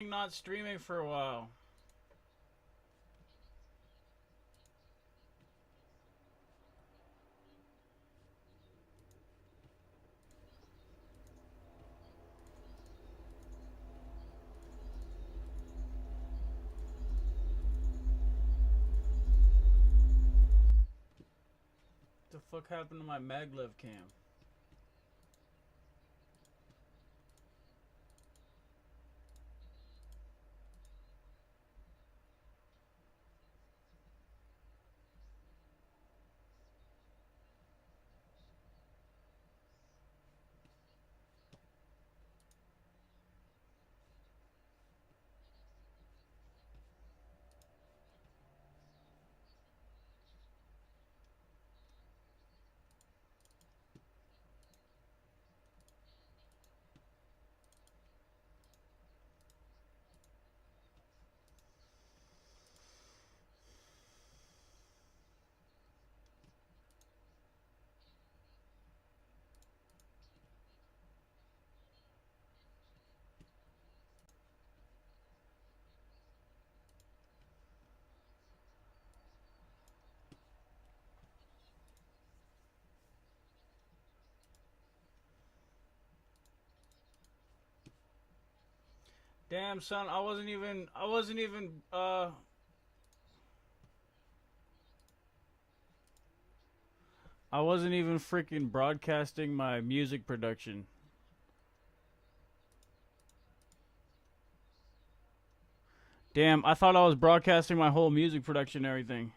Not streaming for a while. What the fuck happened to my maglev cam? Damn, son, I wasn't even freaking broadcasting my music production. Damn, I thought I was broadcasting my whole music production and everything.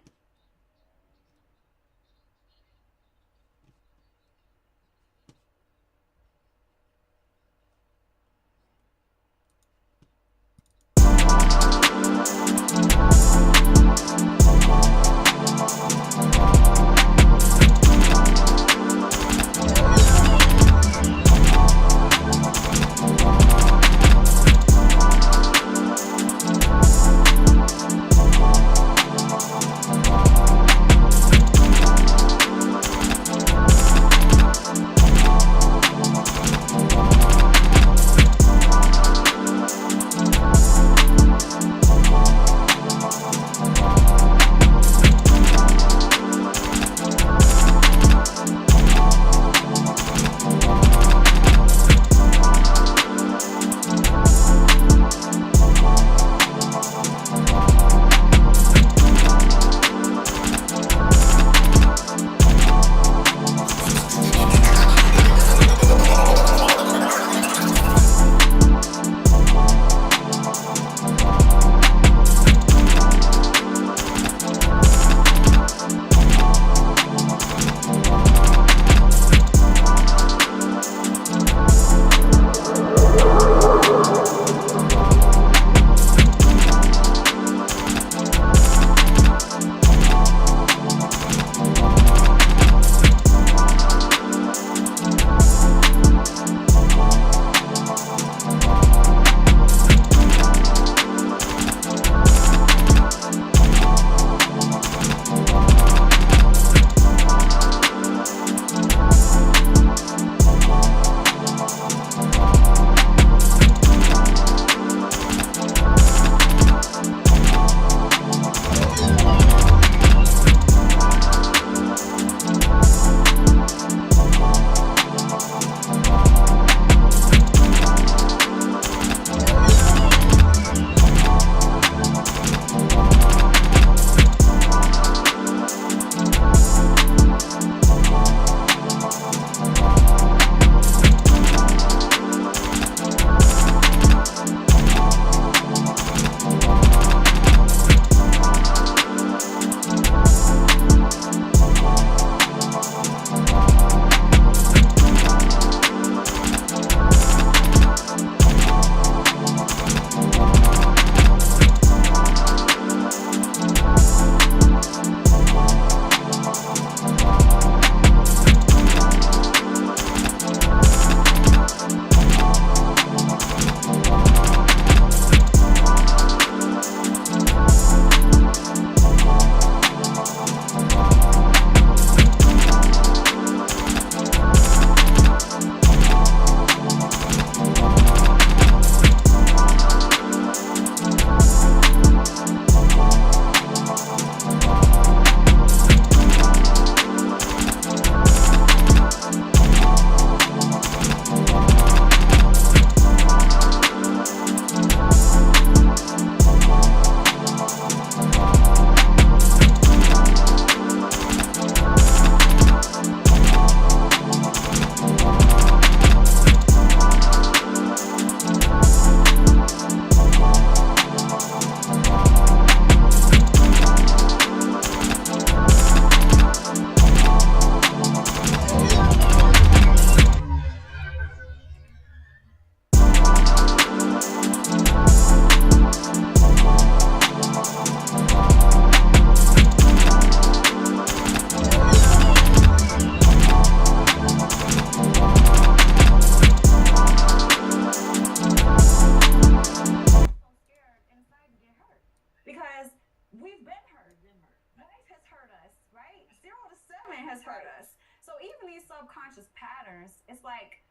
has hurt us. So even these subconscious patterns, it's like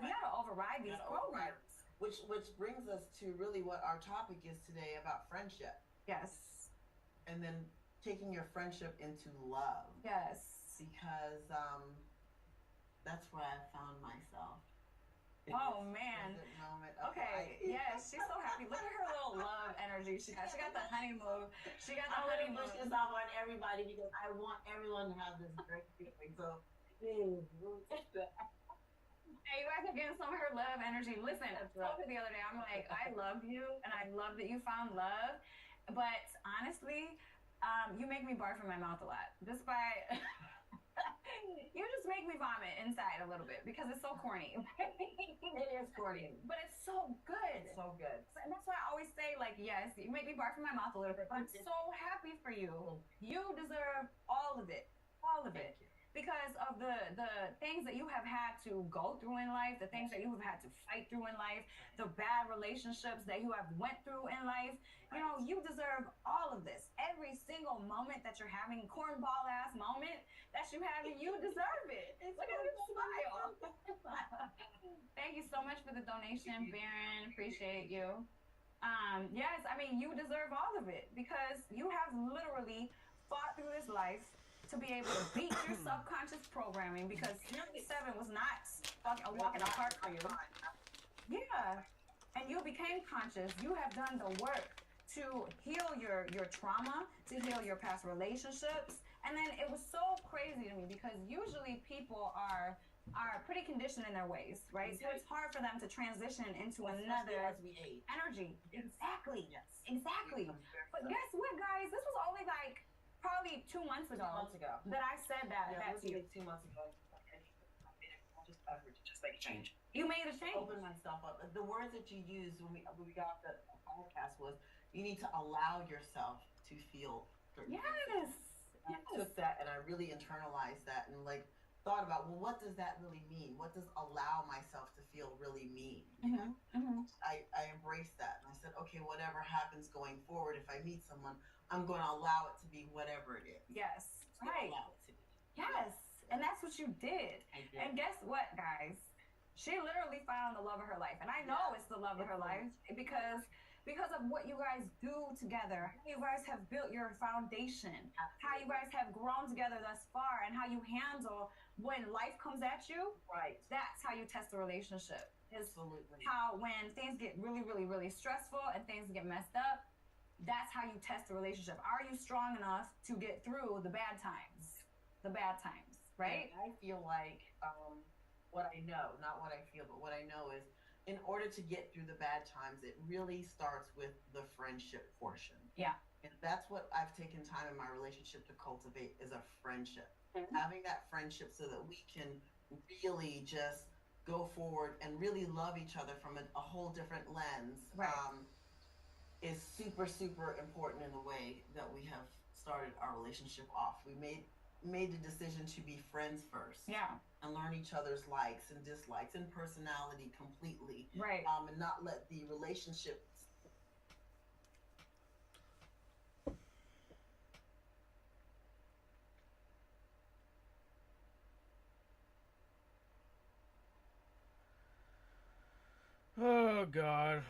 you gotta override these programs. Which brings us to really what our topic is today about friendship. Yes. And then taking your friendship into love. Yes. Because that's where I found myself. Oh man. Okay. Yes, she's so happy. Look at her little love energy. She got the honey move. She got the honey move. I'm gonna push this off on everybody because I want everyone to have this great feeling. So hey, you guys are getting some of her love energy. Listen, I told her the other day, I'm like, I love you and I love that you found love. But honestly, you make me barf in my mouth a lot. Just by you just make me vomit inside a little bit because it's so corny. It is corny. But it's so good. It's so good. And that's why I always say, like, yes, you make me barf in my mouth a little bit, but I'm so happy for you. You deserve all of it. All of it. Because of the things that you have had to go through in life, the things that you have had to fight through in life, the bad relationships that you have went through in life, you know, you deserve all of this. Every single moment that you're having, cornball ass moment that you have, you deserve it. Look at you smile. Thank you so much for the donation, Baron. Appreciate you. Yes, I mean, you deserve all of it because you have literally fought through this life to be able to beat your subconscious programming because 7 was not a walk in the park for you. Yeah. And you became conscious. You have done the work to heal your trauma, to heal your past relationships. And then it was so crazy to me because usually people are pretty conditioned in their ways, right? So it's hard for them to transition into another as we age. Energy. Yes. Exactly. Yes. Exactly. But guess what, guys? This was only like probably 2 months ago. 2 months ago. That I said that. Yeah, that's you. 2 months ago. I made a conscious effort to just make a change. You made a change. Open myself up. The words that you used when we got the podcast was you need to allow yourself to feel. Yes. I took that and I really internalized that and like thought about, well, what does that really mean? What does allow myself to feel really mean? I embraced that and I said, okay, whatever happens going forward, if I meet someone, I'm going to allow it to be whatever it is. Yes. Right. Allow it to be. Yes. And that's what you did. I did. And guess what, guys? She literally found the love of her life. And I know it's the love of her life because of what you guys do together, how you guys have built your foundation, how you guys have grown together thus far, and how you handle when life comes at you. Right. That's how you test a relationship. Absolutely. How when things get really, really, really stressful and things get messed up, that's how you test a relationship. Are you strong enough to get through the bad times? The bad times, right? And I feel like what I know, not what I feel, but what I know is in order to get through the bad times, it really starts with the friendship portion. Yeah. And that's what I've taken time in my relationship to cultivate is a friendship. Having that friendship so that we can really just go forward and really love each other from a whole different lens. Right. Is super, super important in the way that we have started our relationship off. We made the decision to be friends first. Yeah. And learn each other's likes and dislikes and personality completely. Right. And not let the relationship. Oh, God.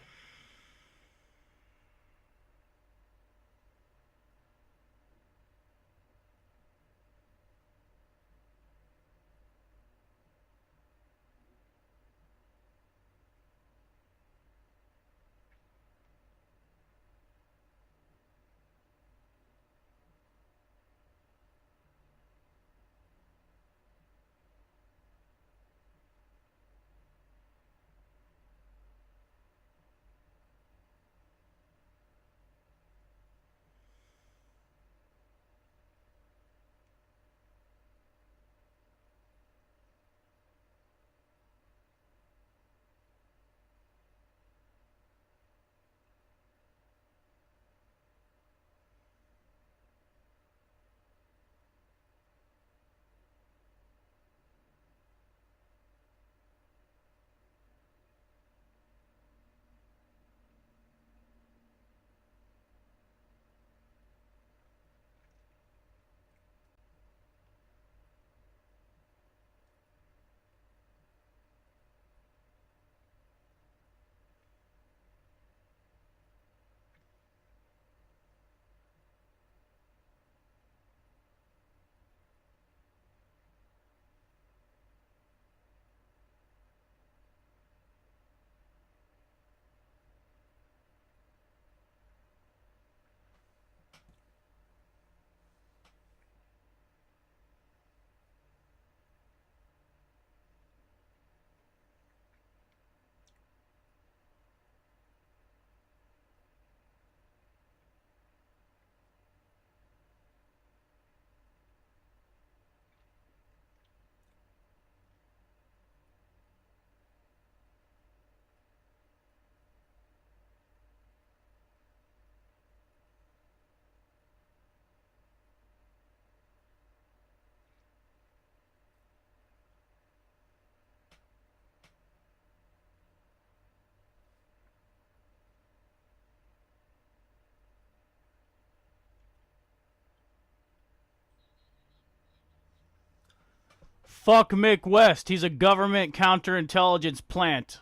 Fuck Mick West. He's a government counterintelligence plant.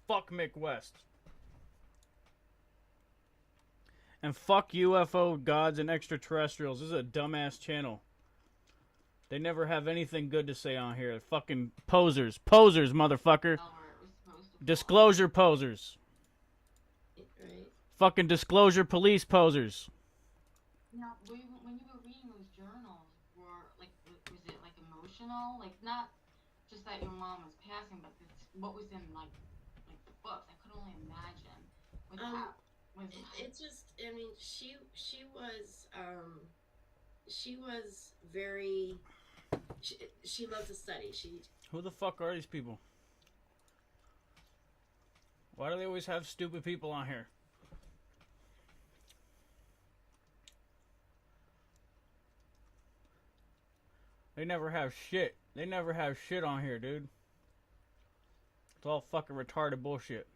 Fuck Mick West. And fuck UFO gods and extraterrestrials. This is a dumbass channel. They never have anything good to say on here. Fucking posers. Posers, motherfucker. Disclosure posers. Right. Fucking disclosure police posers. Now, when you were reading those journals, was it like emotional? Like, not just that your mom was passing, but what was in like the books? I could only imagine. It just, I mean, she was very, she loved to study. Who the fuck are these people? Why do they always have stupid people on here? They never have shit. They never have shit on here, dude. It's all fucking retarded bullshit.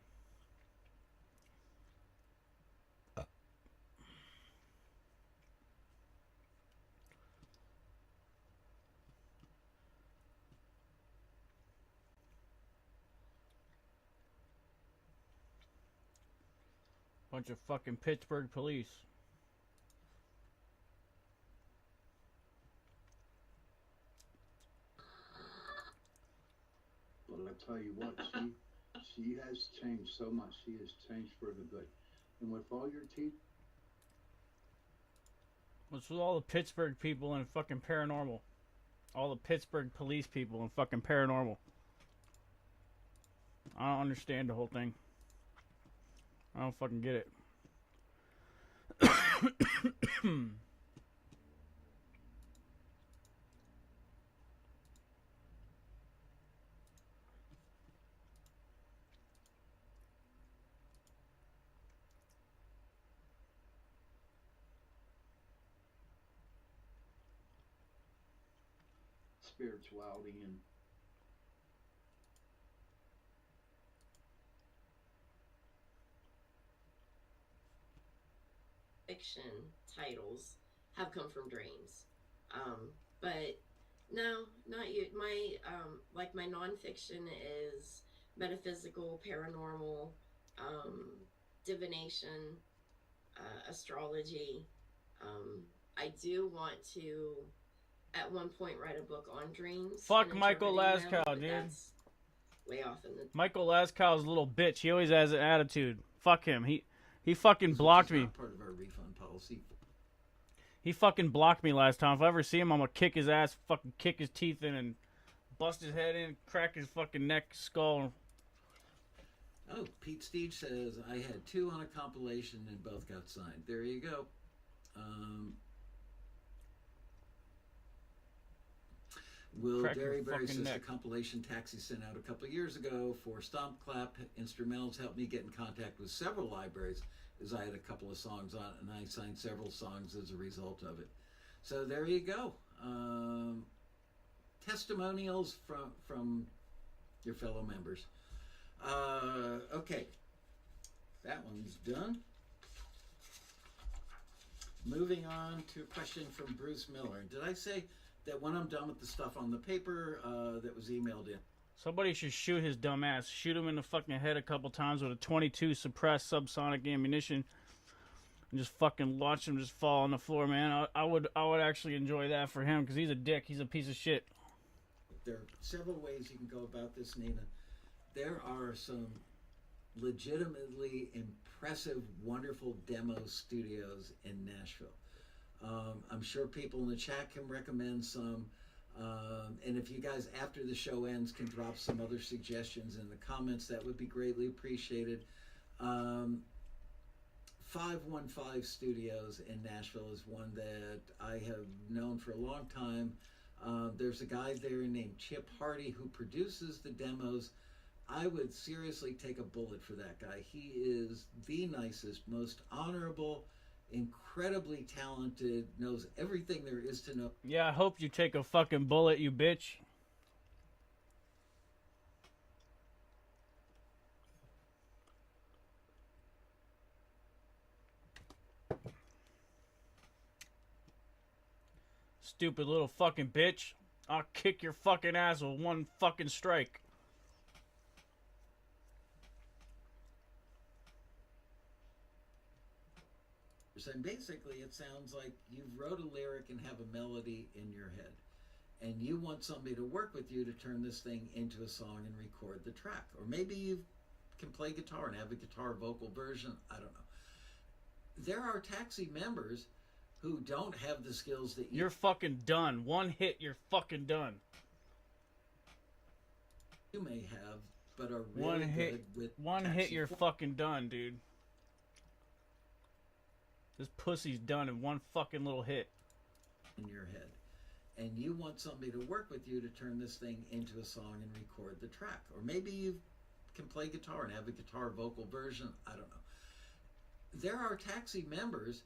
Bunch of fucking Pittsburgh police. Well, I tell you what, she has changed so much. She has changed for the good. And with all your teeth. What's with all the Pittsburgh people and fucking paranormal? All the Pittsburgh police people and fucking paranormal. I don't understand the whole thing. I don't fucking get it. Spirituality and fiction titles have come from dreams. But no, not you. My nonfiction is metaphysical, paranormal, divination, astrology. I do want to, at one point, write a book on dreams. Fuck Michael Laskow, dude. That's way off in the... Michael Laskow's a little bitch. He always has an attitude. Fuck him. He fucking blocked me. Part of our refund policy. He fucking blocked me last time. If I ever see him, I'm gonna kick his ass, fucking kick his teeth in, and bust his head in, crack his fucking neck, skull. Oh, Pete Steege says, I had 2 on a compilation and both got signed. There you go. Will Crack Derry your Berry fucking says the neck. compilation Taxi sent out a couple of years ago for Stomp Clap instrumentals helped me get in contact with several libraries, as I had a couple of songs on it, and I signed several songs as a result of it. So there you go. Testimonials from your fellow members. Okay, that one's done. Moving on to a question from Bruce Miller. Did I say that when I'm done with the stuff on the paper that was emailed in? Somebody should shoot his dumb ass. Shoot him in the fucking head a couple times with a 22 suppressed subsonic ammunition, and just fucking watch him just fall on the floor, man. I would actually enjoy that for him, because he's a dick. He's a piece of shit. There are several ways you can go about this, Nina. There are some legitimately impressive, wonderful demo studios in Nashville. I'm sure people in the chat can recommend some. And if you guys, after the show ends, can drop some other suggestions in the comments, that would be greatly appreciated. 515 Studios in Nashville is one that I have known for a long time. There's a guy there named Chip Hardy who produces the demos. I would seriously take a bullet for that guy. He is the nicest, most honorable, incredibly talented, knows everything there is to know. Yeah, I hope you take a fucking bullet, you bitch. Stupid little fucking bitch. I'll kick your fucking ass with one fucking strike. And basically, it sounds like you wrote a lyric and have a melody in your head. And you want somebody to work with you to turn this thing into a song and record the track. Or maybe you can play guitar and have a guitar vocal version. I don't know. There are Taxi members who don't have the skills that You're fucking done. One hit, you're fucking done. You may have, but are really One good hit, with one hit, you're fucking done, dude. This pussy's done in one fucking little hit. In your head. And you want somebody to work with you to turn this thing into a song and record the track. Or maybe you can play guitar and have a guitar vocal version. I don't know. There are Taxi members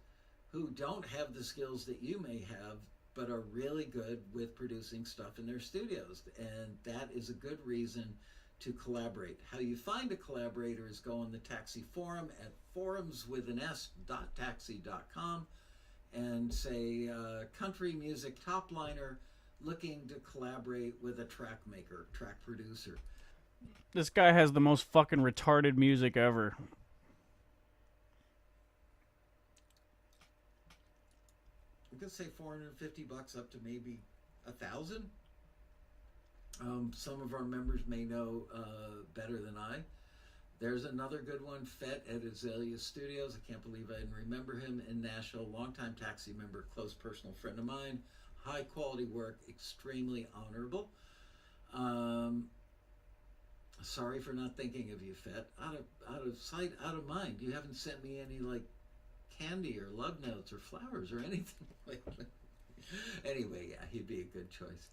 who don't have the skills that you may have, but are really good with producing stuff in their studios. And that is a good reason to collaborate. How you find a collaborator is go on the Taxi forum at forums.taxi.com and say country music top liner looking to collaborate with a track maker, track producer. This guy has the most fucking retarded music ever. I'm gonna say $450 up to maybe $1,000. Some of our members may know better than I. There's another good one, Fett at Azalea Studios. I can't believe I didn't remember him in Nashville. Longtime Taxi member, close personal friend of mine. High quality work, extremely honorable. Sorry for not thinking of you, Fett. Out of sight, out of mind. You haven't sent me any like candy or love notes or flowers or anything lately. Anyway, yeah, he'd be a good choice.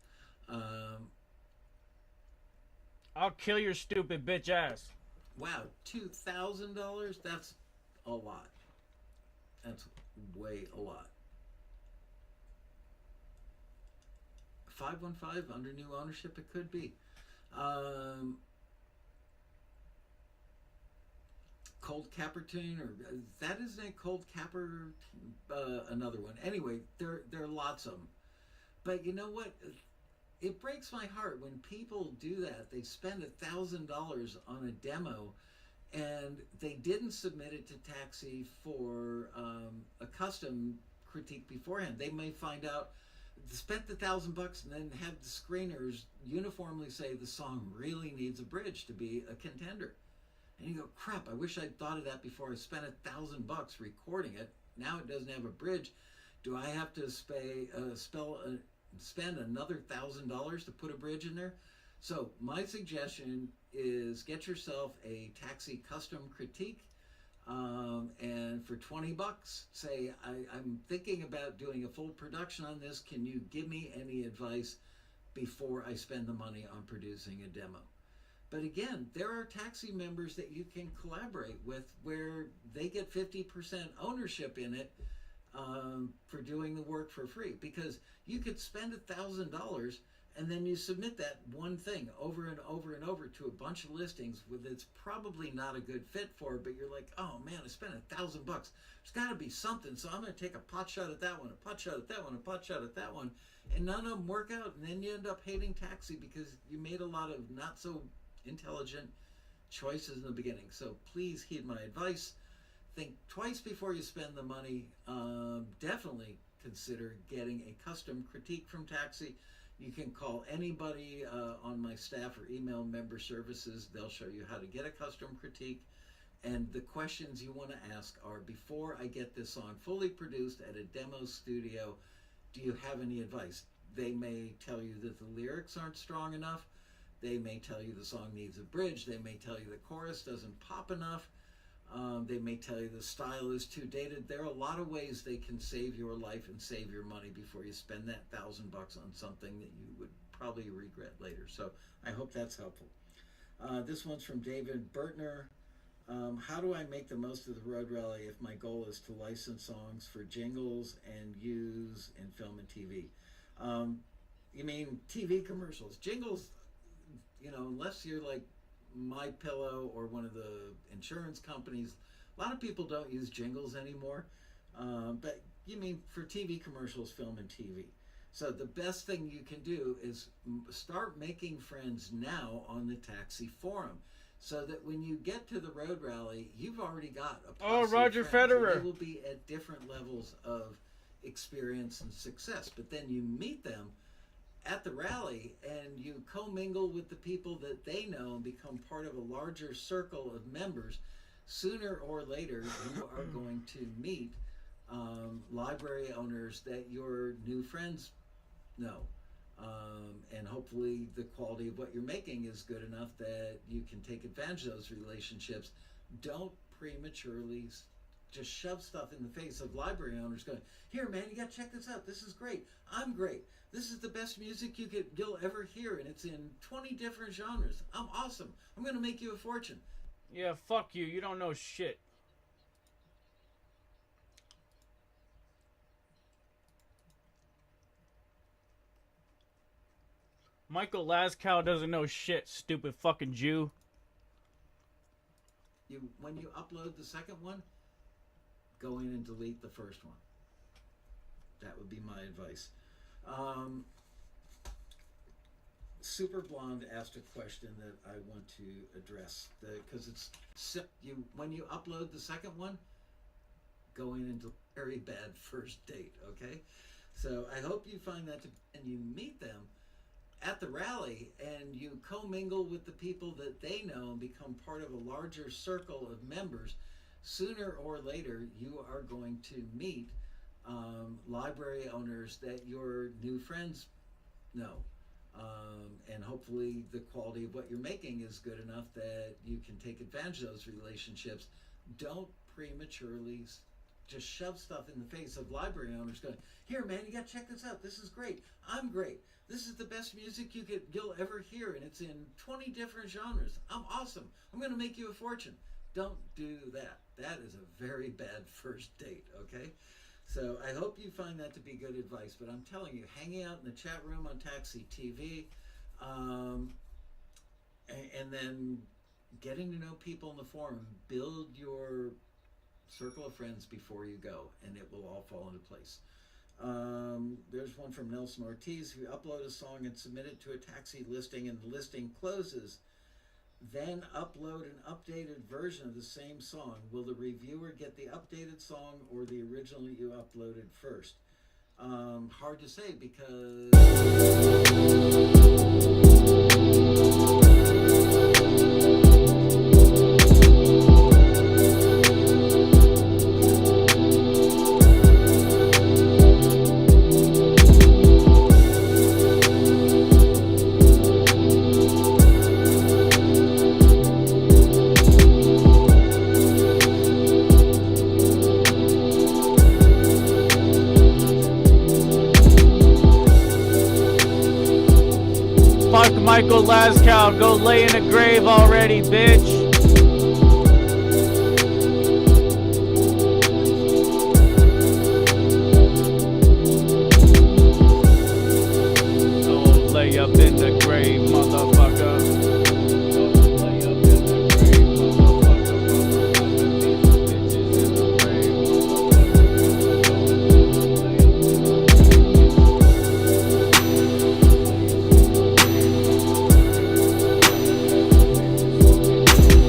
I'll kill your stupid bitch ass. Wow, $2,000? That's a lot. That's way a lot. 515 under new ownership, it could be. Cold Capertune, or that isn't a Cold Capper, another one. Anyway, there are lots of them. But you know what? It breaks my heart when people do that. They spend $1,000 on a demo and they didn't submit it to Taxi for a custom critique beforehand. They may find out, spent the $1,000 and then have the screeners uniformly say the song really needs a bridge to be a contender. And you go, crap, I wish I'd thought of that before I spent $1,000 recording it. Now it doesn't have a bridge. Do I have to spend another $1,000 to put a bridge in there? So my suggestion is get yourself a Taxi custom critique, and for $20 say, I'm thinking about doing a full production on this. Can you give me any advice before I spend the money on producing a demo? But again, there are Taxi members that you can collaborate with where they get 50% ownership in it, for doing the work for free, because you could spend $1,000 and then you submit that one thing over and over and over to a bunch of listings with it's probably not a good fit for, but you're like, oh man, I spent $1,000. There's got to be something, so I'm going to take a pot shot at that one, a pot shot at that one, a pot shot at that one, and none of them work out, and then you end up hating Taxi because you made a lot of not so intelligent choices in the beginning. So please heed my advice. Think twice before you spend the money. Definitely consider getting a custom critique from Taxi. You can call anybody on my staff or email member services. They'll show you how to get a custom critique. And the questions you want to ask are, before I get this song fully produced at a demo studio, do you have any advice? They may tell you that the lyrics aren't strong enough. They may tell you the song needs a bridge. They may tell you the chorus doesn't pop enough. They may tell you the style is too dated. There are a lot of ways they can save your life and save your money before you spend that $1,000 on something that you would probably regret later. So I hope that's helpful. This one's from David Bertner. How do I make the most of the road rally if my goal is to license songs for jingles and use in film and TV? You mean TV commercials? Jingles, you know, unless you're like My Pillow or one of the insurance companies, a lot of people don't use jingles anymore. But you mean for TV commercials, film and TV. So the best thing you can do is start making friends now on the taxi forum, so that when you get to the road rally, you've already got a posse Roger of friends, and Federer. they will be at different levels of experience and success. But then you meet them at the rally and you commingle with the people that they know and become part of a larger circle of members. Sooner or later, you are going to meet library owners that your new friends know. And hopefully the quality of what you're making is good enough that you can take advantage of those relationships. Don't prematurely just shove stuff in the face of library owners going, here man, you gotta check this out, this is great, I'm great, this is the best music you'll ever hear, and it's in 20 different genres, I'm awesome, I'm gonna make you a fortune. Yeah, fuck you. You don't know shit. Michael Laskow doesn't know shit, stupid fucking Jew. When you upload the second one, go in and delete the first one. That would be my advice. Super Blonde asked a question that I want to address, because it's when you upload the second one, go in and delete very bad first date. Okay, so I hope you find that and you meet them at the rally and you commingle with the people that they know and become part of a larger circle of members. Sooner or later, you are going to meet library owners that your new friends know. And hopefully the quality of what you're making is good enough that you can take advantage of those relationships. Don't prematurely just shove stuff in the face of library owners going, here man, you gotta check this out, this is great, I'm great, this is the best music you'll ever hear, and it's in 20 different genres, I'm awesome, I'm gonna make you a fortune. Don't do that. That is a very bad first date, okay? So I hope you find that to be good advice, but I'm telling you, hanging out in the chat room on Taxi TV, and then getting to know people in the forum, build your circle of friends before you go, and it will all fall into place. There's one from Nelson Ortiz. If you upload a song and submit it to a taxi listing and the listing closes, then upload an updated version of the same song. Will the reviewer get the updated song or the original you uploaded first? Hard to say because Michael Laskow, go lay in a grave already, bitch. Go lay up in the grave, motherfucker. Go lay up in the grave, motherfucker. These bitches in the grave, motherfucker. Go lay up in the grave.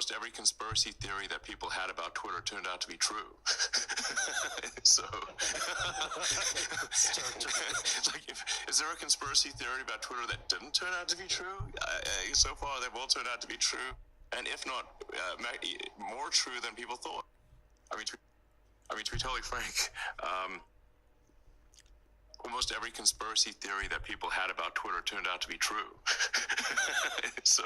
almost every conspiracy theory that people had about Twitter turned out to be true. So, like, is there a conspiracy theory about Twitter that didn't turn out to be true? So far, they've all turned out to be true, and if not, more true than people thought. I mean, to be totally frank, almost every conspiracy theory that people had about Twitter turned out to be true. So,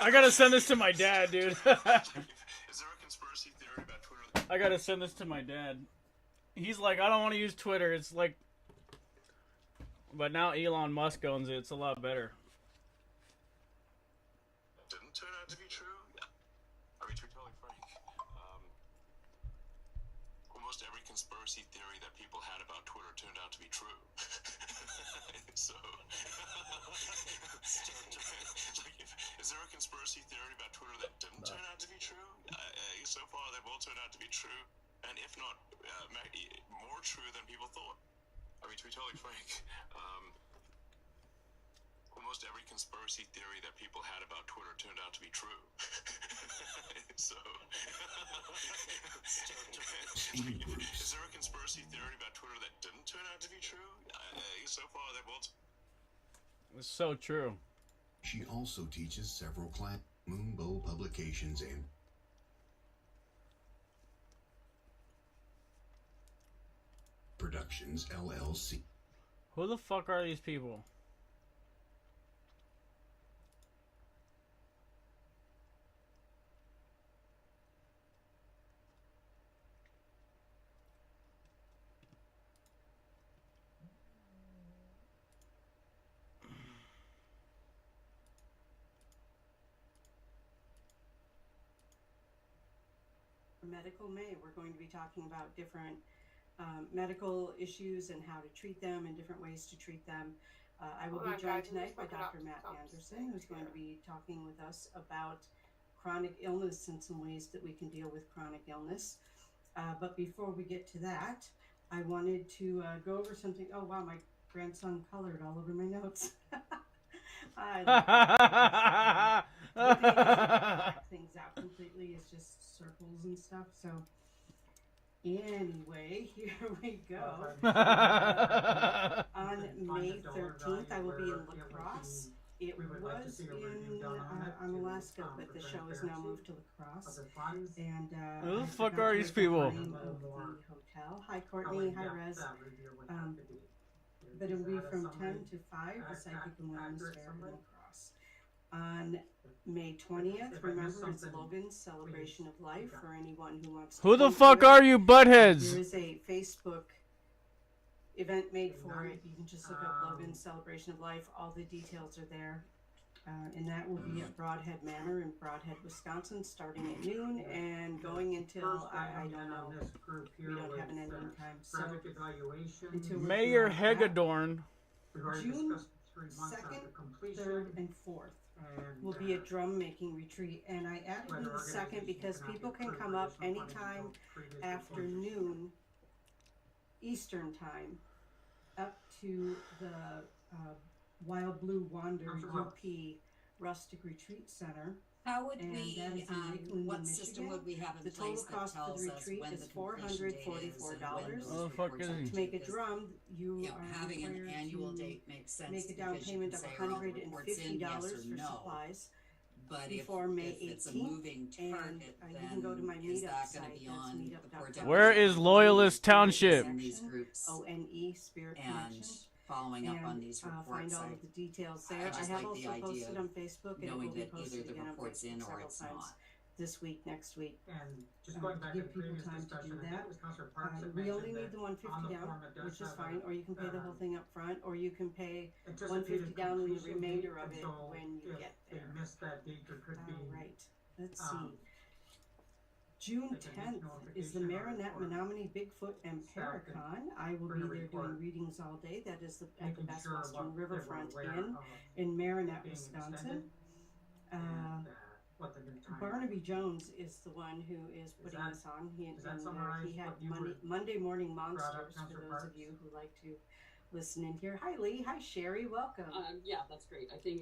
I gotta send this to my dad, dude. is there a conspiracy theory about Twitter? I gotta send this to my dad. He's like, I don't want to use Twitter. It's like, but now Elon Musk owns it. It's a lot better. Didn't turn out to be true. I mean, to be totally frank, almost every conspiracy theory that people had about Twitter turned out to be true. So, like, is there a conspiracy theory about Twitter that didn't turn out to be true? So far, they've all turned out to be true, and if not, more true than people thought. I mean, to be totally frank, almost every conspiracy theory that people had about Twitter turned out to be true. So, is there a conspiracy theory about Twitter that didn't turn out to be true? So far, they've all. It's so true. She also teaches several Moonbow publications and Productions LLC. Who the fuck are these people? Medical May, we're going to be talking about different medical issues and how to treat them and different ways to treat them. I will be joined tonight by Dr. Matt Anderson, who's going to be talking with us about chronic illness and some ways that we can deal with chronic illness. But before we get to that, I wanted to go over something. Oh wow, my grandson colored all over my notes. I black things out completely. It's just circles and stuff. So anyway, here we go. On May 13th, I will be in La Crosse. It was in on Alaska, but the show is now moved to La Crosse. And who the fuck are these people? The name of the hotel. Hi Courtney. Hi Rez. But it will be from 10 to 5, the Psychic and Wellness Fair in La Crosse. On May 20th, remember, it's Logan's Celebration of Life for anyone who wants to. Who the fuck are you, buttheads? There is a Facebook event made for it. You can just look up Logan's Celebration of Life. All the details are there. And that will be at Broadhead Manor in Broadhead, Wisconsin, starting at noon and going until, I don't know, we don't have an ending time. So, until Mayor Hagedorn. June 2nd, 3rd, and 4th will be a drum making retreat. And I added in the 2nd because people can come up anytime after noon Eastern time up to the Wild Blue Wander UP Rustic Retreat Center. How would And we, that is in Lakeland, what Michigan. system would we have in The total place that cost for tells the us retreat when is the completion date is and $444. when Oh, those fuck reports is are he? due? To make a Because, drum, you you know, are having an required annual to date makes sense make a down because you payment can of say, are all the reports in, yes $150 or for no. supplies But before May if it's a 18th, moving and target, you can go to my then is meetup that site. going to be That's on the meetup.com. project? Where is Loyalist Township? In these groups ONE Spirit and Connection. following up And on these find reports. all of the details I there. I just have like the also idea posted of on Facebook, and it will knowing be that either posted the again on report's Facebook in or several it's times not. this week, next week. And just To going back give to the people previous time to discussion, do I think that. it was Councilor Parks that We only mentioned need the that 150 on the down, form it does which is have fine, or you can pay the whole thing up front, or you can pay anticipated 150 down and the completion remainder date, of and it so when you if get they there. missed that date, there could be All right, let's um, see. June like a 10th is the notification Marinette or Menominee Bigfoot and staff can Paracon. I will bring be a there report doing readings all day. That is at the making Best sure Western what they were Riverfront aware Inn of in Marinette, being Wisconsin. extended and what the new time Barnaby Jones is the one who is putting that- this on. He does that summarize he had what you were Monday Morning brought up, Monsters for Councilor those Parks? of you who like to listen in here. Hi Lee, hi Sherry, welcome. Yeah, that's great. I think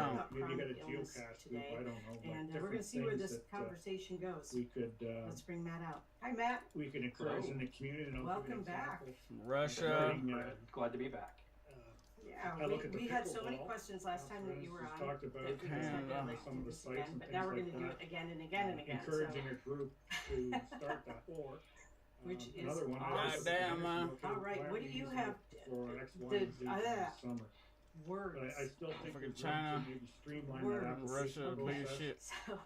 talking about maybe you got a chronic illness geocache today, group, I don't know, but and we're different going to see where things this that, conversation goes. we could, Let's bring Matt out. Hi, Matt. we could encourage in the community. And I'll give you Welcome an back. example. Russia. Glad to be back. Yeah, I look at the we had so many pickleball. questions last time that you were on. Talked about that we decided to Canada. some of the do this sites again, and but now things we're like going to do that. it again and again and again. Encouraging so, a group to start that, or which is another one. awesome. Goddamn, All right, what do you have? For X, Y, the- and Z in the summer. words. But I still think Fucking there's room China, to maybe streamline Words. that application Russia, big process. shit. So, do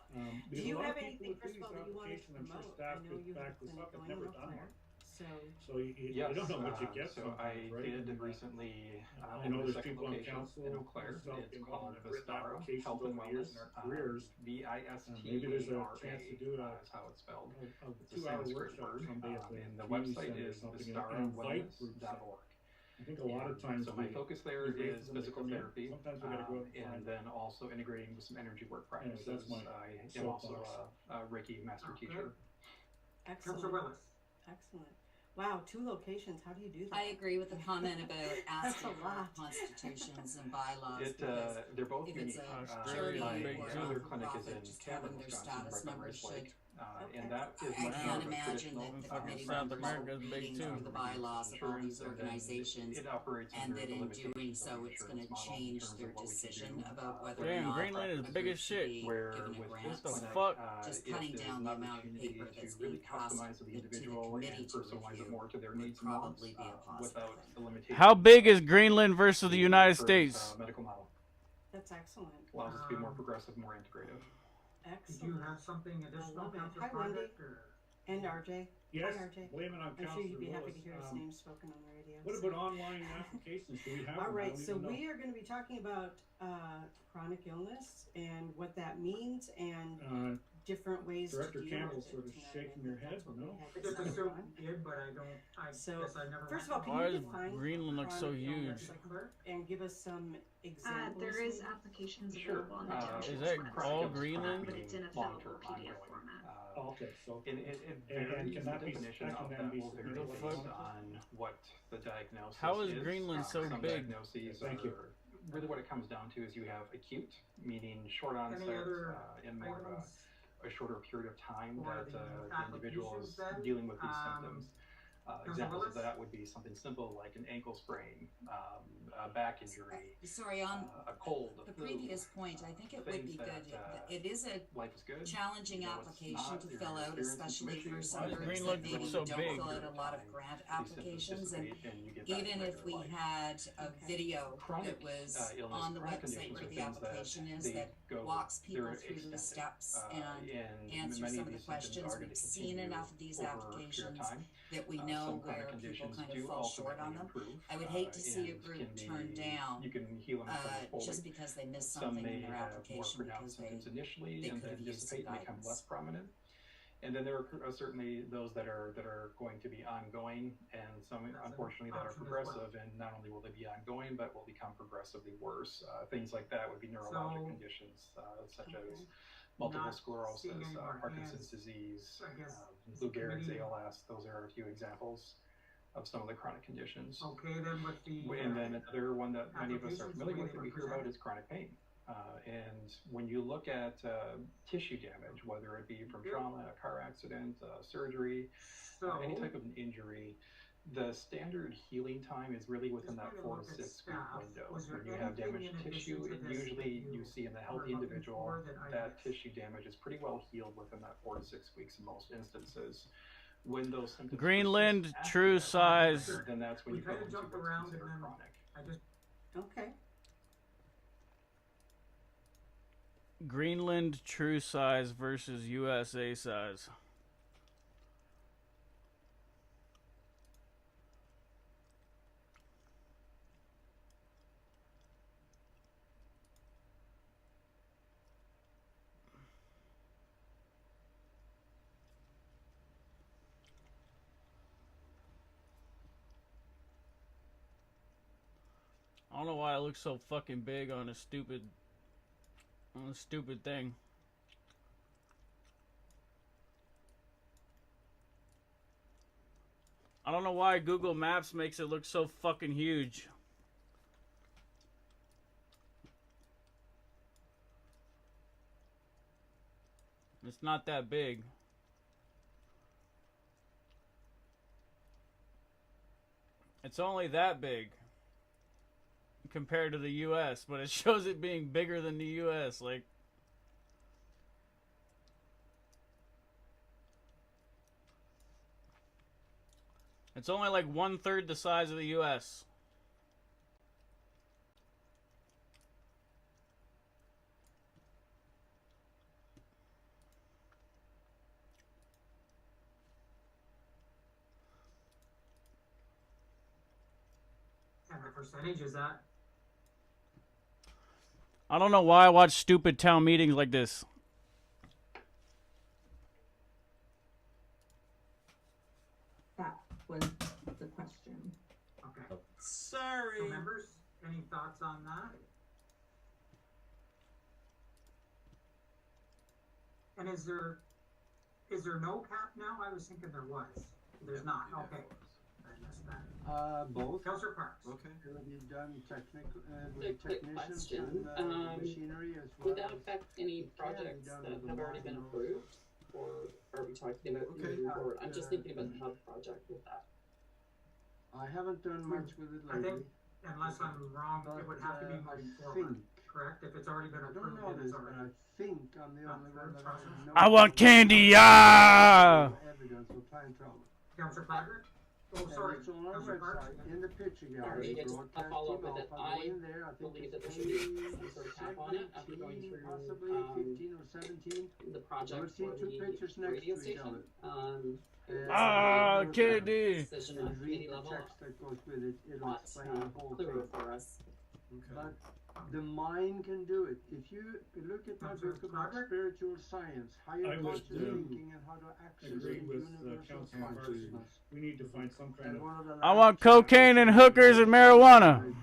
Because you a lot have of people anything, would do first of this all, that you wanted to application, I'm sure promote? I staff know could you have back a this clinic up, have going in never Eau done Claire. one. So, So you don't know what you get So I sometimes, right? did And, recently I know open a there's second people on location council, in Eau Claire. myself, It's involved, called and I've written Vistara applications Health and over the years Wellness. in our careers. Maybe there's a Vistara chance to do a is how it's spelled. a It's the 2-hour Sanskrit workshop word. someday at the And the community website center or is something and invite groups. vistarawellness.org. I think a lot of times So my we focus there we wait is for them to physical come in. therapy, Sometimes we gotta go out and and find then also integrating with some energy work Anyways, practices. that's my I am also soapbox. a Reiki master Okay. teacher. excellent. Councilor Willis. Excellent. Wow, 2 locations. How do you do that? I agree with the comment about That's asking a for lot. constitutions and bylaws. It because they're both if it's unique. a Australia, charity big or too. Other a clinic is for-profit, in just Canada, having their Wisconsin, status Breckenridge members should. Lake, Okay. and that is I much more can't of a imagine traditional that the Fucking committee South members America are is big reading too. through the bylaws of all these insurance, and then organizations, it operates and under that the in limitations doing of so, the it's insurance going to model in change terms their of what we can decision do, about whether with or Damn, not Greenland is a big group as should shit. be where given a with grant. this the So clinic, fuck? just it cutting is down an the amount of opportunity paper to that's really being passed customize the to the individual committee and to personalize it review more to their would needs and wants, probably be a positive without thing. the limitations. How big is of Greenland versus the United current, States? medical model. That's excellent. Allows us to be more Um, progressive, more integrative. Did Excellent. you have something additional, love it. Councilor Hi, Wendy. Project, or? And RJ. Yes, Hi, RJ. blame it on I'm sure Councilor you'd be happy Willis. to hear his name spoken on the radio. What so. about online applications? Do we have All them? I right, don't so even know. we are going to be talking about chronic illness and what that means and different ways Director to deal Campbell's with sort it of tonight. shaking And her head, that's what no? we I had just decided assumed on. you did, but I So, guess I never first of went all, to can Why you does define Greenland look so chronic illness huge? and give us some examples? There is maybe? applications Sure. available on the township's Is that website, all Greenland? but it's in a fillable PDF format. Oh, okay, so And can that the be definition that of can that then be will vary submitted based electronically? on what the diagnosis How is is. Greenland so Some big? diagnoses Thank you. are really what it comes down to is you have acute, meaning short onset, Any other in more of items a shorter period of time for that the the individual is applications then? dealing with these symptoms. Examples Willis? of that would be something simple like an ankle sprain, a back injury, Sorry, on a cold, a the flu, previous point, I think it would things be that, good. It is a life is good. challenging You know, it's application not, to you're fill out, experiencing some especially for issues. some Why does groups Greenland that look maybe so don't big? fill out a lot of grant These symptoms applications. And dissipate and you get back to even if regular we life. had a video Chronic, that was illness, on the chronic website conditions where are the things that application is they that go- walks people they're through the extended, steps and and answers many some of of the these symptoms questions. are going We've to seen continue enough of these over a period of applications time. that we Some know chronic where people conditions kind of do fall short on ultimately them. improve, I would hate to see a and group can turned be- down You can heal them fully. just because they missed Some something may in their have more application pronounced because symptoms initially they and could then have used some dissipate and become guidance. less prominent. And then there are certainly those that are going to be ongoing, and some unfortunately that are option as well. progressive. And not only will they be ongoing, but will become progressively worse. Things like that would be neurologic So- conditions such Okay. as multiple Not sclerosis, seeing any more Parkinson's hands. disease, I guess Lou Gehrig's committee- ALS. Those are a few examples of some of the chronic conditions. Okay, then with the. And then another one that many of us are applications, the familiar way with they that we were hear about presented. is chronic pain. And when you look at tissue damage, whether it be from trauma, a car accident, surgery, So, any type of an injury, the standard healing time is really within that Just 4 to kinda look at 6 week staff. window. Was there When you have anything damaged in addition tissue, to it this usually that you see in the were healthy looking individual for that I that missed? tissue damage is pretty well healed within that 4 to 6 weeks in most instances. When those symptoms Greenland, persist after true that, size. then that's when We you go kinda into jumped what's around and considered then- chronic. I just. Okay. Greenland true size versus USA size. I don't know why it looks so fucking big on a stupid thing. I don't know why Google Maps makes it look so fucking huge. It's not that big. It's only that big compared to the US, but it shows it being bigger than the US. Like, it's only like 1/3 the size of the US. percentage is that? I don't know why I watch stupid town meetings like this. That was the question. Okay. Sorry. So members, any thoughts on that? And is there no cap now? I was thinking there was. There's not. Okay. I missed that. Both. Councillor Parks. Okay. We've done technical A with quick technicians question. and machinery as well. Would that affect any projects that have already been approved? Or are we talking about moving forward? I'm just thinking about the hub project with that. I haven't done much with it I lately. think, unless I'm wrong, it would have to be moving forward. Correct? If it's already been I don't approved, know then this, it's but already. I think I'm the only one that has no I want candy, yeah! evidence of time travel. Councillor Plager? Oh, And sorry. it's on our Councillor Parks? website in the picture Sorry, gallery. just a Broadcast follow-up team with it. off. I go I in there. I think believe it's that there should be some sort of cap on it after going 17, through possibly 15 or 17. the project You'll see for two pictures the next radio to each station. other. Ah, candy! Decision And at committee read the level. text that goes with it. It'll Not explain the whole clearer thing. for us. But the mind can do it. If you look at my book about spiritual science, higher I would, conscious thinking, and how to access agree the with universal Councilor Parks. consciousness. We need to find some kind And of, one of the I last want cocaine and hookers and marijuana.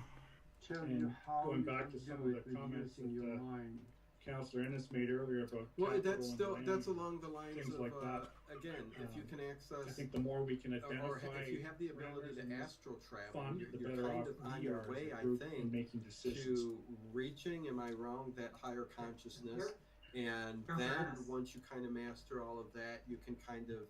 tell and you how going you back can to some do of it the with comments using your that mind. Councillor Ennis made earlier about Well, capital that's and still land, that's along the lines things of like that. again, if you can access, I think the more we can or identify if you have the ability parameters to in this astral travel, fund, you're, the you're better kind off of on we your are way, as a I group in think, making decisions. to reaching, am I wrong, that higher consciousness, and then once you kind of master all of that, you can kind of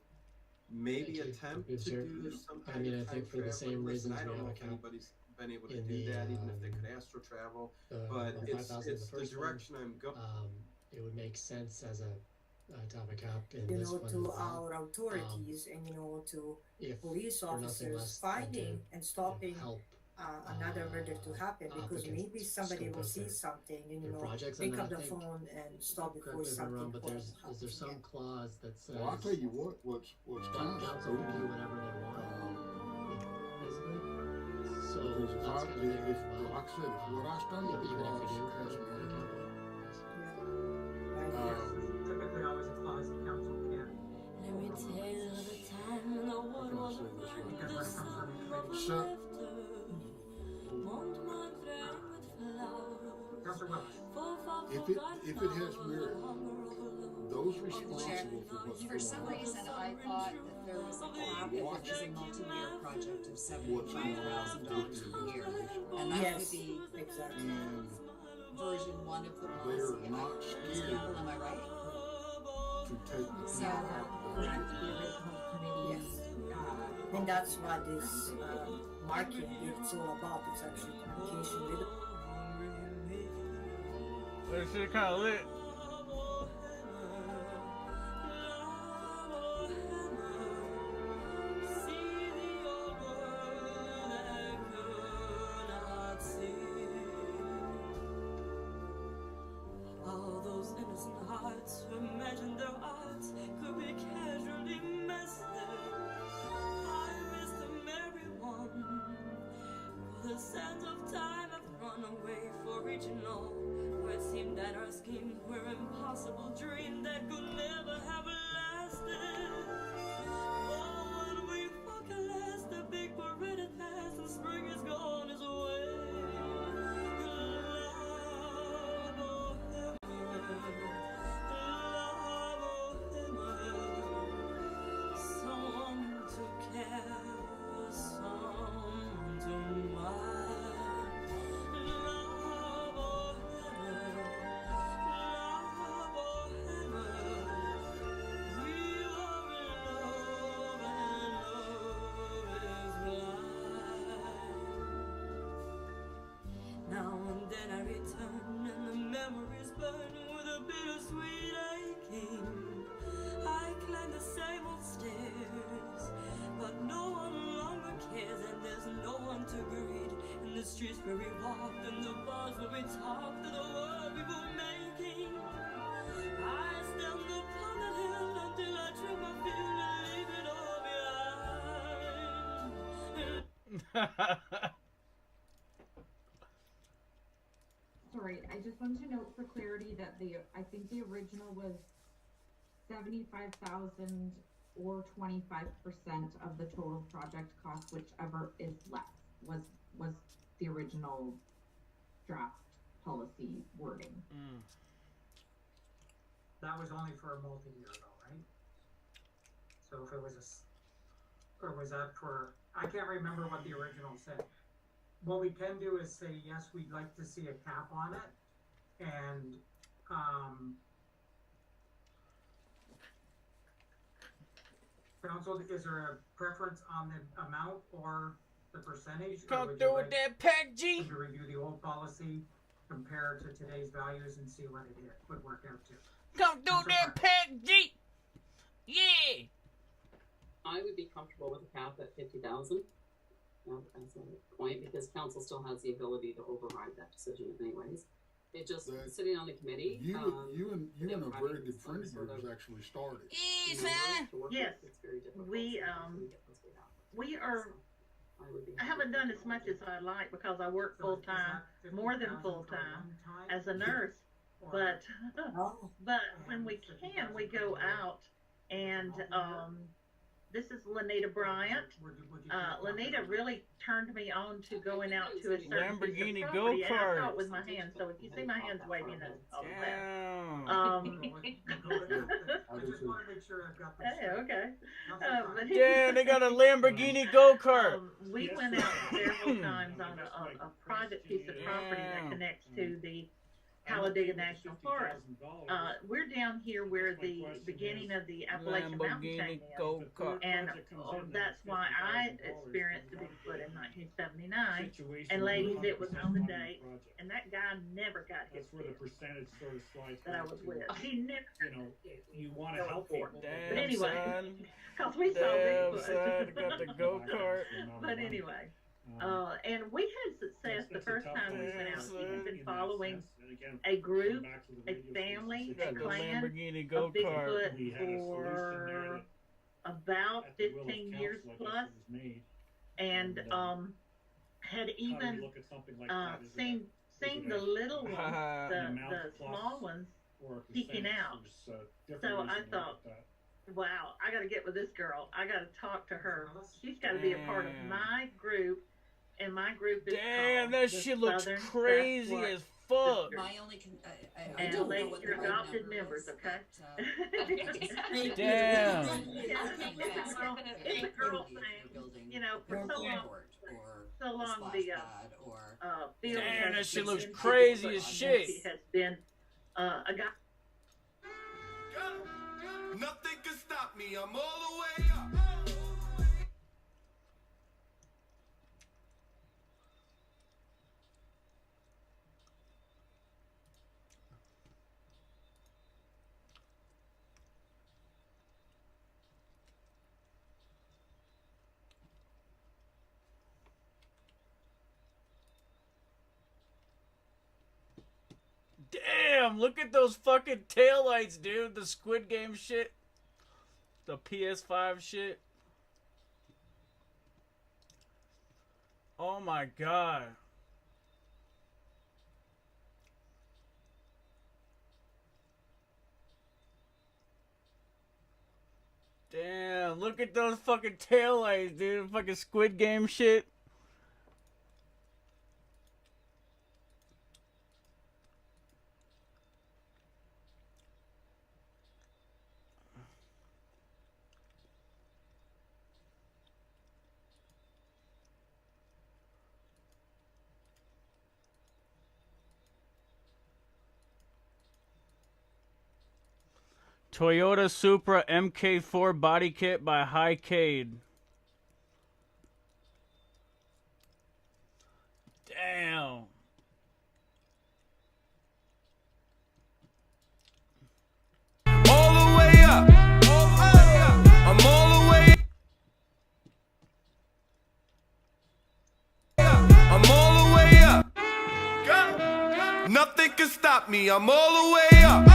maybe attempt to do some kind of time traveling. Listen, I don't know if anybody's been able to do that, even if they could astral travel, but it's the direction I'm going. It would make sense as a to have a cap in you this know, one to as well. our authorities and you know to If police for nothing officers less than finding to, and stopping help another murder to happen because applicants maybe somebody scope will out see their- something and you their know projects, pick and up I the think- phone and stop Correct before me if I'm something wrong, but horrible is there some happens. clause that says Well, I'll tell you what's council can do whatever they want, basically. So because that's kind of the if reason why, like I said, if what I stumbled even if we across do has put a merit, cap on it. Typically, always applies to council can. so Councillor Willis. if it has merit, those responsible for what's For going some on, reason, I thought that there was a cap if it was a multi-year project of $75,000 a year. And that Yes, would be exactly. and version 1 of the they are policy. not scared Am I right? to take the So, correct, the original committee. Yes. And that's what this marking it's all about. It's actually communication with That shit kind of lit. All those innocent hearts who imagined their arts could be casually messed I miss them everyone. For the sands of time have run away for regional, where it seemed that our schemes were impossible dreams that could never have lasted. Oh, when we fucking last, the big parade has passed and spring is gone its way. Someone to care, someone to mind. Love or we are in love and love is blind. Now and then I return and the memories burn with a bittersweet aching. I climb the same old stairs, but no one longer cares, and there's no one to greet in the streets where we walked, in the bars where we talked, in the world we were making. I stand upon the hill until I trip my feet and leave it all behind. sorry, I just wanted to note for clarity that I think the original was 75,000 or 25% of the total project cost, whichever is less, was the original draft policy wording. That was only for a multi-year though, right? So if it was or was that for, I can't remember what the original said. What we can do is say, yes, we'd like to see a cap on it, and, council, is there a preference on the amount or the percentage? Come through with that pack, G! To review the old policy, compare to today's values, and see what it would work out to. Come through that pack, G! Yeah! I would be comfortable with a cap at 50,000 as a point, because council still has the ability to override that decision anyways. It just, sitting on the committee. You and a very good friend of yours actually started. Yes, we are. I haven't done as much as I like because I work full time, more than full time, as a nurse. But when we can, we go out and this is Lanita Bryant. Lanita really turned me on to going out to a certain piece of property, and I saw it with my hands. So if you see my hands waving, that's all that. I just want to make sure I've got this. Hey, okay. Yeah, they got a Lamborghini go-kart. We went out several times on a private piece of property that connects to the Talladega National Forest. We're down here where the beginning of the Appalachian Mountain Chain is, and that's why I experienced the Bigfoot in 1979. And ladies, it was on the date, and that guy never got his the percentage sort of slides that I was with. He never. You want to help people. But anyway, because we saw Bigfoot. Got the go-kart. But anyway. And we had success the first time we went out. We had been following a group, a family, a clan of Bigfoot for about 15 years plus, and had even seen the little ones, the small ones, peeking out. So I thought, wow, I got to get with this girl. I got to talk to her. She's got to be a part of my group. And my group is called that shit looks crazy as fuck. My only and ladies, you're adopted members, okay? Damn. It's a girl thing, you know, for so long the field. Damn, that shit looks crazy as shit. Has been a guy. Nothing can stop me. I'm all the way up. Damn, look at those fucking taillights, dude. The Squid Game shit. The PS5 shit. Oh my god. Damn, look at those fucking taillights, dude. Fucking Squid Game shit. Toyota Supra MK4 body kit by Highcade. Damn. All the way up. I'm all the way. I'm all the way up. Nothing can stop me. I'm all the way up.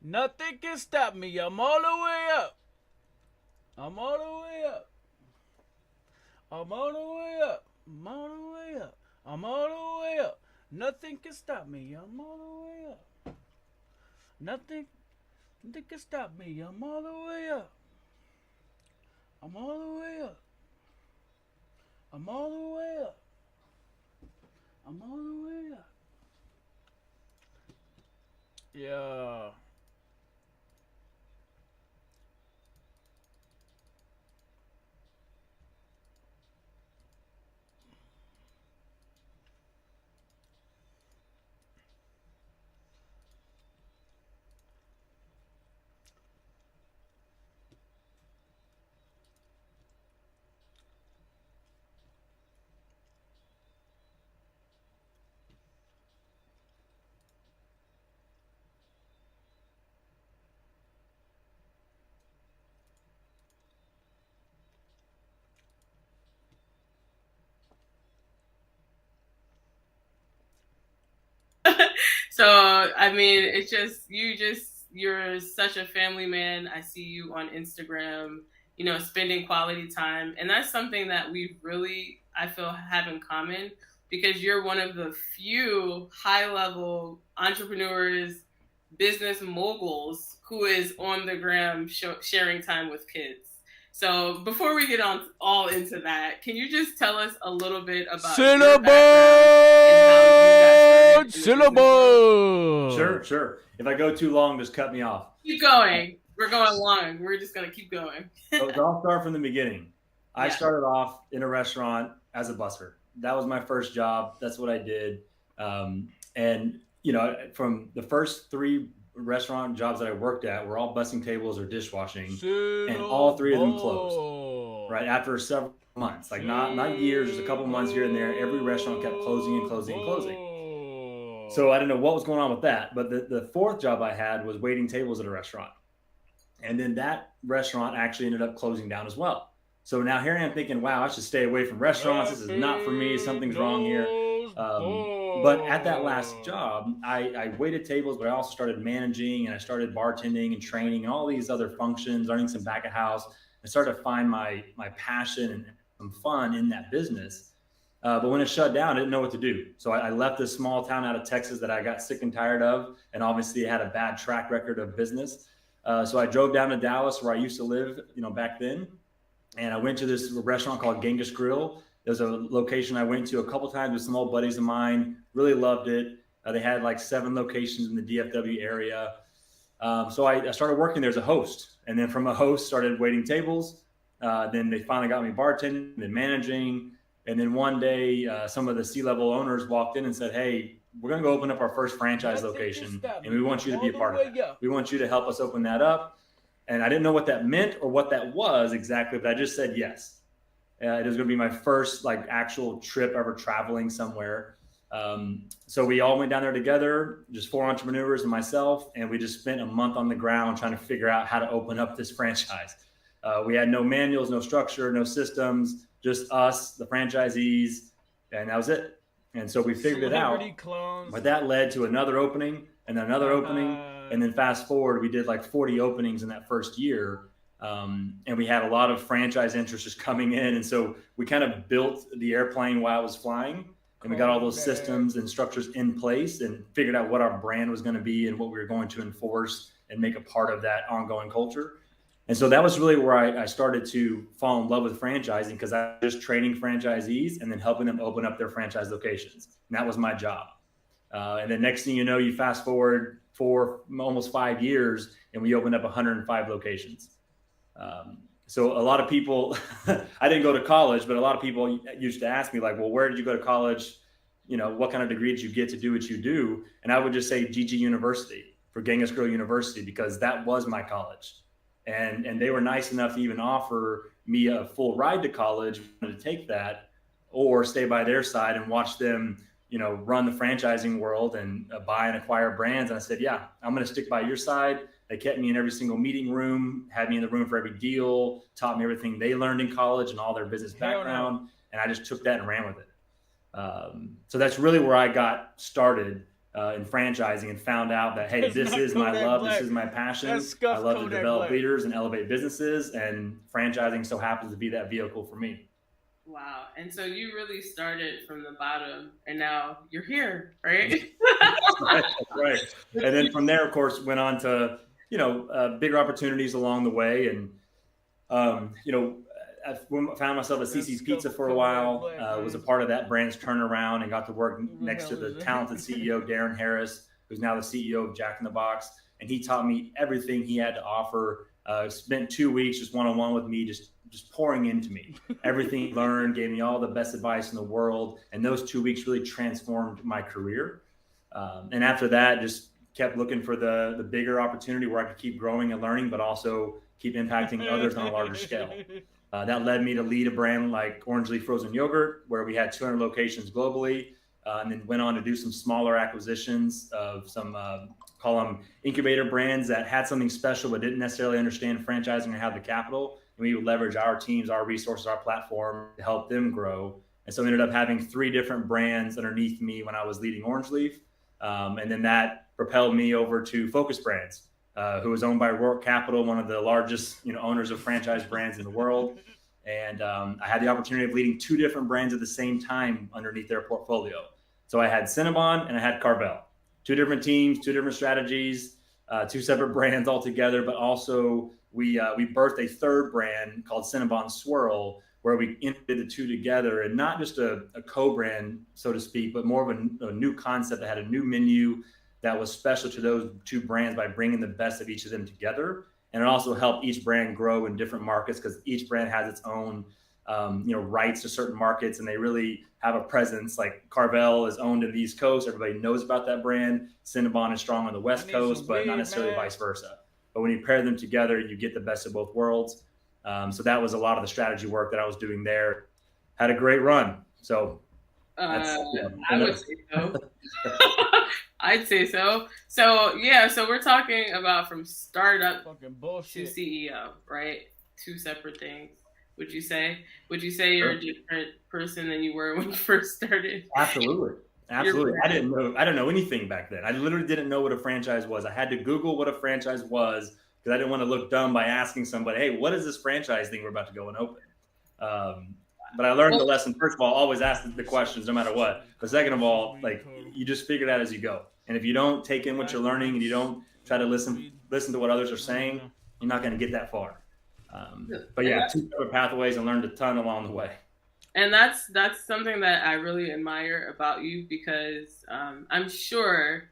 Nothing can stop me. I'm all the way up. I'm all the way up. I'm all the way up. I'm all the way up. I'm all the way up. Nothing can stop me. I'm all the way up. Nothing can stop me. I'm all the way up. I'm all the way up. I'm all the way up. I'm all the way up. Yeah. So I mean, it's just you're such a family man. I see you on Instagram, you know, spending quality time, and that's something that we really, I feel, have in common, because you're one of the few high level entrepreneurs, business moguls who is on the gram sharing time with kids. So before we get on all into that, can you just tell us a little bit about your background and how you got started in the business world? Sure. If I go too long, just cut me off. Keep going. We're going long. We're just going to keep going. So I'll start from the beginning. I started off in a restaurant as a busser. That was my first job. That's what I did. And, you know, from the first 3 restaurant jobs that I worked at were all bussing tables or dishwashing, and all 3 of them closed right after several months, like not years, just a couple months here and there. Every restaurant kept closing and closing and closing. So I didn't know what was going on with that. But the 4th job I had was waiting tables at a restaurant, and then that restaurant actually ended up closing down as well. So now here I am thinking, wow, I should stay away from restaurants. This is not for me. Something's wrong here. But at that last job, I waited tables, but I also started managing, and I started bartending and training and all these other functions, learning some back of house. I started to find my passion and some fun in that business. But when it shut down, I didn't know what to do. So I left this small town out of Texas that I got sick and tired of, and obviously had a bad track record of business. So I drove down to Dallas, where I used to live, you know, back then. And I went to this restaurant called Genghis Grill. There's a location I went to a couple times with some old buddies of mine. Really loved it. They had like 7 locations in the DFW area. So I started working there as a host. And then from a host, started waiting tables. Then they finally got me bartending, then managing. And then one day, some of the C-level owners walked in and said, hey, we're going to go open up our first franchise location, and we want you to be a part of it. We want you to help us open that up. And I didn't know what that meant or what that was exactly, but I just said yes. It was going to be my first like actual trip ever traveling somewhere. So we all went down there together, just 4 entrepreneurs and myself, and we just spent a month on the ground trying to figure out how to open up this franchise. We had no manuals, no structure, no systems, just us, the franchisees, and that was it. And so we figured it out. But that led to another opening and then another opening. And then fast forward, we did like 40 openings in that first year. And we had a lot of franchise interest just coming in. And so we kind of built the airplane while it was flying. And we got all those systems and structures in place and figured out what our brand was going to be and what we were going to enforce and make a part of that ongoing culture. And so that was really where I started to fall in love with franchising, because I was just training franchisees and then helping them open up their franchise locations. And that was my job. And then next thing you know, you fast forward 4, almost 5 years, and we opened up 105 locations. So a lot of people, I didn't go to college, but a lot of people used to ask me like, well, where did you go to college? You know, what kind of degree did you get to do what you do? And I would just say GG University, for Genghis Grill University, because that was my college. And they were nice enough to even offer me a full ride to college to take that, or stay by their side and watch them, you know, run the franchising world and buy and acquire brands. And I said, yeah, I'm going to stick by your side. They kept me in every single meeting room, had me in the room for every deal, taught me everything they learned in college and all their business background. And I just took that and ran with it. So that's really where I got started. in franchising and found out that, hey, That's this not is my Kodak love, Black. this is my passion. That's scuffed I love to Kodak develop Black. leaders and elevate businesses, and franchising so happens to be that vehicle for me. Wow. And so you really started from the bottom and now you're here, right? Right. And then from there, of course, went on to, bigger opportunities along the way. And, I found myself at CC's Pizza for a while, was a part of that brand's turnaround and got to work next to the talented CEO, Darren Harris, who's now the CEO of Jack in the Box. And he taught me everything he had to offer. Spent 2 weeks just one-on-one with me, just pouring into me. Everything he learned, gave me all the best advice in the world. And those 2 weeks really transformed my career. And after that, just kept looking for the bigger opportunity where I could keep growing and learning, but also keep impacting others on a larger scale. That led me to lead a brand like Orange Leaf Frozen Yogurt, where we had 200 locations globally, and then went on to do some smaller acquisitions of some, call them incubator brands that had something special but didn't necessarily understand franchising or have the capital. And we would leverage our teams, our resources, our platform to help them grow. And so we ended up having 3 different brands underneath me when I was leading Orange Leaf. And then that propelled me over to Focus Brands, who was owned by Rourke Capital, one of the largest owners of franchise brands in the world. And I had the opportunity of leading 2 different brands at the same time underneath their portfolio. So I had Cinnabon and I had Carvel. 2 different teams, 2 different strategies, 2 separate brands altogether, but also we birthed a 3rd brand called Cinnabon Swirl, where we integrated the 2 together, and not just a co-brand, so to speak, but more of a new concept that had a new menu that was special to those 2 brands by bringing the best of each of them together. And it also helped each brand grow in different markets because each brand has its own, rights to certain markets, and they really have a presence. Like Carvel is owned in the East Coast. Everybody knows about that brand. Cinnabon is strong on the West Coast, but not necessarily vice versa. But when you pair them together, you get the best of both worlds. So that was a lot of the strategy work that I was doing there. Had a great run. So I would say so. I'd say so. So yeah, so we're talking about from startup to CEO, right? 2 separate things. Would you say you're a different person than you were when you first started? Absolutely. I didn't know anything back then. I literally didn't know what a franchise was. I had to Google what a franchise was because I didn't want to look dumb by asking somebody, hey, what is this franchise thing we're about to go and open? But I learned the lesson. First of all, always ask the questions no matter what. But second of all, you just figure it out as you go. And if you don't take in what you're learning and you don't try to listen to what others are saying, you're not going to get that far. But yeah, 2 separate pathways, and learned a ton along the way. And that's something that I really admire about you, because I'm sure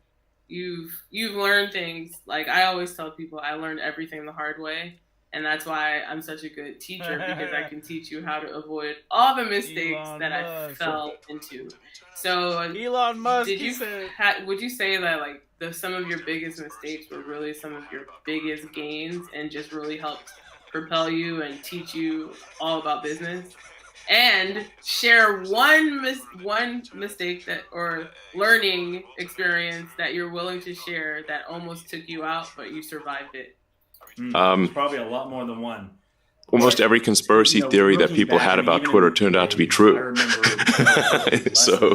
you've learned things. Like I always tell people, I learned everything the hard way. And that's why I'm such a good teacher, because I can teach you how to avoid all the mistakes that I fell into. So Elon Musk, would you say that some of your biggest mistakes were really some of your biggest gains and just really helped propel you and teach you all about business? And share one mistake or learning experience that you're willing to share that almost took you out, but you survived it. There's probably a lot more than one. Almost every conspiracy theory that people had about Twitter turned out to be true. So,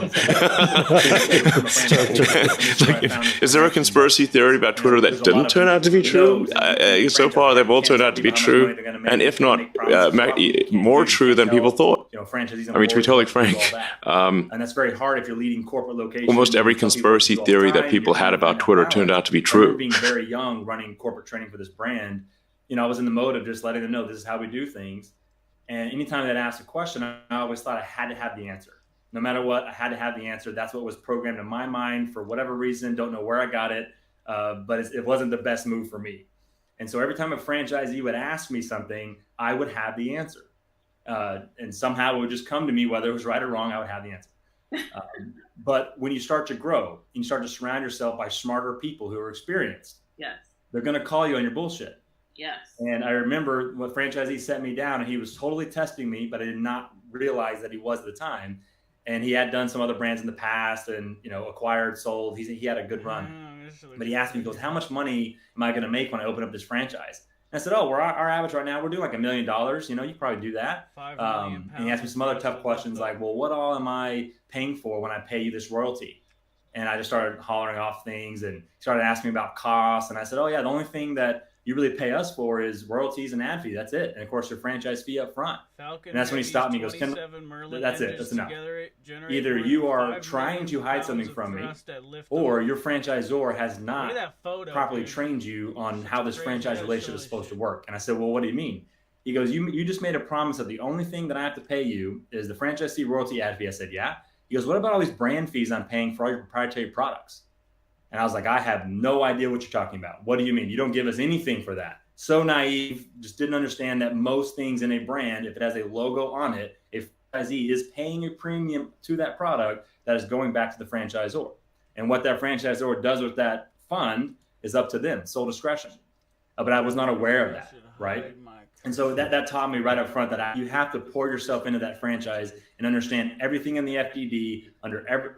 is there a conspiracy theory about Twitter that didn't turn out to be true? So far, they've all turned out to be true, and if not, more true than people thought. I mean, to be totally frank, and that's very hard if you're leading corporate locations. Almost every conspiracy theory that people had about Twitter turned out to be true. Being very young, running corporate training for this brand, I was in the mode of just letting them know this is how we do things. And anytime they'd ask a question, I always thought I had to have the answer. No matter what, I had to have the answer. That's what was programmed in my mind for whatever reason. Don't know where I got it, but it wasn't the best move for me. And so every time a franchisee would ask me something, I would have the answer. And somehow it would just come to me, whether it was right or wrong, I would have the answer. But when you start to grow, you start to surround yourself by smarter people who are experienced. Yes. They're going to call you on your bullshit. Yes. And I remember when franchisee set me down, and he was totally testing me, but I did not realize that he was at the time. And he had done some other brands in the past and, acquired, sold. He had a good run. But he asked me, he goes, how much money am I going to make when I open up this franchise? And I said, our average right now, we're doing like $1 million. You could probably do that. And he asked me some other tough questions like, well, what all am I paying for when I pay you this royalty? And I just started hollering off things and started asking me about costs. And I said, oh yeah, the only thing that you really pay us for is royalties and ad fee. That's it. And of course your franchise fee up front. Falcon And that's when he stopped me. He goes, Ken, that's it. That's enough. Either you are trying to hide something from me, or your franchisor has not properly trained you on how this franchise relationship is supposed to work. And I said, well, what do you mean? He goes, you just made a promise that the only thing that I have to pay you is the franchise fee, royalty, ad fee. I said, yeah. He goes, what about all these brand fees I'm paying for all your proprietary products? And I was like, I have no idea what you're talking about. What do you mean? You don't give us anything for that. So naive, just didn't understand that most things in a brand, if it has a logo on it, a franchisee is paying a premium to that product that is going back to the franchisor. And what that franchisor does with that fund is up to them, sole discretion. But I was not aware of that, right? And so that taught me right up front that you have to pour yourself into that franchise and understand everything in the FDD,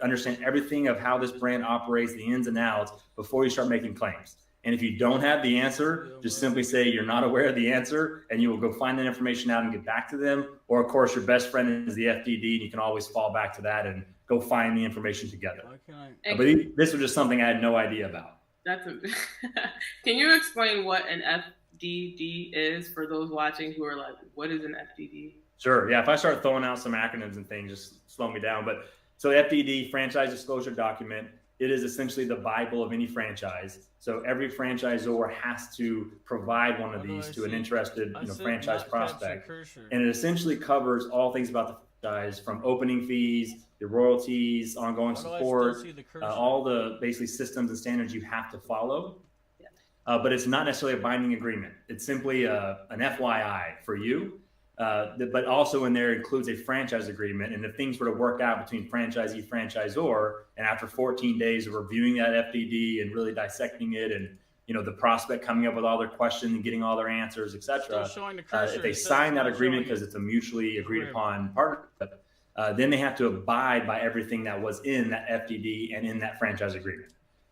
understand everything of how this brand operates, the ins and outs, before you start making claims. And if you don't have the answer, just simply say you're not aware of the answer, and you will go find that information out and get back to them. Or, of course, your best friend is the FDD, and you can always fall back to that and go find the information together. But this was just something I had no idea about. Can you explain what an FDD is for those watching who are like, what is an FDD? Sure. Yeah. If I start throwing out some acronyms and things, just slow me down. But so FDD, franchise disclosure document, it is essentially the Bible of any franchise. So every franchisor has to provide one of these to an interested franchise prospect. And it essentially covers all things about the franchise, from opening fees, the royalties, ongoing support, all the basically systems and standards you have to follow. But it's not necessarily a binding agreement. It's simply an FYI for you. But also in there includes a franchise agreement. And if things were to work out between franchisee, franchisor, and after 14 days of reviewing that FDD and really dissecting it, and the prospect coming up with all their questions and getting all their answers, etc., if they sign that agreement because it's a mutually agreed upon partnership, then they have to abide by everything that was in that FDD and in that franchise agreement.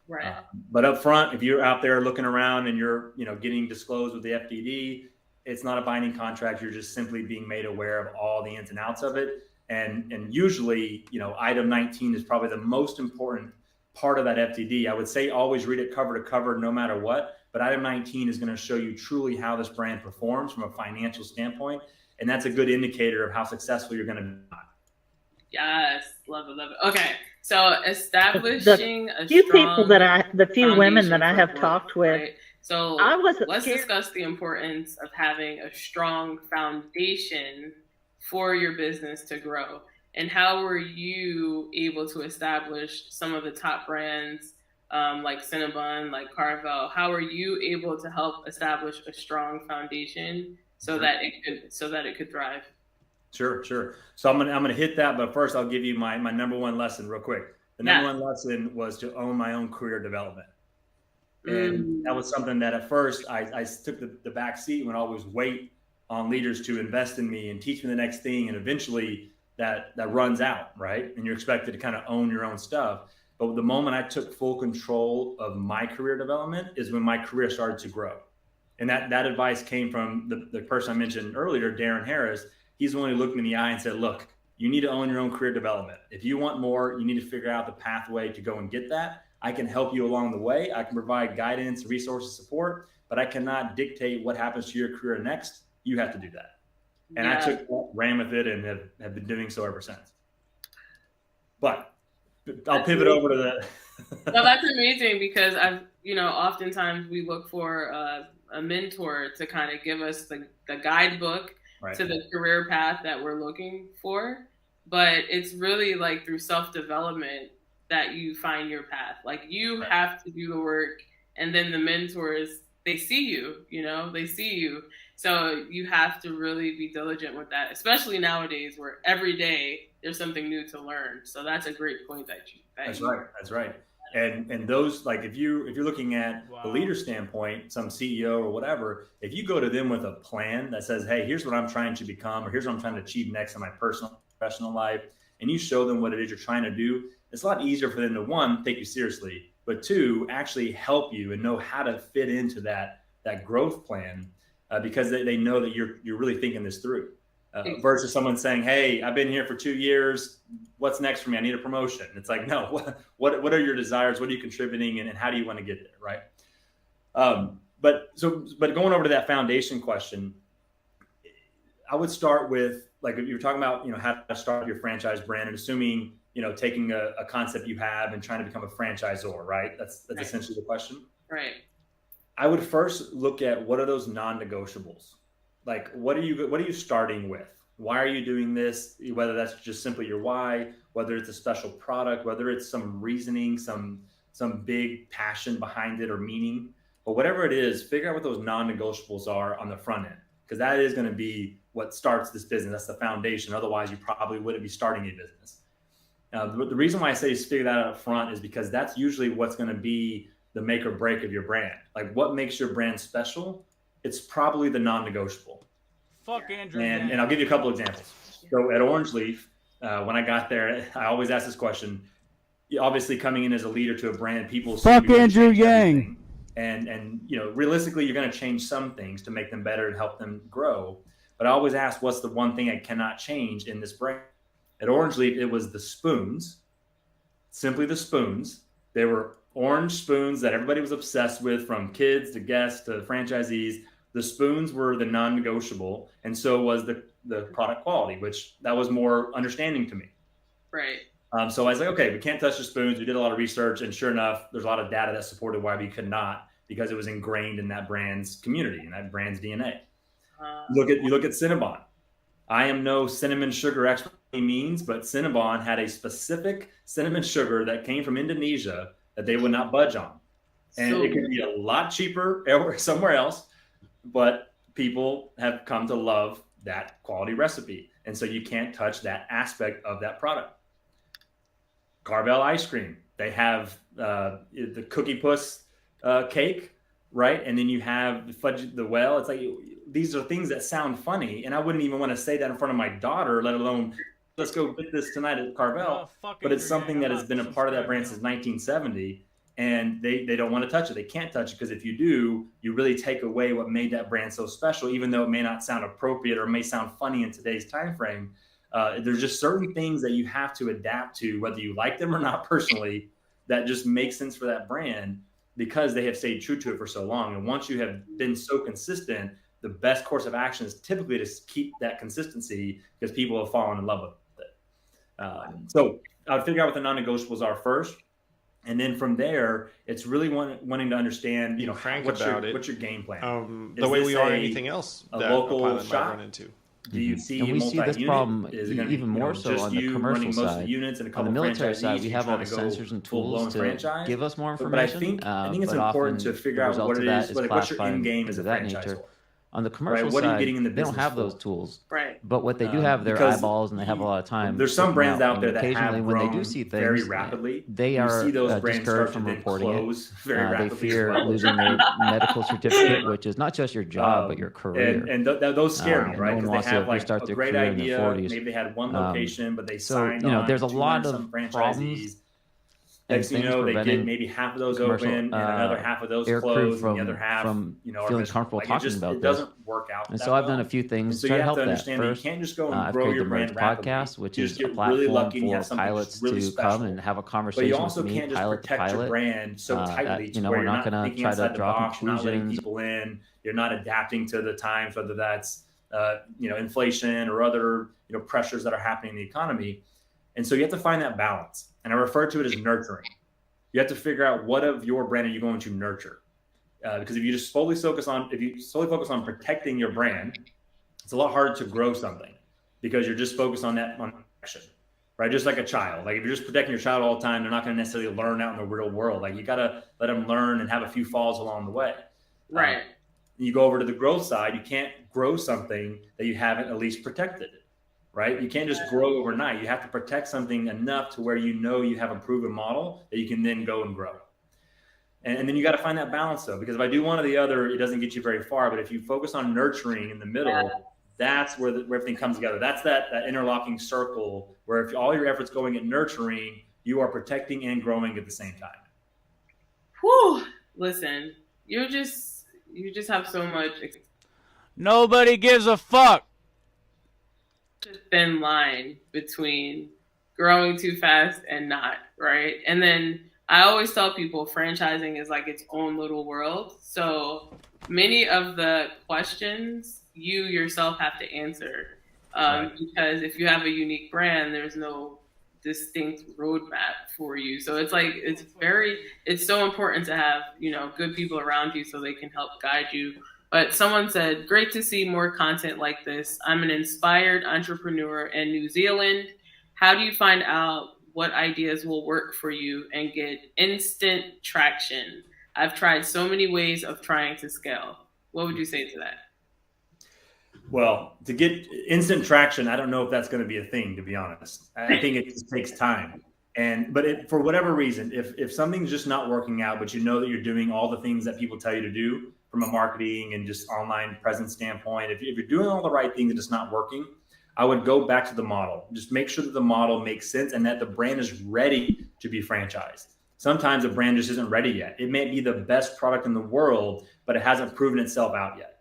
Right. But up front, if you're out there looking around and you're getting disclosed with the FDD, it's not a binding contract. You're just simply being made aware of all the ins and outs of it. And usually, item 19 is probably the most important part of that FDD. I would say always read it cover to cover, no matter what. But item 19 is going to show you truly how this brand performs from a financial standpoint. And that's a good indicator of how successful you're going to be. Yes. Love it. Okay. So establishing the few women that I have talked with, right? So let's discuss the importance of having a strong foundation for your business to grow. And how were you able to establish some of the top brands like Cinnabon, like Carvel? How are you able to help establish a strong foundation so that it could thrive? Sure. So I'm gonna hit that, but first I'll give you my number one lesson real quick. The number one lesson was to own my own career development. And that was something that at first I took the back seat when I always wait on leaders to invest in me and teach me the next thing. And eventually that runs out, right? And you're expected to kind of own your own stuff. But the moment I took full control of my career development is when my career started to grow. And that advice came from the person I mentioned earlier, Darren Harris. He's the one who looked me in the eye and said, look, you need to own your own career development. If you want more, you need to figure out the pathway to go and get that. I can help you along the way. I can provide guidance, resources, support, but I cannot dictate what happens to your career next. You have to do that. And I took that, ran with it, and have been doing so ever since. But I'll pivot over to the. Well, that's amazing because oftentimes we look for a mentor to kind of give us the guidebook to the career path that we're looking for. But it's really like through self-development that you find your path. Like you have to do the work, and then the mentors, they see you, they see you. So you have to really be diligent with that, especially nowadays where every day there's something new to learn. So that's a great point That's right. And those, like, if you're looking at the leader standpoint, some CEO or whatever, if you go to them with a plan that says, hey, here's what I'm trying to become, or here's what I'm trying to achieve next in my personal, professional life, and you show them what it is you're trying to do, it's a lot easier for them to, one, take you seriously, but two, actually help you and know how to fit into that growth plan, because they know that you're really thinking this through. versus someone saying, hey, I've been here for 2 years. What's next for me? I need a promotion. It's like, no, what are your desires? What are you contributing? And how do you want to get there? Right. But going over to that foundation question, I would start with, like, if you're talking about, how to start your franchise brand, and assuming, taking a concept you have and trying to become a franchisor, right? That's right. Essentially the question. Right. I would first look at what are those non-negotiables? Like, what are you starting with? Why are you doing this? Whether that's just simply your why, whether it's a special product, whether it's some reasoning, some big passion behind it or meaning, but whatever it is, figure out what those non-negotiables are on the front end, because that is going to be what starts this business. That's the foundation. Otherwise, you probably wouldn't be starting a business. The reason why I say is figure that out up front is because that's usually what's going to be the make or break of your brand. Like, what makes your brand special? It's probably the non-negotiable. Fuck Andrew. And I'll give you a couple examples. So at Orange Leaf, when I got there, I always ask this question. Obviously, coming in as a leader to a brand, people fuck Andrew Yang. And realistically, you're going to change some things to make them better and help them grow. But I always ask, what's the one thing I cannot change in this brand? At Orange Leaf, it was the spoons, simply the spoons. They were orange spoons that everybody was obsessed with, from kids to guests to franchisees. The spoons were the non-negotiable, and so was the product quality, which that was more understanding to me. Right. So I was like, okay, we can't touch the spoons. We did a lot of research, and sure enough, there's a lot of data that supported why we could not, because it was ingrained in that brand's community and that brand's DNA. You look at Cinnabon. I am no cinnamon sugar expert by any means, but Cinnabon had a specific cinnamon sugar that came from Indonesia that they would not budge on. And it could be a lot cheaper somewhere else, but people have come to love that quality recipe. And so you can't touch that aspect of that product. Carvel ice cream. They have the Cookie Puss cake, right? And then you have the fudge, the well. It's like, these are things that sound funny. And I wouldn't even want to say that in front of my daughter, let alone, let's go get this tonight at Carvel. But it's something that has been a part of that brand since 1970. And they don't want to touch it. They can't touch it, because if you do, you really take away what made that brand so special, even though it may not sound appropriate or may sound funny in today's time frame. There's just certain things that you have to adapt to, whether you like them or not personally, that just make sense for that brand because they have stayed true to it for so long. And once you have been so consistent, the best course of action is typically to keep that consistency, because people have fallen in love with it. So I would figure out what the non-negotiables are first. And then from there, it's really wanting to understand, what's your game plan. The way we are anything else a that local a pilot shop might run into. Do you see and we see this problem Is it gonna be, even more so on the commercial side. Units and a On couple the military side, franchisees, we you're have all the trying to go sensors and full-blown tools to franchise. give us more But information. I think it's but important often to figure the out result what of it that is, is what's your classified end game things as a of that franchisor. nature. On the commercial What are you side, getting in the they don't business have for? those tools. Right. But what they do have, their Because eyeballs, and they have a lot of time. There's some looking brands out and there that occasionally have when they grown do see things very rapidly. they You are see those brands discouraged start from to then reporting close it. very They rapidly as fear well. losing their medical certificate, which is not just your job, but your career. And those scare me, And right? no one Because wants they to have like restart a their great career in their idea. 40s. Maybe they had one location, but they So, signed you know, on there's a lot 200 of some franchisees. problems and Next thing you things know, they get preventing maybe half of those commercial, open and another half of those aircrew closed, from, and the other half, from are feeling miserable. comfortable Like, talking it about this. doesn't work out. And that so I've well. done a few things And so to try you to have help to that. understand that you First, can't just go and I've grow created your the brand Merge rapidly. podcast, which You is just a get really platform lucky and you for have something pilots just really to special. come and have a But you conversation also with me, can't just pilot to protect your pilot. brand so tightly That, to you know, where we're you're not not going to thinking try outside to the draw box, you're not letting conclusions. people in, you're not adapting to the times, whether that's inflation or other pressures that are happening in the economy. And so you have to find that balance. And I refer to it as nurturing. You have to figure out what of your brand are you going to nurture. Because if you just solely focus on protecting your brand, it's a lot harder to grow something because you're just focused on that protection, right? Just like a child. Like if you're just protecting your child all the time, they're not going to necessarily learn out in the real world. Like you got to let them learn and have a few falls along the way. Right. You go over to the growth side, you can't grow something that you haven't at least protected, right? You can't just grow overnight. You have to protect something enough to where you have a proven model that you can then go and grow. And then you got to find that balance though, because if I do one or the other, it doesn't get you very far. But if you focus on nurturing in the middle, that's where everything comes together. That's that interlocking circle where if all your efforts going at nurturing, you are protecting and growing at the same time. Whew. Listen, you just have so much. Nobody gives a fuck. a thin line between growing too fast and not, right? And then I always tell people franchising is like its own little world. So many of the questions you yourself have to answer. Because if you have a unique brand, there's no distinct roadmap for you. So it's like, it's so important to have, good people around you so they can help guide you. But someone said, great to see more content like this. I'm an inspired entrepreneur in New Zealand. How do you find out what ideas will work for you and get instant traction? I've tried so many ways of trying to scale. What would you say to that? Well, to get instant traction, I don't know if that's going to be a thing, to be honest. I think it just takes time. But for whatever reason, if something's just not working out, but you know that you're doing all the things that people tell you to do from a marketing and just online presence standpoint, if you're doing all the right things and it's not working, I would go back to the model. Just make sure that the model makes sense and that the brand is ready to be franchised. Sometimes a brand just isn't ready yet. It may be the best product in the world, but it hasn't proven itself out yet,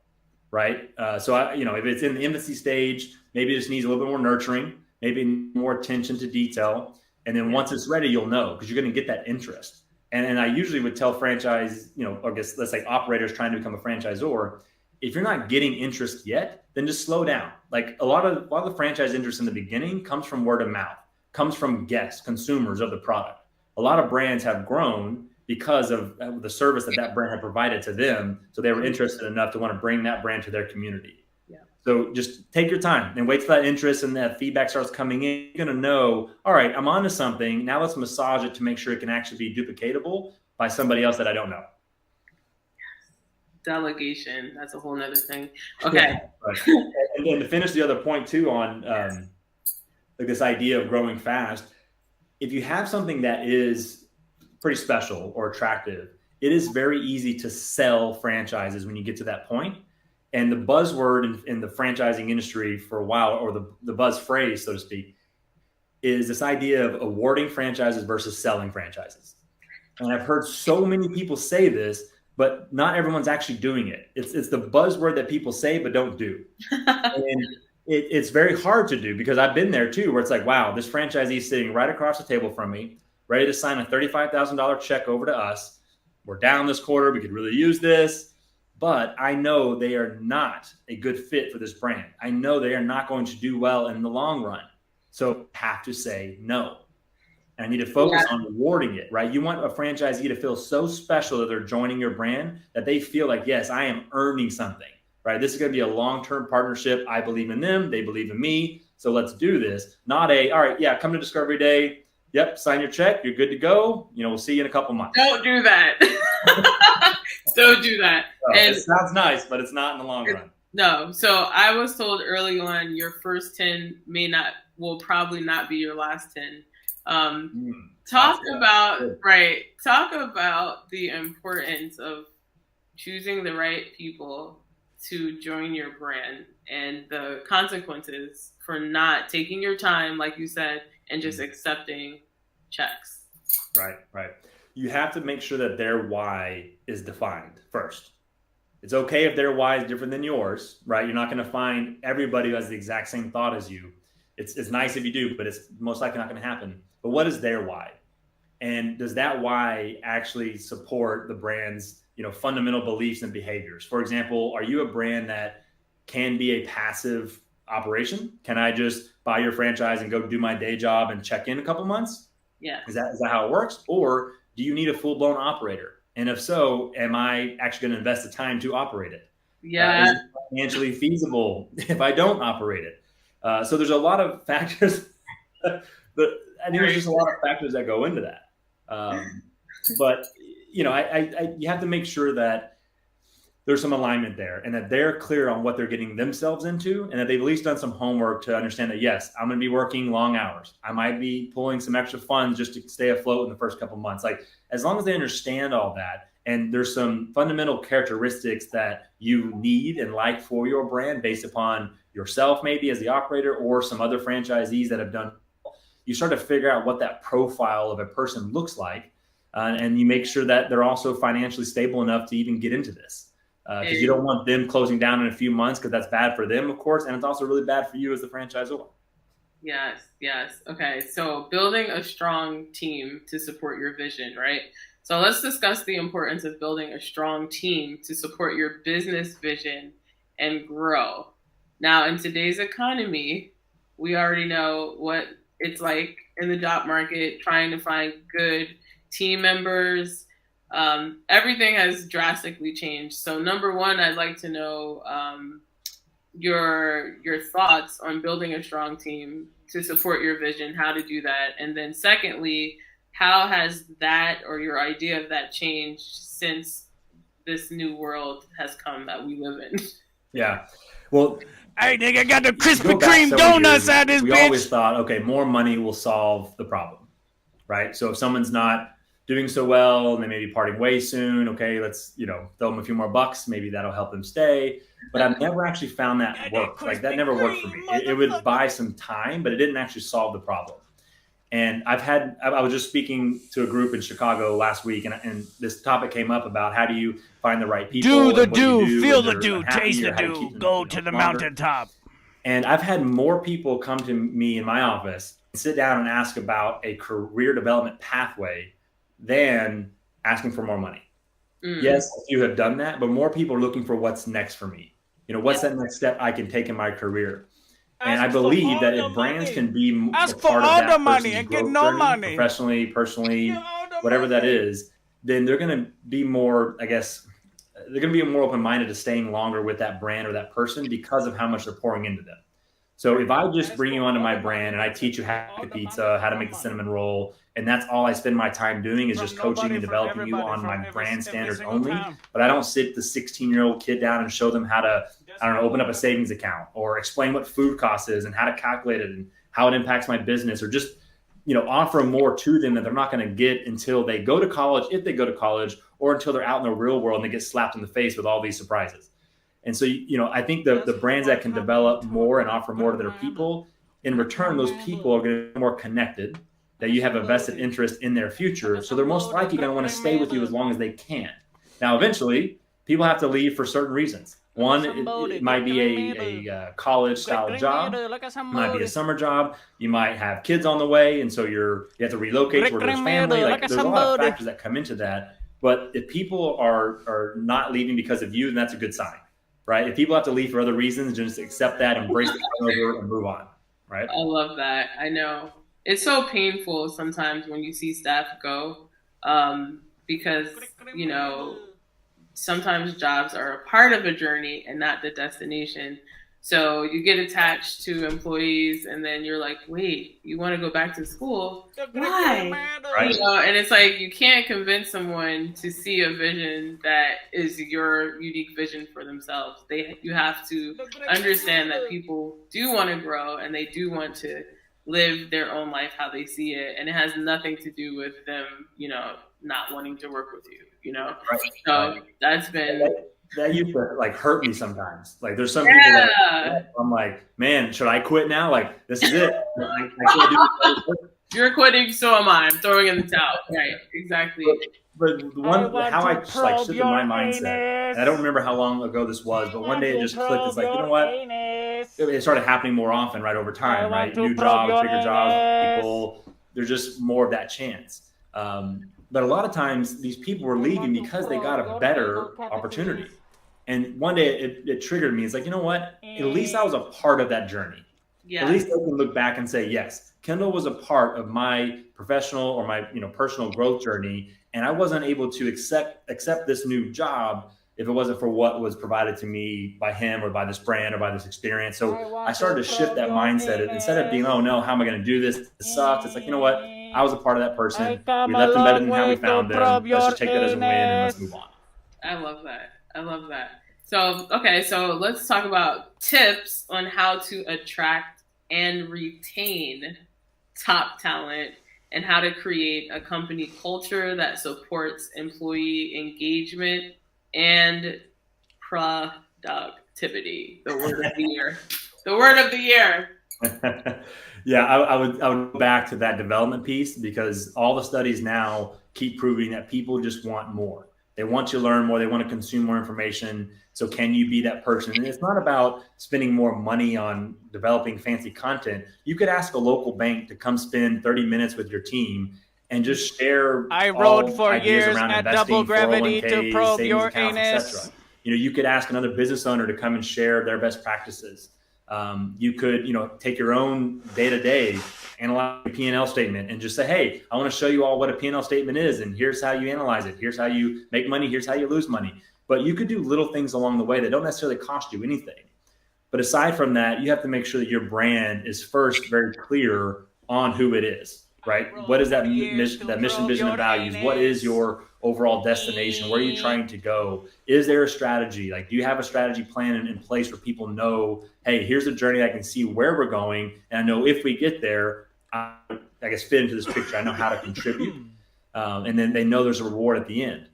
right? If it's in the infancy stage, maybe it just needs a little bit more nurturing, maybe more attention to detail. And then once it's ready, you'll know because you're going to get that interest. And I usually would tell franchise, I guess let's say operators trying to become a franchisor, if you're not getting interest yet, then just slow down. Like a lot of the franchise interest in the beginning comes from word of mouth, comes from guests, consumers of the product. A lot of brands have grown because of the service that brand had provided to them. So they were interested enough to want to bring that brand to their community. Yeah. So just take your time and wait till that interest and that feedback starts coming in. You're going to know, all right, I'm onto something. Now let's massage it to make sure it can actually be duplicatable by somebody else that I don't know. Delegation, that's a whole nother thing. Okay. Yeah, right. And then to finish the other point too on like this idea of growing fast, if you have something that is pretty special or attractive, it is very easy to sell franchises when you get to that point. And the buzzword in the franchising industry for a while, or the buzz phrase, so to speak, is this idea of awarding franchises versus selling franchises. And I've heard so many people say this, but not everyone's actually doing it. It's the buzzword that people say but don't do. And it's very hard to do because I've been there too, where it's like, wow, this franchisee is sitting right across the table from me, ready to sign a $35,000 check over to us. We're down this quarter. We could really use this. But I know they are not a good fit for this brand. I know they are not going to do well in the long run. So I have to say no. And I need to focus on rewarding it, right? You want a franchisee to feel so special that they're joining your brand that they feel like, yes, I am earning something, right? This is going to be a long-term partnership. I believe in them. They believe in me. So let's do this. Not all right, yeah, come to Discovery Day. Yep, sign your check. You're good to go. We'll see you in a couple months. Don't do that. Don't do that. It sounds nice, but it's not in the long run. No. So I was told early on, your first 10 will probably not be your last 10. Talk about the importance of choosing the right people to join your brand and the consequences for not taking your time, like you said, and just accepting checks. Right. You have to make sure that their why is defined first. It's okay if their why is different than yours, right? You're not going to find everybody who has the exact same thought as you. It's nice if you do, but it's most likely not going to happen. But what is their why? And does that why actually support the brand's, fundamental beliefs and behaviors? For example, are you a brand that can be a passive operation? Can I just buy your franchise and go do my day job and check in a couple months? Yeah. Is that how it works? Or do you need a full-blown operator? And if so, am I actually going to invest the time to operate it? Yeah. Is it financially feasible if I don't operate it? So there's a lot of factors. But I think there's just a lot of factors that go into that. But you have to make sure that there's some alignment there and that they're clear on what they're getting themselves into and that they've at least done some homework to understand that, yes, I'm going to be working long hours. I might be pulling some extra funds just to stay afloat in the first couple of months. Like, as long as they understand all that and there's some fundamental characteristics that you need and like for your brand based upon yourself, maybe as the operator or some other franchisees that have done, you start to figure out what that profile of a person looks like. And you make sure that they're also financially stable enough to even get into this. Because you don't want them closing down in a few months because that's bad for them, of course. And it's also really bad for you as the franchisor. Yes, yes. Okay, so building a strong team to support your vision, right? So let's discuss the importance of building a strong team to support your business vision and grow. Now, in today's economy, we already know what it's like in the job market, trying to find good team members. Everything has drastically changed. So, number one, I'd like to know your thoughts on building a strong team to support your vision, how to do that, and then secondly, how has that or your idea of that changed since this new world has come that we live in? Yeah. Well, hey, nigga, got the go Krispy back Kreme several donuts years, out this we bitch. always thought, okay, more money will solve the problem, right? So if someone's not doing so well and they may be parting ways soon, okay, let's, throw them a few more bucks. Maybe that'll help them stay. But I've never actually found that work. Like that never worked for me. It would buy some time, but it didn't actually solve the problem. And I was just speaking to a group in Chicago last week, and this topic came up about how do you find the right people? Do the and what you do, do feel when the they're do, unhappy, taste the or how do you do, keep them, go to the longer. mountaintop. And I've had more people come to me in my office and sit down and ask about a career development pathway than asking for more money. Yes, a few have done that, but more people are looking for what's next for me. What's that next step I can take in my career? And I believe that if brands can be a part of that person's growth journey, professionally, personally, whatever that is, then they're going to be more, they're going to be more open-minded to staying longer with that brand or that person because of how much they're pouring into them. So if I just bring you onto my brand and I teach you how to make a pizza, how to make the cinnamon roll, and that's all I spend my time doing is just coaching and developing you on my brand standards only, but I don't sit the 16-year-old kid down and show them how to, open up a savings account or explain what food cost is and how to calculate it and how it impacts my business, or just, offer more to them that they're not going to get until they go to college, if they go to college, or until they're out in the real world and they get slapped in the face with all these surprises. And so, I think the brands that can develop more and offer more to their people, in return, those people are going to be more connected, that you have a vested interest in their future. So they're most likely going to want to stay with you as long as they can. Now, eventually, people have to leave for certain reasons. One, it might be a college-style job. It might be a summer job. You might have kids on the way, and so you have to relocate where there's family. There's a lot of factors that come into that. But if people are not leaving because of you, then that's a good sign. Right? If people have to leave for other reasons, just accept that, embrace the turnover, and move on. Right? I love that. I know it's so painful sometimes when you see staff go, because sometimes jobs are a part of a journey and not the destination. So you get attached to employees, and then you're like, wait, you want to go back to school? Why? Right. And it's like you can't convince someone to see a vision that is your unique vision for themselves. You have to understand that people do want to grow and they do want to live their own life how they see it, and it has nothing to do with them, not wanting to work with you. Right. So that's been. That used to hurt me sometimes. There's some people that I'm like, man, should I quit now? This is it. I can't do it. You're quitting, so am I. I'm throwing in the towel. Right, exactly. But how I just shifted my mindset, and I don't remember how long ago this was, but one day it just clicked. It's like, you know what? It started happening more often, right, over time, right? New jobs, bigger jobs, people. There's just more of that chance. But a lot of times these people were leaving because they got a better opportunity. And one day it triggered me. It's like, you know what? At least I was a part of that journey. Yeah. At least I can look back and say, yes, Kendall was a part of my professional or my personal growth journey. And I wasn't able to accept this new job if it wasn't for what was provided to me by him or by this brand or by this experience. So I started to shift that mindset. Instead of being, oh no, how am I going to do this? This sucks. It's like, you know what? I was a part of that person. We left them better than how we found them. Let's just take that as a win and let's move on. I love that. So, okay, so let's talk about tips on how to attract and retain top talent and how to create a company culture that supports employee engagement and productivity. The word of the year. The word of the year. Yeah, I would go back to that development piece, because all the studies now keep proving that people just want more. They want you to learn more. They want to consume more information. So can you be that person? And it's not about spending more money on developing fancy content. You could ask a local bank to come spend 30 minutes with your team and just share. I rode for ideas years around at investing, double gravity 401ks, to probe savings your accounts, anus. etc. You could ask another business owner to come and share their best practices. You could, take your own day-to-day, analyze a P&L statement and just say, hey, I want to show you all what a P&L statement is. And here's how you analyze it. Here's how you make money. Here's how you lose money. But you could do little things along the way that don't necessarily cost you anything. But aside from that, you have to make sure that your brand is first very clear on who it is, right? What is that mission, vision, and values? What is your overall destination? Where are you trying to go? Is there a strategy? Like, do you have a strategy plan in place where people know, hey, here's a journey, I can see where we're going, and I know if we get there, I guess fit into this picture, I know how to contribute. And then they know there's a reward at the end.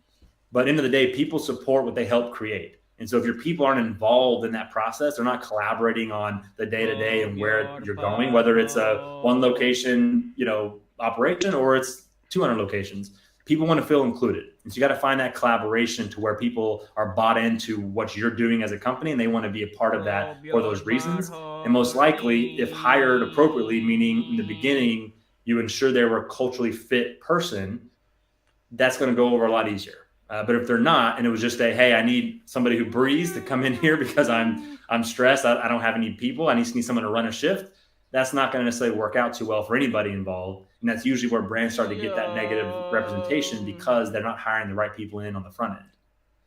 But end of the day, people support what they help create. And so if your people aren't involved in that process, they're not collaborating on the day-to-day and where you're going, whether it's a one location, operation, or it's 200 locations, people want to feel included. And so you got to find that collaboration to where people are bought into what you're doing as a company and they want to be a part of that for those reasons. And most likely, if hired appropriately, meaning in the beginning, you ensure they were a culturally fit person, that's going to go over a lot easier. But if they're not, and it was just hey, I need somebody who breathes to come in here because I'm stressed, I don't have any people, I need someone to run a shift, that's not going to necessarily work out too well for anybody involved. And that's usually where brands start to get that negative representation because they're not hiring the right people in on the front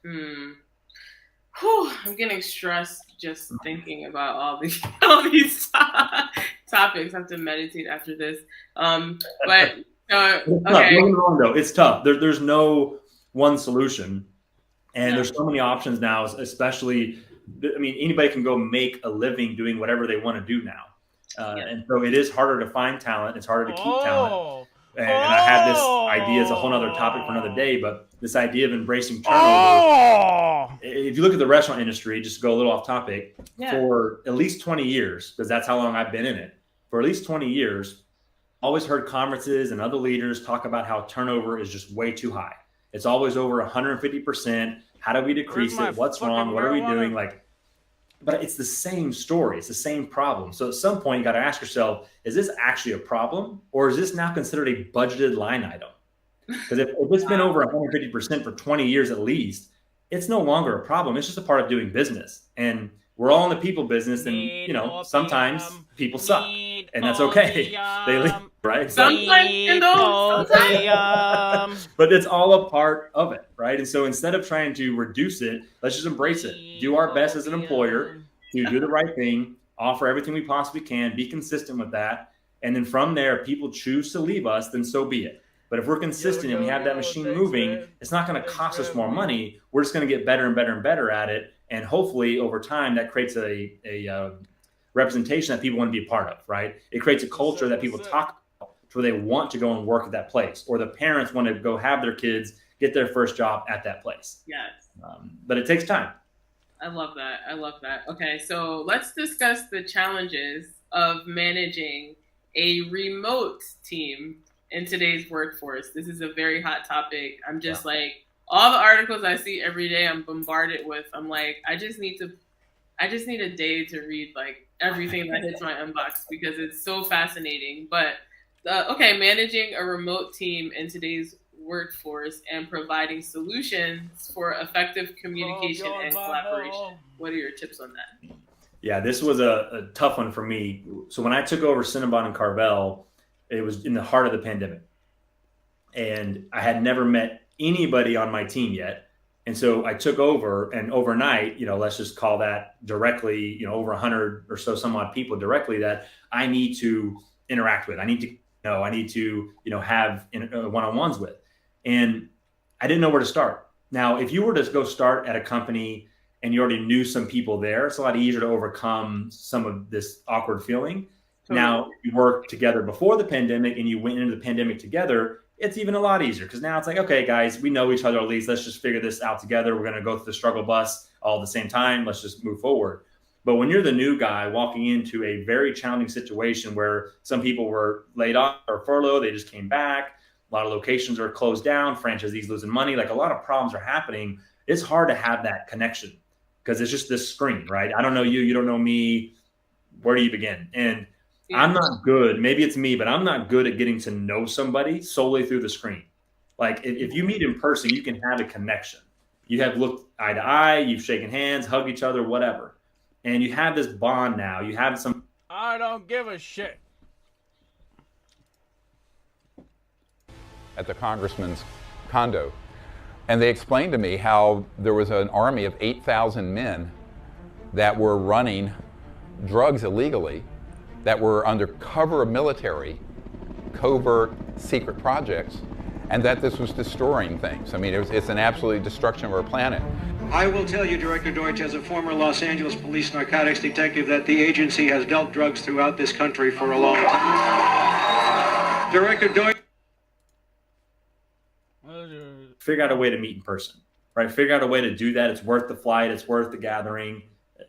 end. I'm getting stressed just thinking about all these topics. I have to meditate after this. Okay. Don't get me wrong, though. It's tough. There's no one solution. And there's so many options now, especially, anybody can go make a living doing whatever they want to do now. And so it is harder to find talent. It's harder to keep talent. And I had this idea as a whole other topic for another day, but this idea of embracing turnover. If you look at the restaurant industry, just to go a little off topic, for at least 20 years, because that's how long I've been in it, for at least 20 years, always heard conferences and other leaders talk about how turnover is just way too high. It's always over 150%. How do we decrease it? What's wrong? What are we doing? But it's the same story. It's the same problem. So at some point, you got to ask yourself, is this actually a problem? Or is this now considered a budgeted line item? Because if it's been over 150% for 20 years at least, it's no longer a problem. It's just a part of doing business. And we're all in the people business. And, sometimes people suck. And that's okay. They leave, right? Sometimes. But it's all a part of it, right? And so instead of trying to reduce it, let's just embrace it. Do our best as an employer to do the right thing, offer everything we possibly can, be consistent with that. And then from there, if people choose to leave us, then so be it. But if we're consistent and we have that machine moving, it's not going to cost us more money. We're just going to get better and better and better at it. And hopefully over time, that creates a representation that people want to be a part of, right? It creates a culture that people talk about where they want to go and work at that place, or the parents want to go have their kids get their first job at that place. Yes. But it takes time. I love that. Okay, so let's discuss the challenges of managing a remote team in today's workforce. This is a very hot topic. I'm just all the articles I see every day, I'm bombarded with. I'm like, I just need a day to read everything that hits my inbox because it's so fascinating. But managing a remote team in today's workforce and providing solutions for effective communication and collaboration. What are your tips on that? Yeah, this was a tough one for me. So when I took over Cinnabon and Carvel, it was in the heart of the pandemic. And I had never met anybody on my team yet. And so I took over, and overnight, let's just call that directly, over 100 or so some odd people directly that I need to interact with. I need to know, I need to, have one-on-ones with. And I didn't know where to start. Now, if you were to go start at a company and you already knew some people there, it's a lot easier to overcome some of this awkward feeling. Now, if you worked together before the pandemic and you went into the pandemic together, it's even a lot easier because now it's like, okay, guys, we know each other at least. Let's just figure this out together. We're going to go through the struggle bus all at the same time. Let's just move forward. But when you're the new guy walking into a very challenging situation where some people were laid off or furloughed, they just came back, A lot of locations are closed down, franchisees losing money. Like a lot of problems are happening. It's hard to have that connection because it's just this screen, right? I don't know you, you don't know me. Where do you begin? And I'm not good. Maybe it's me, but I'm not good at getting to know somebody solely through the screen. Like if you meet in person, you can have a connection. You have looked eye to eye, you've shaken hands, hugged each other, whatever. And you have this bond now. You have some. I don't give a shit. At the congressman's condo. And they explained to me how there was an army of 8,000 men that were running drugs illegally, that were under cover of military, covert, secret projects, and that this was destroying things. I mean, it's an absolute destruction of our planet. I will tell you, Director Deutsch, as a former Los Angeles police narcotics detective, that the agency has dealt drugs throughout this country for a long time. Director Deutsch. Figure out a way to meet in person, right? Figure out a way to do that. It's worth the flight. It's worth the gathering.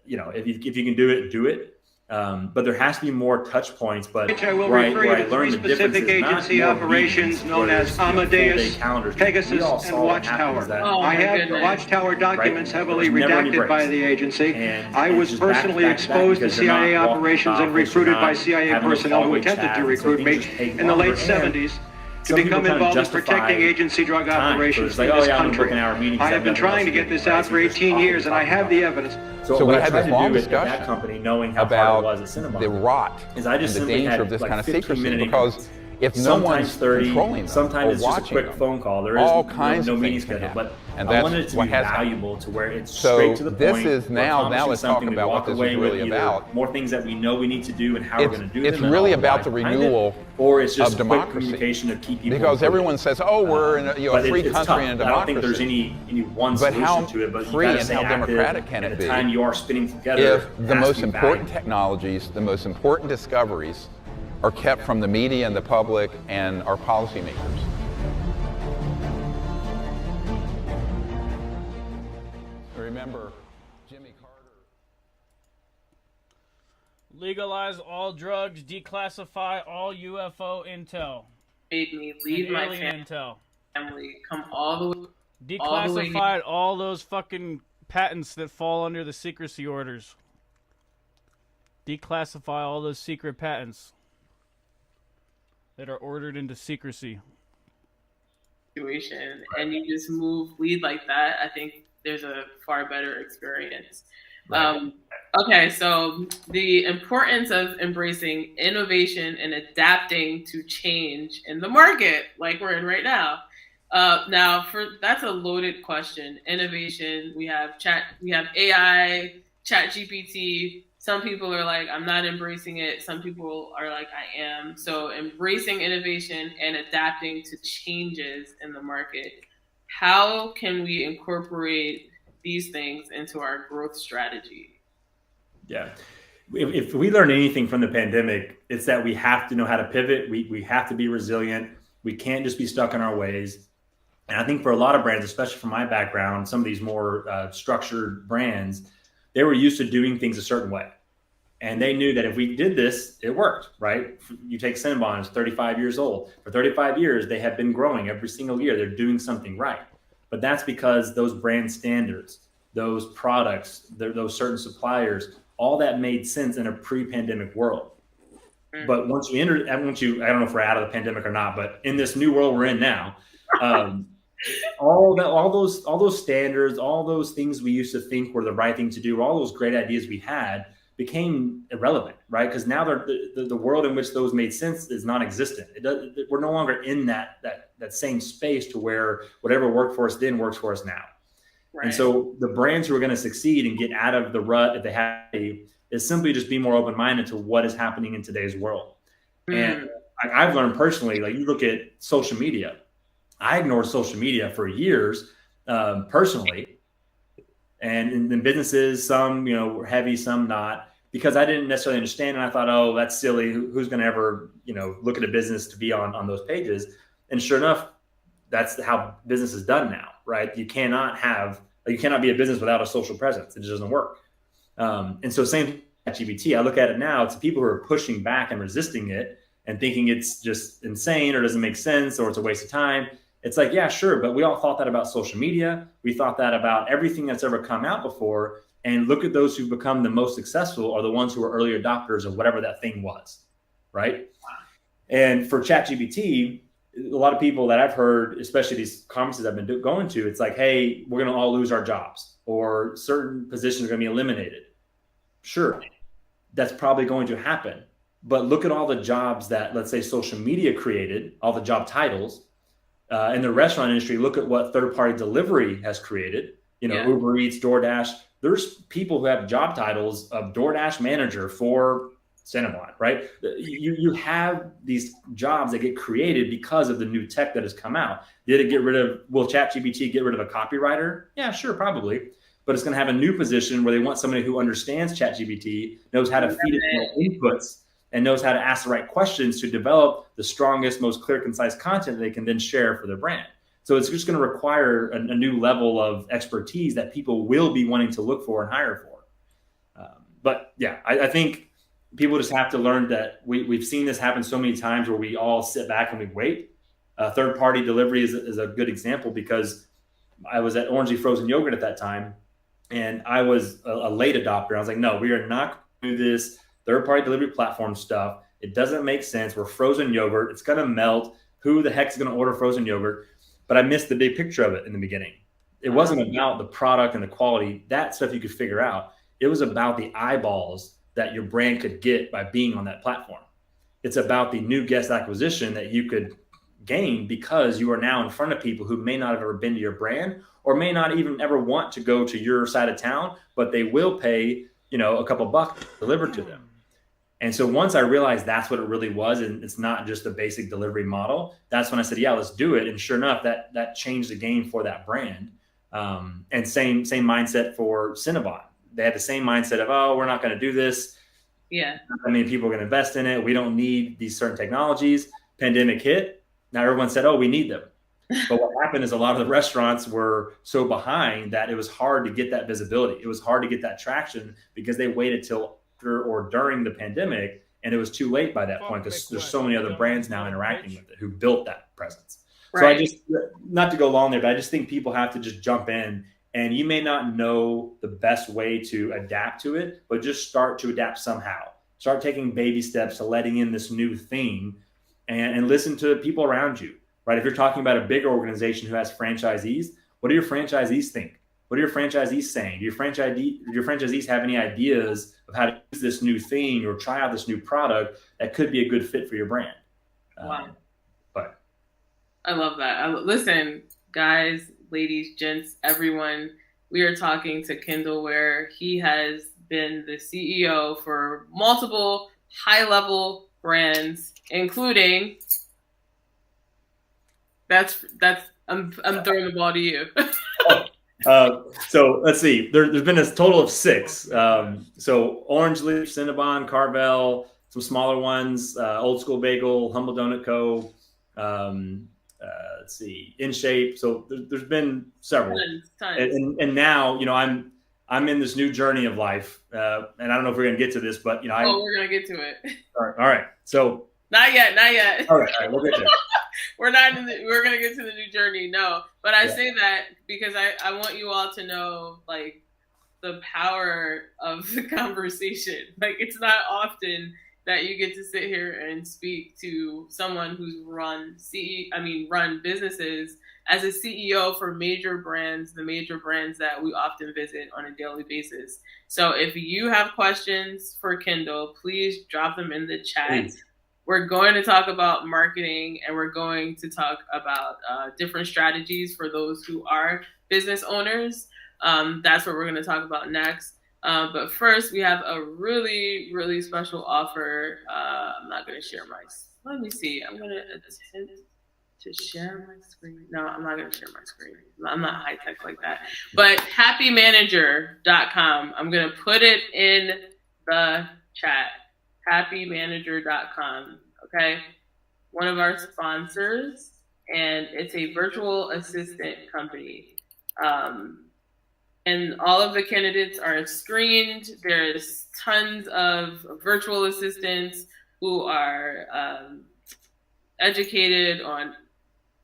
You know, if you can do it, do it. But there has to be more touch points. But I will refer you to three specific agency operations known as Amadeus, Pegasus, and Watchtower. I have Watchtower documents heavily redacted by the agency. I was personally exposed to CIA operations and recruited by CIA personnel who attempted to recruit me in the late 70s. To become involved in protecting agency drug operations in this country. I have been trying to get this out for 18 years, and I have the evidence. So we had this long discussion that company, knowing how about hard it was at Cinnabon, the rot is I just and the simply danger had of this like kind of secrecy, 15-minute because if no one's 30, controlling them sometimes or it's just a watching quick them, phone call. There is all kinds no of meeting things can schedule, happen. but And I that's wanted it to what be has valuable to where it's So straight to the this point. is now let's talk about what this is really about. More things that we know we need to do and how we're going to do them. It's really about the renewal or it's just of quick democracy. communication to keep people Because included. everyone says, "Oh, we're in a free country tough. and a I don't think there's democracy." any one But solution how to it. But free you gotta and stay how active, democratic can and it the be time you are spending together if the has most to be important valuable. technologies, the most important discoveries are kept from the media and the public and our policymakers? Remember, Jimmy Carter. Legalize all drugs, declassify all UFO intel. Made me leave my alien intel. family, come all the way. Declassified all those fucking patents that fall under the secrecy orders. Declassify all those secret patents that are ordered into secrecy. Situation, and you just lead like that. I think there's a far better experience. Right. Okay, so the importance of embracing innovation and adapting to change in the market, like we're in right now. Now, that's a loaded question. Innovation. We have AI, Chat GPT. Some people are like, I'm not embracing it. Some people are like, I am. So embracing innovation and adapting to changes in the market. How can we incorporate these things into our growth strategy? Yeah. If we learn anything from the pandemic, it's that we have to know how to pivot. We have to be resilient. We can't just be stuck in our ways. And I think for a lot of brands, especially from my background, some of these more structured brands, they were used to doing things a certain way. And they knew that if we did this, it worked, right? You take Cinnabon, it's 35 years old. For 35 years, they have been growing every single year. They're doing something right. But that's because those brand standards, those products, those certain suppliers, all that made sense in a pre-pandemic world. But once you enter, I don't know if we're out of the pandemic or not, but in this new world we're in now, all those standards, all those things we used to think were the right thing to do, all those great ideas we had became irrelevant, right? Because now the world in which those made sense is non-existent. We're no longer in that same space to where whatever worked for us then works for us now. Right. And so the brands who are going to succeed and get out of the rut that they have is simply just be more open-minded to what is happening in today's world. And I've learned personally, like you look at social media, I ignored social media for years personally. And in businesses, some, were heavy, some not, because I didn't necessarily understand. And I thought, oh, that's silly. Who's going to ever, look at a business to be on those pages? And sure enough, that's how business is done now, right? You cannot be a business without a social presence. It just doesn't work. And so same GBT, I look at it now, it's people who are pushing back and resisting it and thinking it's just insane or doesn't make sense or it's a waste of time. It's like, yeah, sure. But we all thought that about social media. We thought that about everything that's ever come out before. And look at those who've become the most successful are the ones who are early adopters of whatever that thing was, right? And for ChatGPT, a lot of people that I've heard, especially these conferences I've been going to, it's like, hey, we're going to all lose our jobs or certain positions are going to be eliminated. Sure, that's probably going to happen. But look at all the jobs that, let's say, social media created, all the job titles. In the restaurant industry, look at what third-party delivery has created. You know, Uber Eats, DoorDash. There's people who have job titles of DoorDash manager for Cinnabon, right? You have these jobs that get created because of the new tech that has come out. Did it get rid of, will ChatGPT get rid of a copywriter? Yeah, sure, probably. But it's going to have a new position where they want somebody who understands ChatGPT, knows how to feed it more inputs, and knows how to ask the right questions to develop the strongest, most clear, concise content that they can then share for their brand. So it's just going to require a new level of expertise that people will be wanting to look for and hire for. But yeah, I think people just have to learn that we've seen this happen so many times where we all sit back and we wait. Third-party delivery is a good example because I was at Orangey Frozen Yogurt at that time, and I was a late adopter. I was like, no, we are not going to do this third-party delivery platform stuff. It doesn't make sense. We're frozen yogurt. It's going to melt. Who the heck is going to order frozen yogurt? But I missed the big picture of it in the beginning. It wasn't about the product and the quality. That stuff you could figure out. It was about the eyeballs that your brand could get by being on that platform. It's about the new guest acquisition that you could gain because you are now in front of people who may not have ever been to your brand or may not even ever want to go to your side of town, but they will pay, you know, a couple bucks delivered to them. And so once I realized that's what it really was, and it's not just a basic delivery model, that's when I said, yeah, let's do it. And sure enough, that changed the game for that brand. And same mindset for Cinnabon. They had the same mindset of, oh, we're not going to do this. Yeah. I mean, people are going to invest in it. We don't need these certain technologies. Pandemic hit. Now everyone said, oh, we need them. But what happened is a lot of the restaurants were so behind that it was hard to get that visibility. It was hard to get that traction because they waited till after or during the pandemic, and it was too late by that point because there's so many other brands now interacting with it who built that presence. Right. So I just, not to go long there, but I just think people have to just jump in, and you may not know the best way to adapt to it, but just start to adapt somehow. Start taking baby steps to letting in this new thing and listen to people around you, right? If you're talking about a bigger organization who has franchisees, what do your franchisees think? What are your franchisees saying? Do your franchisees have any ideas of how to use this new thing or try out this new product that could be a good fit for your brand? Wow. But I love that. Listen, guys, ladies, gents, everyone, we are talking to Kendall, where he has been the CEO for multiple high-level brands, including I'm throwing the ball to you. So let's see. There's been a total of 6. So Orange Leaf, Cinnabon, Carvel, some smaller ones, Old School Bagel, Humble Donut Co. Let's see, In Shape. So there's been several. Tons. And now, you know, I'm in this new journey of life, and I don't know if we're gonna get to this, but you know, we're gonna get to it. All right. So not yet. All right, we'll get there. We're gonna get to the new journey. No, but I say that because I want you all to know, like, the power of the conversation. Like, it's not often that you get to sit here and speak to someone who's run businesses as a CEO for major brands, the major brands that we often visit on a daily basis. So if you have questions for Kendall, please drop them in the chat. Please. We're going to talk about marketing, and we're going to talk about different strategies for those who are business owners. That's what we're going to talk about next. But first, we have a really, really special offer. I'm not going to share my. Let me see. I'm going to attempt to share my screen. No, I'm not going to share my screen. I'm not high tech like that. But happymanager.com. I'm going to put it in the chat. happymanager.com. Okay. One of our sponsors, and it's a virtual assistant company. And all of the candidates are screened. There's tons of virtual assistants who are educated on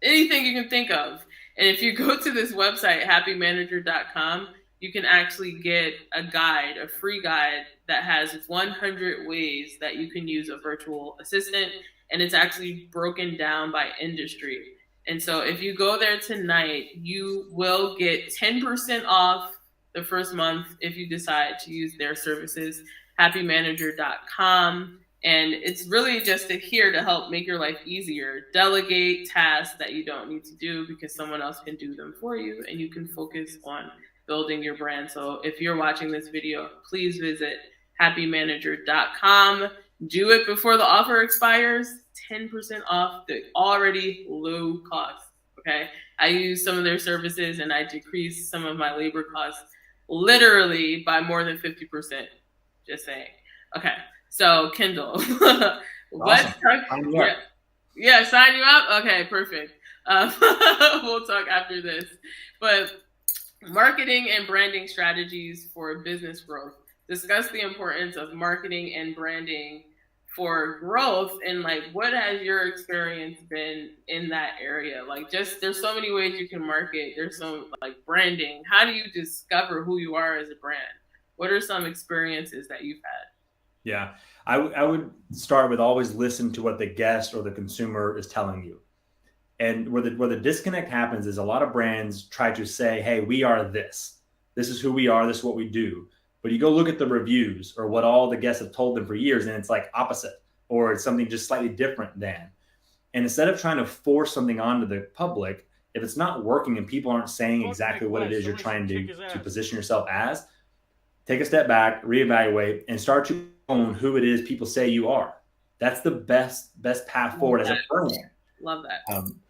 anything you can think of. And if you go to this website, happymanager.com, you can actually get a guide, a free guide that has 100 ways that you can use a virtual assistant. And it's actually broken down by industry. And so if you go there tonight, you will get 10% off the first month if you decide to use their services, happymanager.com. And it's really just here to help make your life easier. Delegate tasks that you don't need to do because someone else can do them for you, and you can focus on building your brand. So if you're watching this video, please visit happymanager.com. Do it before the offer expires. 10% off the already low cost. Okay. I use some of their services and I decrease some of my labor costs literally by more than 50%. Just saying. Okay. So Kendall, let's talk. Yeah, sign you up. Okay, perfect. We'll talk after this. But marketing and branding strategies for business growth. Discuss the importance of marketing and branding for growth, and like, what has your experience been in that area? Like, just there's so many ways you can market. There's some like branding. How do you discover who you are as a brand? What are some experiences that you've had? Yeah, I would start with always listen to what the guest or the consumer is telling you. And where the disconnect happens is a lot of brands try to say, hey, we are this. This is who we are. This is what we do. But you go look at the reviews or what all the guests have told them for years, and it's like opposite, or it's something just slightly different than. And instead of trying to force something onto the public, if it's not working and people aren't saying exactly what it is you're trying to position yourself as, take a step back, reevaluate, and start to own who it is people say you are. That's the best path forward as a brand. Love that.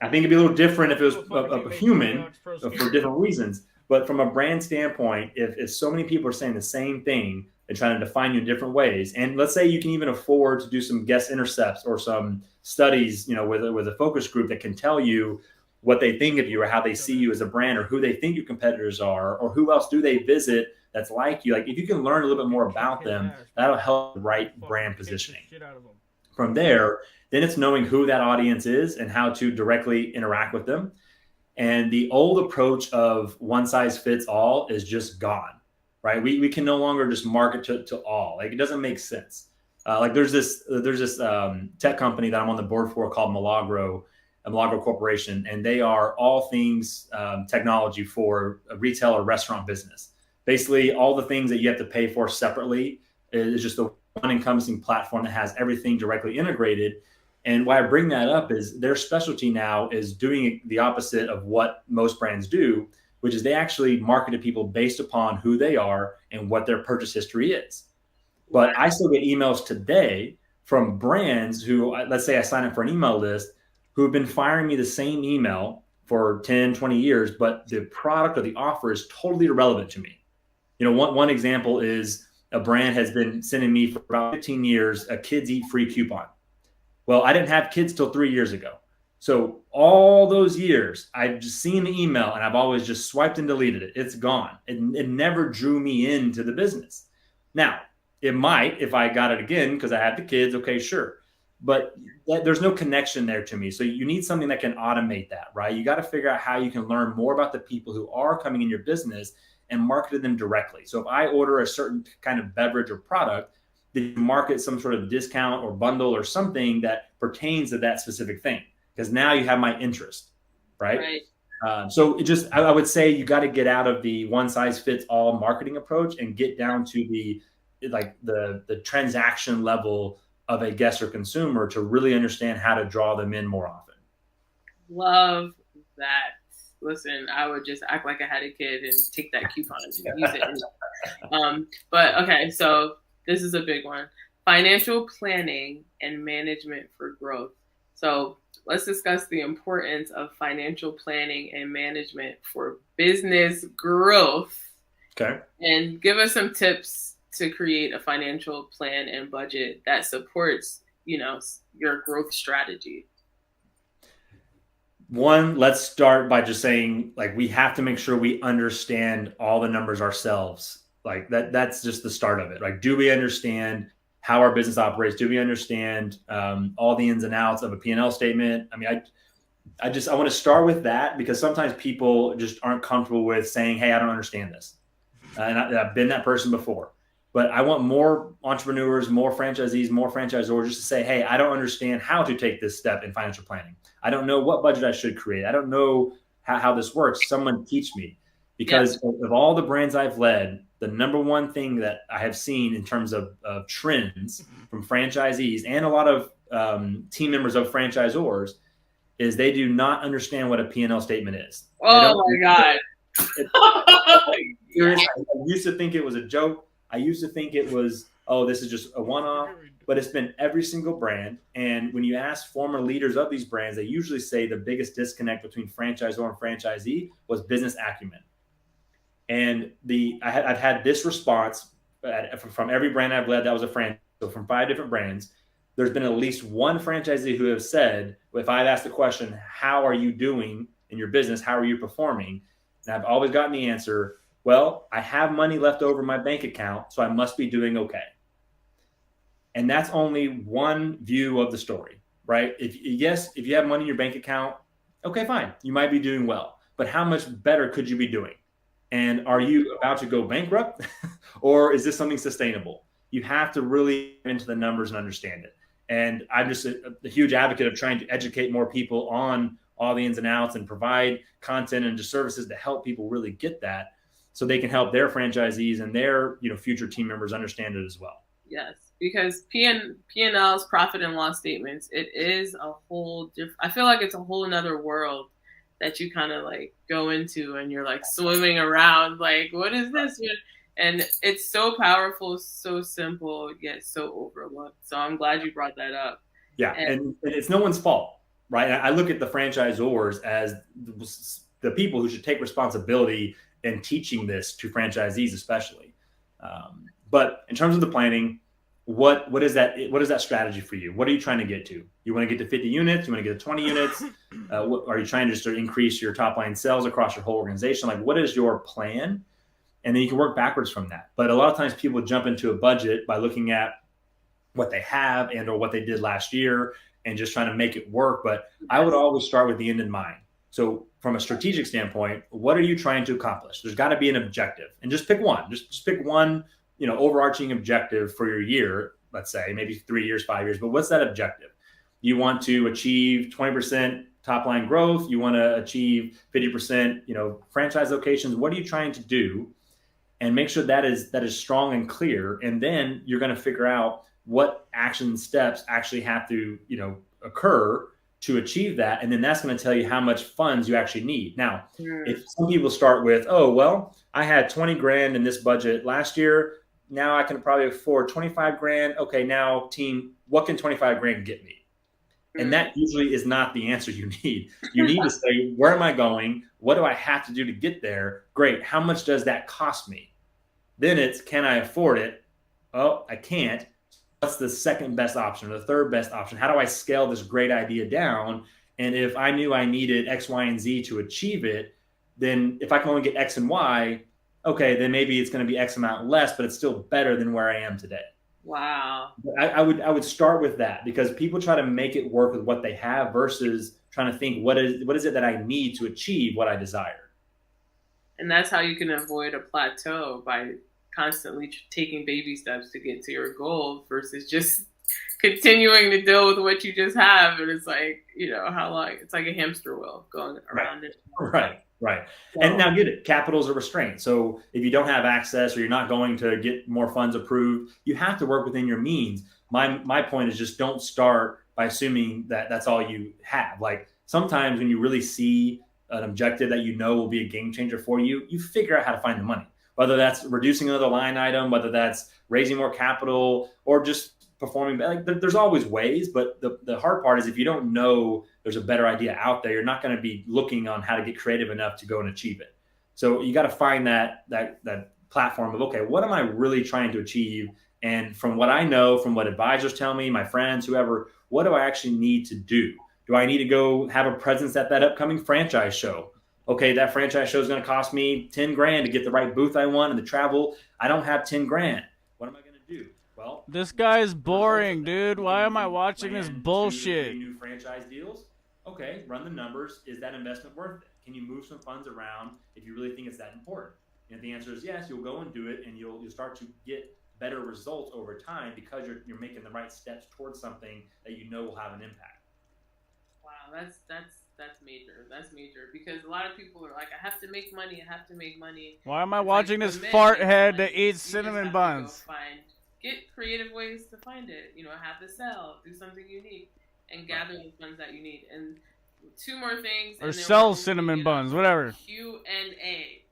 I think it'd be a little different if it was a human for different reasons. But from a brand standpoint, if so many people are saying the same thing and trying to define you in different ways, and let's say you can even afford to do some guest intercepts or some studies, you know, with a focus group that can tell you what they think of you or how they see you as a brand or who they think your competitors are or who else do they visit that's like you. Like, if you can learn a little bit more about them, that'll help the right brand positioning. From there, then it's knowing who that audience is and how to directly interact with them. And the old approach of one size fits all is just gone, right? We can no longer just market to all. Like, it doesn't make sense. Like there's this tech company that I'm on the board for called Milagro Corporation, and they are all things technology for a retail or restaurant business. Basically, all the things that you have to pay for separately is just the one encompassing platform that has everything directly integrated. And why I bring that up is their specialty now is doing the opposite of what most brands do, which is they actually market to people based upon who they are and what their purchase history is. But I still get emails today from brands who, let's say I sign up for an email list, who have been firing me the same email for 10, 20 years, but the product or the offer is totally irrelevant to me. You know, one example is a brand has been sending me for about 15 years a kids eat free coupon. Well, I didn't have kids till 3 years ago. So all those years, I've just seen the email and I've always just swiped and deleted it. It's gone. It never drew me into the business. Now, it might if I got it again because I had the kids. Okay, sure. But there's no connection there to me. So you need something that can automate that, right? You got to figure out how you can learn more about the people who are coming in your business and market to them directly. So if I order a certain kind of beverage or product, then you market some sort of discount or bundle or something that pertains to that specific thing, because now you have my interest, right? So it just, I would say you got to get out of the one size fits all marketing approach and get down to the transaction level of a guest or consumer to really understand how to draw them in more often. Love that. Listen, I would just act like I had a kid and take that coupon and use it. But okay, so this is a big one. Financial planning and management for growth. So let's discuss the importance of financial planning and management for business growth. Okay. And give us some tips to create a financial plan and budget that supports, you know, your growth strategy. One, let's start by just saying, like, we have to make sure we understand all the numbers ourselves. Like that's just the start of it. Like, do we understand how our business operates? Do we understand all the ins and outs of a P&L statement? I mean, I want to start with that, because sometimes people just aren't comfortable with saying, hey, I don't understand this. And I've been that person before. But I want more entrepreneurs, more franchisees, more franchisors just to say, hey, I don't understand how to take this step in financial planning. I don't know what budget I should create. I don't know how this works. Someone teach me. Because of all the brands I've led, the number one thing that I have seen in terms of trends from franchisees and a lot of team members of franchisors is they do not understand what a P&L statement is. Oh my God. I used to think it was a joke. I used to think it was, oh, this is just a one-off, but it's been every single brand. And when you ask former leaders of these brands, they usually say the biggest disconnect between franchisor and franchisee was business acumen. And I've had this response from every brand I've led that was a franchise. So from 5 different brands, there's been at least one franchisee who have said, if I've asked the question, how are you doing in your business? How are you performing? And I've always gotten the answer, well, I have money left over in my bank account, so I must be doing okay. And that's only one view of the story, right? If you have money in your bank account, okay, fine. You might be doing well, but how much better could you be doing? And are you about to go bankrupt or is this something sustainable? You have to really get into the numbers and understand it. And I'm just a huge advocate of trying to educate more people on all the ins and outs and provide content and just services to help people really get that so they can help their franchisees and their future team members understand it as well. Yes, because P&L's profit and loss statements, it is a whole different, I feel like it's a whole another world that you kind of like go into and you're like swimming around, like, what is this? And it's so powerful, so simple, yet so overlooked. So I'm glad you brought that up. Yeah, and it's no one's fault, right? I look at the franchisors as the people who should take responsibility in teaching this to franchisees, especially. But in terms of the planning, what is that strategy for you? What are you trying to get to? You want to get to 50 units? You want to get to 20 units? Are you trying to just increase your top line sales across your whole organization? Like, what is your plan? And then you can work backwards from that. But a lot of times people jump into a budget by looking at what they have and or what they did last year and just trying to make it work. But I would always start with the end in mind. So from a strategic standpoint, what are you trying to accomplish? There's got to be an objective, and just pick one. Just pick one, overarching objective for your year. Let's say maybe 3 years, 5 years. But what's that objective? You want to achieve 20% top line growth. You want to achieve 50%, franchise locations. What are you trying to do? And make sure that is strong and clear. And then you're going to figure out what action steps actually have to, occur to achieve that. And then that's going to tell you how much funds you actually need. Now, if some people start with, oh, well, I had 20 grand in this budget last year. Now I can probably afford 25 grand. Okay, now team, what can 25 grand get me? And that usually is not the answer you need. You need to say, where am I going? What do I have to do to get there? Great. How much does that cost me? Then it's, can I afford it? Oh, I can't. What's the second best option or the third best option? How do I scale this great idea down? And if I knew I needed X, Y, and Z to achieve it, then if I can only get X and Y, okay, then maybe it's going to be X amount less, but it's still better than where I am today. Wow. I would start with that, because people try to make it work with what they have versus trying to think, what is it that I need to achieve what I desire? And that's how you can avoid a plateau, by constantly taking baby steps to get to your goal versus just continuing to deal with what you just have. And it's like, how long? It's like a hamster wheel going around it. Right. And now get it. Capital is a restraint. So if you don't have access or you're not going to get more funds approved, you have to work within your means. My point is just don't start by assuming that that's all you have. Like sometimes when you really see an objective that will be a game changer for you, you figure out how to find the money, whether that's reducing another line item, whether that's raising more capital, or just performing. Like there's always ways, but the hard part is if you don't know there's a better idea out there, you're not going to be looking on how to get creative enough to go and achieve it. So you got to find that platform of, okay, what am I really trying to achieve? And from what I know, from what advisors tell me, my friends, whoever, what do I actually need to do? Do I need to go have a presence at that upcoming franchise show? Okay, that franchise show is going to cost me 10 grand to get the right booth I want and the travel. I don't have 10 grand. What am I going to do? Well, this guy is boring, dude. Why am I watching this plan bullshit? 2 to 3 new franchise deals. Okay, run the numbers. Is that investment worth it? Can you move some funds around if you really think it's that important? And if the answer is yes, you'll go and do it, and you'll start to get better results over time because you're making the right steps towards something that you know will have an impact. Wow, that's major. That's major because a lot of people are like, I have to make money. I have to make money. Why am I watching this fart head that eats cinnamon buns? Get creative ways to find it. You know, have to sell, do something unique, and gather the funds that you need. And 2 more things. Or sells cinnamon buns, whatever. Q&A.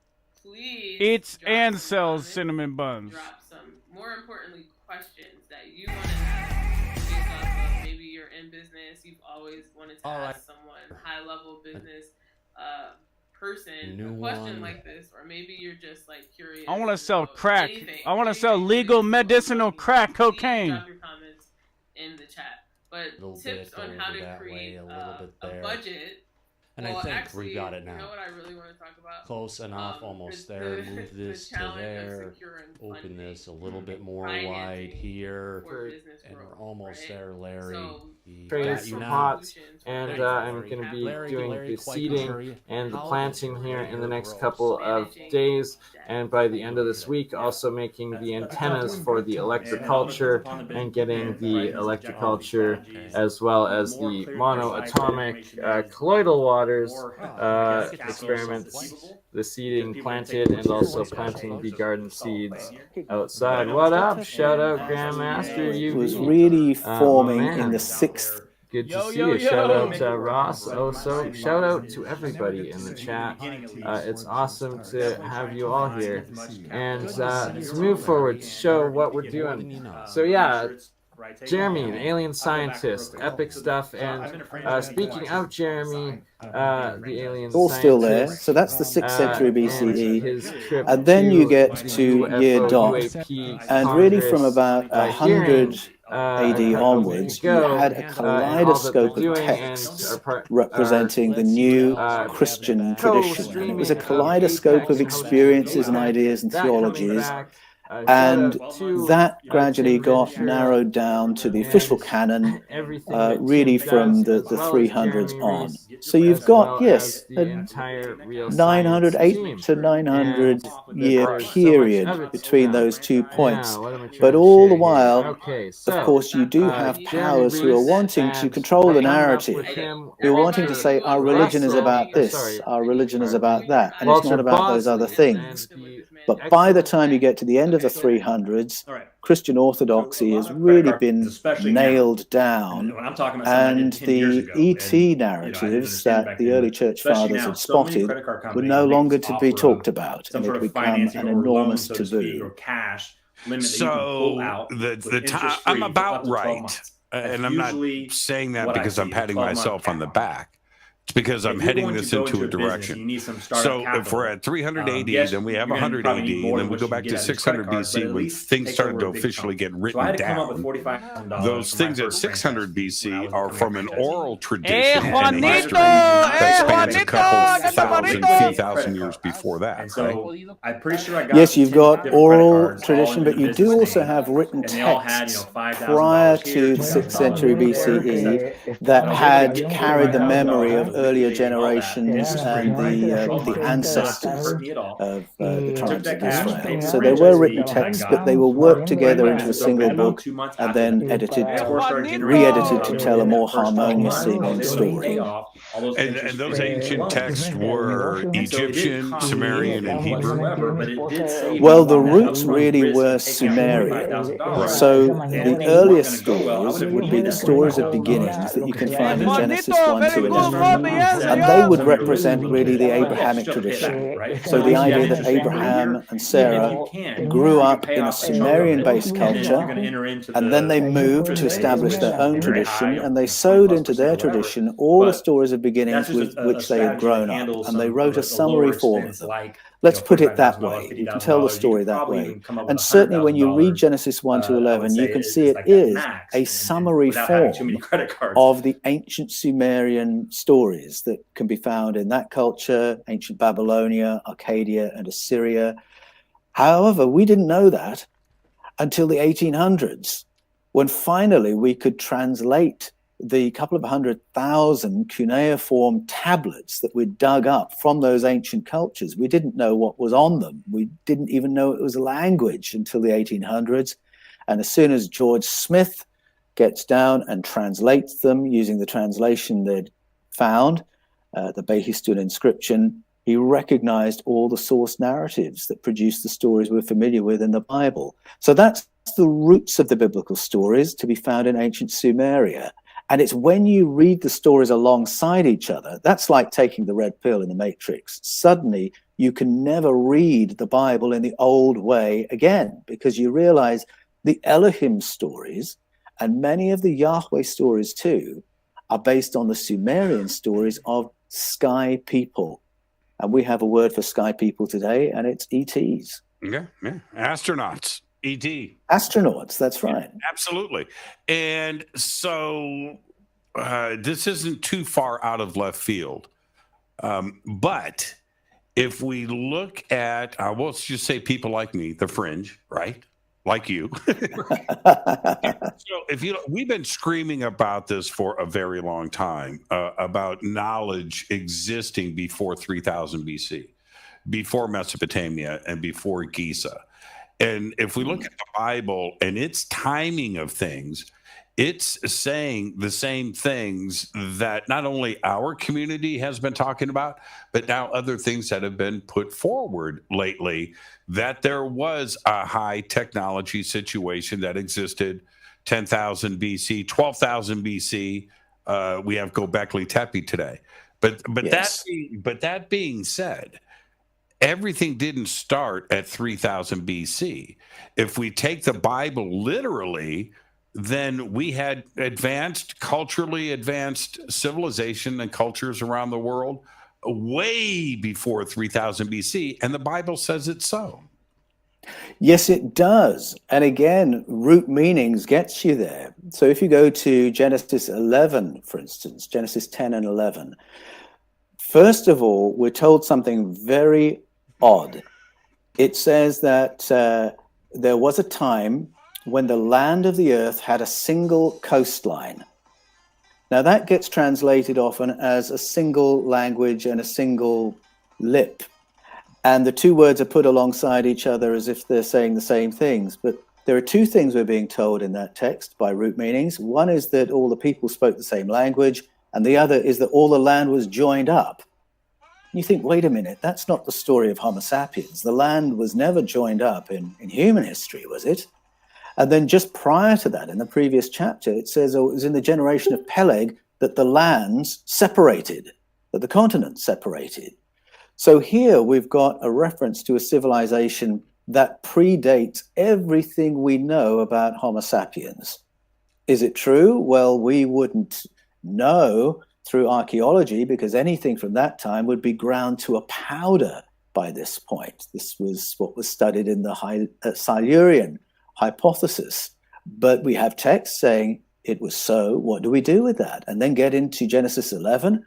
Please. Eats and sells cinnamon buns. Drop some, more importantly, questions that you want to ask based off of maybe you're in business, you've always wanted to ask someone, high-level business person, a question like this, or maybe you're just like curious. I want to sell crack. Anything. I want to sell legal medicinal crack cocaine. Drop your comments in the chat. But tips on how to create a budget. And well, I think actually, we got it now. You know what I really want to talk about? Close enough, almost there. Move this to there. Open this a little bit more wide here. And we're almost there, Larry. Trays, pots, and I'm going to be doing the seeding and the planting here in the next couple of days. And by the end of this week, also making the antennas for the electroculture and getting the electroculture as well as the monoatomic colloidal waters experiments, the seeding planted, and also planting the garden seeds outside. What up? Shout out Grandmaster. It was really forming in the 6th. Good to see you. Shout out to Ross. Also, shout out to everybody in the chat. It's awesome to have you all here. And let's move forward to show what we're doing. So yeah, Jeremy, an alien scientist, epic stuff. And speaking of Jeremy, the alien all scientist, still there. So that's the 6th century BCE. And then you get to year dot. And really from about 100 AD onwards, you had a kaleidoscope of texts representing the new Christian tradition. And it was a kaleidoscope of experiences and ideas and theologies. And that gradually got narrowed down to the official canon, really from the 300s on. So you've got, yes, a 908 to 900 year period between those 2 points. But all the while, of course, you do have powers who are wanting to control the narrative, who are wanting to say, our religion is about this, our religion is about that, and it's not about those other things. But by the time you get to the end of the 300s, Christian orthodoxy has really been nailed down, and the ET narratives that the early church fathers had spotted were no longer to be talked about, and it became an enormous taboo. So the time, I'm about right, and I'm not saying that because I'm patting myself on the back. It's because I'm heading this into a direction. So if we're at 300 AD, then we have 100 AD, and then we go back to 600 BC when things started to officially get written down. Those things at 600 BC are from an oral tradition in history that spans a couple few thousand years before that. Right? I'm pretty sure I got yes, you've got oral tradition, but you do also have written texts prior to the 6th century BCE that had carried the memory of earlier generations and the ancestors of the tribes of Israel. So there were written texts, but they were worked together into a single book and then re-edited to tell a more harmonious seeming story. And those ancient texts were Egyptian, Sumerian, and Hebrew? Well, the roots really were Sumerian. So the earliest stories would be the stories of beginnings that you can find in Genesis 1 to 11. And they would represent really the Abrahamic tradition. So the idea that Abraham and Sarah grew up in a Sumerian-based culture, and then they moved to establish their own tradition, and they sewed into their tradition all the stories of beginnings with which they had grown up, and they wrote a summary form of them. Let's put it that way. You can tell the story that way. And certainly when you read Genesis 1 to 11, you can see it is a summary form of the ancient Sumerian stories that can be found in that culture, ancient Babylonia, Arcadia, and Assyria. However, we didn't know that. until the 1800s, when finally we could translate the couple of 100,000 cuneiform tablets that we dug up from those ancient cultures. We didn't know what was on them. We didn't even know it was a language until the 1800s. And as soon as George Smith gets down and translates them using the translation they'd found, the Behistun inscription, he recognized all the source narratives that produced the stories we're familiar with in the Bible. So that's the roots of the biblical stories to be found in ancient Sumeria. And it's when you read the stories alongside each other, that's like taking the red pill in the Matrix. Suddenly, you can never read the Bible in the old way again, because you realize the Elohim stories and many of the Yahweh stories too are based on the Sumerian stories of sky people. And we have a word for sky people today, and it's ETs. Yeah. Astronauts. ET. Astronauts, that's right. Absolutely. And so this isn't too far out of left field. But if we look at, well, let's just say people like me, the fringe, right? Like you. So we've been screaming about this for a very long time, about knowledge existing before 3000 BC, before Mesopotamia and before Giza. And if we look at the Bible and its timing of things, it's saying the same things that not only our community has been talking about, but now other things that have been put forward lately, that there was a high technology situation that existed 10,000 BC, 12,000 BC. We have Göbekli Tepe today. But yes. that being said, everything didn't start at 3000 BC. If we take the Bible literally, then we had culturally advanced civilization and cultures around the world way before 3000 BC, and the Bible says it's so. Yes, it does. And again, root meanings gets you there. So if you go to Genesis 11, for instance, Genesis 10 and 11, first of all, we're told something very odd. It says that there was a time when the land of the earth had a single coastline. Now that gets translated often as a single language and a single lip. And the two words are put alongside each other as if they're saying the same things. But there are two things we're being told in that text by root meanings. One is that all the people spoke the same language, and the other is that all the land was joined up. You think, wait a minute, that's not the story of Homo sapiens. The land was never joined up in human history, was it? And then just prior to that, in the previous chapter, it says it was in the generation of Peleg that the lands separated, that the continents separated. So here we've got a reference to a civilization that predates everything we know about Homo sapiens. Is it true? Well, we wouldn't know through archaeology, because anything from that time would be ground to a powder by this point. This was what was studied in the Silurian hypothesis. But we have texts saying it was so. What do we do with that? And then get into Genesis 11,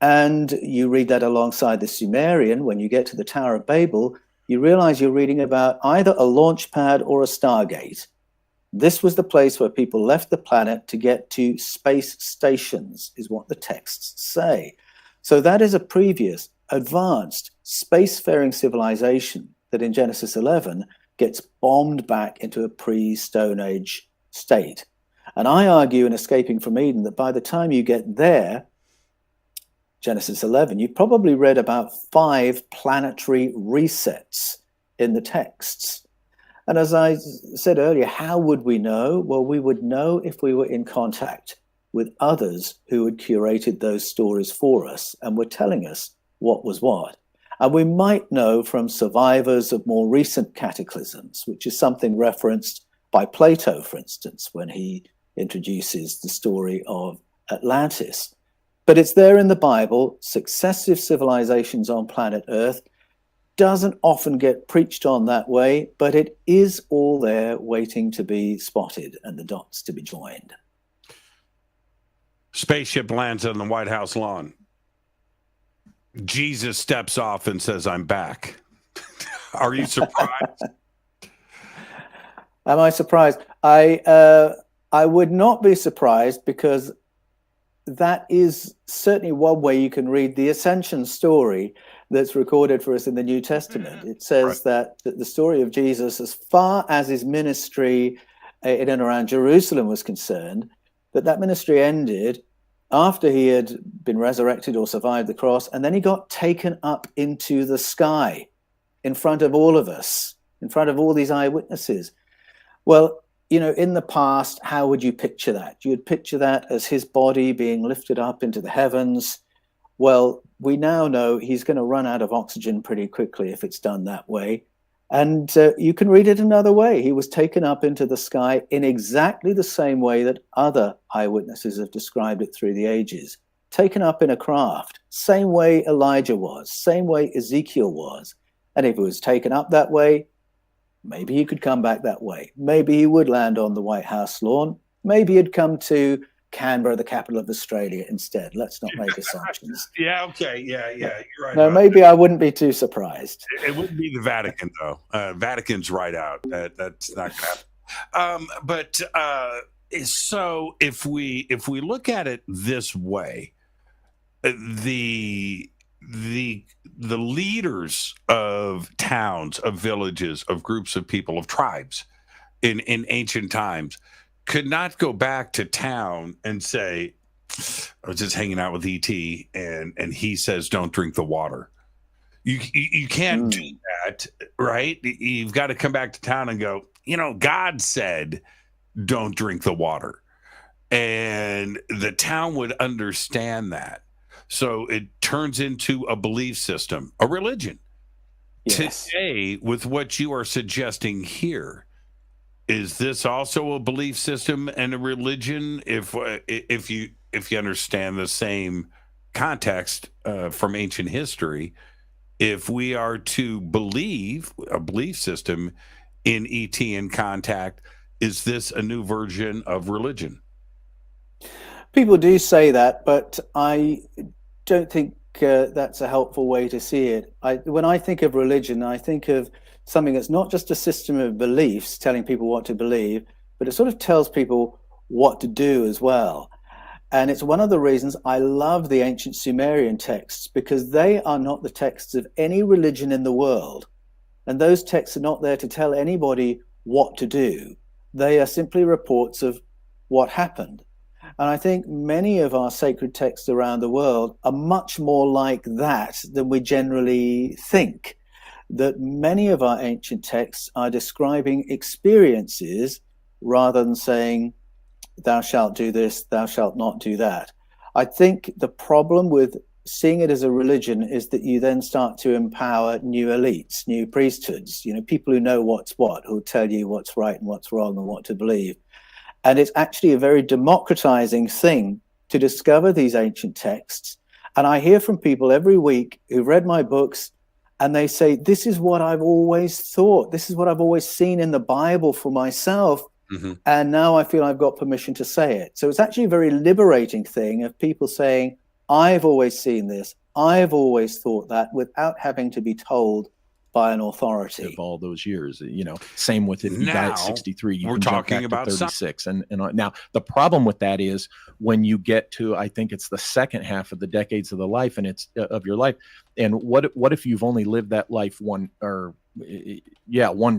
and you read that alongside the Sumerian. When you get to the Tower of Babel, you realize you're reading about either a launch pad or a stargate. This was the place where people left the planet to get to space stations, is what the texts say. So that is a previous, advanced, spacefaring civilization that in Genesis 11 gets bombed back into a pre-Stone Age state. And I argue in Escaping from Eden that by the time you get there, Genesis 11, you probably read about 5 planetary resets in the texts. And as I said earlier, how would we know? Well, we would know if we were in contact with others who had curated those stories for us and were telling us what was what. And we might know from survivors of more recent cataclysms, which is something referenced by Plato, for instance, when he introduces the story of Atlantis. But it's there in the Bible. Successive civilizations on planet Earth doesn't often get preached on that way, but it is all there waiting to be spotted and the dots to be joined. Spaceship lands on the White House lawn. Jesus steps off and says, "I'm back." Are you surprised? Am I surprised? I would not be surprised, because that is certainly one way you can read the ascension story that's recorded for us in the New Testament. It says that the story of Jesus, as far as his ministry in and around Jerusalem was concerned, that ministry ended after he had been resurrected or survived the cross, and then he got taken up into the sky in front of all of us, in front of all these eyewitnesses. Well, you know, in the past, how would you picture that? You would picture that as his body being lifted up into the heavens. Well, we now know he's going to run out of oxygen pretty quickly if it's done that way. And you can read it another way. He was taken up into the sky in exactly the same way that other eyewitnesses have described it through the ages. Taken up in a craft, same way Elijah was, same way Ezekiel was. And if he was taken up that way, maybe he could come back that way. Maybe he would land on the White House lawn. Maybe he'd come to Canberra, the capital of Australia, instead. Let's not make assumptions. Yeah, okay. Yeah, you're right. No, maybe I wouldn't be too surprised. It wouldn't be the Vatican, though. Vatican's right out. That's not going to happen. But so if we look at it this way, the leaders of towns, of villages, of groups of people, of tribes in ancient times could not go back to town and say, I was just hanging out with ET and he says don't drink the water. You can't do that, right? You've got to come back to town and go, you know, God said don't drink the water. And the town would understand that. So it turns into a belief system, a religion. Yes. Today, with what you are suggesting here, is this also a belief system and a religion? If you understand the same context from ancient history, if we are to believe a belief system in ET and contact, is this a new version of religion? People do say that, but I don't think that's a helpful way to see it. When I think of religion, I think of something that's not just a system of beliefs telling people what to believe, but it sort of tells people what to do as well. And it's one of the reasons I love the ancient Sumerian texts, because they are not the texts of any religion in the world. And those texts are not there to tell anybody what to do. They are simply reports of what happened. And I think many of our sacred texts around the world are much more like that than we generally think. That many of our ancient texts are describing experiences rather than saying, thou shalt do this, thou shalt not do that. I think the problem with seeing it as a religion is that you then start to empower new elites, new priesthoods, you know, people who know what's what, who tell you what's right and what's wrong and what to believe. And it's actually a very democratizing thing to discover these ancient texts. And I hear from people every week who've read my books and they say, this is what I've always thought. This is what I've always seen in the Bible for myself. Mm-hmm. And now I feel I've got permission to say it. So it's actually a very liberating thing of people saying, I've always seen this. I've always thought that, without having to be told by an authority. Of all those years, you know, same with if you die at 63, you we're can talking jump back about to 36. And now the problem with that is when you get to, I think it's the second half of the decades of the life, and it's of your life. And what if you've only lived that life one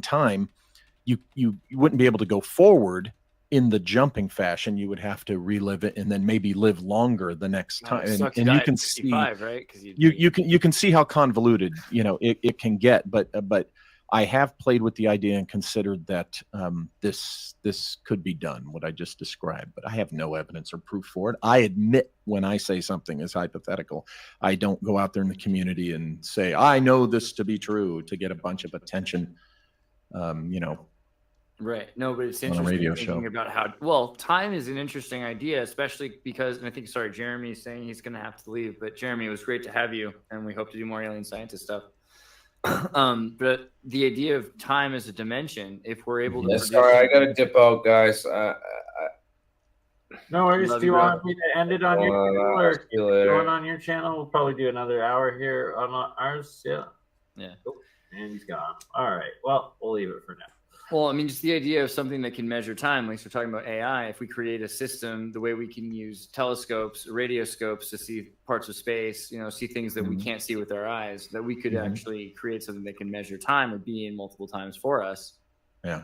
time? You wouldn't be able to go forward in the jumping fashion. You would have to relive it and then maybe live longer the next time. And you can see, right? You can see how convoluted, you know, it can get. But I have played with the idea and considered that this could be done, what I just described. But I have no evidence or proof for it. I admit when I say something is hypothetical, I don't go out there in the community and say I know this to be true to get a bunch of attention. You know. Right. No, but it's interesting thinking about how, well, time is an interesting idea, especially because, and I think, sorry, Jeremy is saying he's going to have to leave, but Jeremy, it was great to have you, and we hope to do more alien scientist stuff. But the idea of time as a dimension, if we're able to. Sorry, I got to dip out, guys. No worries. Do you want me to end it on your channel or going on your channel? We'll probably do another hour here on ours. Yeah. Yeah. Oh, and he's gone. All right. Well, we'll leave it for now. Well, I mean, just the idea of something that can measure time, like we're talking about AI, if we create a system, the way we can use telescopes, radioscopes to see parts of space, see things that we can't see with our eyes, that we could actually create something that can measure time or be in multiple times for us. Yeah.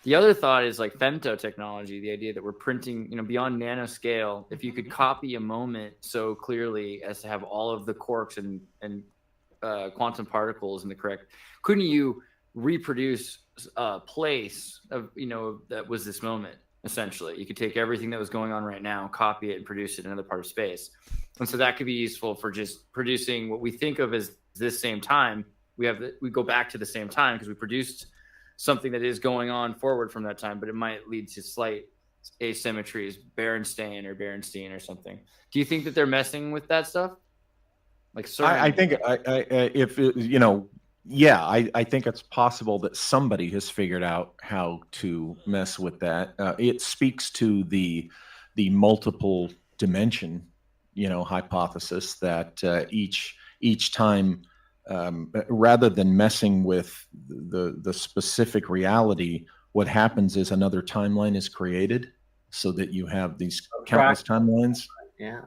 The other thought is like femto technology, the idea that we're printing, beyond nanoscale. If you could copy a moment so clearly as to have all of the quarks and quantum particles in the correct, couldn't you reproduce a place of, that was this moment? Essentially, you could take everything that was going on right now, copy it, and produce it in another part of space. And so that could be useful for just producing what we think of as this same time. We go back to the same time because we produced something that is going on forward from that time, but it might lead to slight asymmetries, Berenstain or something. Do you think that they're messing with that stuff? Like, I think I think it's possible that somebody has figured out how to mess with that. It speaks to the multiple dimension, hypothesis that each time, rather than messing with the specific reality, what happens is another timeline is created, so that you have these countless timelines. Yeah.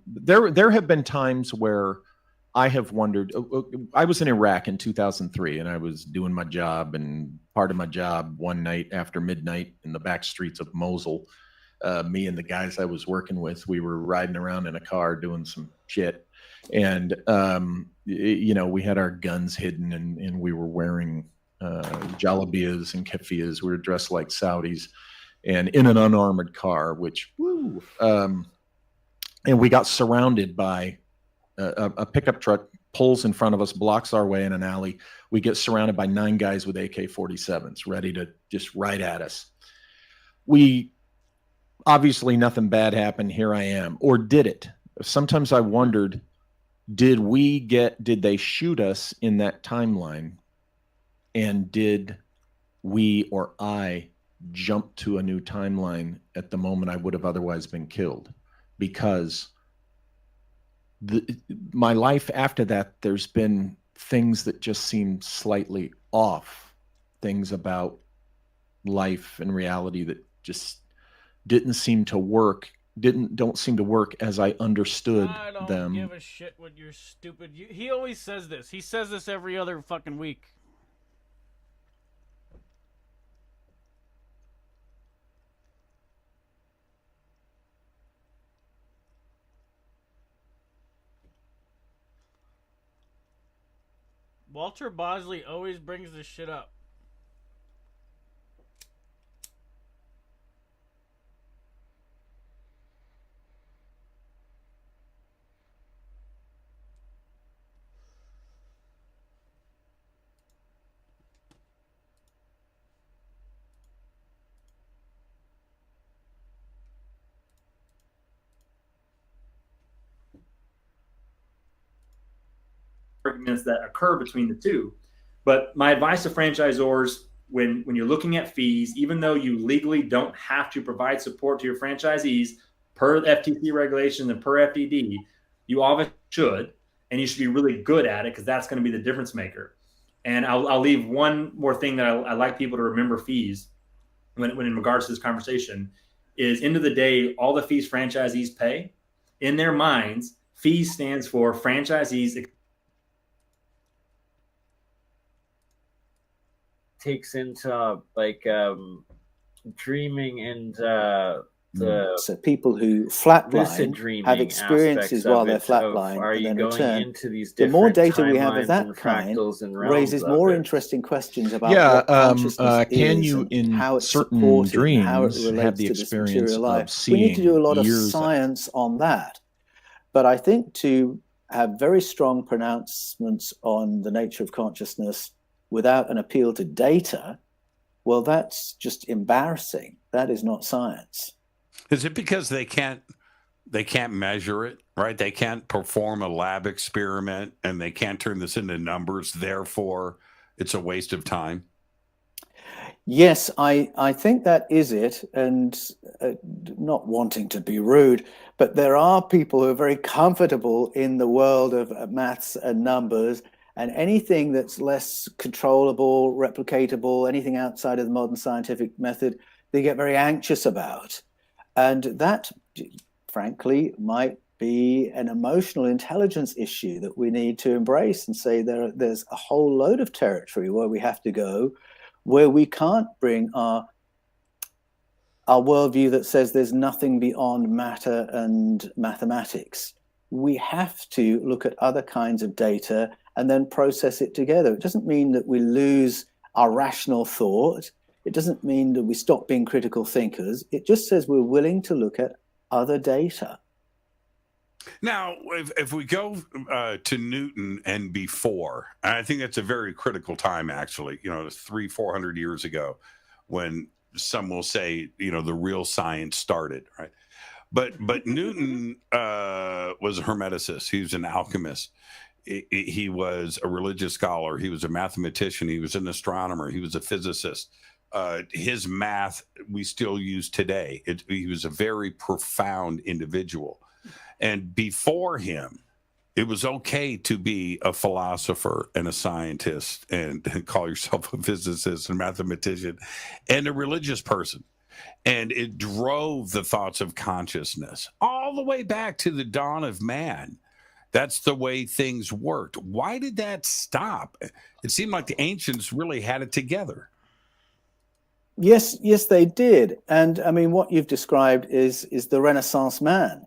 There have been times where I have wondered. I was in Iraq in 2003, and I was doing my job, and part of my job one night after midnight in the back streets of Mosul, me and the guys I was working with, we were riding around in a car doing some shit. And, we had our guns hidden, and we were wearing jalabiyas and keffiyas. We were dressed like Saudis and in an unarmored car, which, and we got surrounded by a pickup truck pulls in front of us, blocks our way in an alley. We get surrounded by 9 guys with AK-47s ready to just ride at us. Obviously nothing bad happened. Here I am. Or did it? Sometimes I wondered, did they shoot us in that timeline? And did we or I jump to a new timeline at the moment I would have otherwise been killed? Because my life after that, there's been things that just seemed slightly off, things about life and reality that just don't seem to work as I understood them. I don't give a shit what you're stupid. He always says this. He says this every other fucking week. Walter Bosley always brings this shit up. Arguments that occur between the two. But my advice to franchisors, when you're looking at fees, even though you legally don't have to provide support to your franchisees per FTC regulations and per FDD, you obviously should, and you should be really good at it, because that's going to be the difference maker. And I'll leave one more thing that I like people to remember fees when in regards to this conversation is, end of the day, all the fees franchisees pay, in their minds, fees stands for franchisees takes into dreaming and so people who flatline have experiences while they're flatline, and then return. The more data we have of that kind raises more interesting questions about what consciousness can is you, and in how it's certain supported, dreams, how it relates have the to this experience material life. of seeing We need to do a lot of years science on that. But I think to have very strong pronouncements on the nature of consciousness without an appeal to data, well, that's just embarrassing. That is not science. Is it because they can't measure it, right? They can't perform a lab experiment, and they can't turn this into numbers. Therefore, it's a waste of time. Yes, I think that is it. And not wanting to be rude, but there are people who are very comfortable in the world of maths and numbers, And anything that's less controllable, replicatable, anything outside of the modern scientific method, they get very anxious about. And that, frankly, might be an emotional intelligence issue that we need to embrace and say there's a whole load of territory where we have to go, where we can't bring our worldview that says there's nothing beyond matter and mathematics. We have to look at other kinds of data and then process it together. It doesn't mean that we lose our rational thought. It doesn't mean that we stop being critical thinkers. It just says we're willing to look at other data. Now, if we go to Newton and before, and I think that's a very critical time, actually, you know, 300-400 years ago, when some will say, you know, the real science started, right? But Newton was a hermeticist. He was an alchemist. He was a religious scholar. He was a mathematician. He was an astronomer. He was a physicist. His math we still use today. He was a very profound individual. And before him, it was okay to be a philosopher and a scientist and call yourself a physicist and mathematician and a religious person. And it drove the thoughts of consciousness all the way back to the dawn of man. That's the way things worked. Why did that stop? It seemed like the ancients really had it together. Yes, they did. And I mean, what you've described is the Renaissance man.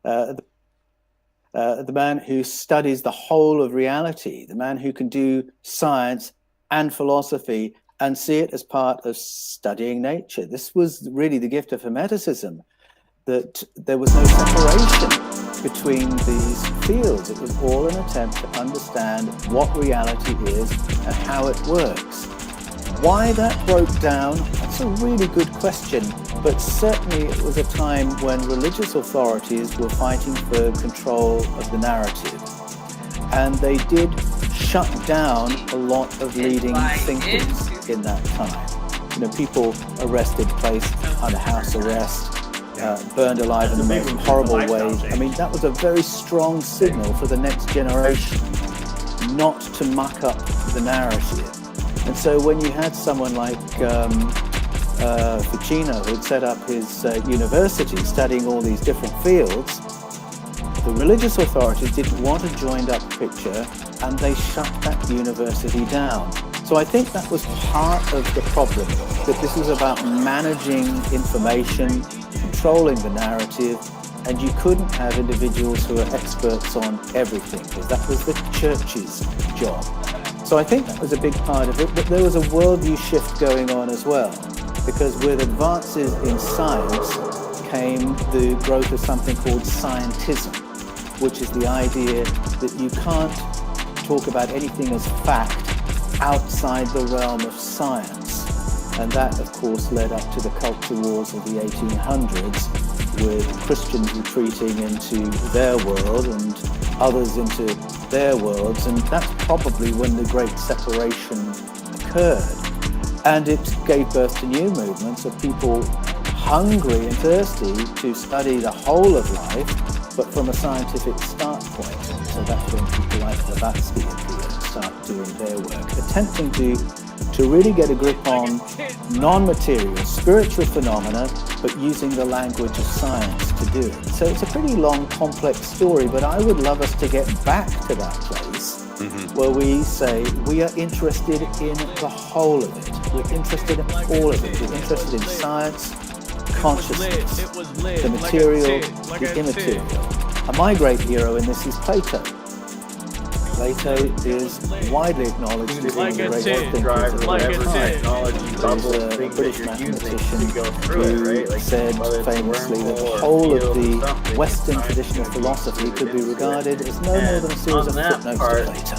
The man who studies the whole of reality, the man who can do science and philosophy and see it as part of studying nature. This was really the gift of Hermeticism, that there was no separation between these fields. It was all an attempt to understand what reality is and how it works. Why that broke down, that's a really good question, but certainly it was a time when religious authorities were fighting for control of the narrative. And they did shut down a lot of leading thinkers in that time. You know, people arrested, placed under house arrest, burned alive in the most horrible ways. I mean, that was a very strong signal for the next generation not to muck up the narrative. And so when you had someone like Ficino, who had set up his university studying all these different fields, the religious authorities didn't want a joined-up picture, and they shut that university down. So I think that was part of the problem, that this was about managing information, controlling the narrative, and you couldn't have individuals who are experts on everything, because that was the church's job. So I think that was a big part of it, but there was a worldview shift going on as well, because with advances in science came the growth of something called scientism, which is the idea that you can't talk about anything as fact outside the realm of science. And that, of course, led up to the culture wars of the 1800s, with Christians retreating into their world and others into their worlds, and that's probably when the great separation occurred. And it gave birth to new movements of people hungry and thirsty to study the whole of life, but from a scientific start point. So that's when people like Blavatsky appear and start doing their work, attempting to really get a grip on non-material, spiritual phenomena, but using the language of science to do it. So it's a pretty long, complex story, but I would love us to get back to that place where we say we are interested in the whole of it. We're interested in all of it. We're interested in science, consciousness, the material, the immaterial. And my great hero in this is Plato. Plato is widely acknowledged as being the great thinkers of our time. There's a British mathematician who said famously that the whole of the Western tradition of philosophy could be regarded as no more than a series of footnotes to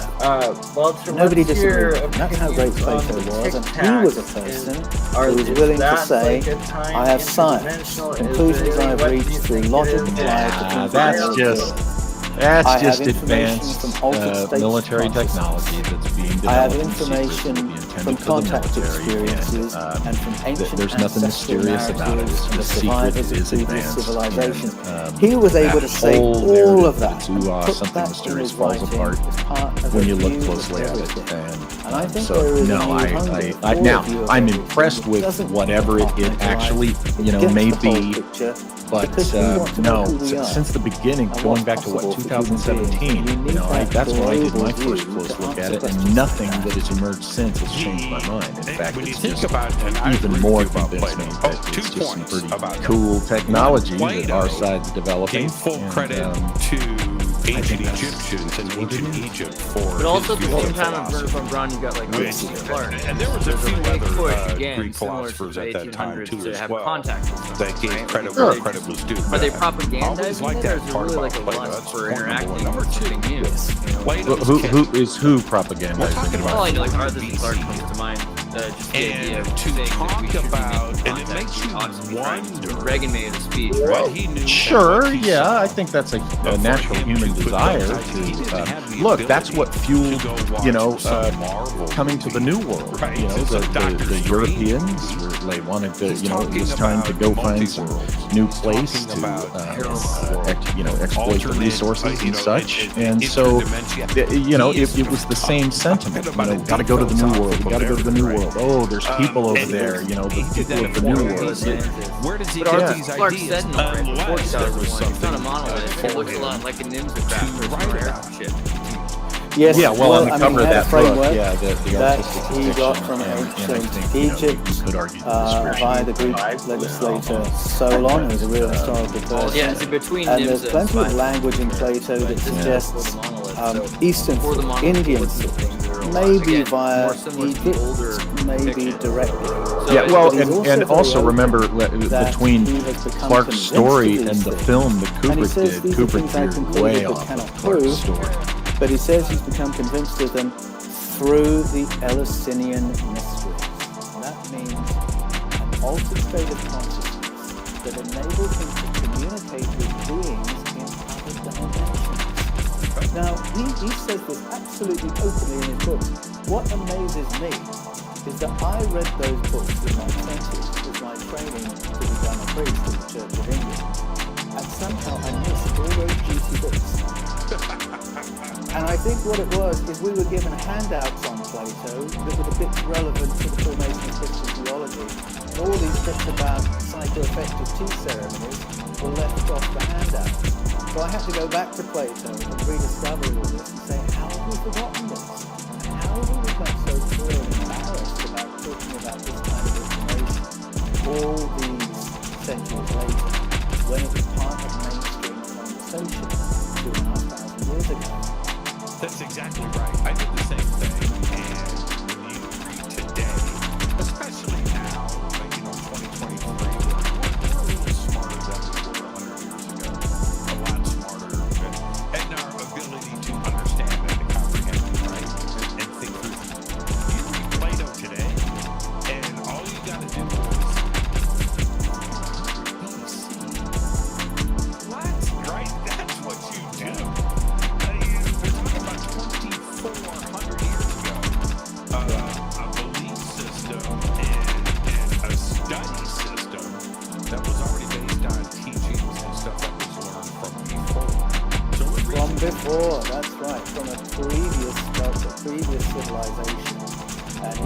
Plato. Nobody disagreed. That's how great Plato was, and he was a person who was willing to say, I have science, conclusions I have reached through logic applied to that's just... That's just advanced military technology that's being developed. I have information from contact experiences and from ancient there's nothing mysterious about it. It's just secret. It is advanced. Civilization. He was able to say all of that. Something mysterious falls apart when you look closely at it. And I think so no, I'm impressed with whatever it actually may be. But no, since the beginning, going back to 2017, that's when I did my first close look at it, and nothing that has emerged since has changed my mind. In fact, it's just even more convinced me that it's just some pretty cool technology that our side's developing. Full credit to ancient Egyptians and ancient Egypt for. But also at the same time, from Brown, you got like Clark, and there was a few other Greek philosophers at that time too to as have well contact with them, that gave right? credit where credit was due. Are they propagandizing like it, that or is it part really about like a lust for interacting with something new? Who propagandizing? Well, I know like Arthur C. Clarke comes to mind. Just the idea of to talk about, and it makes you wonder. Reagan made a speech. What he knew. Sure, yeah, I think that's a natural human desire to look. That's what fueled, coming to the New World. The Europeans, they wanted to, it was time to go find some new place to, exploit the resources and such. And so, it was the same sentiment. Got to go to the New World. We got to go to the New World. Oh, there's people over there. The people of the New World. Where does he get these Clark ideas? said in before 2001, it's not a monolith. It looks a lot like a Nimsa craft or some airship. Yes, yeah, well, on the cover of that book, the that artistic he got depiction, from and I think, Egypt you could argue via the Greek legislator Solon, who's a real historical person. Yeah, it's between and there's Nimsa plenty and of language in Plato that suggests Eastern Indian thought, maybe via Egypt, maybe directly. Yeah, well, and also remember between Clark's story and the film that Kubrick did, Kubrick veered way off of Clark's story. But he says he's become convinced of them through the Eleusinian mysteries. And that means an altered state of consciousness that enables him to communicate with beings in other dimensions. Now, he says this absolutely openly in his books. What amazes me is that I read those books in my 20s with my training to become a priest in the Church of England. And somehow I missed all those juicy bits. And I think what it was is we were given handouts on Plato that were the bits relevant to the formation of Christian theology. And all these bits about psychoaffective tea ceremonies were left off the handout. So I had to go back to Plato and rediscover all this and say, how have we forgotten this? And how have we become so poor and embarrassed about talking about this kind of information all these centuries later, when it was part of mainstream conversation 2,500 years ago? That's exactly right. I did the same thing, and when you read today, especially now, 2023, we're a little smarter than we were 100 years ago. A lot smarter, and our ability to understand and to comprehend, right, and think through. You read Plato today, and all you got to do is what? Right? That's what you do. A belief system and a study system that was already based on teachings and stuff that was learned from before. So from before, that's right, from a previous culture, previous civilization. And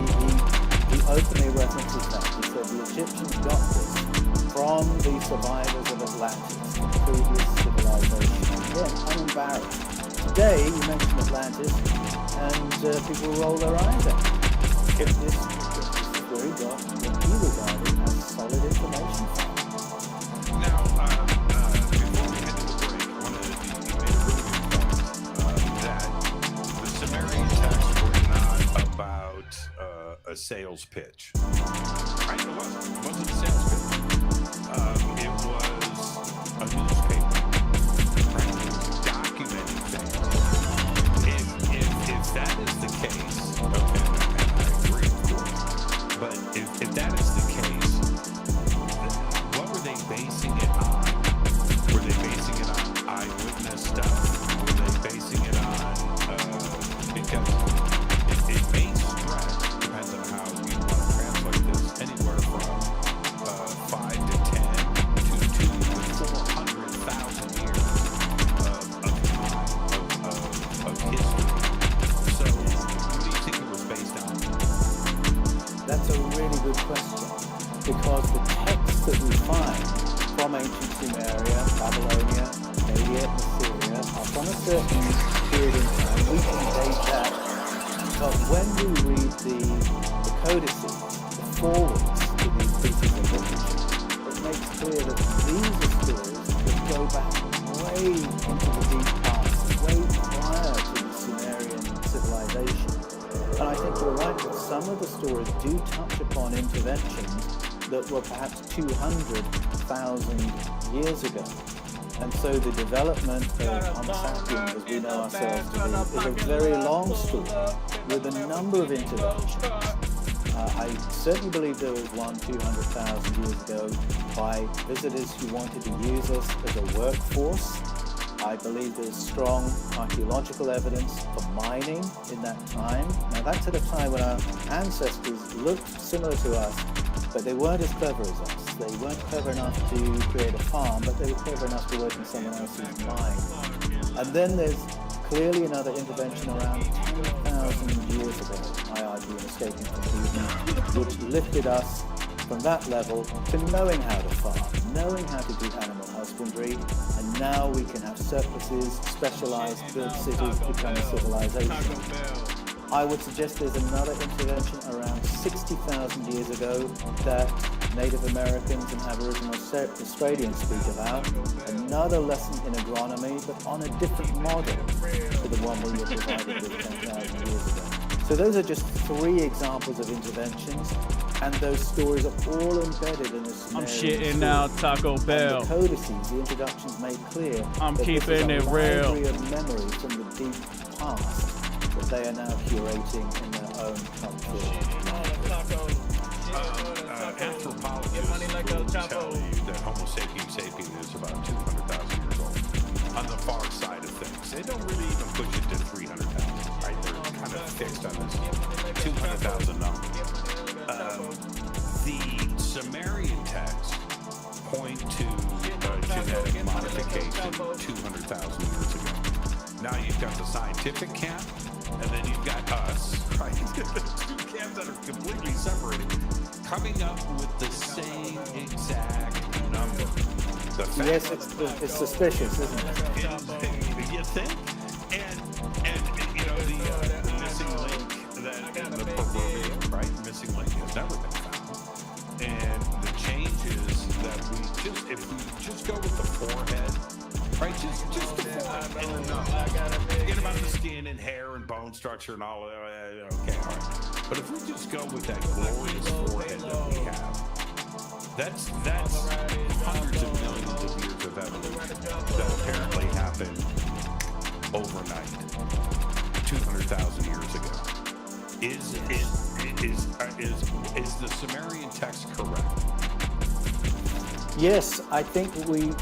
he openly references that. He said the Egyptians got this from the survivors of Atlantis, the previous civilization. Again, unembarrassed. Today, you mention Atlantis, and people roll their eyes at it. This is where he got what he regarded as solid information from. Now, before we head to the break, you made a really good point that the Sumerian texts were not about a sales pitch. Right? It wasn't a sales pitch. It was a newspaper. Right? It was documenting things. If that is the case, okay, and I agree, of course, but if that is the case, what were they basing it on? Were they basing it on eyewitness stuff? good question, because the texts that we find from ancient Sumeria, Babylonia, Media, Assyria are from a certain period in time. We can date that, but when we read the codices, the forwards to these pieces of literature, it makes clear that these are stories that go back way into the deep past, way prior to the Sumerian civilization. And I think you're right that some of the stories do touch upon interventions that were perhaps 200,000 years ago. And so the development of Homo sapiens, as we know ourselves to be, is a very long story with a number of interventions. I certainly believe there was one 200,000 years ago by visitors who wanted to use us as a workforce. I believe there's strong archaeological evidence for mining in that time. Now that's at a time when our ancestors looked similar to us, but they weren't as clever as us. They weren't clever enough to create a farm, but they were clever enough to work in someone else's mine. And then there's clearly another intervention around 10,000 years ago, I argue, in Escaping from Eden, which lifted us from that level to knowing how to farm, knowing how to do animal husbandry, and now we can have surpluses, specialized, build cities, become a civilization. I would suggest there's another intervention around 60,000 years ago that Native Americans and Aboriginal Australians speak about. Another lesson in agronomy, but on a different model to the one we were provided with 10,000 years ago. So those are just 3 examples of interventions, and those stories are all embedded in the Sumerian I'm shitting story. now, Taco Bell. And the codices, the introductions made clear I'm that keeping this is it a real. library of memory from the deep past that they are now curating in their own cultural Anthropologists will tell you that Homo sapiens sapien is about 200,000 years old. On the far side of things, they don't really even push it to 300,000, right? They're kind of fixed on this 200,000 number. The Sumerian texts point to genetic modification 200,000 years ago. Now you've got the scientific camp, and then you've got us, right? Two camps that are completely separated, coming up with the same exact number. Yes, it's suspicious, isn't it? You think? And you know, the missing link, that the proverbial, right? Missing link has never been found. And the changes that if we just go with the forehead, right? Just the forehead. Forget about the skin and hair and bone structure and all that. Okay, all right. But if we just go with that glorious forehead that we have, that's hundreds of millions of years of evolution that apparently happened overnight, 200,000 years ago. Is the Sumerian text correct? Yes, I think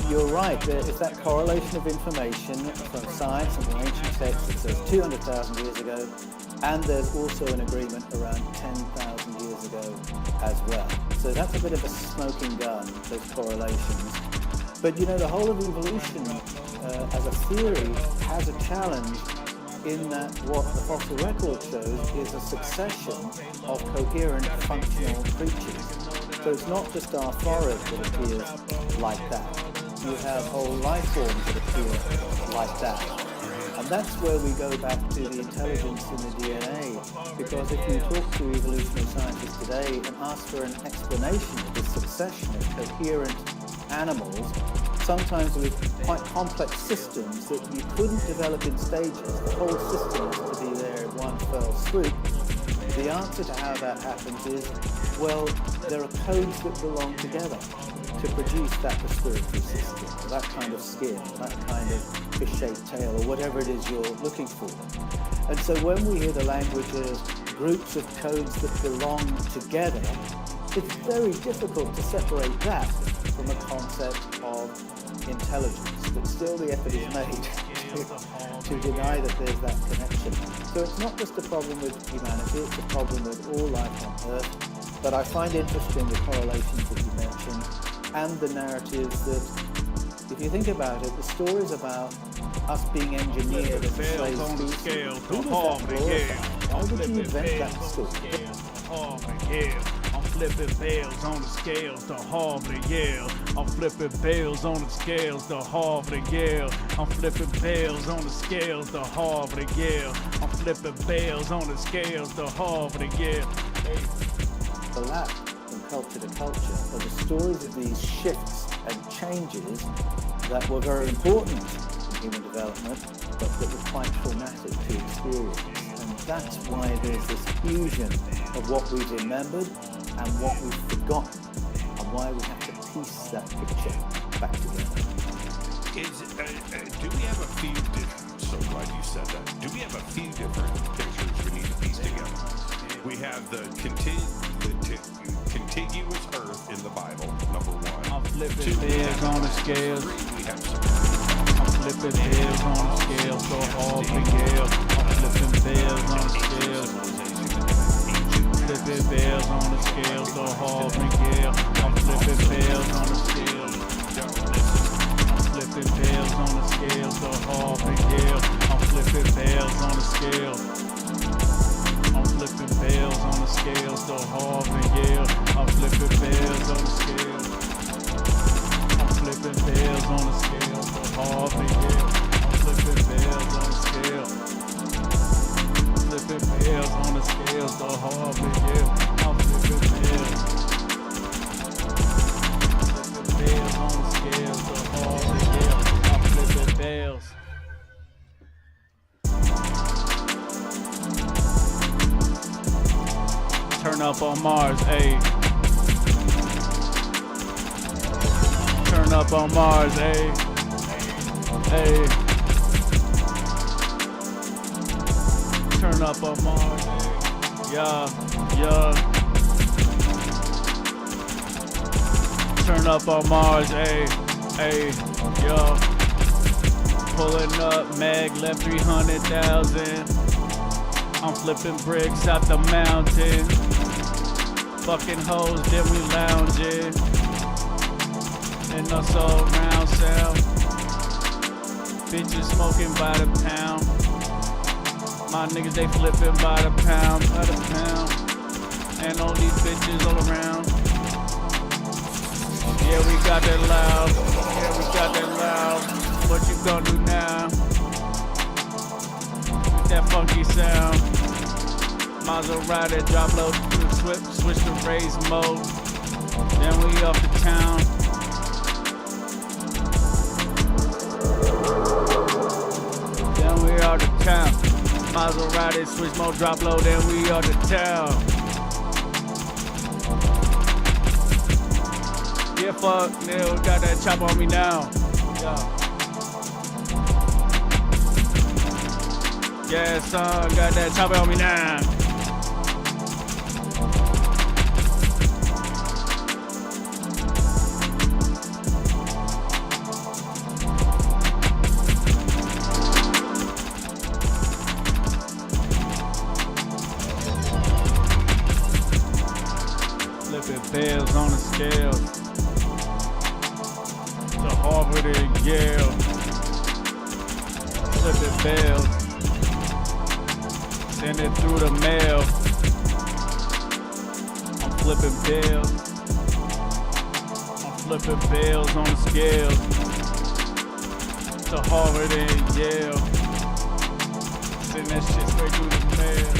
you're right. There is that correlation of information from science and from ancient texts that says 200,000 years ago, and there's also an agreement around 10,000 years ago as well. So that's a bit of a smoking gun, those correlations. But you know, the whole of evolution as a theory has a challenge in that what the fossil record shows is a succession of coherent functional creatures. So it's not just our forehead that appears like that. You have whole life forms that appear like that. And that's where we go back to the intelligence in the DNA, because if you talk to evolutionary scientists today and ask for an explanation of this succession of coherent animals, sometimes with quite complex systems that you couldn't develop in stages, the whole system has to be there in one fell swoop, the answer to how that happens is, well, there are codes that belong together to produce that respiratory system, that kind of skin, that kind of fish-shaped tail, or whatever it is you're looking for. And so when we hear the language of groups of codes that belong together, it's very difficult to separate that from a concept of intelligence. But still the effort is made to deny that there's that connection. So it's not just a problem with humanity, it's a problem with all life on Earth. But I find interesting the correlations that you mentioned and the narratives that, if you think about it, the stories about us being engineered as a slave species, who does that glorify? Why would you invent that story? I'm flipping bills on the scales to Harvard and Yale. I'm flipping bills on the scales to Harvard and Yale. I'm flipping bills on the scales to Harvard and Yale. I'm flipping bills on the scales to Harvard and Yale. The lap from culture to culture are the stories of these shifts and changes that were very important in human development, but that were quite traumatic to experience. And that's why there's this fusion of what we've remembered and what we've forgotten, and why we have to piece that picture back together. Do we have a few I'm so glad you said that. Do we have a few different pictures we need to piece together? We have the contiguous earth in the Bible, number one. I'm flipping bills on the scales. I'm flipping bills on the scales so hard for Yale. I'm flipping bills on the scales. Flipping bills on the scales so hard for Yale. I'm flipping bills on the scales. I'm flipping bills on the scales so hard for Yale. I'm flipping bills on the scales. I'm flipping bills on the scales so hard for Yale. I'm flipping bills on the scales. I'm flipping bills on the scales so hard for Yale. I'm flipping bills on the scale. Flipping bills on the scales so hard for Yale. I'm flipping bills. Flipping bills on the scales so hard for Yale. I'm flipping bills. Turn up on Mars, ayy. Turn up on Mars, ayy. Ayy. Turn up on Mars, ayy. Yeah, yeah. Turn up on Mars, ayy. Ayy, yeah. Pulling up, Meg left 300,000. I'm flipping bricks out the mountain. Fucking hoes, then we lounging. In the soul round sound. Bitches smoking by the pound. My niggas, they flipping by the pound, by the pound. And all these bitches all around. Yeah, we got that loud. Yeah, we got that loud. What you gonna do now? With that funky sound. Maserati, drop low to the switch to race mode. Then we off the town. Then we out the town. Maserati, switch mode, drop low, then we out the town. Yeah, fuck, Neil, got that chop on me now. Yeah, son, got that chop on me now. Flipping bills on the scale. To Harvard and Yale. Flipping bills. Send it through the mail. I'm flipping bills. I'm flipping bills on the scale. To Harvard and Yale. Send that shit straight through the mail.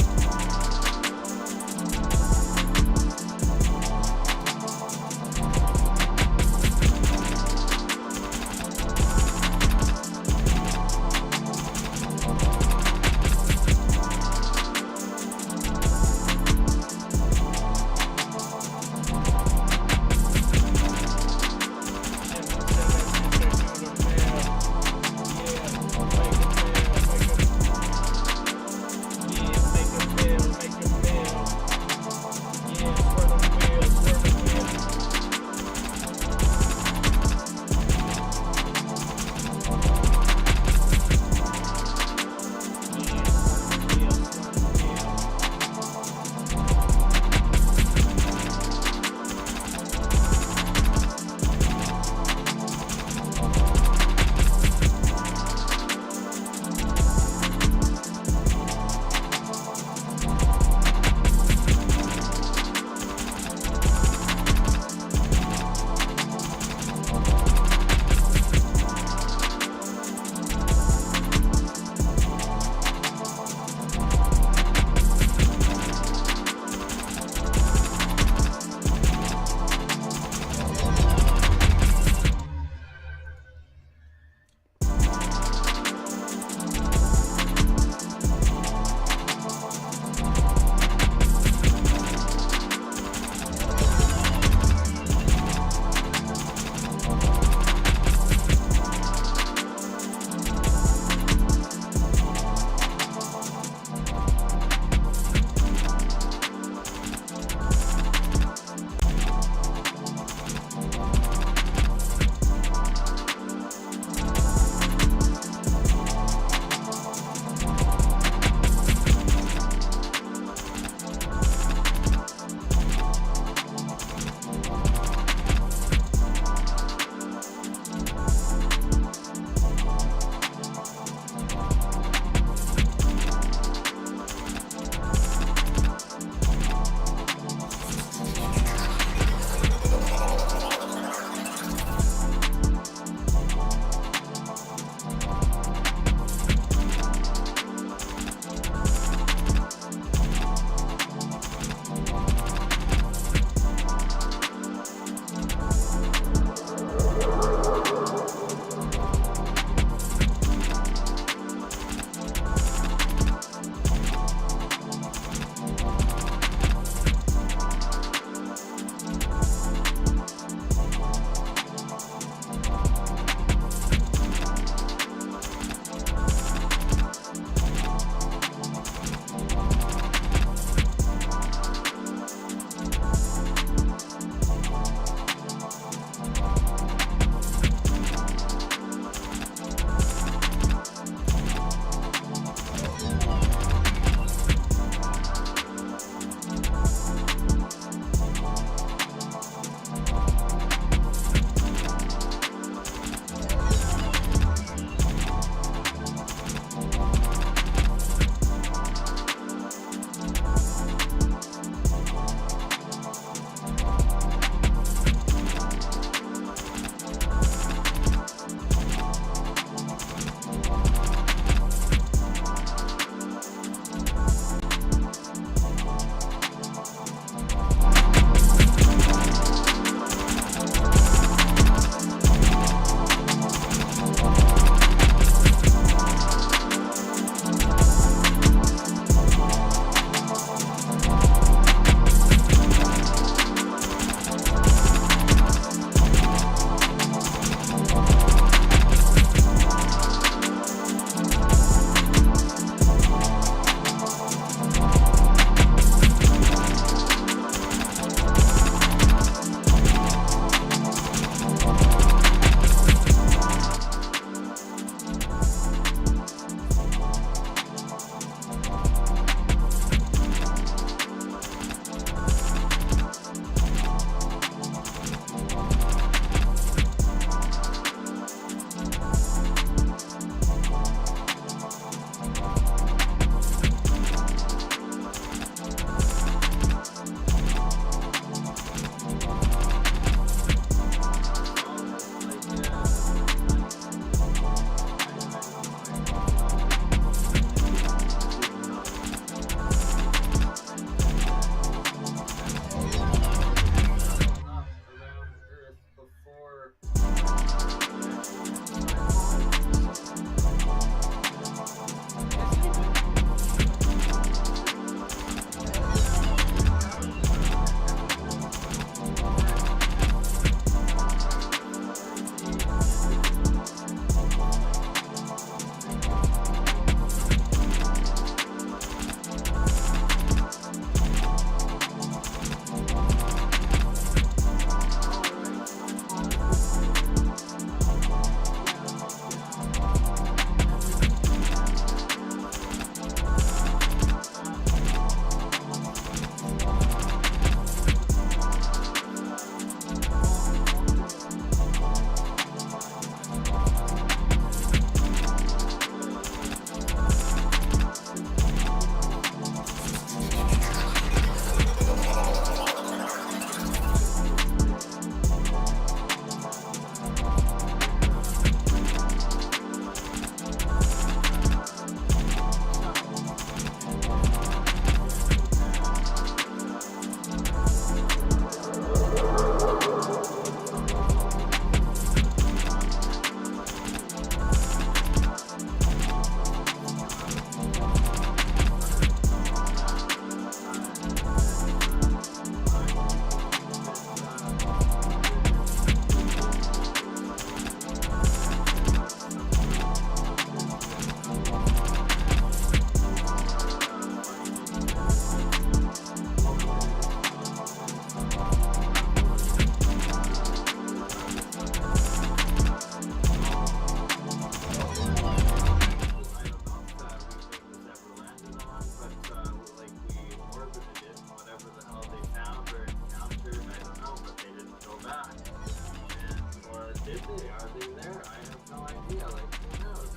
they? Are they there? I have no idea. Like, who knows?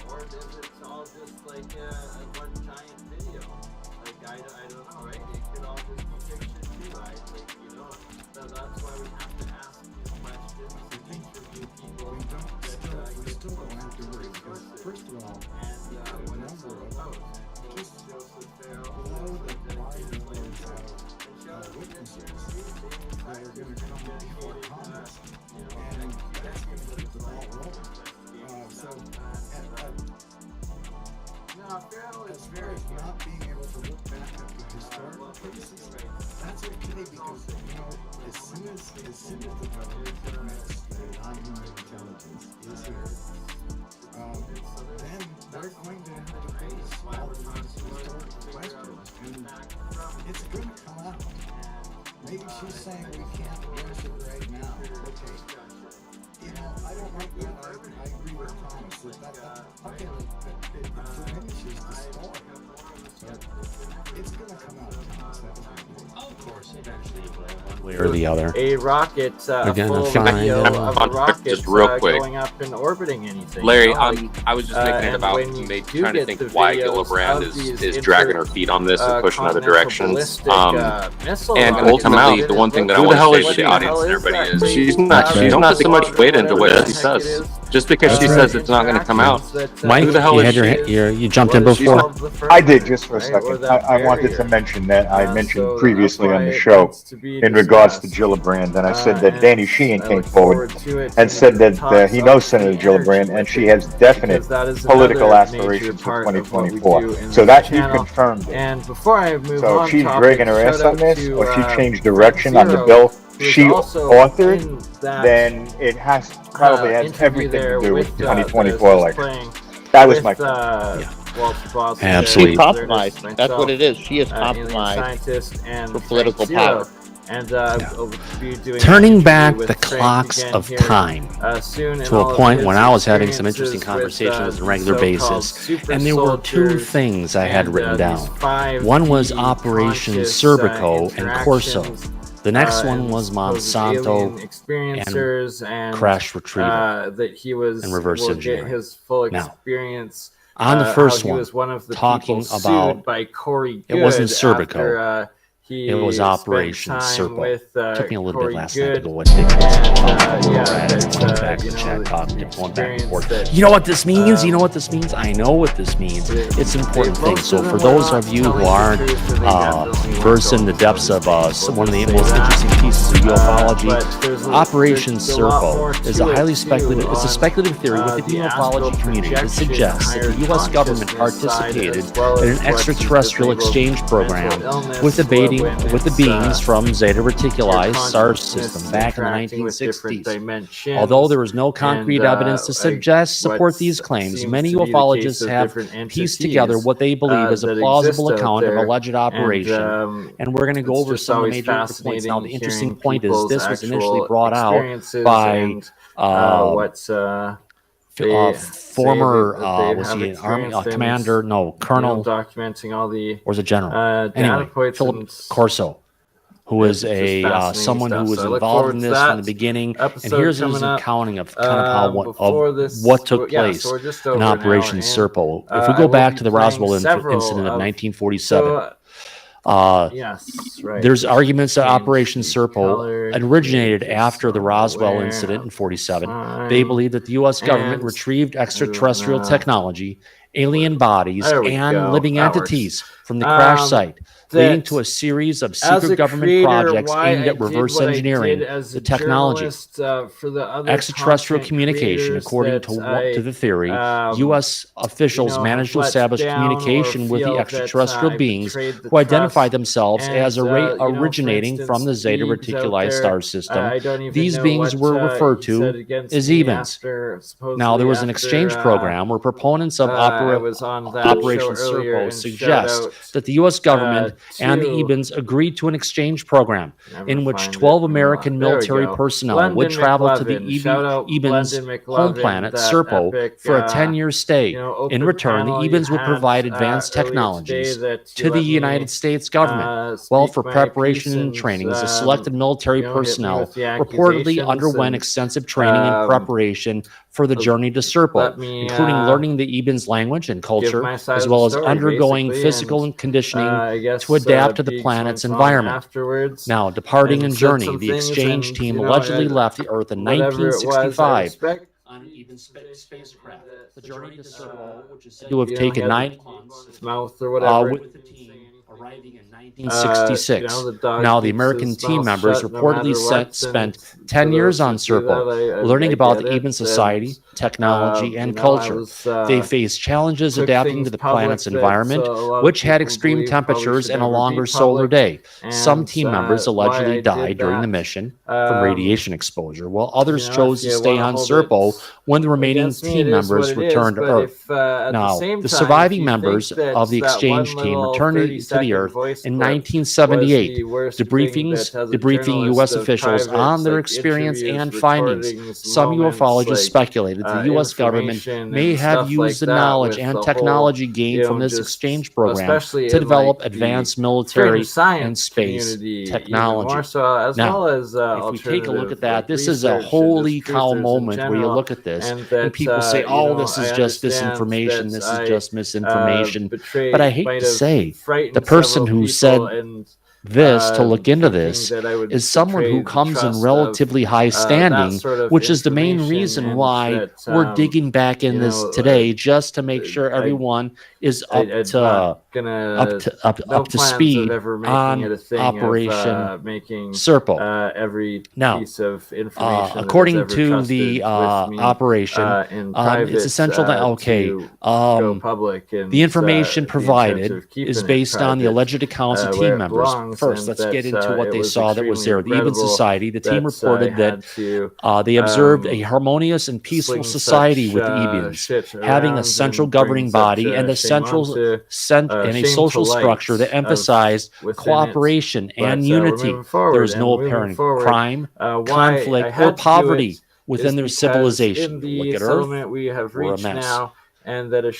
Or is it all just like one giant video? Like, I don't know, right? It could all just be fiction too, right? Like, so that's why we have to ask these questions and interview people. We still don't have to worry, because first of all, and what it's all about. Just Joseph Farrell, below the dedicated players witnesses that are going to come before Congress, and that's going to keep the ball rolling. As far as not being able to look back at the historical cases, that's okay, because as soon as the government admits that non-human intelligence is here, then they're going to have to face all of these historical questions, and it's going to come out. Maybe she's saying we can't address it right now. Okay. I don't like that argument. I agree with Thomas that it diminishes the story. But it's going to come out, Thomas. Of course, eventually it will, one way or the other. A rocket, full video of a rocket just real quick. Going up and orbiting anything. Larry, I was just making it about trying to think why Gillibrand is dragging her feet on this and pushing other directions. And ultimately, the one thing that I want to say to the audience and everybody is she's not so much weight into what she says. Just because she says it's not going to come out. Mike, who the hell is she? You jumped in before. I did, just for a second. I wanted to mention that I mentioned previously on the show in regards to Gillibrand, and I said that Danny Sheehan came forward and said that he knows Senator Gillibrand, and she has definite political aspirations for 2024. So that he confirmed it. And before I move so on, if she's dragging her ass on this, or she changed direction on the bill she authored, then it probably has everything to do with 2024 election. That was my point. Absolutely. She compromised. That's what it is. She is compromised for political power. And turning back the clocks of time to a point when I was having some interesting conversations on a regular basis, and there were two things I had written down. One was Operation Serpico and Corso. The next one was Monsanto and crash retrieval and reverse engineering. Now, on the first one, talking about it wasn't Serpico. It was Operation Serpo. Took me a little bit last night to go what they going back and forth. You know what this means? You know what this means? I know what this means. It's an important thing. So for those of you who aren't versed in the depths of one of the most interesting pieces of ufology, Operation Serpo is a highly speculative. It's a speculative theory within the ufology community that suggests that the U.S. government participated in an extraterrestrial exchange program with the beings from Zeta Reticuli star system back in the 1960s. Although there is no concrete evidence to support these claims, many ufologists have pieced together what they believe is a plausible account of alleged operation. And we're going to go over some of the major points. Now, the interesting point is this was initially brought out by former was he an army commander? No, colonel. Documenting all the or was a general. Anyway, Philip Corso, who was someone who was involved in this from the beginning. And here's his accounting of kind of how what took place in Operation Serpo. If we go back to the Roswell incident of 1947. There's arguments that Operation Serpo originated after the Roswell incident in 1947. They believe that the U.S. government retrieved extraterrestrial technology, alien bodies, and living entities from the crash site, leading to a series of secret government projects aimed at reverse engineering the technology. Extraterrestrial communication, according to the theory, U.S. officials managed to establish communication with the extraterrestrial beings who identified themselves as originating from the Zeta Reticuli star system. These beings were referred to as Evans. Now, there was an exchange program where proponents of Operation Operation Serpo suggests that the U.S. government and the EBANs agreed to an exchange program in which 12 American military personnel would travel to the EBAN's home planet, Serpo, for a 10-year stay. In return, the EBANs would provide advanced technologies to the United States government. Well, for preparation and training, the selected military personnel reportedly underwent extensive training and preparation for the journey to Serpo, including learning the EBAN's language and culture, as well as undergoing physical and conditioning to adapt to the planet's environment. Now, departing and journey, the exchange team allegedly left the Earth in 1965 on an EBAN spacecraft. The journey to Serpo, which is said to have taken 9 months, with the team arriving in 1966. Now, the American team members reportedly spent 10 years on Serpo, learning about the EBAN society, technology, and culture. They faced challenges adapting to the planet's environment, which had extreme temperatures and a longer solar day. Some team members allegedly died during the mission from radiation exposure, while others chose to stay on Serpo when the remaining team members returned to Earth. Now, the surviving members of the exchange team returned to the Earth in 1978, debriefing U.S. officials on their experience and findings. Some ufologists speculated the U.S. government may have used the knowledge and technology gained from this exchange program to develop advanced military and space technology. Now, if we take a look at that, this is a holy cow moment where you look at this and people say, oh, this is just disinformation, this is just misinformation. But I hate to say, the person who said this to look into this is someone who comes in relatively high standing, which is the main reason why we're digging back in this today, just to make sure everyone is up to speed on Operation Serpo. Now, according to the operation, it's essential that the information provided is based on the alleged accounts of team members. First, let's get into what they saw that was there. The EBAN Society, the team reported that they observed a harmonious and peaceful society with the EBANs, having a central governing body and a social structure that emphasized cooperation and unity. There is no apparent crime, conflict, or poverty within their civilization. Look at Earth, we're a mess.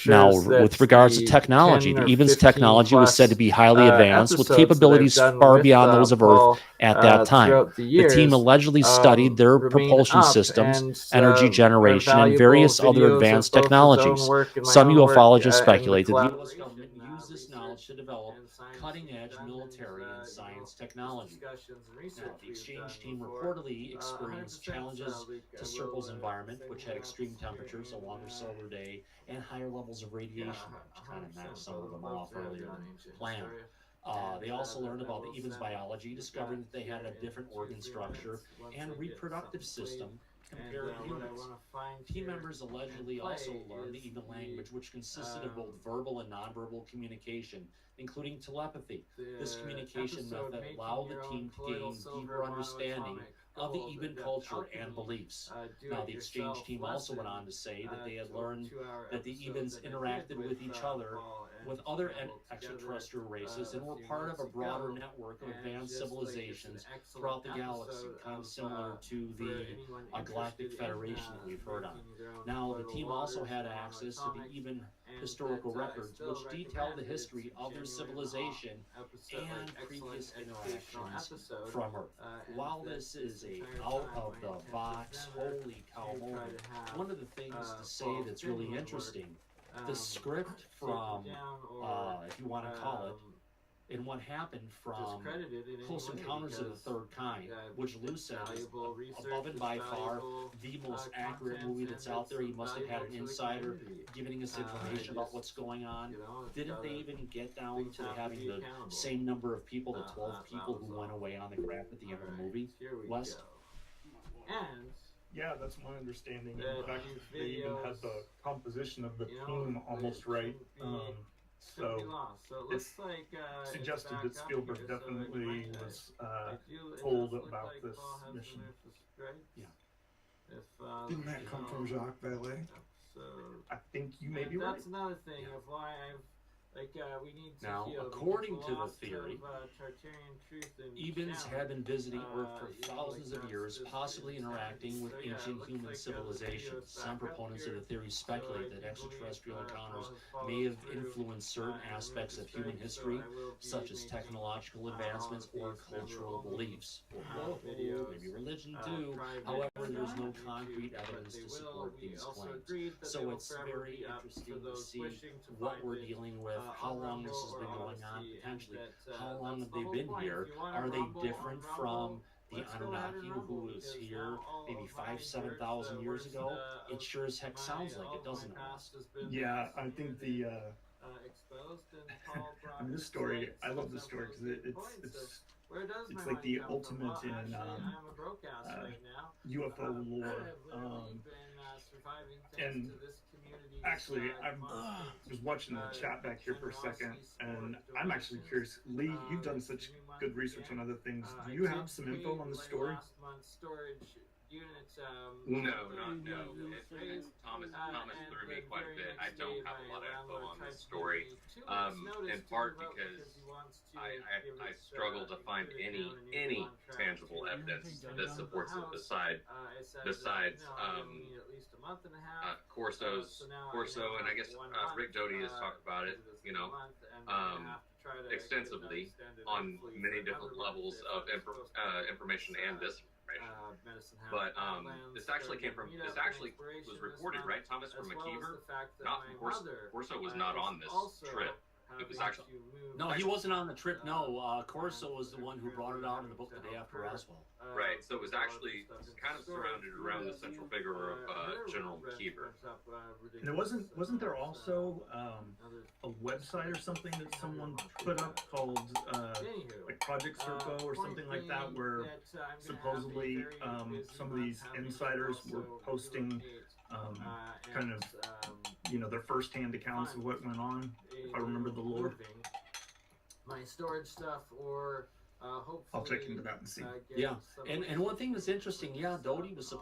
Now, with regards to technology, the EBAN's technology was said to be highly advanced, with capabilities far beyond those of Earth at that time. The team allegedly studied their propulsion systems, energy generation, and various other advanced technologies. Some ufologists speculate that the U.S. government used this knowledge to develop cutting-edge military and science technology. Now, the exchange team reportedly experienced challenges to Serpo's environment, which had extreme temperatures, a longer solar day, and higher levels of radiation, which kind of knocked some of them off earlier than planned. They also learned about the EBAN's biology, discovering that they had a different organ structure and reproductive system compared to humans. Team members allegedly also learned the EBAN language, which consisted of both verbal and nonverbal communication, including telepathy. This communication method allowed the team to gain deeper understanding of the EBAN culture and beliefs. Now, the exchange team also went on to say that they had learned that the EBANs interacted with each other, with other extraterrestrial races, and were part of a broader network of advanced civilizations throughout the galaxy, kind of similar to the Galactic Federation that we've heard on. Now, the team also had access to the EBAN historical records, which detail the history of their civilization and previous interactions from Earth. While this is a out-of-the-box, holy cow moment, one of the things to say that's really interesting, the script from, if you want to call it, and what happened from Close Encounters of the Third Kind, which Lou said is above and by far the most accurate movie that's out there. He must have had an insider giving us information about what's going on. Didn't they even get down to having the same number of people, the 12 people who went away on the graph at the end of the movie? West? Yeah, that's my understanding. In fact, they even had the composition of the team almost right. So it's suggested that Spielberg definitely was told about this mission. Didn't that come from Jacques Vallée? I think you may be right. That's another thing of why I've we need to Now, heal. according to the theory, Tartarian truth and Ebens have been visiting Earth for thousands of years, specific possibly things interacting with happening. So, ancient human civilizations. Some proponents of the theory speculate that extraterrestrial encounters may have influenced certain aspects of human history, such as technological advancements or cultural beliefs. Maybe religion too. However, there's no concrete evidence to support these claims. So it's very interesting to see what we're dealing with, how long this has been going on, potentially, how long have they been here, are they different from the Anunnaki who was here maybe 5,000-7,000 years ago? It sure as heck sounds like it, doesn't it? Yeah, I think the exposed and tall, I mean, this story, I love this story because it's like the ultimate in UFO lore. And actually, I was watching the chat back here for a second, and I'm actually curious. Lee, you've done such good research on other things. Do you have some info on the story? No. Thomas threw me quite a bit. I don't have a lot of info on this story, in part because I struggle to find any tangible evidence that supports it besides Corso, and I guess Rick Doty has talked about it, extensively on many different levels of information and disinformation. But this actually was reported, right, Thomas, from McKeever, not from Corso. Corso was not on this trip. It was actually no, he wasn't on the trip. No, Corso was the one who brought it out in the book the day after Roswell. Right, so it was actually kind of surrounded around the central figure of General McKeever. And it wasn't there also a website or something that someone put up called like Project Serpo or something like that, where supposedly some of these insiders were posting kind of their first-hand accounts of what went on, if I remember the lore. My storage stuff, or hopefully I'll check into that and see. Yeah, and one thing that's interesting, Doty was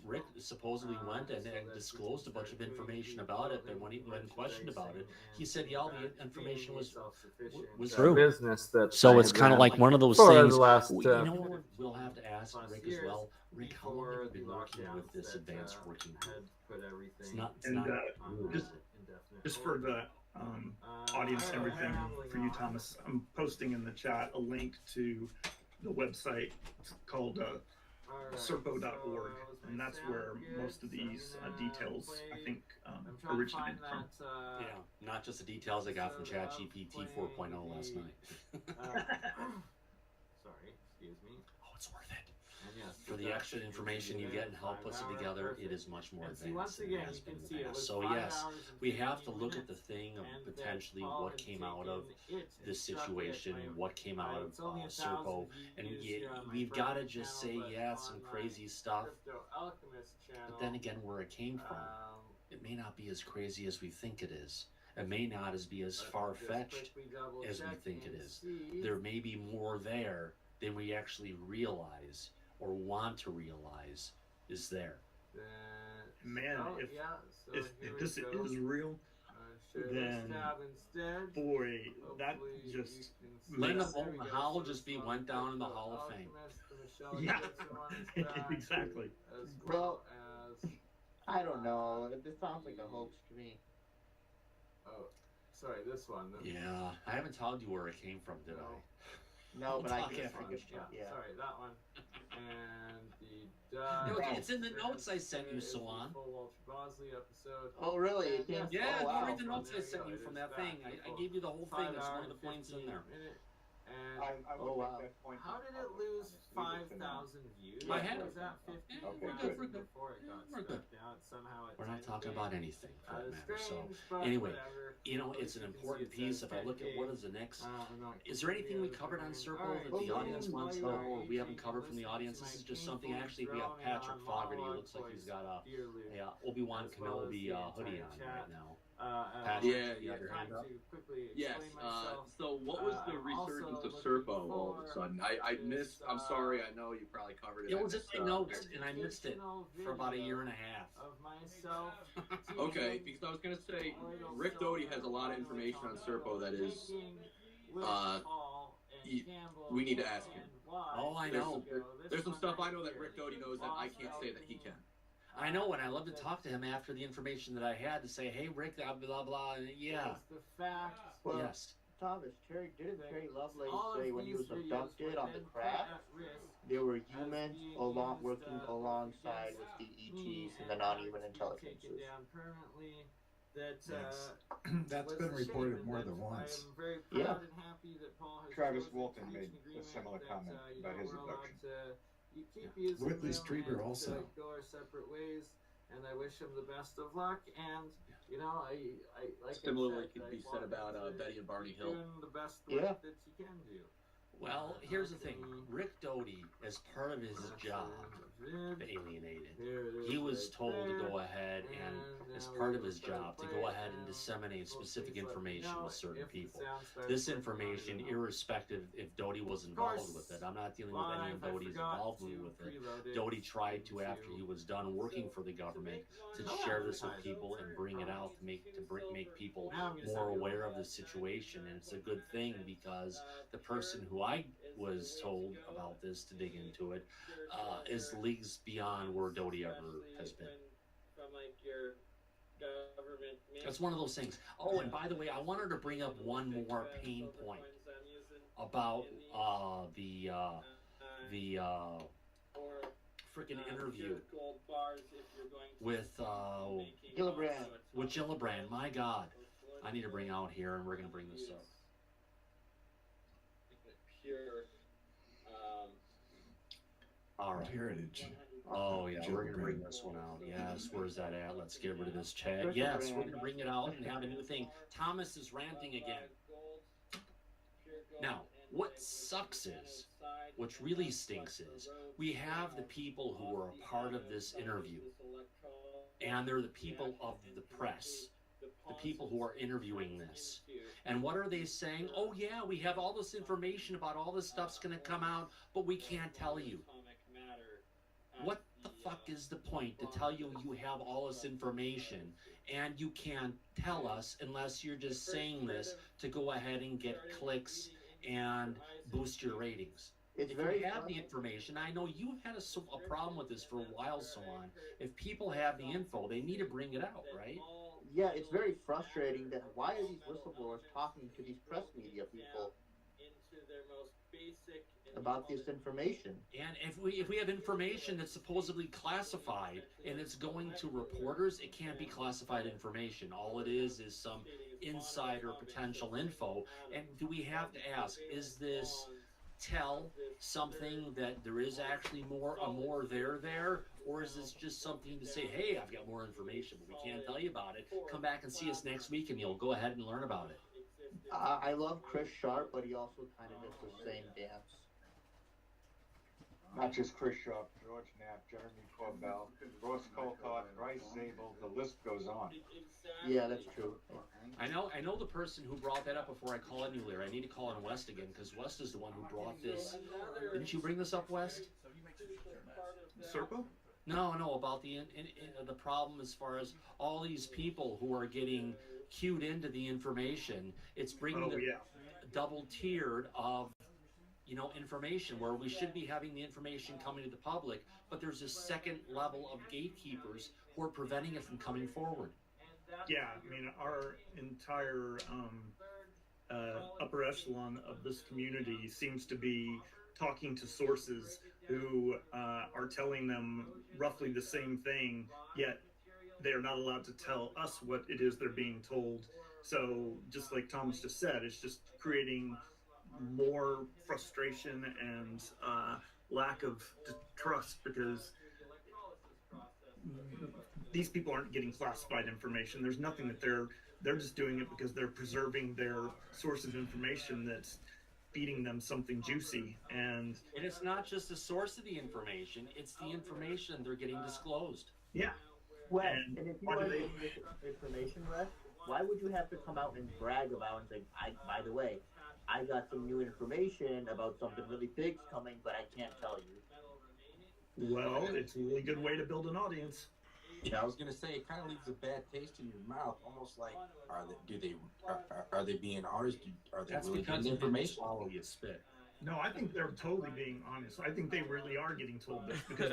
Rick supposedly went and disclosed a bunch of information about it, and when questioned about it, he said, all the information was true. Business that so it's kind of like one of those things. We'll have to ask Rick as well. Rick, how long have you been working with this advanced working group? It's not just for the audience and everything, for you, Thomas, I'm posting in the chat a link to the website. It's called serpo.org, and that's where most of these details, I think, originated from. Yeah, not just the details I got from ChatGPT 4.0 last night. Sorry, excuse me. Oh, it's worth it. For the extra information you get and help puts it together, it is much more advanced than it has been in the past. So yes, we have to look at the thing of potentially what came out of this situation, what came out of Serpo, and we've got to just say, some crazy stuff, but then again, where it came from, it may not be as crazy as we think it is. It may not be as far-fetched as we think it is. There may be more there than we actually realize or want to realize is there. Man, if this is real, then boy, that just Linda Moulton Howell just went down in the Hall of Fame. Yeah, exactly. Well, I don't know. This sounds like a hoax to me. Oh, sorry, this one. Yeah, I haven't told you where it came from, did I? No, but I guess yeah. Sorry, that one. And it's in the notes I sent you, Salon. Oh, really? Yeah, go read the notes I sent you from that thing. I gave you the whole thing. It's one of the points in there. And how did it lose 5,000 views? I had Was that 50? We're good. We're good. We're not talking about anything for that matter. So anyway, it's an important piece. If I look at what is the next, is there anything we covered on Serpo that the audience wants to know, or we haven't covered from the audience? This is just something. Actually, we have Patrick Fogarty. It looks like he's got a Obi-Wan Kenobi hoodie on right now. Yeah, you have your hand up. Yes. So what was the resurgence of Serpo all of a sudden? I missed. I'm sorry. I know you probably covered it. It was in my notes, and I missed it for about a year and a half. Okay, because I was gonna say Rick Doty has a lot of information on Serpo that is, we need to ask him. Oh, I know. There's some stuff I know that Rick Doty knows that I can't say that he can. I know, and I love to talk to him after the information that I had to say, hey, Rick, blah, blah, blah, and yeah. Well, Yes. Thomas, didn't Terry Lovelace say when he was abducted on the craft, there were humans working alongside with the ETs and the non-human intelligences? That's been reported more than once. Yeah. Travis Walton made a similar comment about his abduction. Whitley Strieber also. Go our separate ways, and I wish him the best of luck. And you know, I like similarly could be said about Betty and Barney Hill. Doing the best work that he can do. Well, here's the thing. Rick Doty, as part of his job, alienated. He was told to go ahead and, as part of his job, to go ahead and disseminate specific information with certain people. This information, irrespective if Doty was involved with it. I'm not dealing with any of Doty's involvement with it. Doty tried to, after he was done working for the government, to share this with people and bring it out to make people more aware of the situation. And it's a good thing because the person who I was told about this to dig into it is leagues beyond where Doty ever has been. That's one of those things. Oh, and by the way, I wanted to bring up one more pain point about the freaking interview with Gillibrand. With Gillibrand. My God, I need to bring out here, and we're gonna bring this up. All right. Heritage. Oh yeah, we're gonna bring this one out. Yes, where's that at? Let's get rid of this chat. Yes, we're gonna bring it out and have a new thing. Thomas is ranting again. Now, what sucks is, what really stinks is, we have the people who are a part of this interview, and they're the people of the press. The people who are interviewing this. And what are they saying? Oh yeah, we have all this information about all this stuff's gonna come out, but we can't tell you. What the fuck is the point to tell you you have all this information and you can't tell us unless you're just saying this to go ahead and get clicks and boost your ratings? If you have the information, I know you've had a problem with this for a while, so on. If people have the info, they need to bring it out, right? Yeah, it's very frustrating that why are these whistleblowers talking to these press media people about this information? And if we have information that's supposedly classified and it's going to reporters, it can't be classified information. All it is some insider potential info. And do we have to ask, is this tell something that there is actually more there, or is this just something to say, hey, I've got more information, but we can't tell you about it. Come back and see us next week and you'll go ahead and learn about it. I love Chris Sharp, but he also kind of does the same dance. Not just Chris Sharp, George Knapp, Jeremy Corbell, Ross Colcott, Bryce Zabel, the list goes on. Yeah, that's true. I know the person who brought that up before I call in earlier. I need to call in West again because West is the one who brought this. Didn't you bring this up, West? Serpo? No, about the problem as far as all these people who are getting queued into the information. It's bringing double tiered of information where we should be having the information coming to the public, but there's a second level of gatekeepers who are preventing it from coming forward. Yeah, I mean, our entire upper echelon of this community seems to be talking to sources who are telling them roughly the same thing, yet they're not allowed to tell us what it is they're being told. So just like Thomas just said, it's just creating more frustration and lack of trust because these people aren't getting classified information. There's nothing that they're just doing it because they're preserving their source of information that's feeding them something juicy. And it's not just the source of the information, it's the information they're getting disclosed. Yeah. Well, and if you want information, Wes, Why would you have to come out and brag about and say, by the way, I got some new information about something really big's coming, but I can't tell you. Well, it's a really good way to build an audience. Yeah, I was gonna say it kind of leaves a bad taste in your mouth, almost like are they being honest? Are they really getting information? Swallow you spit. No, I think they're totally being honest. I think they really are getting told this because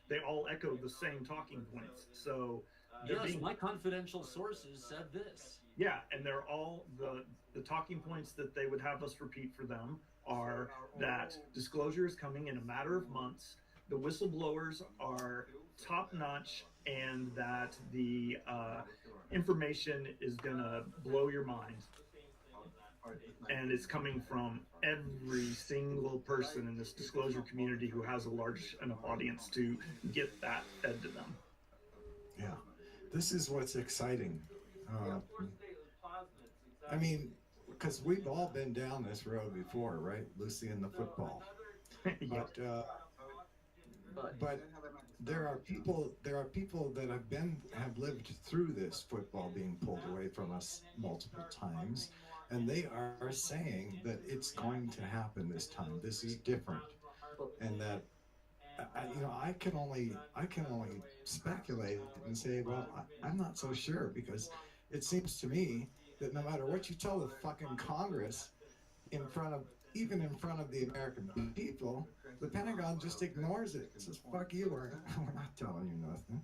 they all echo the same talking points. So yes, my confidential sources said this. Yeah, and they're all the talking points that they would have us repeat for them are that disclosure is coming in a matter of months, the whistleblowers are top notch, and that the information is gonna blow your mind. And it's coming from every single person in this disclosure community who has a large enough audience to get that fed to them. Yeah, this is what's exciting. I mean, because we've all been down this road before, right? Lucy and the football. But there are people that have lived through this football being pulled away from us multiple times, and they are saying that it's going to happen this time. This is different, and that I can only speculate and say, well, I'm not so sure, because it seems to me that no matter what you tell the fucking Congress, even in front of the American people, the Pentagon just ignores it. It says, fuck you, we're not telling you nothing.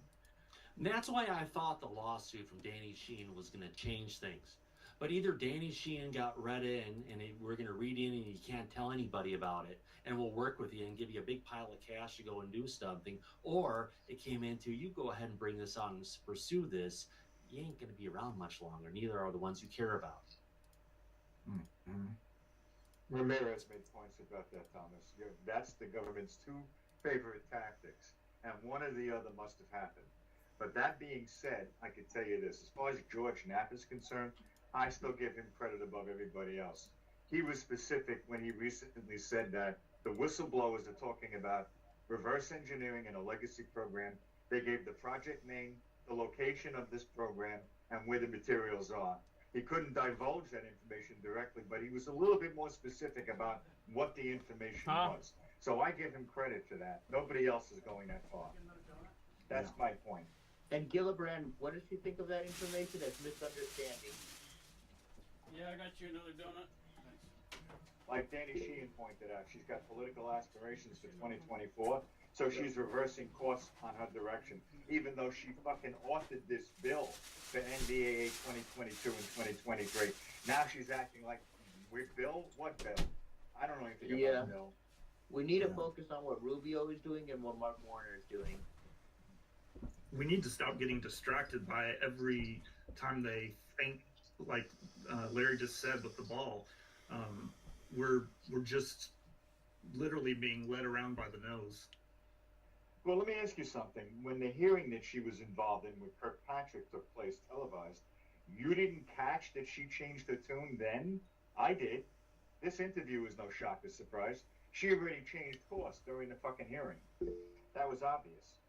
And that's why I thought the lawsuit from Danny Sheehan was going to change things. But either Danny Sheehan got read in and we're going to read in and you can't tell anybody about it, and we'll work with you and give you a big pile of cash to go and do something, or it came into, you go ahead and bring this on and pursue this. You ain't going to be around much longer. Neither are the ones you care about. Mm-hmm. Ramirez made points about that, Thomas. That's the government's two favorite tactics, and one or the other must have happened. But that being said, I could tell you this. As far as George Knapp is concerned, I still give him credit above everybody else. He was specific when he recently said that the whistleblowers are talking about reverse engineering and a legacy program. They gave the project name, the location of this program, and where the materials are. He couldn't divulge that information directly, but he was a little bit more specific about what the information was. So I give him credit for that. Nobody else is going that far. That's my point. And Gillibrand, what does she think of that information as misunderstanding? Yeah, I got you another donut. Like Danny Sheehan pointed out, she's got political aspirations for 2024, so she's reversing course on her direction, even though she fucking authored this bill for NDAA 2022 and 2023. Now she's acting like, Bill? What bill? I don't know anything about the bill. We need to focus on what Rubio is doing and what Mark Warner is doing. We need to stop getting distracted by every time they think, like Larry just said with the ball. We're just literally being led around by the nose. Well, let me ask you something. When the hearing that she was involved in with Kirkpatrick took place televised, you didn't catch that she changed her tune then? I did. This interview was no shock or surprise. She already changed course during the fucking hearing. That was obvious.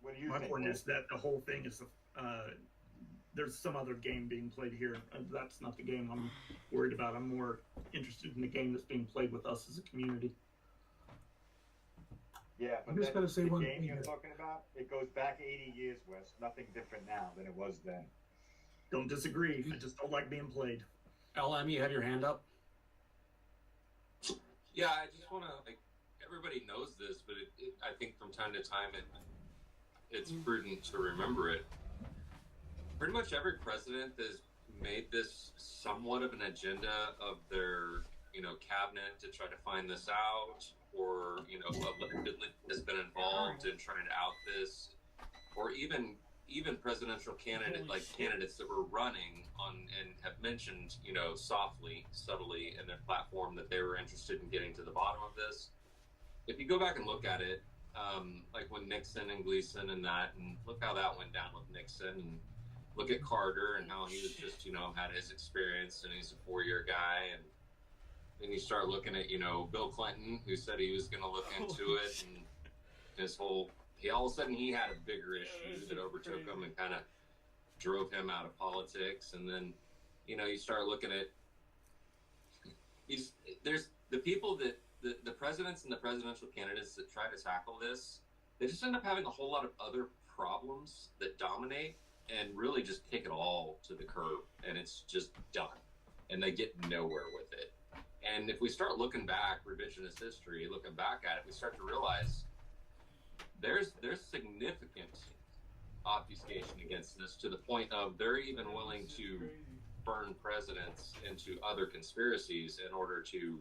What do you think? My point is that the whole thing is there's some other game being played here. That's not the game I'm worried about. I'm more interested in the game that's being played with us as a community. Yeah, but I'm just gonna say the one game thing you're here. talking about, it goes back 80 years, Wes. Nothing different now than it was then. Don't disagree. I just don't like being played. LM, you have your hand up? Yeah, I just want to, like, everybody knows this, but I think from time to time it's prudent to remember it. Pretty much every president has made this somewhat of an agenda of their, cabinet to try to find this out, or, allegedly has been involved in trying to out this, or even presidential candidates that were running on and have mentioned, softly, subtly in their platform that they were interested in getting to the bottom of this. If you go back and look at it, like when Nixon and Gleason and look how that went down with Nixon, and look at Carter and how he was just, had his experience and he's a 4-year guy, and then you start looking at, Bill Clinton, who said he was going to look into it, and all of a sudden he had a bigger issue that overtook him and kind of drove him out of politics. And then, you know, you start looking at there's the people that the presidents and the presidential candidates that try to tackle this, they just end up having a whole lot of other problems that dominate and really just kick it all to the curb, and it's just done, and they get nowhere with it. And if we start looking back, revisionist history, looking back at it, we start to realize there's significant obfuscation against this, to the point of they're even willing to burn presidents into other conspiracies in order to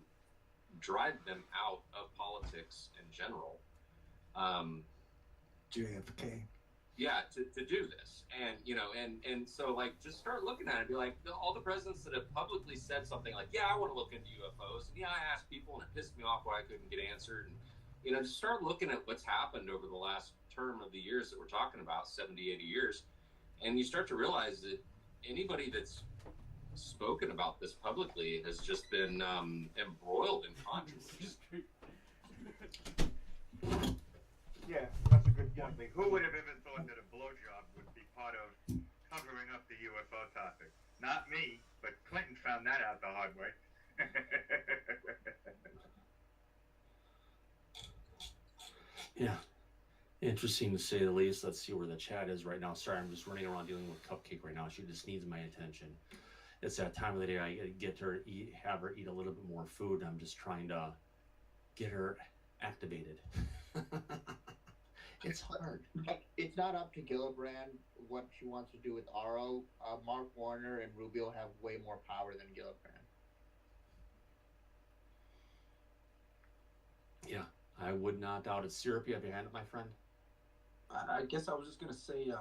drive them out of politics in general. JFK. Yeah, to do this. And, you know, and so, like, just start looking at it and be like, all the presidents that have publicly said something like, yeah, I want to look into UFOs, and yeah, I asked people, and it pissed me off why I couldn't get answered. And, you know, just start looking at what's happened over the last term of the years that we're talking about, 70, 80 years, and you start to realize that anybody that's spoken about this publicly has just been embroiled in controversy. Yeah, that's a good point. Who would have ever thought that a blowjob would be part of covering up the UFO topic? Not me, but Clinton found that out the hard way. Yeah, interesting to say the least. Let's see where the chat is right now. Sorry, I'm just running around dealing with Cupcake right now. She just needs my attention. It's that time of the day I get her have her eat a little bit more food. I'm just trying to get her activated. It's hard. It's not up to Gillibrand what she wants to do with RO. Mark Warner and Rubio have way more power than Gillibrand. Yeah, I would not doubt it. Syrup, you have your hand up, my friend? I guess I was just going to say,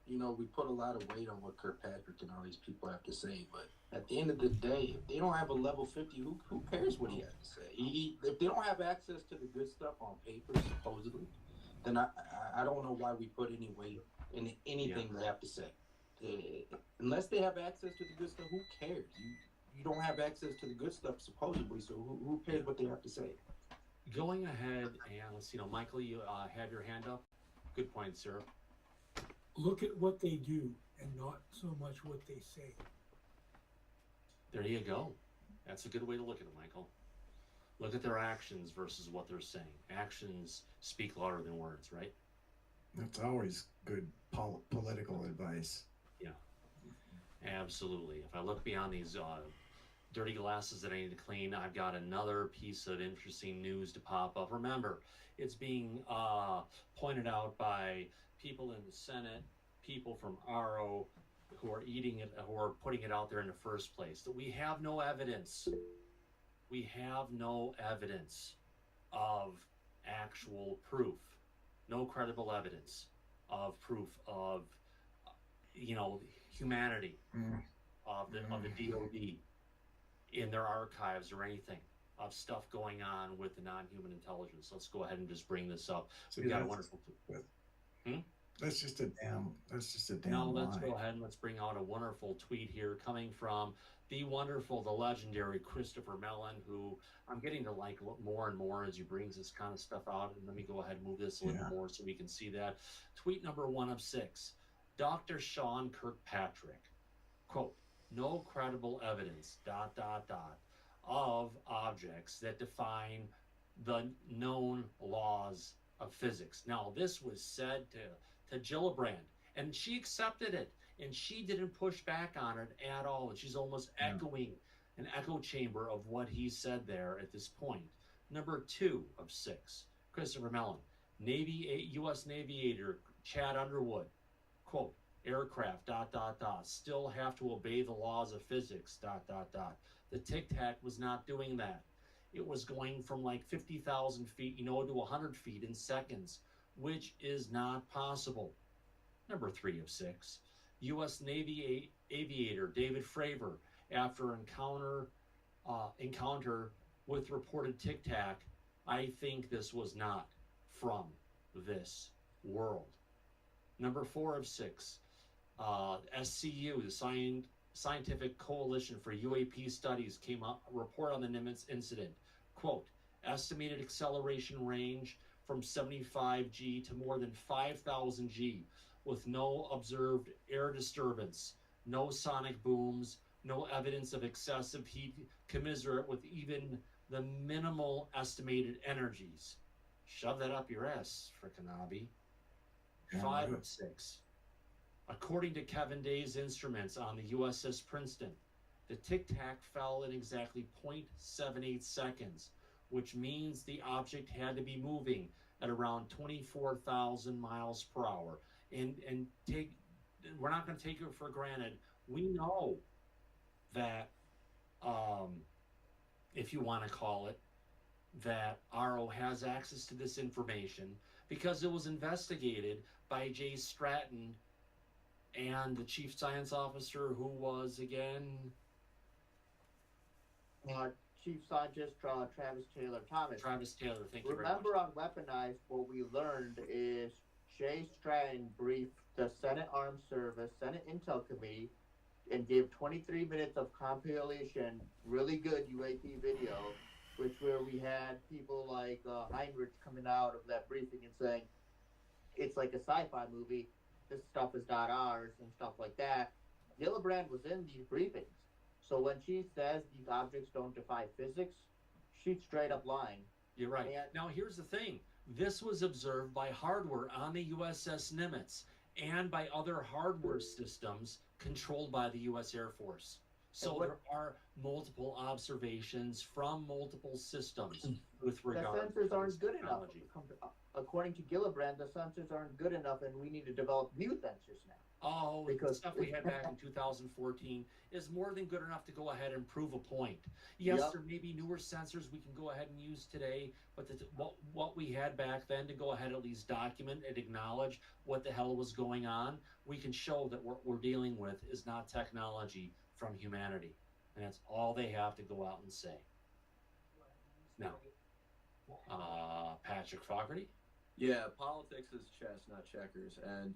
you know, we put a lot of weight on what Kirkpatrick and all these people have to say, but at the end of the day, if they don't have a level 50, who cares what he has to say? If they don't have access to the good stuff on paper, supposedly, then I don't know why we put any weight in anything they have to say. Unless they have access to the good stuff, who cares? You don't have access to the good stuff, supposedly, so who cares what they have to say? Going ahead and let's see, Michael, you have your hand up. Good point, sir. Look at what they do and not so much what they say. There you go. That's a good way to look at it, Michael. Look at their actions versus what they're saying. Actions speak louder than words, right? That's always good political advice. Yeah, absolutely. If I look beyond these dirty glasses that I need to clean, I've got another piece of interesting news to pop up. Remember, it's being pointed out by people in the Senate, people from RO who are eating it, who are putting it out there in the first place, that we have no evidence. We have no evidence of actual proof, no credible evidence of proof of, you know, humanity of the DOD in their archives or anything of stuff going on with the non-human intelligence. Let's go ahead and just bring this up. We've got a wonderful. That's just a damn. Now lie. let's go ahead and let's bring out a wonderful tweet here coming from the wonderful, the legendary Christopher Mellon, who I'm getting to like more and more as he brings this kind of stuff out. And let me go ahead and move this a little more so we can see that. Tweet number 1 of 6. Dr. Sean Kirkpatrick, quote, no credible evidence, ... of objects that define the known laws of physics. Now, this was said to Gillibrand, and she accepted it, and she didn't push back on it at all, and she's almost echoing an echo chamber of what he said there at this point. Number 2 of 6, Christopher Mellon, U.S. Navy aviator Chad Underwood, quote, aircraft ... still have to obey the laws of physics ... The Tic Tac was not doing that. It was going from like 50,000 feet, you know, to 100 feet in seconds, which is not possible. Number 3 of 6, U.S. Navy aviator David Fravor, after encounter with reported Tic Tac, I think this was not from this world. Number 4 of 6, SCU, the Scientific Coalition for UAP Studies, came out a report on the Nimitz incident. Quote, estimated acceleration range from 75 G to more than 5,000 G with no observed air disturbance, no sonic booms, no evidence of excessive heat commensurate with even the minimal estimated energies. Shove that up your ass, frickin' Abby. 5 of 6. According to Kevin Day's instruments on the USS Princeton, the tic-tac fell in exactly 0.78 seconds, which means the object had to be moving at around 24,000 miles per hour. And we're not going to take it for granted. We know that, if you want to call it, that RO has access to this information because it was investigated by Jay Stratton and the chief science officer, who was again Chief Scientist Travis Taylor Thomas. Travis Taylor, thank you very much. Remember on Weaponized, what we learned is Jay Stratton briefed the Senate Armed Service, Senate Intel Committee, and gave 23 minutes of compilation, really good UAP video, where we had people like Heinrich coming out of that briefing and saying, it's like a sci-fi movie, this stuff is not ours, and stuff like that. Gillibrand was in these briefings. So when she says these objects don't defy physics, she's straight up lying. You're right. Now, here's the thing. This was observed by hardware on the USS Nimitz and by other hardware systems controlled by the U.S. Air Force. So there are multiple observations from multiple systems with regard the sensors to aren't good technology. enough. According to Gillibrand, the sensors aren't good enough, and we need to develop new sensors now. Oh, the stuff we had back in 2014 is more than good enough to go ahead and prove a point. Yes, there may be newer sensors we can go ahead and use today, but what we had back then to go ahead at least document and acknowledge what the hell was going on, we can show that what we're dealing with is not technology from humanity. And that's all they have to go out and say. Now, Patrick Fogarty? Yeah, politics is chess, not checkers. And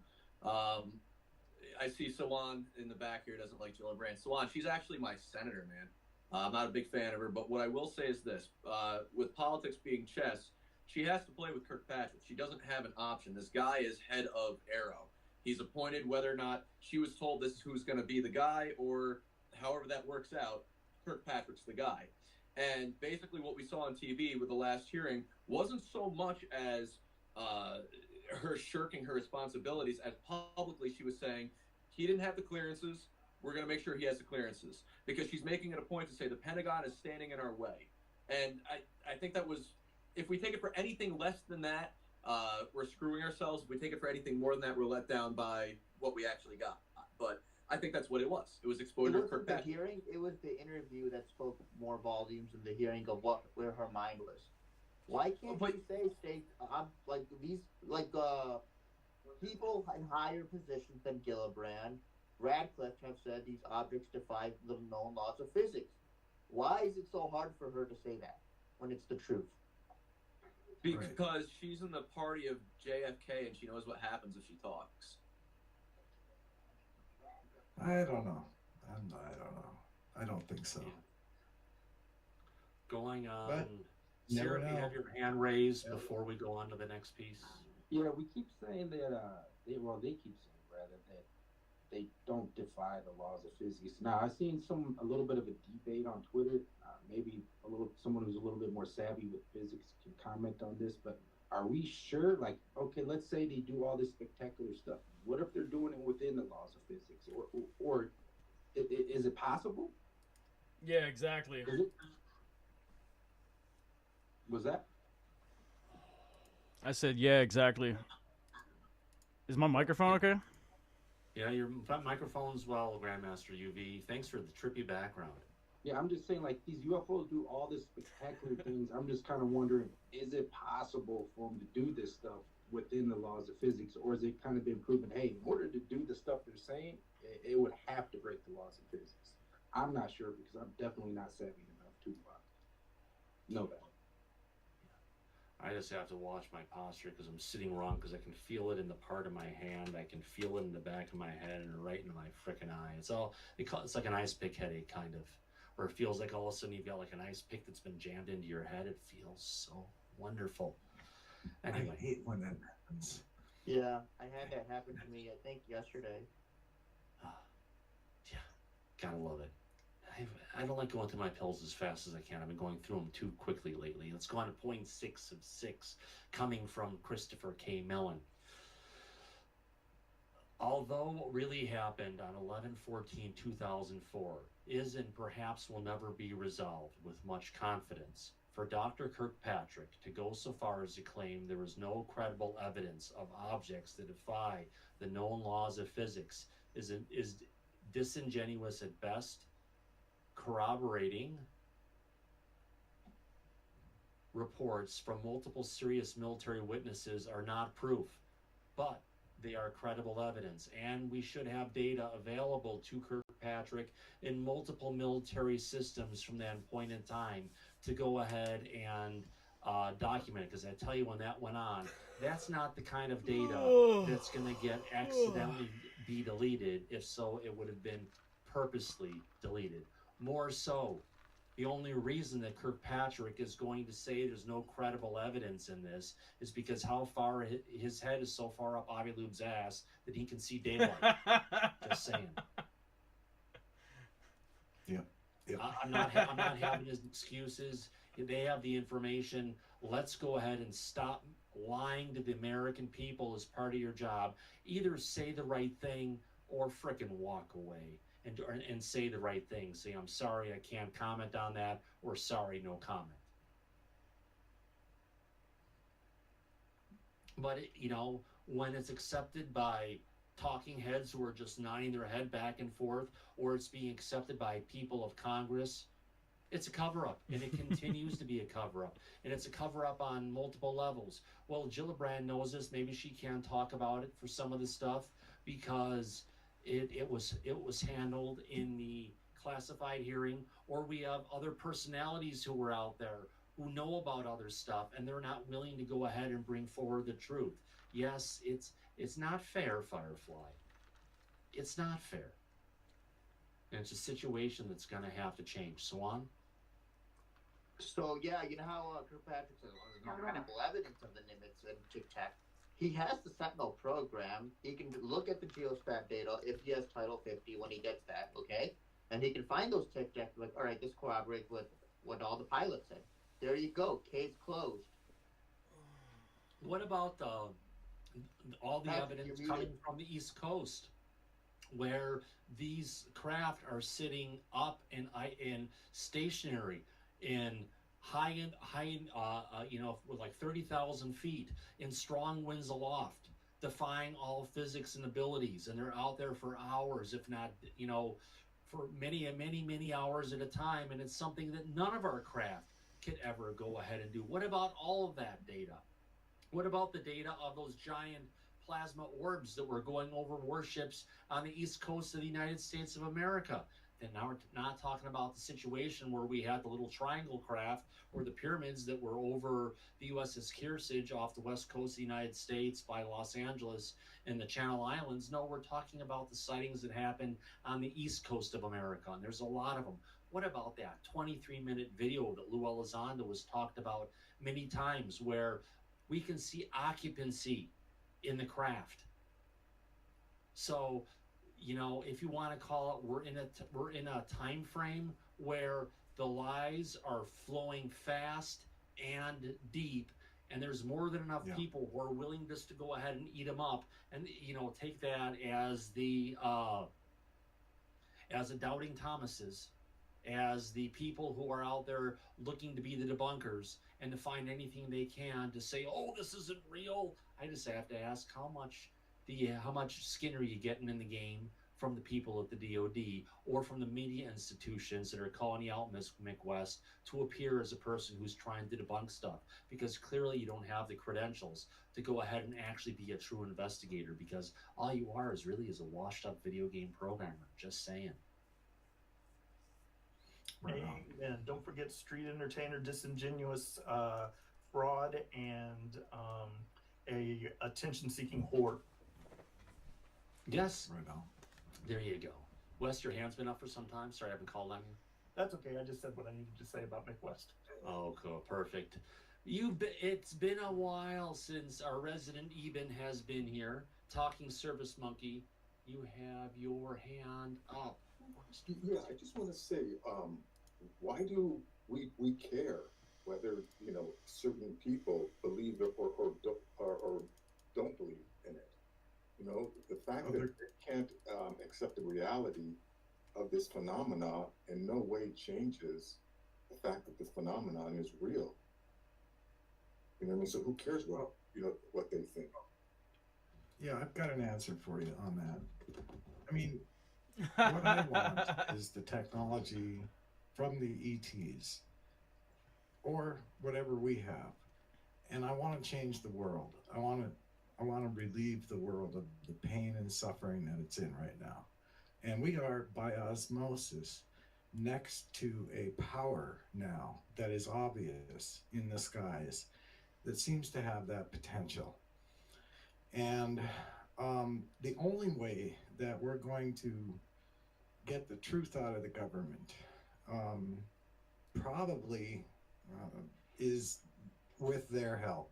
I see Sawan in the back here doesn't like Gillibrand. Sawan, she's actually my senator, man. I'm not a big fan of her, but what I will say is this. With politics being chess, she has to play with Kirkpatrick. She doesn't have an option. This guy is head of Arrow. He's appointed whether or not she was told this is who's going to be the guy, or however that works out, Kirkpatrick's the guy. And basically what we saw on TV with the last hearing wasn't so much as her shirking her responsibilities, as publicly she was saying, he didn't have the clearances, we're going to make sure he has the clearances. Because she's making it a point to say the Pentagon is standing in our way. And I think that was, if we take it for anything less than that, we're screwing ourselves. If we take it for anything more than that, we're let down by what we actually got. But I think that's what it was. It was exposure to Kirkpatrick. The hearing, it was the interview that spoke more volumes than the hearing of where her mind was. Why can't you say like these people in higher positions than Gillibrand, Radcliffe have said these objects defy the known laws of physics? Why is it so hard for her to say that when it's the truth? Because she's in the party of JFK and she knows what happens if she talks. I don't know. I don't know. I don't think so. Going on. But Sarah, do you have your hand raised before we go on to the next piece? Yeah, we keep saying that, they keep saying, rather, that they don't defy the laws of physics. Now, I've seen a little bit of a debate on Twitter. Maybe someone who's a little bit more savvy with physics can comment on this, but are we sure? Like, okay, let's say they do all this spectacular stuff. What if they're doing it within the laws of physics? Or is it possible? Yeah, exactly. Was that? I said, yeah, exactly. Is my microphone okay? Yeah, your microphone's well, Grandmaster UV. Thanks for the trippy background. Yeah, I'm just saying, like, these UFOs do all this spectacular things. I'm just kind of wondering, is it possible for them to do this stuff within the laws of physics? Or has it kind of been proven, hey, in order to do the stuff they're saying, it would have to break the laws of physics? I'm not sure, because I'm definitely not savvy enough to know that. I just have to watch my posture because I'm sitting wrong, because I can feel it in the part of my hand. I can feel it in the back of my head and right into my frickin' eye. It's like an ice pick headache, kind of. Where it feels like all of a sudden you've got like an ice pick that's been jammed into your head. It feels so wonderful. Anyway. I hate when that happens. Yeah, I had that happen to me, I think, yesterday. Yeah, gotta love it. I don't like going through my pills as fast as I can. I've been going through them too quickly lately. Let's go on to point 6 of 6, coming from Christopher K. Mellon. Although what really happened on 11/14/2004 is and perhaps will never be resolved with much confidence, for Dr. Kirkpatrick to go so far as to claim there is no credible evidence of objects that defy the known laws of physics is disingenuous at best. Corroborating reports from multiple serious military witnesses are not proof, but they are credible evidence, and we should have data available to Kirkpatrick in multiple military systems from that point in time to go ahead and document it. Because I tell you, when that went on, that's not the kind of data that's going to get accidentally be deleted. If so, it would have been purposely deleted. More so, the only reason that Kirkpatrick is going to say there's no credible evidence in this is because how far his head is so far up Avi Loeb's ass that he can see daylight. Just saying. Yeah. I'm not having his excuses. They have the information. Let's go ahead and stop lying to the American people as part of your job. Either say the right thing or frickin' walk away. And say the right thing. Say, I'm sorry, I can't comment on that, or sorry, no comment. But, when it's accepted by talking heads who are just nodding their head back and forth, or it's being accepted by people of Congress, it's a cover-up, and it continues to be a cover-up. And it's a cover-up on multiple levels. Well, Gillibrand knows this. Maybe she can't talk about it for some of the stuff because it was handled in the classified hearing, or we have other personalities who were out there who know about other stuff and they're not willing to go ahead and bring forward the truth. Yes, it's not fair, Firefly. It's not fair. And it's a situation that's going to have to change. Swan? So, yeah, you know how Kirkpatrick says, there's no credible evidence of the Nimitz and Tic Tac. He has the Sentinel program. He can look at the geostat data if he has Title 50 when he gets that, okay? And he can find those Tic Tacs, like, all right, this corroborates with what all the pilots said. There you go, case closed. What about all the evidence coming from the East Coast, where these craft are sitting up and stationary in high, with like 30,000 feet in strong winds aloft, defying all physics and abilities, and they're out there for hours, if not, for many hours at a time, and it's something that none of our craft could ever go ahead and do. What about all of that data? What about the data of those giant plasma orbs that were going over warships on the east coast of the United States of America? And now we're not talking about the situation where we had the little triangle craft or the pyramids that were over the USS Kearsarge off the west coast of the United States by Los Angeles and the Channel Islands. No, we're talking about the sightings that happened on the east coast of America, and there's a lot of them. What about that 23-minute video that Lou Elizondo was talked about many times, where we can see occupancy in the craft? So, if you want to call it, we're in a time frame where the lies are flowing fast and deep, and there's more than enough people who are willing just to go ahead and eat them up, and take that as the doubting Thomases, as the people who are out there looking to be the debunkers and to find anything they can to say, oh, this isn't real. I just have to ask, how much skin are you getting in the game from the people at the DOD or from the media institutions that are calling you out, Mick West, to appear as a person who's trying to debunk stuff? Because clearly you don't have the credentials to go ahead and actually be a true investigator, because all you are is a washed up video game programmer. Just saying. And don't forget street entertainer, disingenuous fraud, and a attention-seeking whore. Yes. Right on. There you go. Wes, your hand's been up for some time. Sorry, I haven't called on you. That's okay. I just said what I needed to say about Mick West. Oh, cool. Perfect. It's been a while since our resident Eben has been here. Talking Service Monkey, you have your hand up. Yeah, I just want to say, why do we care whether certain people believe it or don't believe in it? The fact that they can't accept the reality of this phenomena in no way changes the fact that the phenomenon is real. You know what I mean? So who cares what what they think? Yeah, I've got an answer for you on that. I mean, what I want is the technology from the ETs or whatever we have, and I want to change the world. I want to relieve the world of the pain and suffering that it's in right now. And we are, by osmosis, next to a power now that is obvious in the skies that seems to have that potential. And the only way that we're going to get the truth out of the government probably is with their help.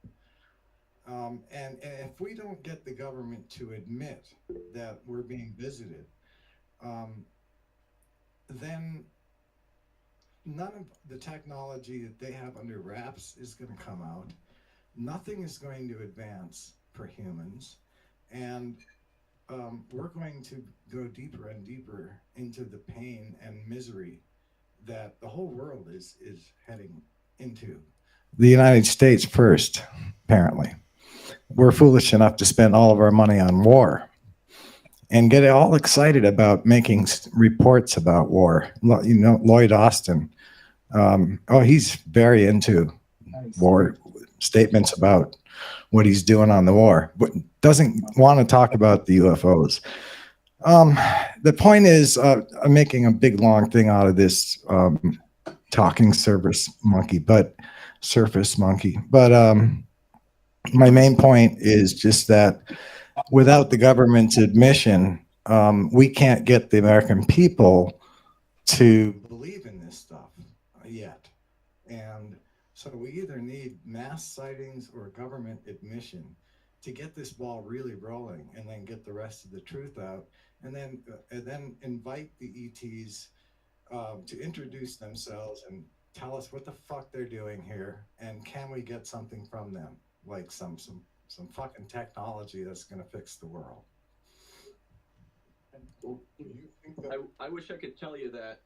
And if we don't get the government to admit that we're being visited, then none of the technology that they have under wraps is going to come out. Nothing is going to advance for humans. And we're going to go deeper and deeper into the pain and misery that the whole world is heading into. The United States first, apparently. We're foolish enough to spend all of our money on war and get all excited about making reports about war. Lloyd Austin, he's very into war statements about what he's doing on the war, but doesn't want to talk about the UFOs. The point is, I'm making a big long thing out of this talking surface monkey, but my main point is just that without the government's admission, we can't get the American people to believe in this stuff yet. And so we either need mass sightings or government admission to get this ball really rolling, and then get the rest of the truth out, and then invite the ETs to introduce themselves and tell us what the fuck they're doing here, and can we get something from them, like some fucking technology that's going to fix the world. I wish I could tell you that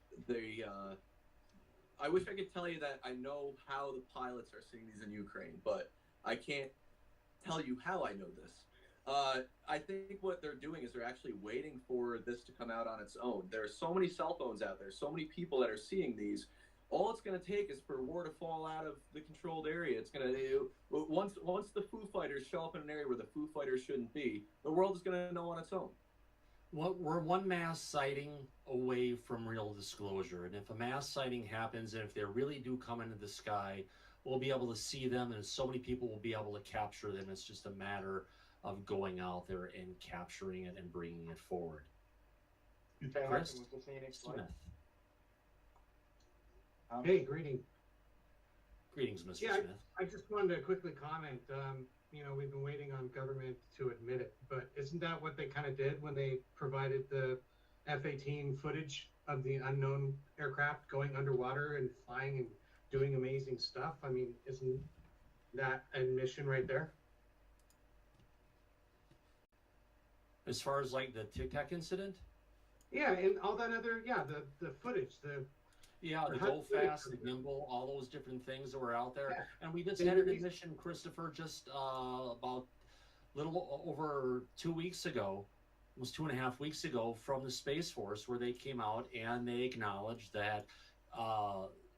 I wish I could tell you that I know how the pilots are seeing these in Ukraine, but I can't tell you how I know this. I think what they're doing is they're actually waiting for this to come out on its own. There are so many cell phones out there, so many people that are seeing these. All it's going to take is for war to fall out of the controlled area. It's going to once the Foo Fighters show up in an area where the Foo Fighters shouldn't be, the world is going to know on its own. Well, we're one mass sighting away from real disclosure, and if a mass sighting happens, and if they really do come into the sky, we'll be able to see them, and so many people will be able to capture them. It's just a matter of going out there and capturing it and bringing it forward. Chris Smith. Hey, greetings. Greetings, Mr. Yeah, Smith. I just wanted to quickly comment. We've been waiting on government to admit it, but isn't that what they kind of did when they provided the F-18 footage of the unknown aircraft going underwater and flying and doing amazing stuff? I mean, isn't that admission right there? As far as like the Tic Tac incident? Yeah, and all that other, the footage, the go fast, the gimbal, all those different things that were out there. Yeah. And we just had an admission, Christopher, just about little over 2 weeks ago, almost 2.5 weeks ago, from the Space Force, where they came out and they acknowledged that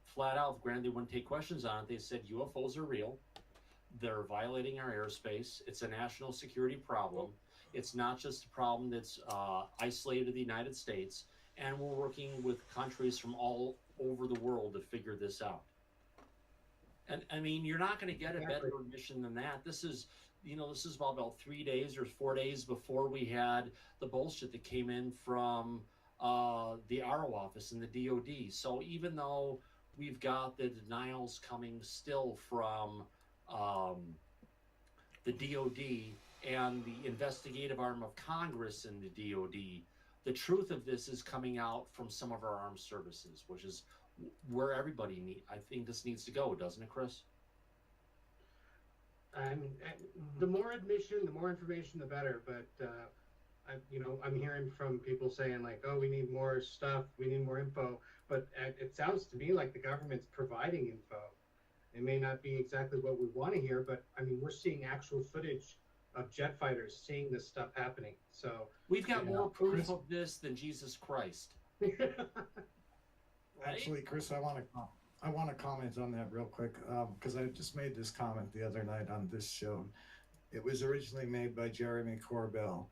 flat out, granted they wouldn't take questions on it, they said UFOs are real. They're violating our airspace. It's a national security problem. It's not just a problem that's isolated to the United States. And we're working with countries from all over the world to figure this out. And I mean, you're not going to get a better admission than that. This is about 3 days or 4 days before we had the bullshit that came in from the RO office and the DOD. So even though we've got the denials coming still from the DOD and the investigative arm of Congress in the DOD, the truth of this is coming out from some of our armed services, which is where everybody I think this needs to go, doesn't it, Chris? I mean, the more admission, the more information, the better. But I'm hearing from people saying like, "Oh, we need more stuff, we need more info." But it sounds to me like the government's providing info. It may not be exactly what we want to hear, but I mean, we're seeing actual footage of jet fighters seeing this stuff happening. So we've got more proof of this than Jesus Christ. Actually, Chris, I want to comment on that real quick because I just made this comment the other night on this show. It was originally made by Jeremy Corbell.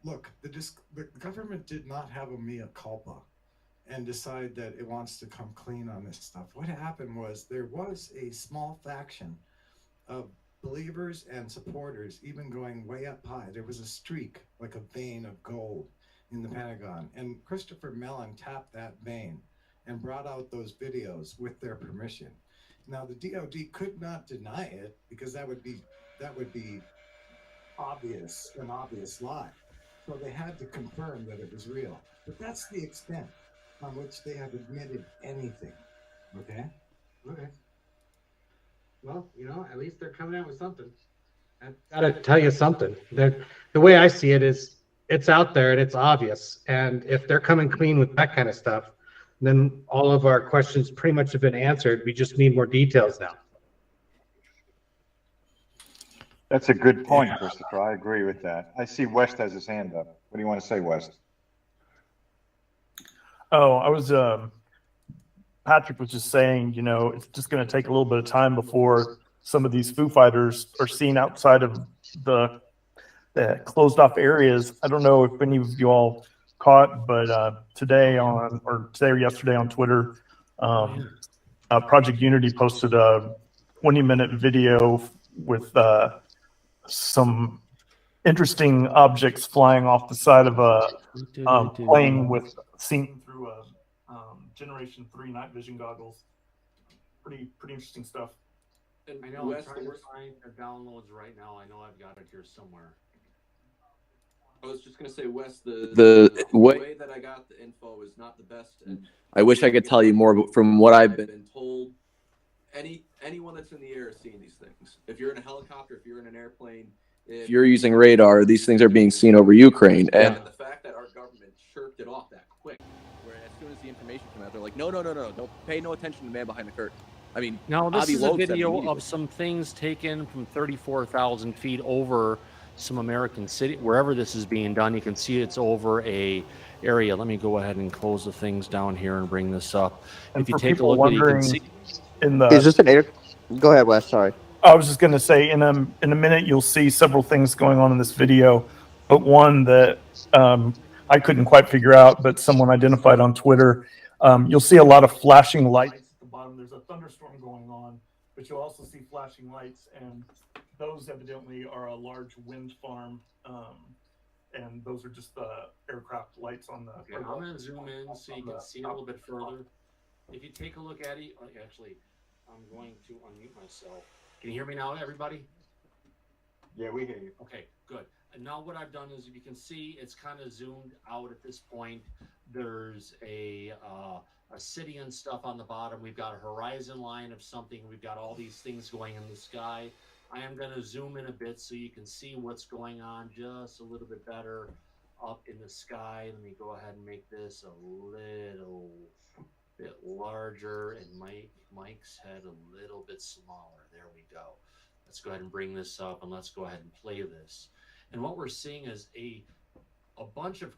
Look, the government did not have a mea culpa and decide that it wants to come clean on this stuff. What happened was there was a small faction of believers and supporters, even going way up high. There was a streak, like a vein of gold in the Pentagon, and Christopher Mellon tapped that vein and brought out those videos with their permission. Now the DOD could not deny it because that would be an obvious lie. So they had to confirm that it was real. But that's the extent on which they have admitted anything. Okay? Okay. Well, at least they're coming out with something. I gotta tell you something. The way I see it is it's out there and it's obvious. And if they're coming clean with that kind of stuff, then all of our questions pretty much have been answered. We just need more details now. That's a good point, Christopher. I agree with that. I see West has his hand up. What do you want to say, West? Oh, I was, Patrick was just saying, it's just going to take a little bit of time before some of these Foo Fighters are seen outside of the closed off areas. I don't know if any of you all caught, but today or yesterday on Twitter, Project Unity posted a 20-minute video with some interesting objects flying off the side of a plane with seen through a Generation 3 night vision goggles. Pretty interesting stuff. And I know I'm trying to find the downloads right now. I know I've got it here somewhere. I was just going to say, Wes, the way that I got the info is not the best, and I wish I could tell you more, but from what I've been told, anyone that's in the air is seeing these things. If you're in a helicopter, if you're in an airplane, if you're using radar, these things are being seen over Ukraine. And the fact that our government shirked it off that quick, where as soon as the information came out, they're like, no, don't pay no attention to the man behind the curtain. I mean, now this Avi is a Loeb said video of some things taken from 34,000 feet over some American city, wherever this is being done. You can see it's over a area. Let me go ahead and close the things down here and bring this up. And if you for take a people look at it, you can wondering, see. Is this an air? Go ahead, Wes. Sorry. I was just going to say, in a minute, you'll see several things going on in this video, but one that I couldn't quite figure out, but someone identified on Twitter. You'll see a lot of flashing lights at the bottom. There's a thunderstorm going on, but you'll also see flashing lights, and those evidently are a large wind farm, and those are just the aircraft lights on the. Okay, I'm going to zoom in so you can see a little bit further. If you take a look at it, actually, I'm going to unmute myself. Can you hear me now, everybody? Yeah, we hear you. Okay, good. And now what I've done is, if you can see, it's kind of zoomed out at this point. There's a city and stuff on the bottom. We've got a horizon line of something. We've got all these things going in the sky. I am going to zoom in a bit so you can see what's going on just a little bit better up in the sky. Let me go ahead and make this a little bit larger and Mike's head a little bit smaller. There we go. Let's go ahead and bring this up and let's go ahead and play this. And what we're seeing is a bunch of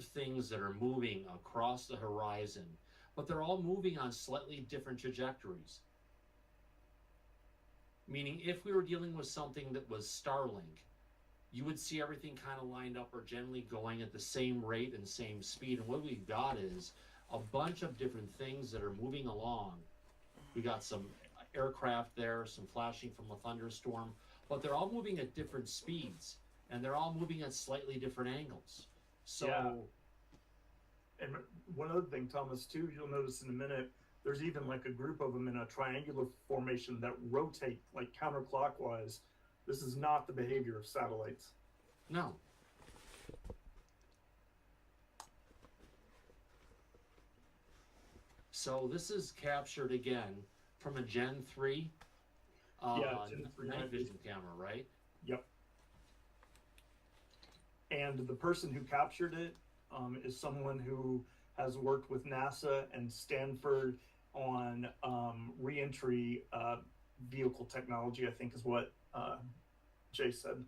things that are moving across the horizon, but they're all moving on slightly different trajectories. Meaning, if we were dealing with something that was Starlink, you would see everything kind of lined up or generally going at the same rate and same speed. And what we've got is a bunch of different things that are moving along. We got some aircraft there, some flashing from a thunderstorm, but they're all moving at different speeds, and they're all moving at slightly different angles. So, yeah. And one other thing, Thomas, too, you'll notice in a minute, There's even like a group of them in a triangular formation that rotate like counterclockwise. This is not the behavior of satellites. No. So this is captured again from a Gen 3 Gen 3 night vision camera, right? Yep. And the person who captured it is someone who has worked with NASA and Stanford on re-entry vehicle technology, I think is what Jay said.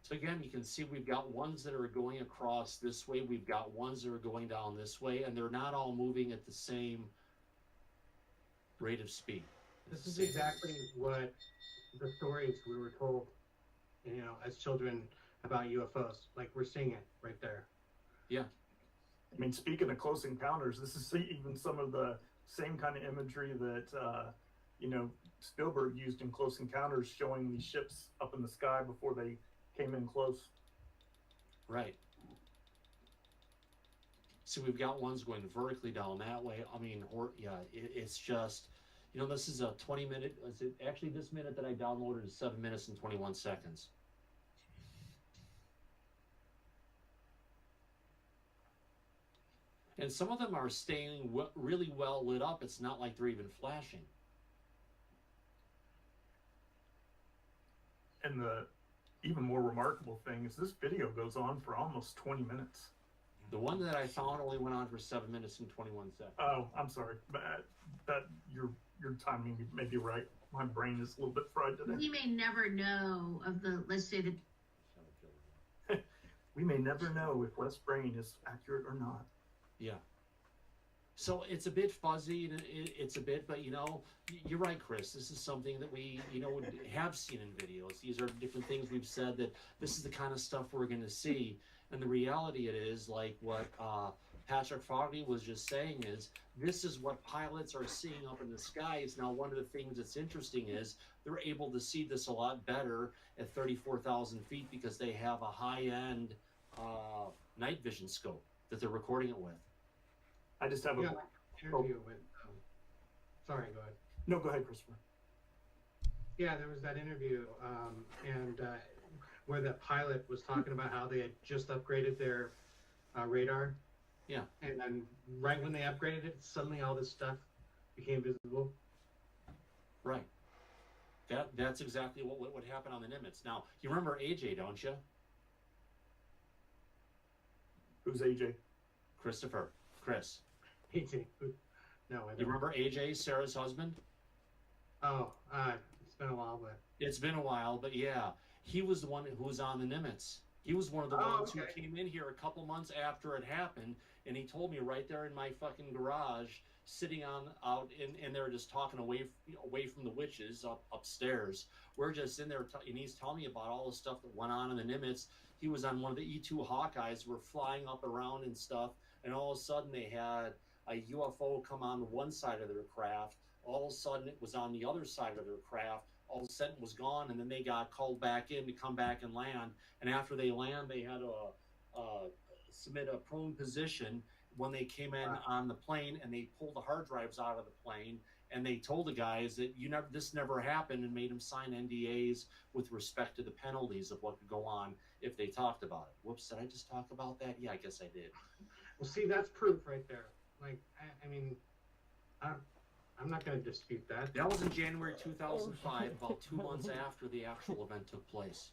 So again, you can see we've got ones that are going across this way. We've got ones that are going down this way, and they're not all moving at the same rate of speed. This is exactly what the stories we were told, you know, as children about UFOs. Like, we're seeing it right there. Yeah. I mean, speaking of close encounters, this is even some of the same kind of imagery that, you know, Spielberg used in Close Encounters, showing these ships up in the sky before they came in close. Right. So we've got ones going vertically down that way. I mean, it's just, you know, this is a 20-minute, actually this minute that I downloaded is 7 minutes and 21 seconds. And some of them are staying really well lit up. It's not like they're even flashing. And the even more remarkable thing is this video goes on for almost 20 minutes. The one that I found only went on for 7 minutes and 21 seconds. Oh, I'm sorry. That your timing may be right. My brain is a little bit fried today. We may never know of the, let's say the... We may never know if Wes Brain is accurate or not. Yeah. So it's a bit fuzzy, it's a bit, but you know, you're right, Chris. This is something that we, you know, have seen in videos. These are different things we've said that this is the kind of stuff we're going to see. And the reality it is, like what Patrick Fogarty was just saying, is this is what pilots are seeing up in the skies. Now, one of the things that's interesting is they're able to see this a lot better at 34,000 feet because they have a high-end night vision scope that they're recording it with. I just have a interview with. Sorry, go ahead. No, go ahead, Christopher. Yeah, there was that interview, and where the pilot was talking about how they had just upgraded their radar. Yeah. And then right when they upgraded it, suddenly all this stuff became visible. Right. That's exactly what would happen on the Nimitz. Now, you remember AJ, don't you? Who's AJ? Christopher. Chris. AJ. No, I don't. You remember AJ, Sarah's husband? Oh, it's been a while, but... It's been a while, but yeah. He was the one who was on the Nimitz. He was one of the ones who came in here a couple months after it happened, and he told me right there in my fucking garage, sitting out in there just talking away from the witches upstairs. We're just in there, and he's telling me about all the stuff that went on in the Nimitz. He was on one of the E-2 Hawkeyes, were flying up around and stuff, and all of a sudden they had a UFO come on one side of their craft. All of a sudden it was on the other side of their craft. All of a sudden it was gone, and then they got called back in to come back and land. And after they land, they had to submit a prone position when they came in on the plane, and they pulled the hard drives out of the plane, and they told the guys that this never happened, and made them sign NDAs with respect to the penalties of what could go on if they talked about it. Whoops, did I just talk about that? Yeah, I guess I did. Well, see, that's proof right there. Like, I mean, I'm not going to dispute that. That was in January 2005, about 2 months after the actual event took place.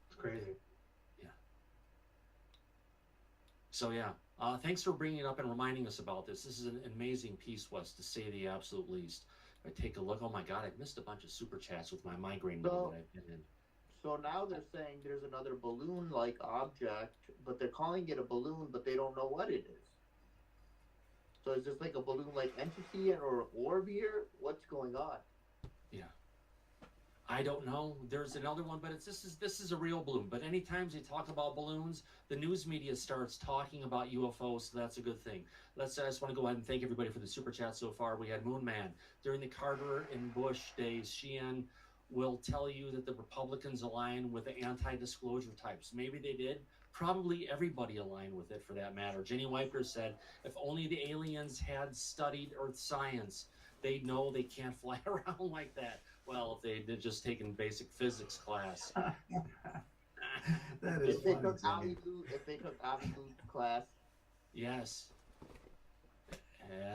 It's crazy. Yeah. So, yeah. Thanks for bringing it up and reminding us about this. This is an amazing piece, Wes, to say the absolute least. If I take a look, oh my God, I've missed a bunch of super chats with my migraine mode that I've been in. So now they're saying there's another balloon-like object, but they're calling it a balloon, but they don't know what it is. So is this like a balloon-like entity or an orb here? What's going on? Yeah. I don't know. There's another one, but this is a real balloon. But anytime they talk about balloons, the news media starts talking about UFOs, so that's a good thing. I just want to go ahead and thank everybody for the super chat so far. We had Moon Man during the Carter and Bush days. Sheehan will tell you that the Republicans align with the anti-disclosure types. Maybe they did. Probably everybody aligned with it for that matter. Jenny Wiper said, if only the aliens had studied Earth science, they'd know they can't fly around like that. Well, if they did just taken basic physics class. That is if they funny took to me. Avilu class. Yes.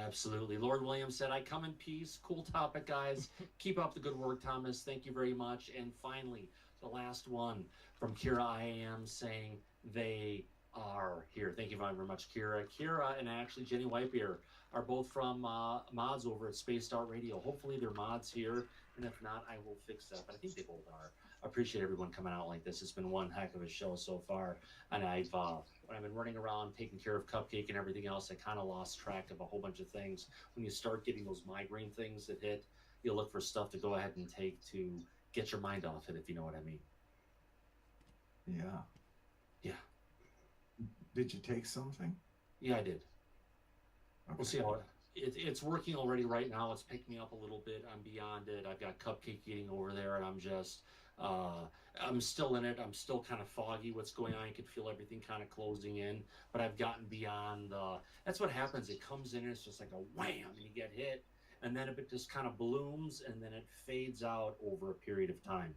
Absolutely. Lord Williams said, I come in peace. Cool topic, guys. Keep up the good work, Thomas. Thank you very much. And finally, the last one from Kira IAM saying they are here. Thank you very much, Kira. Kira and actually Jenny Whitebeard are both from mods over at Space Star Radio. Hopefully they're mods here. And if not, I will fix that. But I think they both are. I appreciate everyone coming out like this. It's been one heck of a show so far. And when I've been running around taking care of Cupcake and everything else, I kind of lost track of a whole bunch of things. When you start getting those migraine things that hit, you look for stuff to go ahead and take to get your mind off it, if you know what I mean. Yeah. Yeah. Did you take something? Yeah, I did. Okay. We'll see how it's working already right now. It's picked me up a little bit. I'm beyond it. I've got Cupcake eating over there, and I'm just, I'm still in it. I'm still kind of foggy what's going on. You can feel everything kind of closing in, but I've gotten beyond, that's what happens. It comes in and it's just like a wham, and you get hit, and then it just kind of blooms, and then it fades out over a period of time.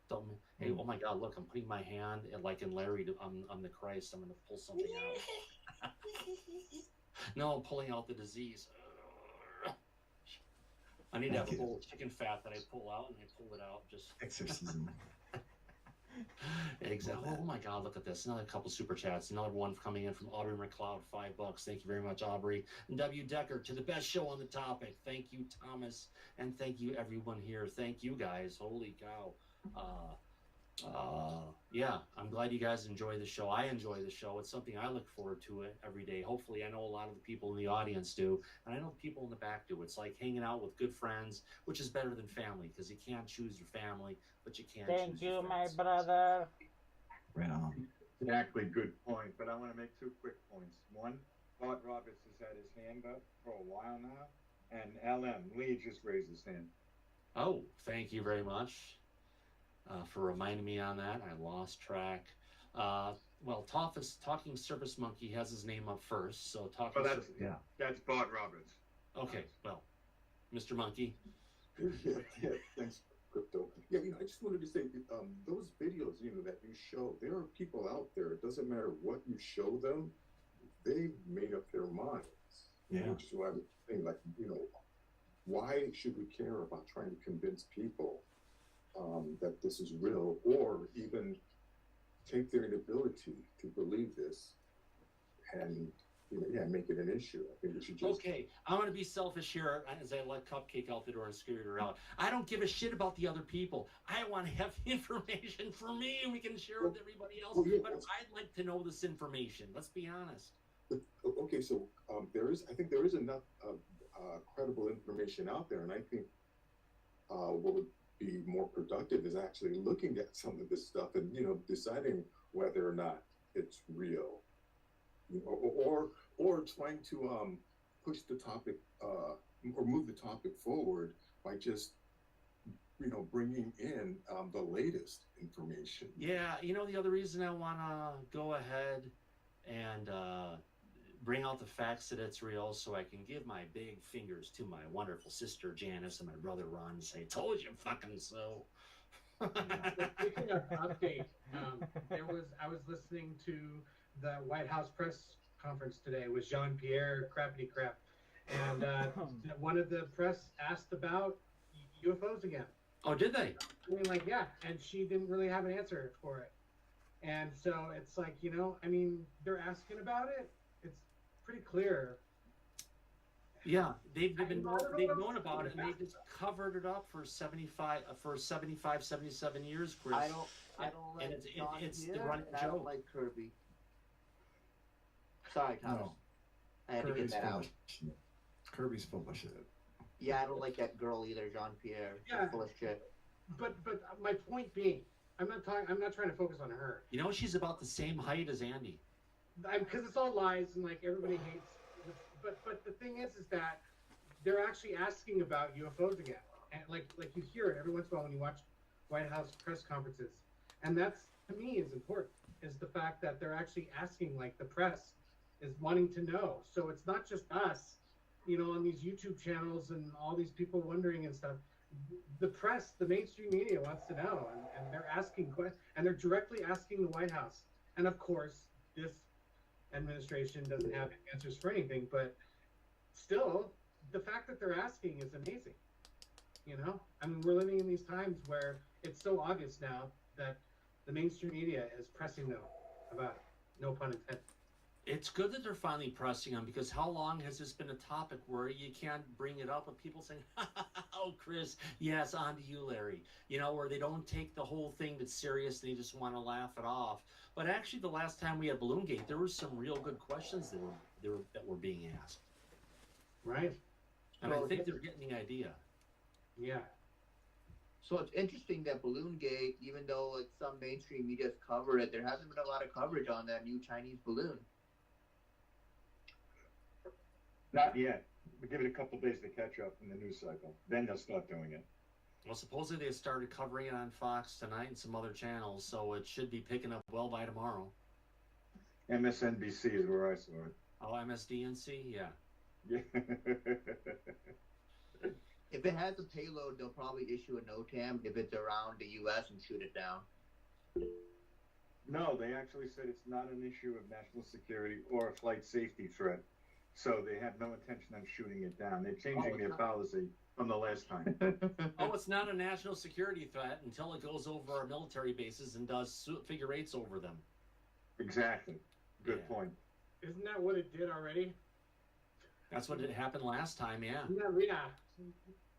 So, hey, oh my God, look, I'm putting my hand, like in Larry, on the Christ. I'm going to pull something out. No, I'm pulling out the disease. I need to have a bowl of chicken fat that I pull out, and I pull it out. Just exorcism. Exactly. Oh my God, look at this. Another couple super chats. Another one coming in from Aubrey McLeod, $5. Thank you very much, Aubrey. And W. Decker, to the best show on the topic. Thank you, Thomas. And thank you, everyone here. Thank you, guys. Holy cow. Yeah, I'm glad you guys enjoy the show. I enjoy the show. It's something I look forward to it every day. Hopefully, I know a lot of the people in the audience do, and I know the people in the back do. It's like hanging out with good friends, which is better than family, because you can't choose your family, but you can Thank choose you, your my friends. brother. Right on. Exactly, good point. But I want to make two quick points. One, Bart Roberts has had his hand up for a while now, and LM Lee just raised his hand. Oh, thank you very much for reminding me on that. I lost track. Well, Talking Service Monkey has his name up first, so Talking that's Bart Roberts. Okay, well, Mr. Monkey. Yeah, thanks, Crypto. Yeah, I just wanted to say, those videos, that you show, there are people out there, it doesn't matter what you show them, they've made up their minds. Yeah. Which is why I'm saying, why should we care about trying to convince people that this is real, or even take their inability to believe this and make it an issue? I think we should just... Okay, I'm going to be selfish here as I let Cupcake out the door and scooter her out. I don't give a shit about the other people. I want to have information for me, and we can share with everybody else. But I'd like to know this information. Let's be honest. Okay, so I think there is enough credible information out there, and I think what would be more productive is actually looking at some of this stuff and deciding whether or not it's real, or trying to push the topic or move the topic forward by just bringing in the latest information. Yeah, the other reason I want to go ahead and bring out the facts that it's real, so I can give my big fingers to my wonderful sister Janice and my brother Ron and say, "Told you fucking so." Speaking of update, I was listening to the White House press conference today with Jean-Pierre Crappity Crap, and one of the press asked about UFOs again. Oh, did they? I mean, yeah, and she didn't really have an answer for it. And so it's like, they're asking about it. It's pretty clear. Yeah, they've known about it, and they just covered it up for 77 years, Chris. I don't like it's John the here, running and I joke. don't like Kirby. Sorry, Thomas. No. I had to get that out. Kirby's full of shit. Yeah, I don't like that girl either, Jean-Pierre. She's full of shit. But my point being, I'm not trying to focus on her. She's about the same height as Andy. Because it's all lies and everybody hates. But the thing is that they're actually asking about UFOs again, and like you hear it every once in a while when you watch White House press conferences, and that's to me is important. Is the fact that they're actually asking, like the press is wanting to know. So it's not just us, you know, on these YouTube channels and all these people wondering and stuff. The press, the mainstream media wants to know, and they're asking questions, and they're directly asking the White House. And of course, this administration doesn't have answers for anything, but still, the fact that they're asking is amazing. You know, I mean, we're living in these times where it's so obvious now that the mainstream media is pressing them about it. No pun intended. It's good that they're finally pressing them, because how long has this been a topic where you can't bring it up with people saying, oh, Chris, yes, on to you, Larry. You know, where they don't take the whole thing that's serious, they just want to laugh it off. But actually, the last time we had Balloongate, there were some real good questions that were being asked. Right. And I think they're getting the idea. Yeah. So it's interesting that Balloongate, even though like some mainstream media's covered it, there hasn't been a lot of coverage on that new Chinese balloon. Not yet. We give it a couple days to catch up in the news cycle. Then they'll start doing it. Well, supposedly they started covering it on Fox tonight and some other channels, so it should be picking up well by tomorrow. MSNBC is where I saw it. Oh, MSDNC? Yeah. Yeah. If it has a payload, they'll probably issue a NOTAM if it's around the U.S. and shoot it down. No, they actually said it's not an issue of national security or a flight safety threat. So they have no intention of shooting it down. They're changing their policy from the last time. Oh, it's not a national security threat until it goes over our military bases and does figure eights over them. Exactly. Good point. Isn't that what it did already? That's what happened last time, yeah. Yeah.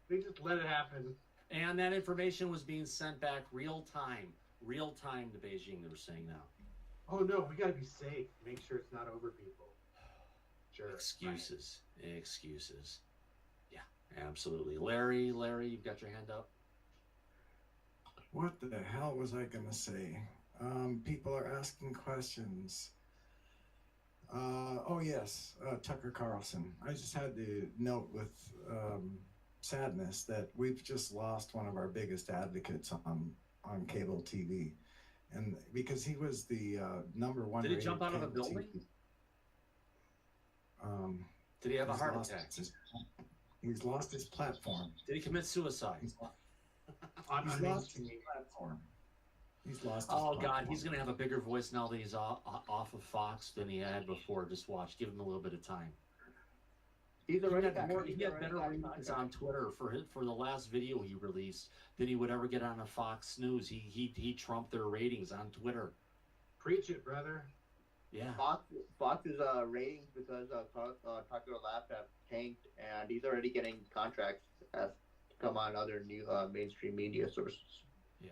They just let it happen. And that information was being sent back real time to Beijing, they were saying now. Oh, no, we got to be safe. Make sure it's not over people. Sure. Excuses. Excuses. Yeah, absolutely. Larry, you've got your hand up. What the hell was I going to say? People are asking questions. Oh, yes, Tucker Carlson. I just had to note with sadness that we've just lost one of our biggest advocates on cable TV. And because he was the number one. Did he jump out of a building? Did he have a heart attack? He's lost his platform. Did he commit suicide? He's lost his platform. He's lost his God, platform. he's going to have a bigger voice now that he's off of Fox than he had before. Just watch. Give him a little bit of time. He had better ratings on Twitter for the last video he released than he would ever get on a Fox News. He trumped their ratings on Twitter. Preach it, brother. Yeah. Fox's ratings because Tucker Lab have tanked, and he's already getting contracts to come on other new mainstream media sources. Yeah.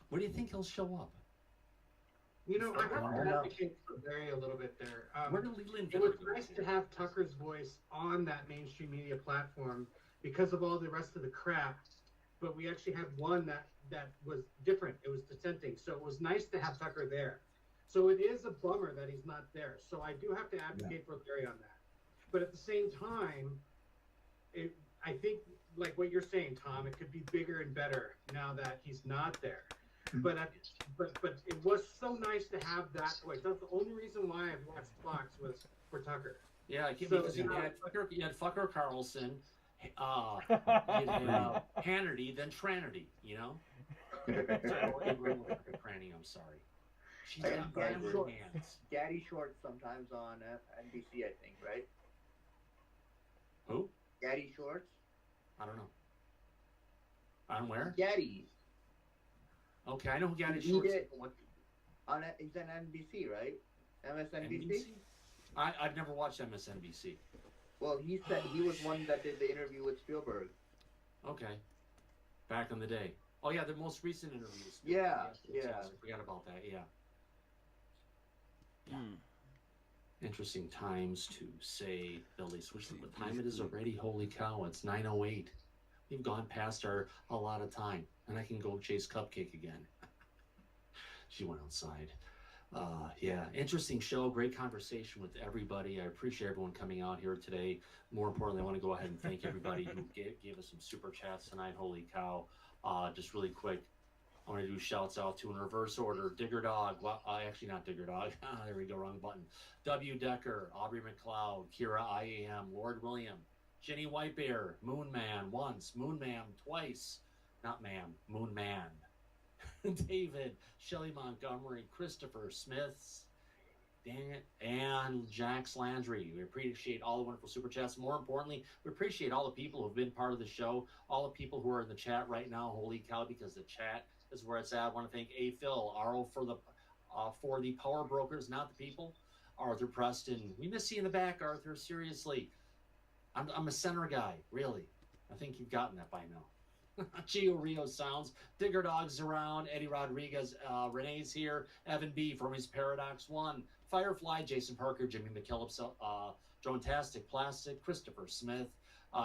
Where do you think he'll show up? You know, I have to advocate for Barry a little bit there. It was nice to have Tucker's voice on that mainstream media platform because of all the rest of the crap, but we actually had one that was different. It was dissenting, so it was nice to have Tucker there. So it is a bummer that he's not there. So I do have to advocate for Larry on that. But at the same time, I think, like what you're saying, Tom, it could be bigger and better now that he's not there. But it was so nice to have that voice. That's the only reason why I've watched Fox was for Tucker. Yeah, because you had Fucker Carlson, you had Hannity, then Tranity, you know? Cranny, I'm sorry. She's got gambling hands. Gaddy Short sometimes on NBC, I think, right? Who? Gaddy Shorts. I don't know. On where? Gaddy. Okay, I know who Gaddy Shorts is. He's on NBC, right? MSNBC? I've never watched MSNBC. Well, he said he was one that did the interview with Spielberg. Okay. Back in the day. Oh, yeah, the most recent interviews. Yeah. I forgot about that, yeah. Interesting times to say the least. Which what time it is already? Holy cow, it's 9:08. We've gone past our allotted time, and I can go chase Cupcake again. She went outside. Yeah, interesting show. Great conversation with everybody. I appreciate everyone coming out here today. More importantly, I want to go ahead and thank everybody who gave us some super chats tonight. Holy cow. Just really quick, I'm going to do shouts out to in reverse order. Digger Dog. Well, actually not Digger Dog. There we go. Wrong button. W. Decker, Aubrey McLeod, Kira IAM, Lord William, Jenny Whitebear, Moon Man once, Moon Man twice. Not ma'am, Moon Man. David, Shelley Montgomery, Christopher Smiths, dang it, and Jax Landry. We appreciate all the wonderful super chats. More importantly, we appreciate all the people who have been part of the show, all the people who are in the chat right now. Holy cow, because the chat is where it's at. I want to thank A. Phil, RO for the power brokers, not the people. Arthur Preston, we miss you in the back, Arthur. Seriously, I'm a center guy, really. I think you've gotten that by now. Gio Rio Sounds, Digger Dogs around, Eddie Rodriguez, Renee's here, Evan B from his Paradox 1, Firefly, Jason Parker, Jimmy McKillop, Joantastic Plastic, Christopher Smith,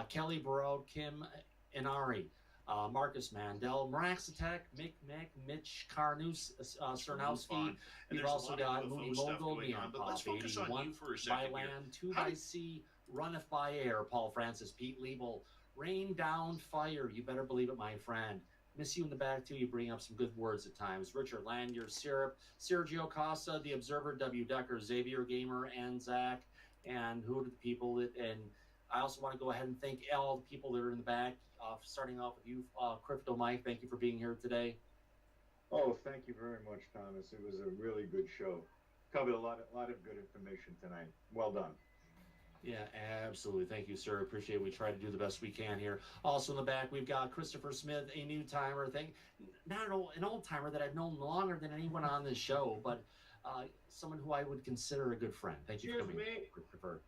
Kelly Barrow, Kim Inari, Marcus Mandel, Maraxatech, Mick Mick, Mitch Carnus, Cernowski. We've also got Mooney Mogul, Neon Pop 81, by land, 2x Runneth by Air, Paul Francis, Pete Liebel, Rain Down Fire, you better believe it, my friend. Miss you in the back, too. You bring up some good words at times. Richard Lanyard, Syrup, Sergio Costa, The Observer, W. Decker, Xavier Gamer, and Zach. And who are the people that... And I also want to go ahead and thank all the people that are in the back, starting off with you, Crypto Mike. Thank you for being here today. Oh, thank you very much, Thomas. It was a really good show. Covered a lot of good information tonight. Well done. Yeah, absolutely. Thank you, sir. Appreciate it. We try to do the best we can here. Also in the back, we've got Christopher Smith, a new timer. Not an old timer that I've known longer than anyone on this show, but someone who I would consider a good friend. Thank you for coming, Christopher.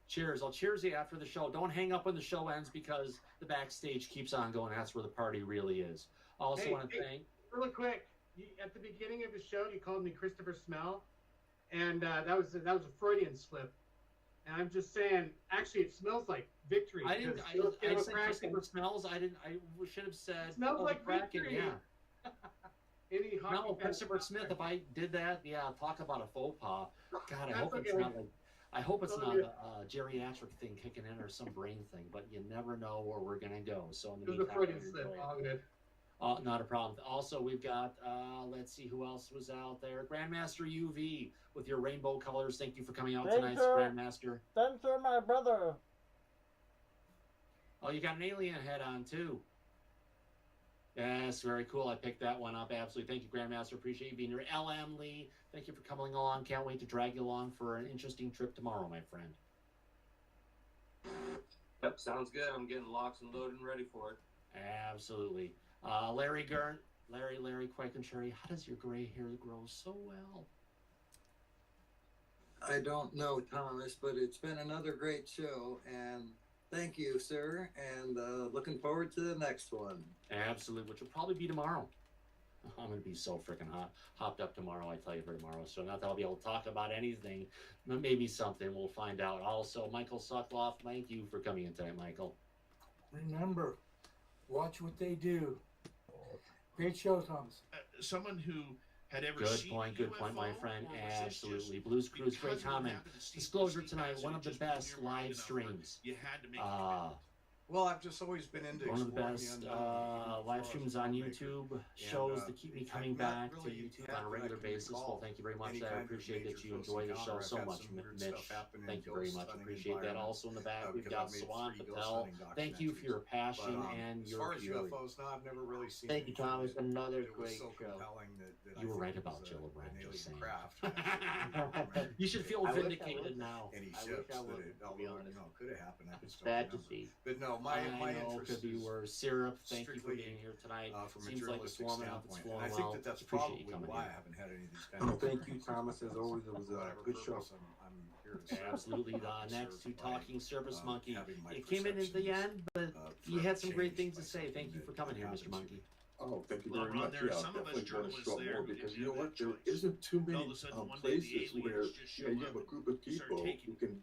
Cheers. I'll cheers you after the show. Don't hang up when the show ends because the backstage keeps on going. That's where the party really is. Also want to thank... Really quick, at the beginning of the show, you called me Christopher Smell, and that was a Freudian slip. And I'm just saying, actually, it smells like victory. I said Christopher Smells. I should have said. It smells like victory. Yeah. No, Christopher Smith. If I did that, yeah, talk about a faux pas. God, I hope it's not a geriatric thing kicking in or some brain thing. But you never know where we're gonna go. So in the meantime, Freudian slip. All good. Not a problem. Also, we've got, let's see who else was out there. Grandmaster UV with your rainbow colors. Thank you for coming out tonight, Grandmaster. Thanks for my brother. Oh, you got an alien head on, too. Yes, very cool. I picked that one up. Absolutely. Thank you, Grandmaster. Appreciate you being here. LM Lee, thank you for coming along. Can't wait to drag you along for an interesting trip tomorrow, my friend. Yep, sounds good. I'm getting locked and loaded and ready for it. Absolutely. Larry Gurn, Larry Quakencherry, how does your gray hair grow so well? I don't know, Thomas, but it's been another great show, and thank you, sir, and looking forward to the next one. Absolutely, which will probably be tomorrow. I'm going to be so freaking hopped up tomorrow, I tell you, for tomorrow. So not that I'll be able to talk about anything, but maybe something. We'll find out. Also, Michael Sutcliffe, thank you for coming in tonight, Michael. Remember, watch what they do. Great show, Thomas. Someone who had ever Good seen point, my friend. Absolutely. Blues Cruise, great comment. Disclosure tonight, one of the best live streams. You had to make Well, I've just always been into one of the exploring best unknown live streams on YouTube, shows that keep me coming back to really YouTube on a regular basis. Well, thank you very much. I appreciate that you enjoy the show so much, Mitch. Thank you very much. Appreciate that. Also in the back, we've got Sawan Patel. Thank you for your passion and your as far as UFOs, no, I've never really seen. Thank you, Thomas. Another great so show. That You were right about Gillibrand, just saying. You should feel vindicated now. Any ships that it, although, could have happened. I just don't Bad to remember. see. But no, my interest could be is worse. Syrup, thank you for strictly, being here tonight. From Seems a like it's journalistic warming up. It's standpoint. flowing And I well. think that's Appreciate probably you coming why in. I haven't had any of these kind Oh, of. thank you, Thomas. As always, it was a good show. I'm here to serve. Absolutely. Next to Talking Service Monkey. having my It came in at the end, but you had some great things to say. something Thank you for coming here, Mr. Monkey. Oh, thank you Well, very Ron, much. there are Yeah, some of us definitely going to journalists show there more who because didn't you know have what? that There choice. isn't too All many of a sudden, one day the places where aliens just show you up have a and group of start people taking who can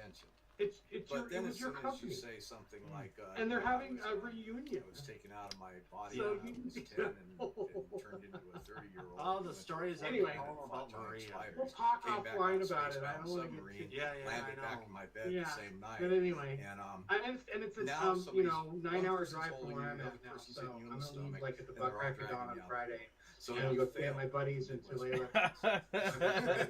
attention. It But then was as your soon as company. you say something like, And they're you know, having a reunion. I was taken out of my body So when I you was need 10 to- and turned into a 30-year-old. Oh, the stories that Anyway, all about Maria. We'll talk Came back offline on about it. I spacebound don't want to submarine, get Yeah, landed I back know. in my bed the same night. But anyway, And and it's a now you know, somebody's- 9-hour one person's drive from holding where you, I'm the at other now. person's So hitting you in I'm the gonna leave stomach, like at the and they're all Buckracker dragging Dawn on you out. Friday. So and you go stay at fail. my buddies in Tulalip.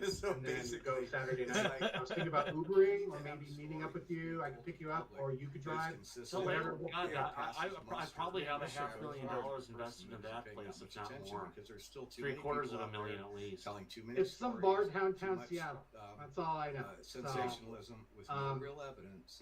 So and then basically, go Saturday it's night. like- I was thinking about Ubering or maybe meeting up with you. I could pick you up, or you could drive. So whatever. God, I probably have $500,000 invested in that place, if not more. because there's still too $750,000 many people out there at least. telling too many It's some stories, bar downtown too much, Seattle. That's all I know. sensationalism with no real evidence.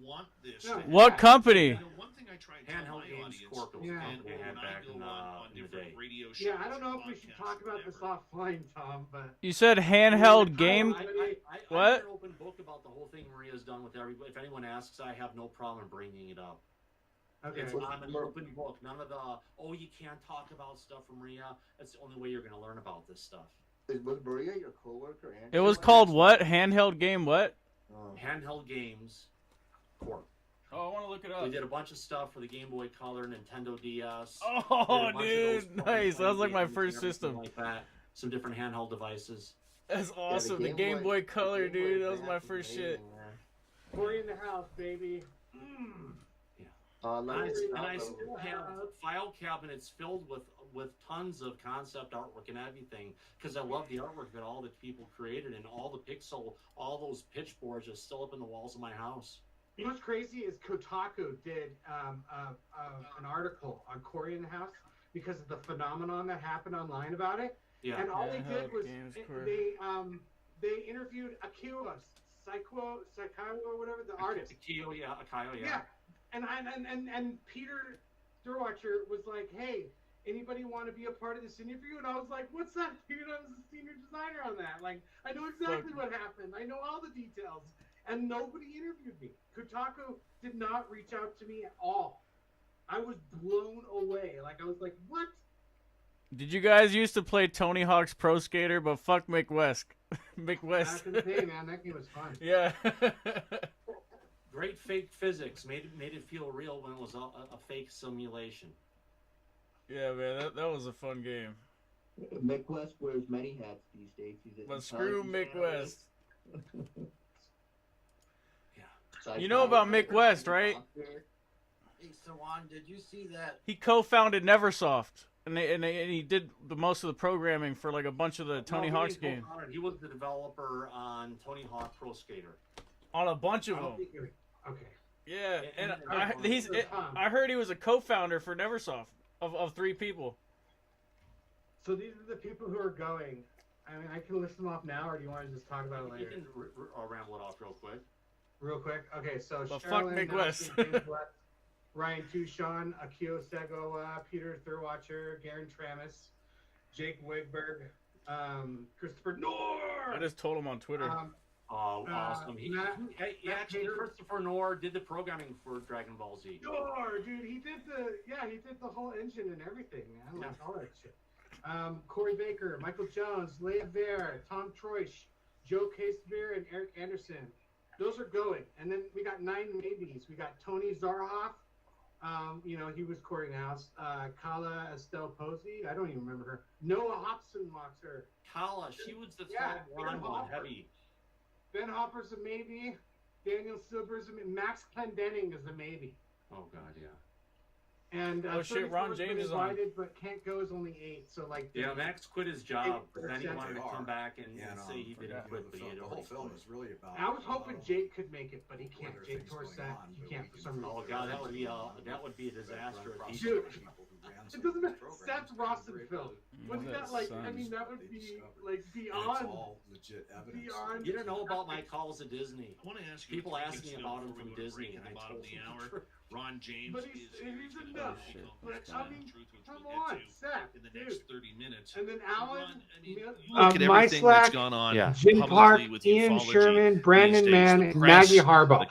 want this. No. What company? You know, one thing I try and tell Handheld my Games audience, Corp was a Yeah. company I had when I back go in on the different day. radio shows, Yeah, I don't know if we should podcasts, talk about this offline, Tom, but You said handheld game. I'm What? an open book about the whole thing Maria's done with everybody. If anyone asks, I have no problem bringing it up. okay. I'm an open book. None of the, oh, you can't talk about stuff from Maria. That's the only way you're going to learn about this stuff. Was Maria your coworker? And It was called what? Handheld game what? Handheld Games Corp. Oh, I want to look it They up. did a bunch of stuff for the Game Boy Color, Nintendo DS. Oh, dude, nice. That was like my first system. Like that. Some different handheld devices. That's awesome. The Game Boy Color, dude. That was my first shit. We're in the house, baby. And I still have file cabinets filled with tons of concept artwork and everything because I love the artwork that all the people created and all the all those pitch boards are still up in the walls of my house. What's crazy is Kotaku did an article on Corey in the House because of the phenomenon that happened online about it. Yeah. And all Yeah, they did was They interviewed Akio, Saikawa or whatever, the artist. Akio, yeah. Yeah. And Peter Durwatcher was like, hey, anybody want to be a part of this interview? And I was like, what's that, dude? I was a senior designer on that. Like, I know exactly what happened. I know all the details. And nobody interviewed me. Kotaku did not reach out to me at all. I was blown away. Like, I was like, what? Did you guys used to play Tony Hawk's Pro Skater, but fuck Mick West? Mick West. Back in the day, man, that game was fun. Yeah. Great fake physics made it feel real when it was a fake simulation. Yeah, man, that was a fun game. Mick West wears many hats these days. But screw Mick West. Yeah. You know about Mick West, right? Hey, Sawan, did you see that? He co-founded Neversoft, and he did most of the programming for like a bunch of the Tony Hawk's games. He was the developer on Tony Hawk Pro Skater. On a bunch of them. Okay. Yeah, and I heard he was a co-founder for Neversoft of 3 people. So these are the people who are going. I mean, I can list them off now, or do you want to just talk about it later? You can ramble it off real quick. Real quick? Okay, so But fuck Sherilyn, Mick West. James West, Ryan Tuchon, Akio Segawa, Peter Thurwatcher, Garen Tramis, Jake Wigberg, Christopher Noor! I just told him on Twitter. Awesome. Actually, Christopher Noor did the programming for Dragon Ball Z. Noor, dude, he did the whole engine and everything, man. Like all that shit. Corey Baker, Michael Jones, Leah Bear, Tom Troish, Joe Casebeer, and Eric Anderson. Those are going. And then we got 9 maybes. We got Tony Zarhoff. He was Corey House. Kala Estelle Posey. I don't even remember her. Noah Hobson-Moxer. Kala, she was the third one, heavy. Ben Hopper's a maybe. Daniel Silver's a maybe. Max Clendenning is a maybe. Oh, God, yeah. And oh shit, Ron James is on. Invited, but can't go is only 8. So like, yeah, Max quit his job, but then he wanted to come back and say he didn't quit, but he had the whole film is really about. I was hoping Jake could make it, but he can't. Jake Torset, he can't for some reason. Oh God, that would be a disaster if he. Dude, it doesn't make Seth Rossen film. Wouldn't that like? I mean, that would be like beyond. Legit evidence. Beyond. You don't know about my calls to Disney. I want to ask you. People ask me about him from Disney, and I bottom of the hour. Ron James but he's enough. But I mean, come we'll on, Seth, in the next 30 minutes. And then Alan, look at everything that's gone on. Jim Park, Ian Sherman, Brandon Mann, and Maggie Harbaugh.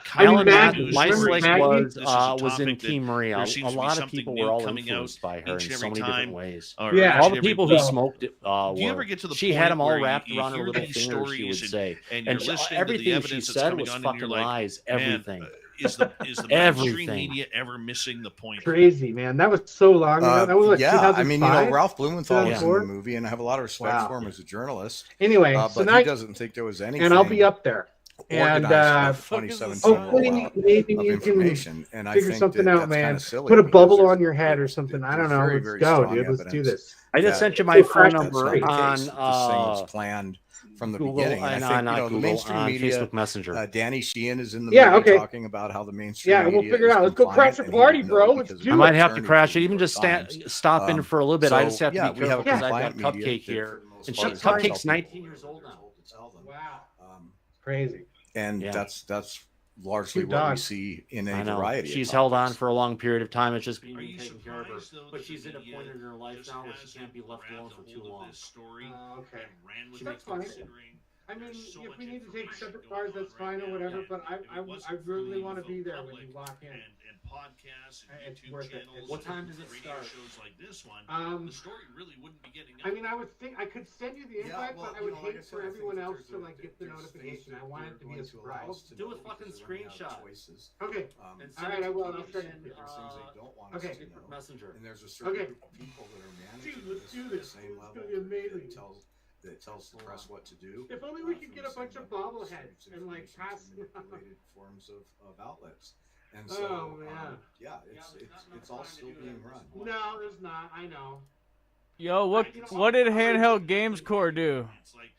My Slick was in Team Maria. A lot of people were all influenced by her in so many different ways. Yeah, all the people who smoked it do you ever get to the she point had them all where wrapped you around her hear little these finger, she would stories say. and And you're listening to the everything she evidence that's said coming was on, and fucking you're like, lies. man, Everything. Is the mainstream Everything. media ever missing the point? Crazy, man. That was so long ago. That was like Yeah, I mean, 2005, Ralph Blumenthal was in 2004. the movie, and I have a lot of respect Wow. for him as a journalist. Anyway, but so he now, doesn't think there was anything. and I'll be up there. And organized for 2017 hopefully, rollout maybe of you information, can and I figure think something that out, that's man. kinda silly Put a because bubble on your head or something. I don't know. very, Let's very go, strong dude. Let's do evidence this. I just that sent you my phone that's number not the case. on This thing was planned from the Google beginning. and I think on, the Google, mainstream on media, Facebook Messenger. Danny Sheehan is in the Yeah, movie okay. talking about how the mainstream Yeah, media we'll figure it is out. Let's go compliant, crash a and he party, would bro. know Let's because do I it. might have to attorney crash it. for Even just stop in for a little bit. I just have to be we have careful a because I got compliant media Cupcake that here. for the most And part is Cupcake's helpful. 19 years old now. Wow. Crazy. And Yeah. that's largely Cute what we dog. see in I a know. variety. She's of held on topics. for a long period of time. It's just being Are you taken care of her. surprised, though, But that she's the at a point media in her life just now where she can't hasn't be left grabbed alone a for hold too of long. this story Okay. and ran with That's it, fine. considering I mean, there's so if much we need to take information separate going cars, that's on right fine or now. whatever. But If it I wasn't really for the want to UFO be there when public you walk in. and podcasts and It's YouTube worth it. channels. What time does it radio start? Shows like this one, Um, the story really wouldn't be getting out. I mean, I would think I could send you the invite, well, but I you would know, like I hate said, for I think everyone that else there's to a- like get the there's notification. things I want that it to we're be a going to allow us surprise. to Do a know fucking because we're running out of screenshot. choices. Okay. And All right, I will. I'll send send it it to to you. There's things they don't want us Okay. to know. Messenger. And there's a certain Okay. group of people that are managing Dude, let's this do at the this. same It's level gonna be amazing. that tells the press what to do. If only we could from get the a bunch same of level that bobbleheads distributes and like information pass to them out. manipulated forms of outlets. And Oh, so, man. yeah, it's all still being run. No, there's not. I know. Yo, what did Handheld Games Corps do?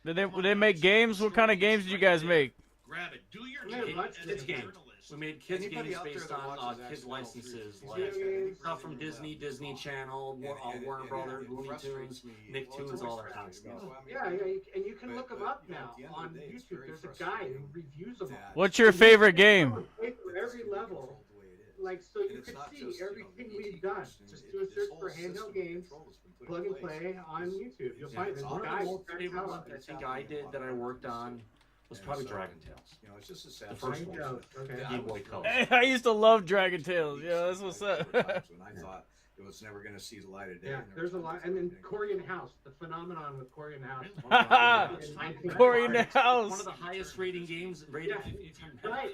Did they make games? What kind of games did you guys make? Grab it. Do your Yeah, job much as a this game. journalist. We made kids Anybody games out there based that on watches kids Accidental licenses, Truth, like stuff from Disney, Disney Channel, Warner Brothers, Looney Tunes, Nicktoons, all that kind of stuff. Yeah, and you can look them up now on YouTube. There's a guy who reviews them all. What's your favorite game? Play through every level, like so you could see everything we've done. Just do a search for handheld games, plug and play on YouTube. You'll find this guy. I think I did that I worked on was probably Dragon Tales. You know, it's just a The sad first thing. one. Okay. Game Boy Color. Hey, I used to love Dragon Tales. Yeah, that's what's up. When I thought it was never going to see the light of day. Yeah, there's a lot, and then Korean House, the phenomenon with Korean House. Korean House. One of the highest rating games rated. Yeah, right,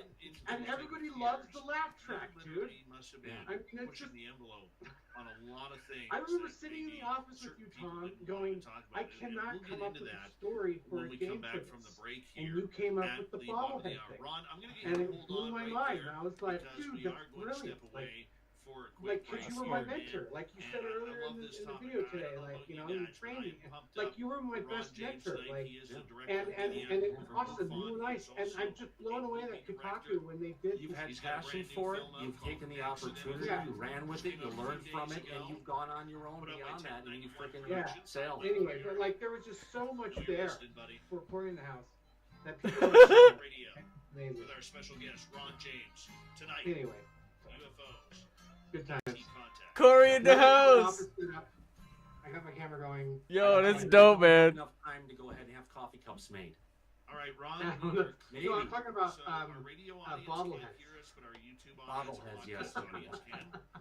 and everybody loves the laugh track, dude. I mean, it's just, the envelope on a lot of things. I remember sitting in the office with you, Tom, going, I cannot come up with a story for a game for this. And you came up with the bobblehead thing. And it blew my mind. And I was like, dude, that's brilliant. Like, because you were my mentor. Like you said earlier in the video today, like, you know, in training. Like, you were my best mentor. Like, and it was awesome. You were nice. And I'm just blown away that Kotaku when they did. You've had passion for it. You've taken the opportunity. You ran with it. You learned from it, and you've gone on your own beyond that. And you freaking sailed. Anyway, but like there was just so much there for Korean House that people. Amazing. With our special guest Ron James tonight. Anyway. UFOs. Good times. Corey in the house. I got my camera going. Yo, that's dope, man. Enough time to go ahead and have coffee cups made. All right, Ron. Maybe. No, I'm talking about bobbleheads. Bobbleheads, yes.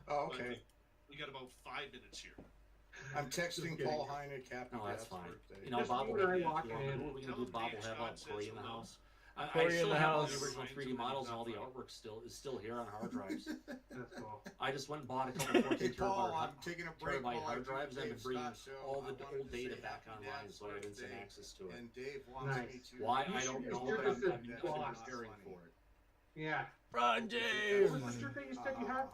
Oh, okay. We got about 5 minutes here. I'm texting Paul Heine, Captain. No, that's fine. Birthday. You know, bobblehead. What we're gonna do bobblehead about Corey in the house. I still have all the original 3D models and all the artwork is still here on hard drives. That's cool. I just went and bought a couple 14 Paul, I'm terabyte, taking a break while I hard do drives. the I've been Dave bringing Scott show. all the I wanted old to data say back happy online, dad's so I have instant birthday, access to it. And Dave wants me to. Why? You I should don't just know, do but this I'm in volunteering boss. for it. Yeah. Ron James. What was the shirt that you said you had?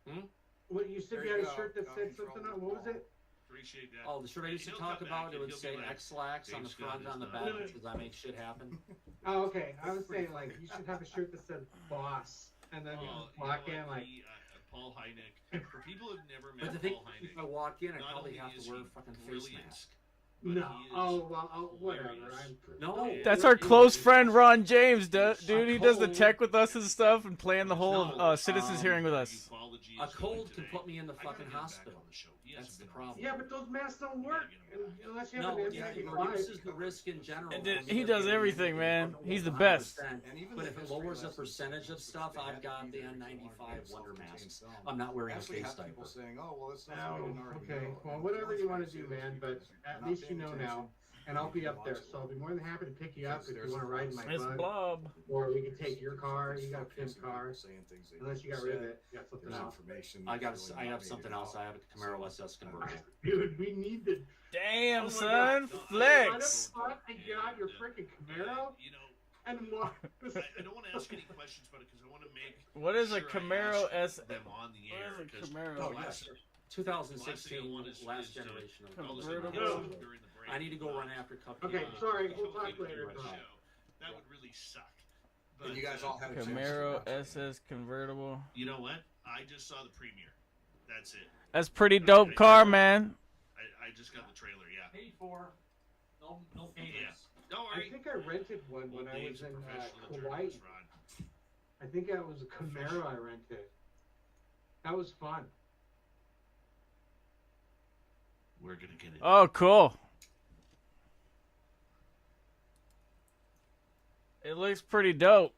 Hmm? What you said There you you had a go. shirt that Got said in trouble something on? What was with it? Appreciate that. Oh, the shirt I used to talk about, it would say X-Lax on the front, on the back, because I make shit happen. Oh, okay. I was saying, like, you should have a shirt that said boss. And then you walk in, like. Paul Hynek. For people who've never met But the thing, Paul Hynek, if I walk in, I not probably only have is to wear a he fucking face brilliant, mask. No. Oh, well, whatever. No. That's our close friend Ron James, dude. He does the tech with us and stuff and playing the whole citizens hearing with us. A cold can put me in the fucking hospital. That's the problem. Yeah, but those masks don't work unless you have No, an yeah, N95. it reduces the risk in general. He does everything, man. He's the best. But if it lowers the percentage of stuff, I've got the N95 wonder masks. I'm not wearing a face diaper. Saying, oh, well, it's not Okay, well, whatever you want to do, man, but at least you know now. And I'll be up there, so I'll be more than happy to pick you up if you want to ride in my It's bug. Blob. Or we can take your car. You got a pimp car. Unless you got rid of it. You got something else. I have something else. I have a Camaro SS convertible. Dude, we need to. Damn, Oh son. God. Flex. Why the fuck and get out your freaking Camaro? And what? I don't want to ask any questions about it because I want to make. What is a sure I Camaro ask S? them on the air? What is a 'cause Camaro? the last- 2016, last to generation of convertible. during the break. I need to go run after Cupcake. Okay, sorry. We'll talk later. That would really suck. And you guys all had a chance to Camaro watch it. SS convertible. You know what? I just saw the premiere. That's it. That's pretty dope car, man. I just got the trailer. Yeah. Paid for. No payments. Yeah. Don't I worry. think I rented one when I was in Hawaii. journalist, Ron. I think that was a Camaro I rented. That was fun. We're gonna get it. Oh, cool. It looks pretty dope.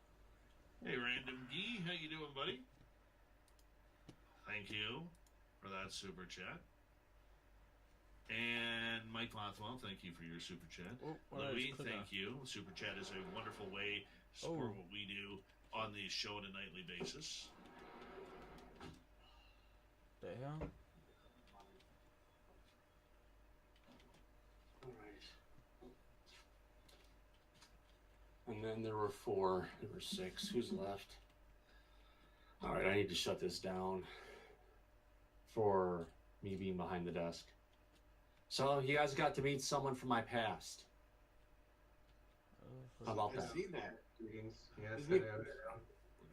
Hey, Random Gee, how you doing, buddy? Thank you for that super chat. And Mike Lothwell, thank you for your super chat. Louis, thank you. Super chat is a wonderful way to support what we do on the show on a nightly basis. The hell? And then there were 4. There were 6. Who's left? All right, I need to shut this down for me being behind the desk. So you guys got to meet someone from my past. How about that? I've seen that. Yes,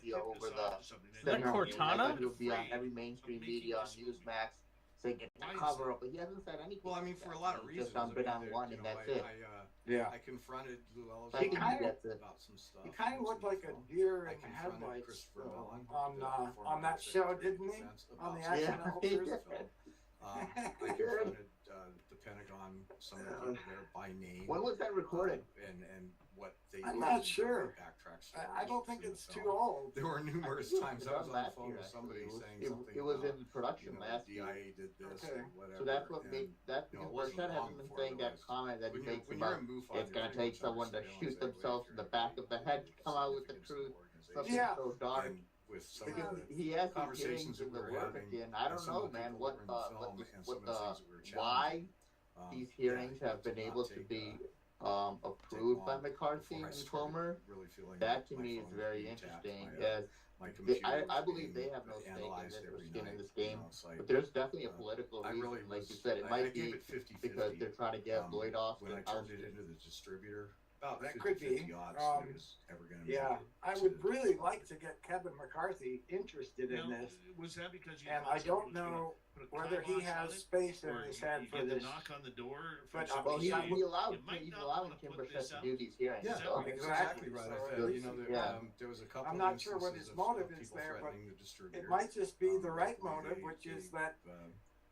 crazy over the. Is that Cortana? He'll be on every mainstream media on Newsmax saying it's a cover up, but he hasn't said anything. Well, I mean, for a lot of reasons. Just on been on one, and that's it. I confronted Lou Ellis I think he gets it. about some stuff. He kind of looked like a deer in the headlights on that show, didn't he? On the Action Officers. I confronted the Pentagon, some of the people there by name. When was that recorded? And what they I'm did not was sure. backtrack I don't think in the it's film. too old. There were numerous times I was on the phone with somebody saying something. It was about, in production last year. DIA did this or whatever. So that's what made that you know, it because wasn't Burchett long hasn't been before saying that realized comment that he when you're- makes when about you're in MUFON, it's you're gonna pretty take much someone to understanding shoot exactly themselves in the back of the head to come out with the truth. Something Yeah. so dark. And with some Because of the he has his conversations hearings that in we the were work having, again. I and don't some know, of the man, people that were in the film and some of the things that we were why challenging, these hearings yeah, have been did not able to take, be take approved by long McCarthy before I and started Comer. really feeling That to my me phone is was very being tapped, interesting. my They, computer I was believe they being have no stake in analyzed this or every skin in night, this game. it's like, But there's definitely a political I reason, really like was, you said. It I might gave be it 50-50, because they're trying to get Lloyd Austin when I out. turned it into the distributor. About That 50, could be. 50 odds that it was ever going to make Yeah, it. I would really like to get Kevin McCarthy interested in this. Was that because you And thought I someone don't was gonna know put a whether he kibosh on has it? space in Or his you head for get the this. knock on the door from But somebody Well, saying, he's allowed. "You might He's not allowing wanna Tim put Burchett this to out." do these hearings. Yeah, so. that's exactly right. I So feel, it's- you know, yeah. there was a couple I'm of not sure what instances his of motive is people there, but threatening the distributor. it might just be the right where motive, they- which is they, that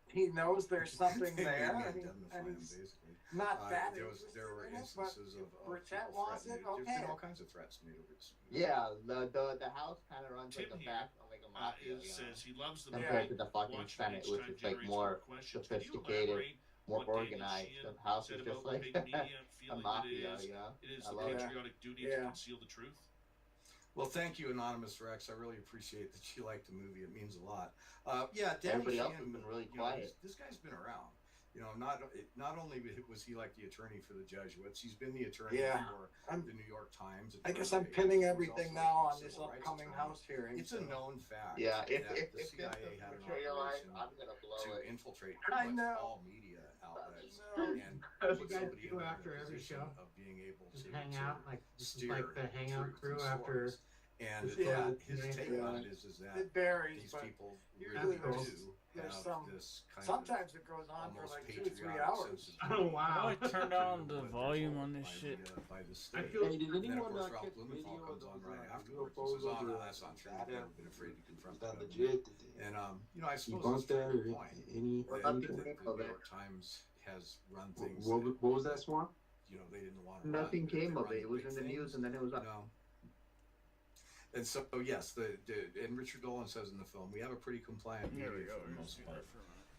he knows there's something they there, made and, me indemnify him, he's basically. not that there interested were in it, instances but of Burchett people wants threatening it, There's been okay. all kinds of threats made over this. Yeah, the House kind of runs like Tim a here, back like a mafia, you know, says he loves the compared movie. to the fucking Watching Senate, each which time is like generates more questions. Can you sophisticated, elaborate more what Daniel organized. Sheehan The House said is just about like big media a feeling mafia, that you know. it is I the love it. patriotic duty to Yeah. conceal the truth? Well, thank you, Anonymous Rex. I really appreciate that you like the movie. It means a lot. Yeah, Danny Everybody else Sheehan, has been really you know, quiet. this guy's been around. You know, not only was he like the attorney for the Jesuits, he's been the attorney Yeah, for I'm- the New York Times. I guess attorney. I'm pinning He's everything also now a on this civil rights upcoming attorney. House hearing. It's a known fact. Yeah, if that the this CIA doesn't had an materialize, operation I'm gonna blow to it. infiltrate I pretty much know. all media outlets know. and What put you guys somebody do in after a every position show? of being able Just to hang out, like this is steer like the hangout truth crew and after. stories. And Yeah. his take Yeah. on it is that It varies, these but people usually really there's do there's have some. this kind Sometimes it goes of on for almost like 2 or 3 patriotic hours. sense of Oh, duty wow. How do I turn down the what they're volume told on this by shit? by the I state. feel- Hey, did And then, of anyone course, Ralph catch Blumenthal video comes of on those right afterwards and UFOs says, "Oh over no, that's not true. We've Nevada? never been afraid to confront Is that the legit? Did they And you know, I suppose debunk that's a that good or point. any? What That about the the New came of it? York Times has run things. What that, was that, Swan? you know, they didn't want to Nothing run, but came they of run it. It was big in the things. news and then it was up. No. And so, yes, and Richard Dolan says in the film, we have a pretty compliant media for the most part.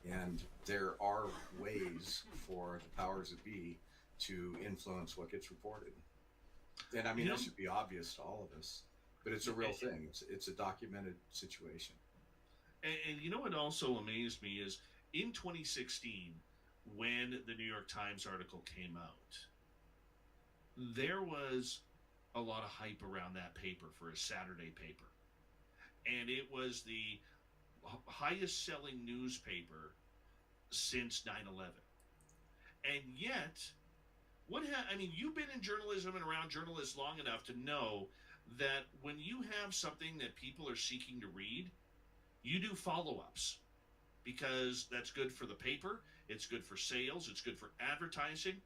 And there are ways for the powers that be to influence what gets reported. And I mean, You know- this should be obvious to all of us, but it's a real thing. It's a documented situation. And you know what also amazed me is in 2016, when the New York Times article came out, there was a lot of hype around that paper for a Saturday paper. And it was the highest selling newspaper since 9/11. And yet, I mean, you've been in journalism and around journalists long enough to know that when you have something that people are seeking to read, you do follow-ups because that's good for the paper, it's good for sales, it's good for advertising,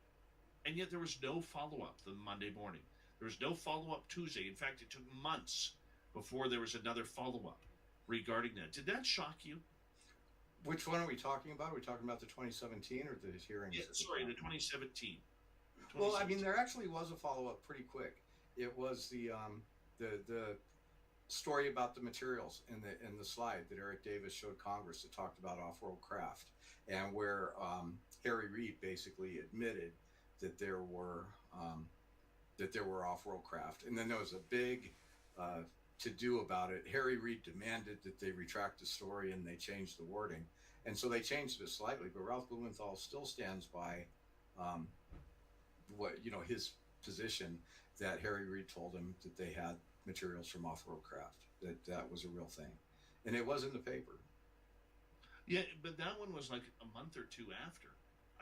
and yet there was no follow-up the Monday morning. There was no follow-up Tuesday. In fact, it took months before there was another follow-up regarding that. Did that shock you? Which one are we talking about? Are we talking about the 2017 or the hearings? Yeah, sorry, the 2017. Well, I mean, there actually was a follow-up pretty quick. It was the story about the materials in the slide that Eric Davis showed Congress that talked about off-world craft, and where Harry Reid basically admitted that there were off-world craft, and then there was a big to-do about it. Harry Reid demanded that they retract the story, and they changed the wording, and so they changed it slightly. But Ralph Blumenthal still stands by his position that Harry Reid told him that they had materials from off-world craft, that was a real thing, and it was in the paper. Yeah, but that one was like a month or two after,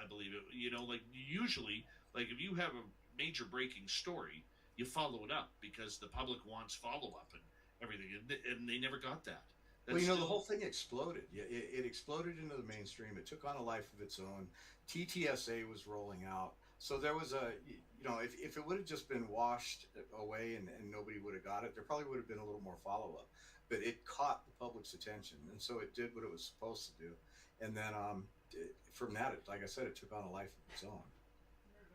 I believe it. You know, like usually, like if you have a major breaking story, you follow it up because the public wants follow-up and everything, and they never got that. Well, you know, the whole thing exploded. Yeah, it exploded into the mainstream. It took on a life of its own. TTSA was rolling out. So there was if it would have just been washed away and nobody would have got it, there probably would have been a little more follow-up. but it caught the public's attention, and so it did what it was supposed to do. And then from that, like I said, it took on a life of its own.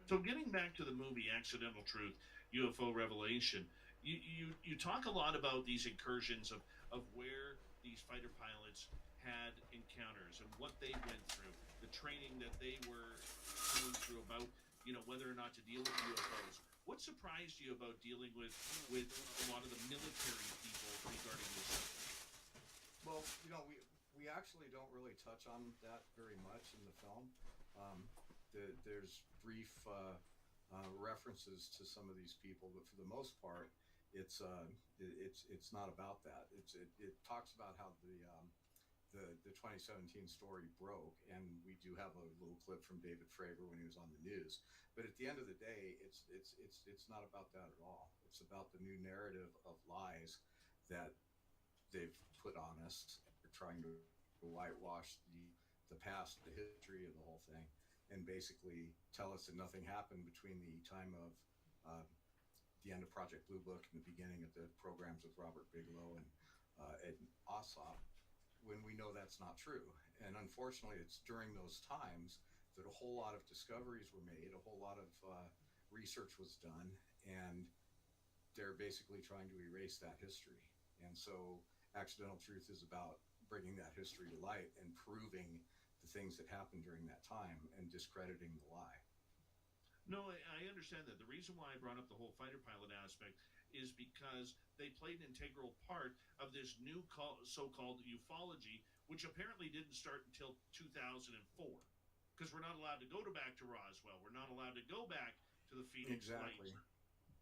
So getting back to the movie Accidental Truth, UFO Revelation, you talk a lot about these incursions of where these fighter pilots had encounters and what they went through, the training that they were going through about, whether or not to deal with UFOs. What surprised you about dealing with a lot of the military people regarding this subject? Well, we actually don't really touch on that very much in the film. There's brief references to some of these people, but for the most part, it's not about that. It talks about how the 2017 story broke, and we do have a little clip from David Fravor when he was on the news. But at the end of the day, it's not about that at all. It's about the new narrative of lies that they've put on us. They're trying to whitewash the past, the history of the whole thing, and basically tell us that nothing happened between the time of the end of Project Blue Book and the beginning of the programs with Robert Bigelow and OSOP, when we know that's not true. And unfortunately, it's during those times that a whole lot of discoveries were made, a whole lot of research was done, and they're basically trying to erase that history. And so Accidental Truth is about bringing that history to light and proving the things that happened during that time and discrediting the lie. No, I understand that. The reason why I brought up the whole fighter pilot aspect is because they played an integral part of this new so-called ufology, which apparently didn't start until 2004. Because we're not allowed to go back to Roswell. We're not allowed to go back to the Phoenix Lights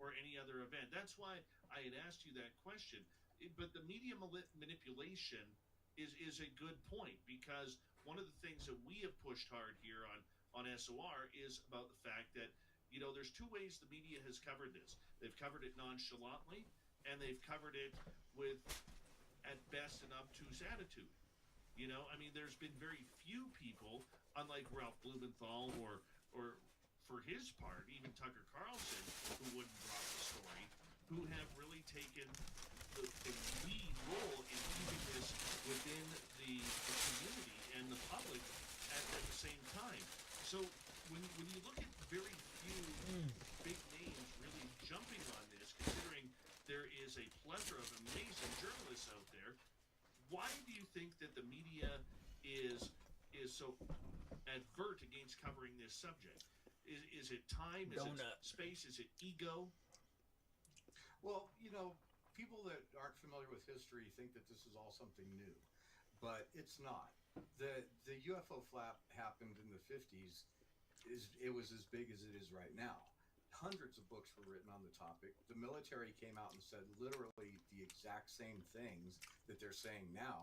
or any other event. That's why I had asked you that question. But the media manipulation is a good point, because one of the things that we have pushed hard here on SOR is about the fact that, there's two ways the media has covered this. They've covered it nonchalantly, and they've covered it with, at best, an obtuse attitude. There's been very few people, unlike Ralph Blumenthal or for his part, even Tucker Carlson, who wouldn't drop the story, who have really taken the lead role in keeping this within the community and the public at the same time. So when you look at very few big names really jumping on this, considering there is a plethora of amazing journalists out there, why do you think that the media is so advert against covering this subject? Is it time? Is it space? Is it ego? Well, people that aren't familiar with history think that this is all something new, but it's not. The UFO flap happened in the 50s. It was as big as it is right now. Hundreds of books were written on the topic. The military came out and said literally the exact same things that they're saying now.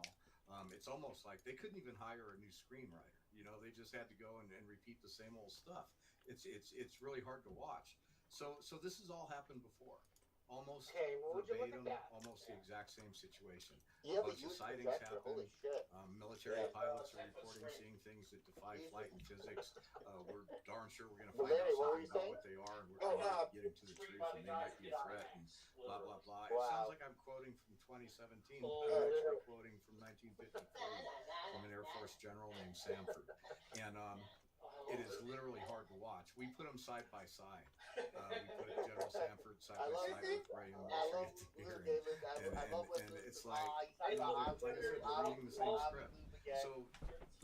It's almost like they couldn't even hire a new screenwriter. They just had to go and repeat the same old stuff. It's really hard to watch. So this has all happened before. Almost verbatim, almost the exact same situation. A bunch of sightings happen. Military pilots are reporting seeing things that defy flight and physics. We're darn sure we're going to find out something about what they are, and we're getting to the truth, and they might be a threat, and blah, blah, blah. It sounds like I'm quoting from 2017, but I'm actually quoting from 1953 from an Air Force general named Sanford. And it is literally hard to watch. We put them side by side. We put General Sanford side by side with Ray and Wilson at the hearing, and it's like, like I said, they're reading the same script. So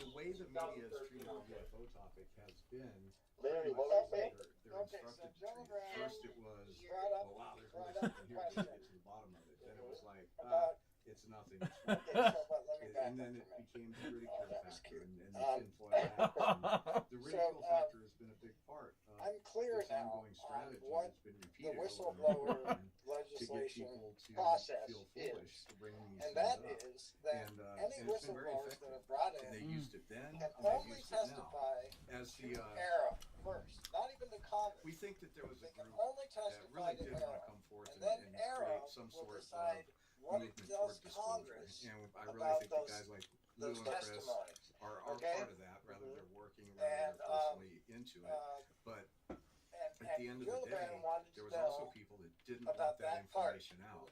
the way the media has treated the UFO topic has been pretty much they're instructed to treat it. First it was, oh wow, there's really something here, let's get to the bottom of it. Then it was like, it's nothing. And then it became the ridicule factor and the tinfoil hats. The ridicule factor has been a big part of this ongoing strategy that's been repeated over and over again to get people to feel foolish to bring these things up. And it's been very effective. And they used it then, and they've used it now. As the we think that there was a group that really did want to come forth and create some sort of movement toward disclosure. And I really think that guys like Lou and Chris are part of that, rather they're working, rather they're personally into it. But at the end of the day, there was also people that didn't want that information out.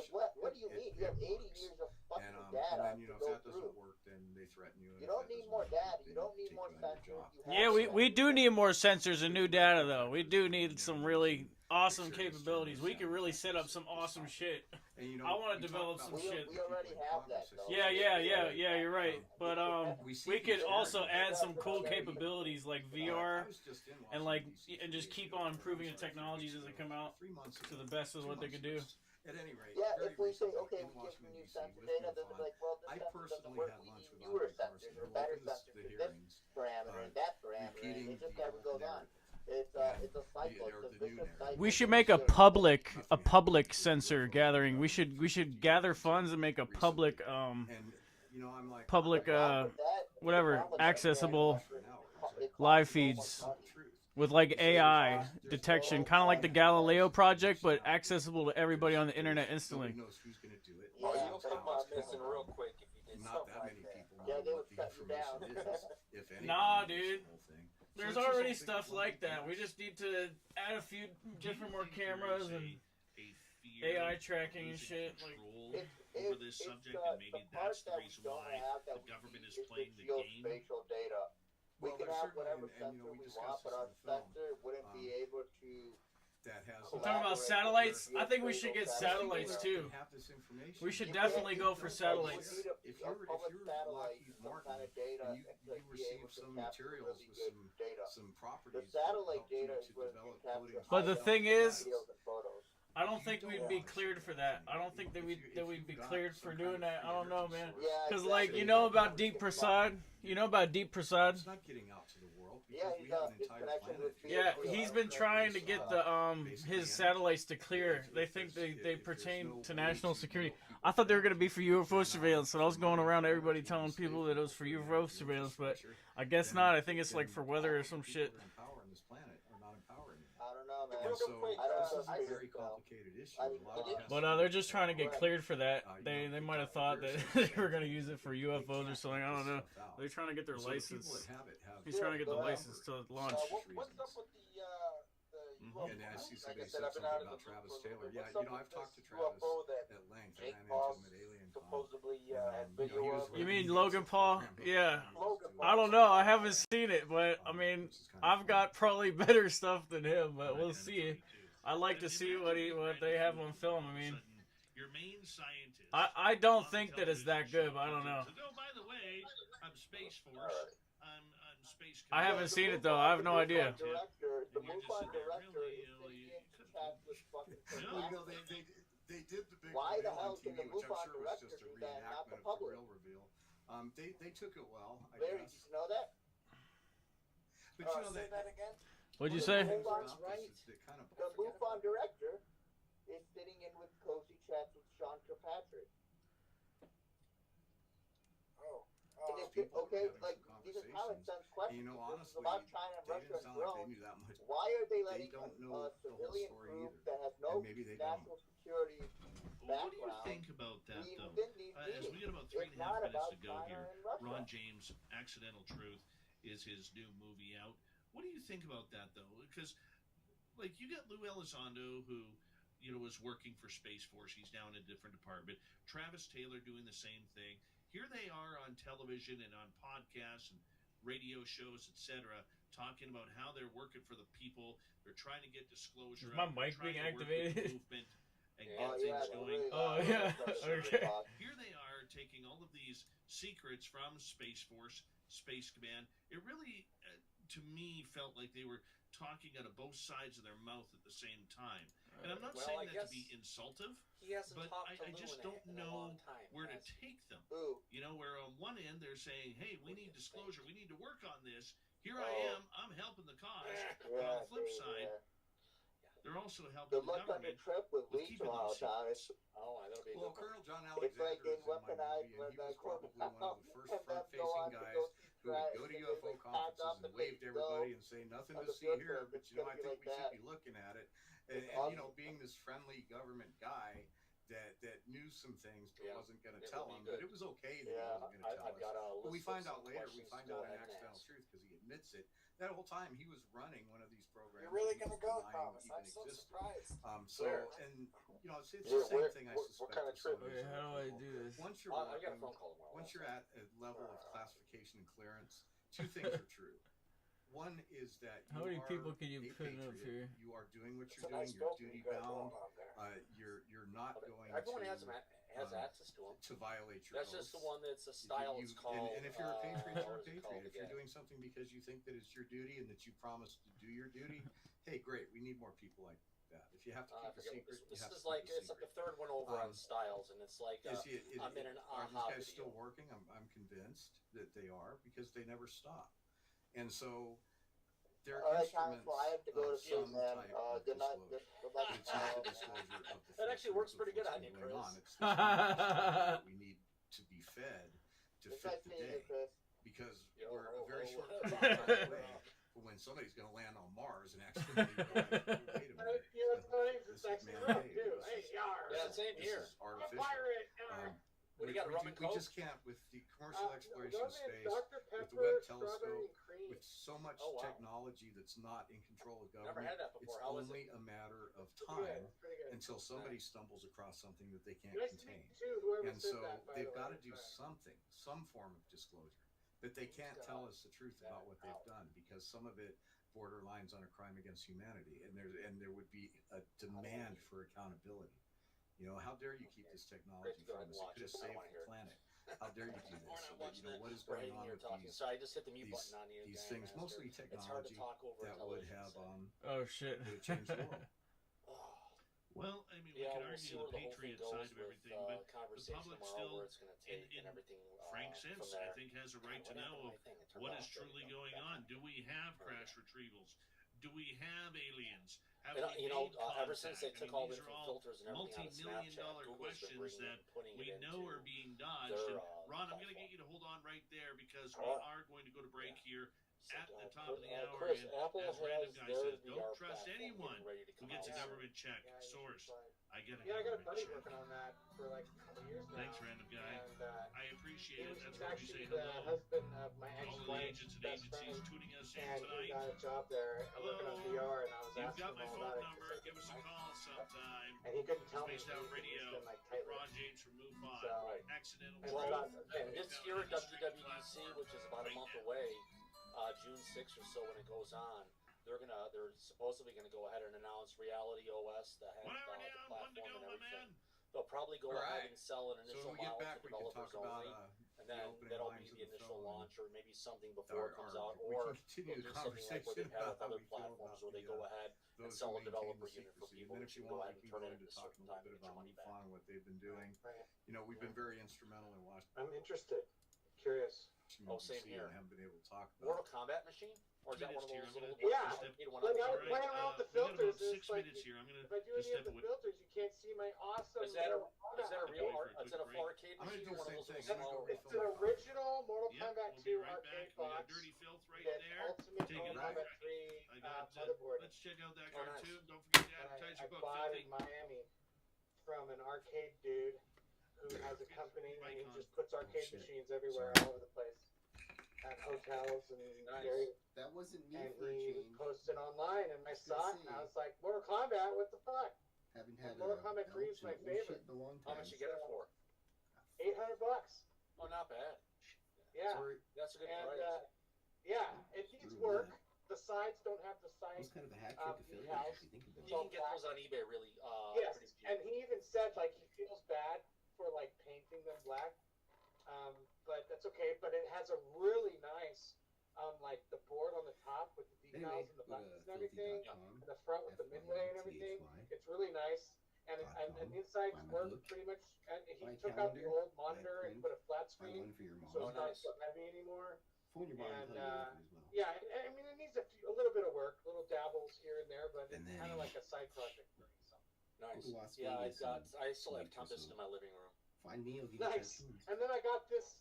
Like what do you mean? You have 80 years of fucking data and then, you know, to if go that doesn't through. work, then they threaten you. You don't need more data. You don't need more sensors. Yeah, we do need more sensors and new data, though. We do need some really awesome capabilities. We could really set up some awesome shit. And, you know, I want to develop some shit. We already have that, though. Yeah, you're right. But we could also add some cool capabilities like VR and just keep on improving the technologies as they come out to the best of what they can do. At any rate, yeah, if we say, okay, we give you new sensor data, then they're like, well, this sensor doesn't work. We need newer sensors or better sensors for this parameter and that parameter, and it just never goes on. It's a cycle. It's a vicious cycle. We should make a public sensor gathering. We should gather funds and make a public you know, I'm like, public whatever, accessible live feeds with like AI detection, kind of like the Galileo project, but accessible to everybody on the internet instantly. Nobody knows who's going to do it. Yeah, you would come up missing real quick if you did Not something that like many that. people Yeah, know they what would the shut you down. information is, if anything. Nah, knows dude. the whole thing. So There's it's just already a big- stuff one like big that. We mess. just need to add a few different more Do you think cameras there and is a fear AI of tracking and losing shit. Like, control over this subject, and maybe that's the reason why the government is playing the game. Geospatial data. We Well, can there's have certainly, whatever and, sensor you know, we we discussed want, but this our in the film, sensor wouldn't be able to. that has we're talking about satellites. I think we should get satellites too. have this information. We should definitely go for satellites. If you're Lockheed Martin and you receive some materials with some properties that help you to develop coding. But the thing is, I don't think we'd be cleared for that. I don't think that we'd be cleared for doing that. I don't know, man. Because like you know about Deep Prasad, you know about Deep Prasad. It's not getting out to the world because we have an entire planet. Yeah, he's been trying to get the his satellites to clear. They think they pertain to national security. I thought they were gonna be for UFO surveillance, and I was going around to everybody telling people that it was for UFO surveillance, but I guess not. I think it's like for weather or some shit. Empowering this planet or not empowering it. I don't know, man. And so this is a very complicated issue. A lot of tests But they're just trying to get cleared for that. They might have thought that they were gonna use it for UFOs or something. I don't know. They're trying to get their So the license. people that have it have He's trying to get the license to launch. What's up with the And I see somebody like said I've something been out of about the Travis loop for a Taylor. little bit. Yeah, What's you up know, with I've talked to this Travis UFO that at length. I Jake ran into Paul him at Alien Con. supposedly had he video was of. You mean Logan Paul? Yeah. I don't know. I haven't seen it, but I mean, I've got probably better stuff than him. But we'll see. I like to see what they have on film. I mean, Your main scientist. I don't think that it's that good, but I don't know. Oh, by the way, I'm Space Force. I'm Space. I haven't seen it though. I have no idea. The MUFON director is sitting in chat with fucking. Well, you know, they did the big Why the reveal hell on can TV, the which I'm MUFON sure was just a director do that and not the reenactment of the public? real reveal. They took it well, I Barry, did guess. you know that? But you know say that again. What'd you say? MUFON's right. The MUFON director is sitting in with cozy chats with Sean Kirkpatrick. And okay, like these are common sense questions. You know, This is honestly, about China and they Russia didn't and sound like they drones. knew that much. Why are they They letting don't a know the whole civilian story group either. that has no And maybe they national security What do you background? think about that, be though? within these As we get about meetings? 3.5 It's not minutes about to go China here, and Russia. Ron James, Accidental Truth, is his new movie out. What do you think about that, though? Because, like, you got Lou Elizondo, who, you know, was working for Space Force. He's now in a different department. Travis Taylor doing the same thing. Here they are on television and on podcasts and radio shows, etc., talking about how they're working for the people. They're trying to get disclosure. Is my out. mic They're being trying to work with the activated? movement and Yeah. get Oh, things yeah, going. really Oh, yeah. Okay. Here they are taking all of these secrets from Space Force, Space Command. It really, to me, felt like they were talking out of both sides of their mouth at the same time. And I'm not Well, saying I that to be guess insultive, He hasn't but talked to I just Luna don't in a know long time, where to has he? take them. Ooh. You know, where on one end they're saying, hey, we need disclosure, we need to work on this. Here I Oh. am, I'm helping the cause. But Yeah, on the flip dude, side, yeah. they're also helping Good the luck on your government trip with with Lee keeping tomorrow, those Thomas. secrets. Oh, that'll be a Well, good one. Colonel John It's like Alexander in is in my Weaponized movie, when and he was probably one of the first and then go front-facing on to guys go who would go to and UFO they pack conferences up and and wave to they everybody go and say nothing on to the see field here, trip. but It's you know, gonna I be think like we should that. be looking at it. It's And you know, awesome. being this friendly government guy that knew some things but wasn't going to it tell would be him, good. but it was okay that Yeah, he wasn't going to tell I've got us. a But we list find of out some later, we questions find to go out in ahead and Accidental ask. Truth, because he admits it, that whole time he was running one of these programs. You're really that he gonna was go, denying Thomas? even I'm so existed. surprised. So, Where? and you know, it's the Where- same where- thing I what suspect. kind of with some trip? of these Okay, how do other I people. do this? Once you're I got a working, phone call tomorrow. once you're at a level of classification and clearance, two things are true. One is that you How many are people can you a put up patriot. here? You are doing what It's you're a doing. nice You're building duty you got bound. going on there. You're not going Everyone to has access to them. to violate your That's just the oaths. one that's a style. It's called. and if you're a patriot, you're a what is it called patriot. If you're again? doing something because you think that it's your duty and that you promised to do your duty, hey, great. We need more people like that. If you have to I keep a forget what secret, this you have is to like. keep a It's like the secret. third one over on styles, and it's like Are I'm in an these aha guys still video. working? I'm convinced that they are, because they never stop. And so they're All right, Thomas, instruments well, I have to go of to sleep, some man. type of Good night. disclosure. Good But luck. it's not the disclosure of the That actually full works truth pretty of good what's on you, been going Chris. on. It's the that we need to be fed to This fit guy's the seeing you, day. Chris. because Yo, we're ho, a very ho. short period of time away from when somebody's going to land on Mars and actually realize, oh, wait a minute, this is man-made. Yeah, same This here. is artificial. What do you got, rum and we coke? just can't, with the commercial exploration of space, Dr. with the Pepper, Webb strawberry, telescope, and cream. with so much Oh, wow. technology that's not in control of Never government, had that before. it's How is only it? a matter of Pretty time good, pretty good. until somebody stumbles across something that they can't Nice to contain. meet you too, whoever And said so that, by they've the got way. to do something, some form of disclosure, that they can't tell us the truth about what they've done, because some of it borderlines on a crime against humanity, and there would be a demand for accountability. You know, how dare you keep this technology from us? It could have saved the planet. How dare you do this? You know, what is going on with these, So I just hit the mute button on you. these things, mostly It's hard to technology talk over that would television, have so. Oh shit. would have changed the world. Well, I mean, we Yeah, can we'll see argue where the the whole thing patriot side goes of with everything, but the conversation public tomorrow, still, where it's going to take and everything. frank from sense, there. I think, has a right to know of what is truly going on. Do we have crash retrievals? Do we have aliens? Have And, we you know, made ever since they contact? took all the these are different all filters and everything out of multi-million-dollar Snapchat, Google's been questions bringing that it, putting we it know into are being dodged. their, And Ron, I'm going to get you to hold on right there, because we are going to go to break here at the top of the hour. Chris, And Apple as Random has Guy their says, don't VR trust platform anyone getting ready to who come gets a out. government check. Source. I get a Yeah, I got a government buddy check. working on that for like a couple years now. Thanks, Random Guy. And, I appreciate it. That's he's why we actually say the hello husband of my to all of the ex-wife's agents and best agencies friend, tuning us in and he tonight. got a job there working on VR, and I was You've asking got him my all phone about it. number. Give us a call sometime. And he couldn't tell me Spaced Out anything. He's Radio. been, like, With tight-lipped. Ron James from MUFON. So, Accidental and what about, Truth. And this year at WWDC, which is about a month away, June 6th or so when it goes on, they're supposedly gonna go ahead and announce Reality OS, the platform and everything. They'll probably go ahead and sell an initial model to developers only, and then that'll be the initial launch, or maybe something before it comes out, or they'll do something like what they've had with other platforms, where they go ahead and sell a developer unit for people, And which if you you go want, ahead we and can turn go it in into a certain talking a time little to bit get your about money back. MUFON and what they've been doing. Right. You know, we've been very instrumental in Washington. I'm interested, curious. Oh, same here. I haven't been able to talk about Mortal Kombat machine? Or is that one of those little Yeah, arcade one? like I was playing around with the filters. We got about 6 It's like, minutes here. I'm gonna if I do just any step of the away. filters, you can't see my awesome. Is that a real for a is that a quick full break. arcade I'm gonna machine do or the one of same those thing. little I'm gonna small? go It's an original Mortal Yep, Kombat we'll 2 be right back. arcade We got box. Dirty Filth right That's there. Ultimate Taking Mortal it Kombat over. 3 I got motherboard. let's check out that Oh, card nice. too. Don't forget to I advertise your book, bought it Filthy. in Miami from an arcade dude who has a company, and he just puts arcade machines everywhere, all over the place, at hotels and various. That wasn't me And for a he change. posted online, and I was gonna saw it, and say- I was like, Mortal Kombat, what the fuck? Haven't had Mortal a Kombat 3 is belch my and bullshit favorite. in a long How time. much you get it for? $800. Oh, not bad. Yeah. Sorry, That's a good And price. yeah, it needs work. The sides don't have the it side was kind of a hat trick affiliate decals. if you think about It's You all can get black. those on eBay really Yes, pretty cheap. and he even said like he feels bad for like painting them black, but that's okay. But it has a really nice, like the board on the top with the decals Anyway, and the go to buttons and everything, filthy.com, and the front with the midway and everything. It's really nice, and the insides Buy my work book. pretty much. And he Buy a took out the calendar. old monitor Buy a and print. put a flat Buy screen, one for your mom. so it's not nice. so heavy anymore. Phone your mom and And tell you as well. yeah, I mean it needs a little bit of work, little dabbles here and there, but And it's then- kind of like a side project for me. So. Nice. Go to Las Yeah, Vegas and I still have wait for Tempest some- in my living room. Find me, I'll give you Nice. tattoos. And then I got this.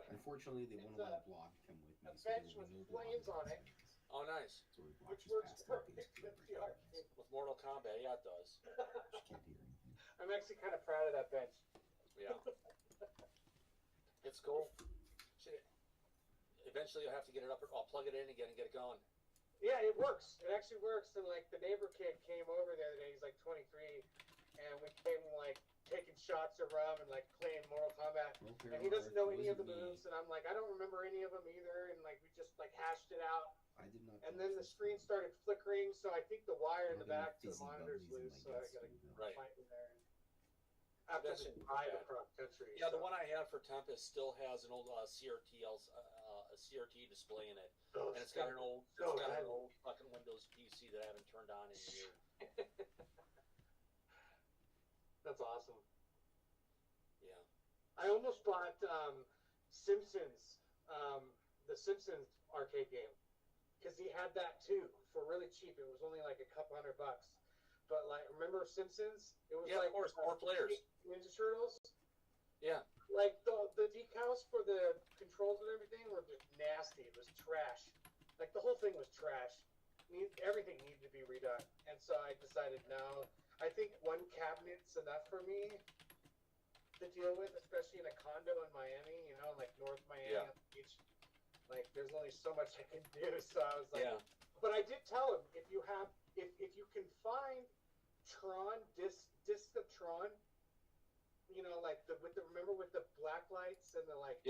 Unfortunately, they won't It's allow a- Blob to come with me, a so there bench will be with no Blob flames on it. tattoos. Oh, nice. So he Which watches works past perfect basically with every the day. arcade. With Mortal Kombat, yeah, it does. She can't hear anything. I'm actually kind of proud of that bench. Yeah. It's cool. Shit. Eventually, I'll have to get it up. I'll plug it in again and get it going. Yeah, it works. It actually works. And like the neighbor kid came over the other day. He's like 23, and we came like taking shots of rum and like playing Mortal Kombat. Okay, And he doesn't know Mark, any of the wasn't me. moves, and I'm like, I don't remember any of them either. And like we just like hashed it out. I did not. And then the screen started flickering, so I think the wire in the Not any back to the fizzy monitor's bubblies in loose, my so I guts, gotta no. Right. find in there. After That's the it. drive across country. Yeah, the so. one I have for Tempest still has an old CRT display in it, Oh, and it's got an old, so it's got an bad. old fucking Windows PC that I haven't turned on in years. That's awesome. Yeah. I almost bought Simpsons, the Simpsons arcade game, because he had that too for really cheap. It was only like a couple $100. But like, remember Simpsons? It was Yeah, like of course, 4 players. Ninja Turtles. Yeah. Like the decals for the controls and everything were just nasty. It was trash. Like the whole thing was trash. Everything needed to be redone. And so I decided no. I think one cabinet's enough for me to deal with, especially in a condo in Miami, you know, like North Miami on the beach. Like there's only so much I can do. So I was like, but I did tell him if you can find Tron disc of Tron, you know, like remember with the black lights and the like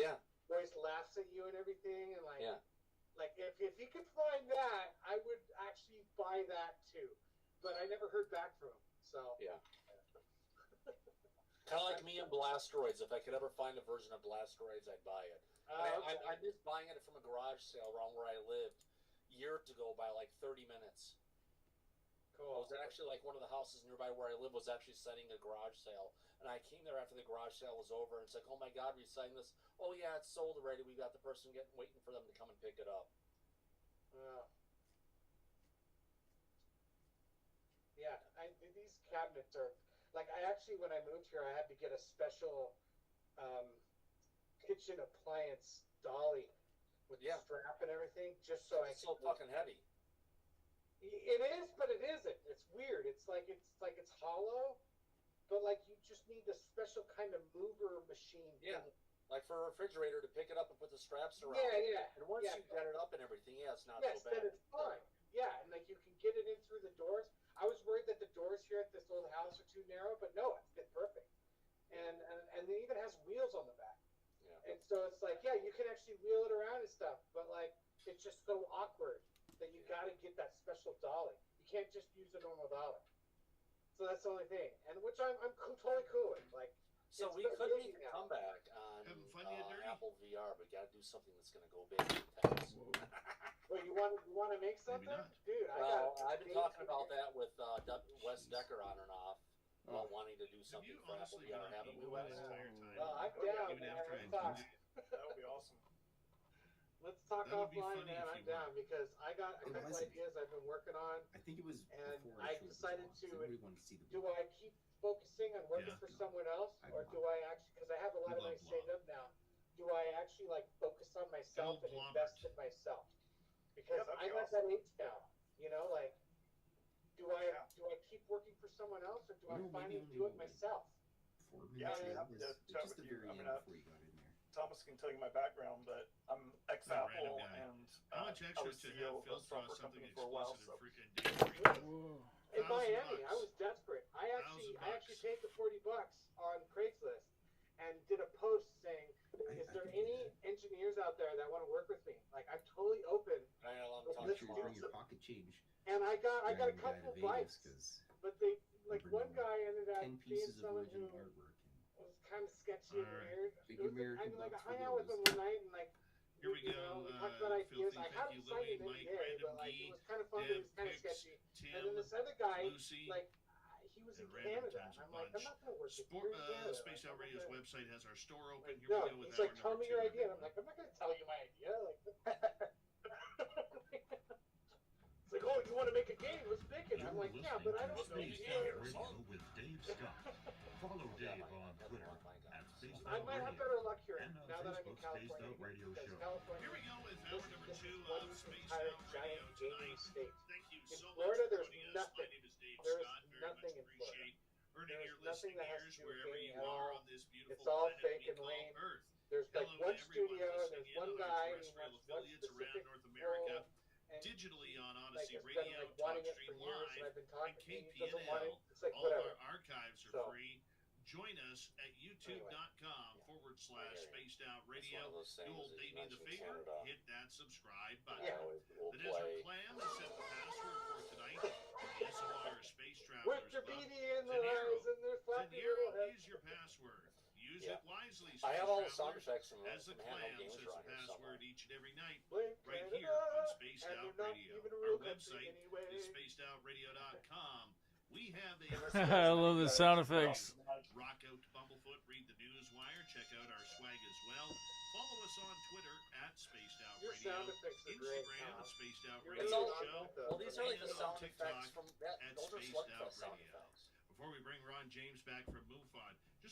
voice laughs at you and everything, and like like if you could find that, I would actually buy that too. But I never heard back from him. So kind of like me and Blasteroids. If I could ever find a version of Blasteroids, I'd buy it. I missed buying it from a garage sale around where I lived years ago by like 30 minutes. Cool. I was actually like one of the houses nearby where I live was actually setting a garage sale, and I came there after the garage sale was over, and it's like, oh my God, are you selling this? Oh yeah, it's sold already. We got the person waiting for them to come and pick it up. Yeah, these cabinets are like I actually when I moved here I had to get a special kitchen appliance dolly with the strap and everything just so it's so fucking heavy. It is, but it isn't. It's weird. It's hollow, but like you just need the special kind of mover machine. Yeah, like for a refrigerator to pick it up and put the straps around. Yeah. And once you get it up and everything, it's not so bad. Then it's fine. Yeah, and like you can get it in through the doors. I was worried that the doors here at this old house are too narrow, but no, it's been perfect. And it even has wheels on the back. Yeah. And so it's like, yeah, you can actually wheel it around and stuff, but like it's just so awkward that you got to get that special dolly. You can't just use a normal dolly. So that's the only thing, and which I'm totally cool with. Like, so we could make a comeback on Apple VR, but got to do something that's going to go big and intense. Well, you want to make something, dude? I've been talking about that with Wes Decker on and off about wanting to do something for Apple VR. Haven't we, Wes? Well, I'm down. That would be awesome. Let's talk offline, man. I'm down because I got a couple ideas I've been working on. I think it was. And I decided to. Do I keep focusing on working for someone else, or do I actually? Because I have a lot of money saved up now. Do I actually like focus on myself and invest in myself? Because I'm at that age now. You know, like, do I keep working for someone else, or do I finally do it myself? Yeah, I'm happy to chat with you. I mean, Thomas can tell you my background, but I'm ex-Apple and how much I extra was to CEO have of a software something company for a while. exclusive So. to freaking In Miami, I was desperate. I actually paid the $40 on Craigslist and did a post saying, "Is there any engineers out there that want to work with me? Like, I'm totally open." Make sure you're doing your pocket change. And I got a couple of bites, but they like one guy ended up 10 being pieces of someone who original artwork. was kind of sketchy and weird. I mean, like I hung out with him one night and like. Here we go. We talked about ideas. I haven't signed an NDA, but like it was kind of fun. But it was kind of sketchy. And then this other guy, like, he was in Canada. I'm like, I'm not gonna work with you in Canada. Space Out Radio's website has our store open. Here No, we go with he's like, tell me your idea. And I'm like, I'm not gonna tell you my idea. Like, it's like, oh, you want to make a game? Let's make it. I'm like, yeah, but I don't know. With Dave Scott. Follow Dave on Twitter at Spaced I Out might have Radio better luck here and now that I'm in Facebook Spaced California. Out Radio Because Show. California, Here we go with hour number 2 one of Space entire Out giant Radio gaming tonight. state. Thank you In so Florida, much for there's joining us. nothing. My name is Dave There's Scott. Very nothing much in Florida. appreciate earning There's your nothing listening that has ears to do with wherever gaming you at are all. on this beautiful It's all planet fake we and call lame. Earth. There's like Hello one to everyone studio, listening there's in one on our guy, and he terrestrial wants one affiliates around specific North America, role, and digitally on like Odyssey it's been Radio, like wanting it for TalkStream years, and I've Live, been and talking to him. He doesn't want it. KPNL. It's like All of whatever. our archives are So, free. Join us at youtube.com/spaced out radio. Do old Damien the favor, hit that subscribe button. The desert clam has set the password for tonight. Yes, all our space with travelers your club. beanie in the eyes and their flappy little Zanero head. is your password. Use it wisely, I have space all the sound travelers, effects from as the handheld clam games sets the around here somewhere. password each and every night, Blink, right Canada, here on Spaced and Out they're not Radio. even a Our real country website anyway. is spacedoutradio.com. We have I love the sound effects. Rock out to Bumblefoot, read the news wire, check out our swag as well. Follow us on Twitter at Spaced Out Your Radio, sound effects are great, Instagram Tom. at Spaced Out You're Radio really Show, Well, these are like the and on sound TikTok effects from that. at Those are Spaced Out slugfest sound Radio. effects. Before we bring Ron James back from MUFON, just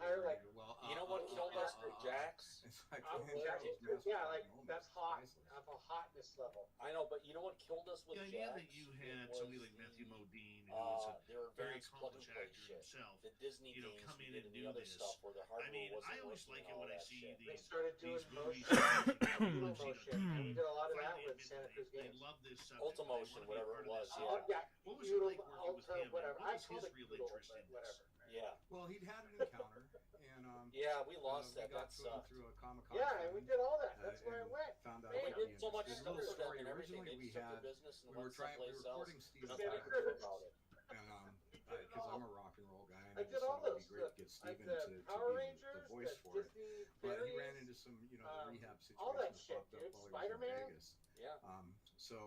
entire like. Well, You know what killed us with Jax? Yeah, like that's hot. Of a hotness level. I know, but you know what killed us with The idea Jax? that you had somebody like Matthew Modine, who is a their very advanced plug and accomplished play actor shit. himself, The Disney you know, games come we in did and the do other this. stuff where the hardware I mean, wasn't I always working like and it all when I that see shit. They these started doing movies. motion, and we did a lot of that with Santa Cruz They games. love this subject. Ultramotion, whatever it was. Oh, Yeah. yeah. What was it Doodle, like working with Ultra, him? whatever. And what I was called his it real Doodle, interest but in this? whatever. Yeah. Well, he'd had an encounter, and yeah, we lost that. We got That to him sucked. through a Comic-Con. Yeah, and we did all that. That's where I and went. Found out We about did the so much industry. stuff There's a for them little and everything. story. They Originally, just took their business and we went were someplace else. recording Steven's Nothing I could do about it. and because I'm a rock and roll guy, and I did all thought it'd those. be great to get Steven The to Power be Rangers, the voice the for it. Disney But he berries, ran into some, the rehab all that situation shit, popped up dude. while he was in Spider-Man. Vegas. Yeah. So,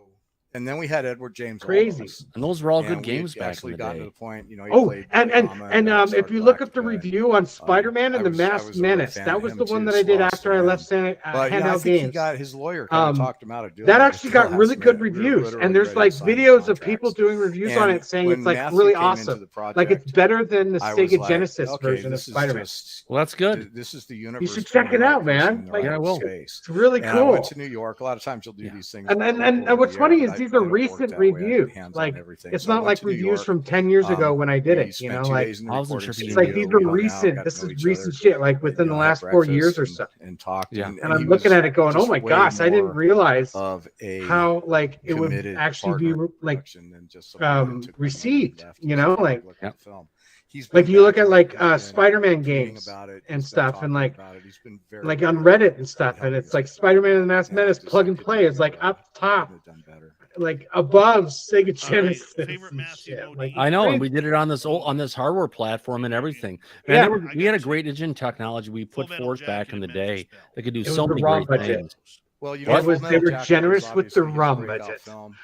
and then we had Edward James Crazy. Olmos, And those were all good and we had games back in actually the gotten day. to the point, he Oh, played and Obama in Battlestar if you look up the Galactica. review on Spider-Man and I the was Masked a real Menace, fan that of was him the one too, that I did Sloss, after I and- left but I Handheld think he Games. got his lawyer kind of talked him out of doing That it actually at the got really last good minute. We were reviews, literally and there's ready to like sign the videos of people contracts. doing reviews on And it saying when it's like Matthew really came into awesome. the Like it's project, better than the I was Sega like, Genesis okay, version of this is Spider-Man. just Well, that's good. this is the universe. You should doing check the it right out, person man. in the Like, right I will. space. it's really And I went cool. to New York. A lot of times you'll do these things. And over what's the funny air, is but these I are don't work recent that way. I have reviews. hands Like on everything. it's So I not went like to New reviews York. from 10 years ago when I did We it. You spent know, 2 like days in the I wasn't recording sure if it's you like studio. these We are hung out, recent. got This to know is each recent other, shit. Like within the had last 4 years breakfast or so. and talked. Yeah. And I'm he looking was at it going, oh just my way gosh, I didn't more realize of a how like it would committed actually be partner like production than just somebody that took my money and received. left You and know, said, like look at the film. He's like been you look at backing like it. He's been Spider-Man tweeting games about it. and He's been stuff, and talking like about it. He's been very like on good Reddit and stuff, and helping it's us like get Spider-Man and the that. Masked And I Menace just plug and couldn't play is like have, up top, couldn't have done better. like above Sega All right, Genesis favorite and Matthew shit. Modine. Like I know, and we crazy. did it on this on this hardware platform and everything. Man, Yeah, we had a great engine technology we Full put Metal forth back Jacket in the and Memphis day Belle. that could do it was so the many ROM great budget. things. Well, you It know, What? Full was they Metal were Jacket was generous with the obviously his ROM breakout budget. film.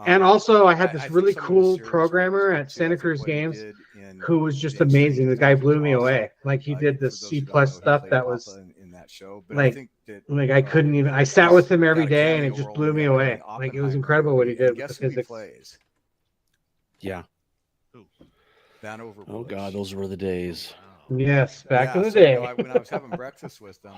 And also, I had I this think really some of the cool series was programmer good at too. I Santa think Cruz what he Games did in who was just in amazing. Stranger The guy Things was blew me awesome. away. Like he did the For those C who don't plus know, he stuff played that Papa was in that show. But I like think that I couldn't even. I sat with him every got a day, and it cameo just role blew in the me away. upcoming Like it was Oppenheimer incredible what he movie. And did with guess the who he physics. plays? Yeah. Vanover Oh Bush. God, those were the days. Yes, back in the So, day. when I was having breakfast with them,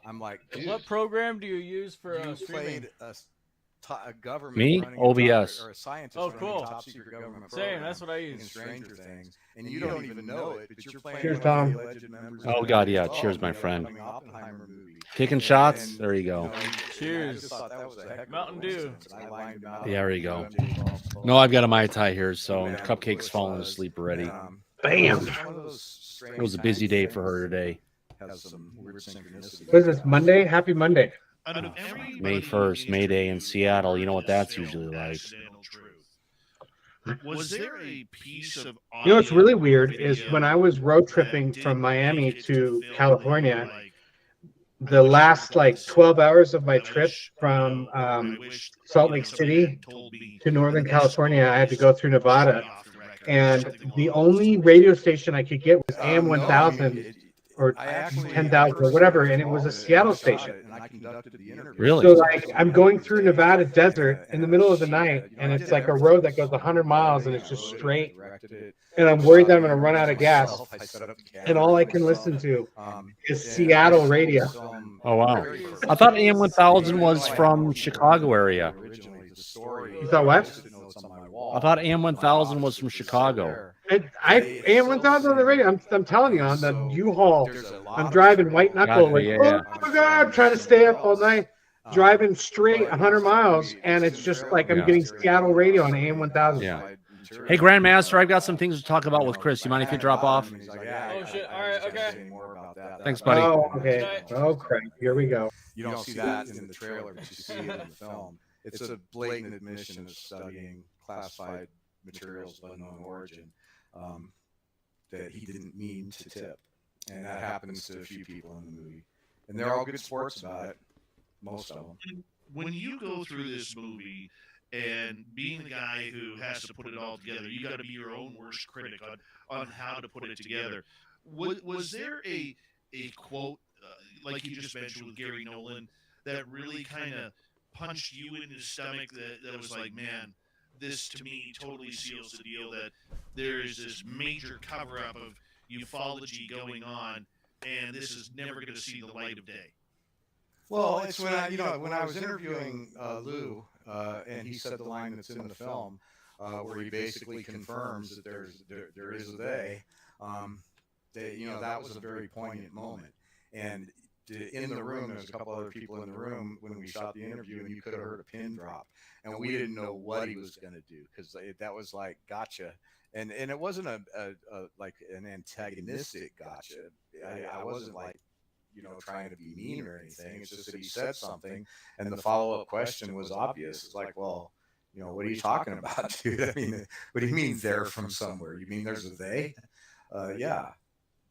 I'm like, dude, What program do you use for you streaming? played a government Me? running OBS. or a scientist Oh, running cool. a top secret government Same, program that's what I in use. Stranger Things, and you don't even know it, but you're playing Cheers, one of Tom. the alleged members Oh of God, the yeah. Oppenheimer Cheers, my friend. Oppenheimer movie. Kicking shots. There you go. I Cheers. just thought that was a heck of a Mountain Dew. coincidence, and I lined him out. Yeah, there you go. James No, I've got a Mai Tai here, so Vanover Cupcake's Bush falling was, asleep already. and, Bam. it's one of those strange It was a busy day things for her today. has some weird synchronicity. What is this, Monday? Happy Monday. Out of everybody May in 1st, May Day in history Seattle. who You know what heard that's this usually film, like. Accidental Truth. Was there a piece of You know what's audio really or weird is video when I was road that tripping didn't from Miami make it to the film that you California, were like, the last like 12 hours of my I trip wish, from I wish, Salt Lake somebody City had told me to Northern this California, I had to go through straight Nevada, off the record, and something the along those only lines. radio station I could get was AM No, 1000 or I actually 10,000 or whatever, and it was a Seattle station. and I conducted the interview. Really? So like I'm going through Nevada desert in the middle of the night, and it's like a road that goes 100 miles, and it's just straight. And I'm worried that I'm gonna run out of gas, and all I can listen to is Seattle radio. Oh wow! I thought AM 1000 was from Chicago area. You thought what? I thought AM 1000 was from Chicago. I AM 1000 on the radio. I'm telling you, on the U-Haul, I'm driving white knuckle, like, yeah. oh my God, trying to stay up all night, driving straight 100 miles, and it's just like I'm getting Seattle radio on AM 1000. Yeah. Hey, Grandmaster, I've got some things to talk about with Chris. You mind if you drop off? Oh shit! All right, okay. Thanks, buddy. Oh, okay. Oh crap! Here we go. You don't see that in the trailer, but you see it in the film. It's a blatant admission of studying classified materials of unknown origin that he didn't mean to tip, and that happens to a few people in the movie, and they're all good sports about it, most of them. When you go through this movie and being the guy who has to put it all together, you got to be your own worst critic on how to put it together. Was there a quote like you just mentioned with Gary Nolan that really kind of punched you in the stomach that was like, man, this to me totally seals the deal that there is this major cover-up of ufology going on, and this is never going to see the light of day? Well, it's when I was interviewing Lou, and he said the line that's in the film, where he basically confirms that there is a they. That was a very poignant moment, and in the room, there's a couple other people in the room when we shot the interview, and you could have heard a pin drop, and we didn't know what he was going to do, because that was like gotcha, and it wasn't a like an antagonistic gotcha. I wasn't like, trying to be mean or anything. It's just that he said something, and the follow-up question was obvious. It's like, well, what are you talking about, dude? I mean, what do you mean they're from somewhere? You mean there's a they? Yeah.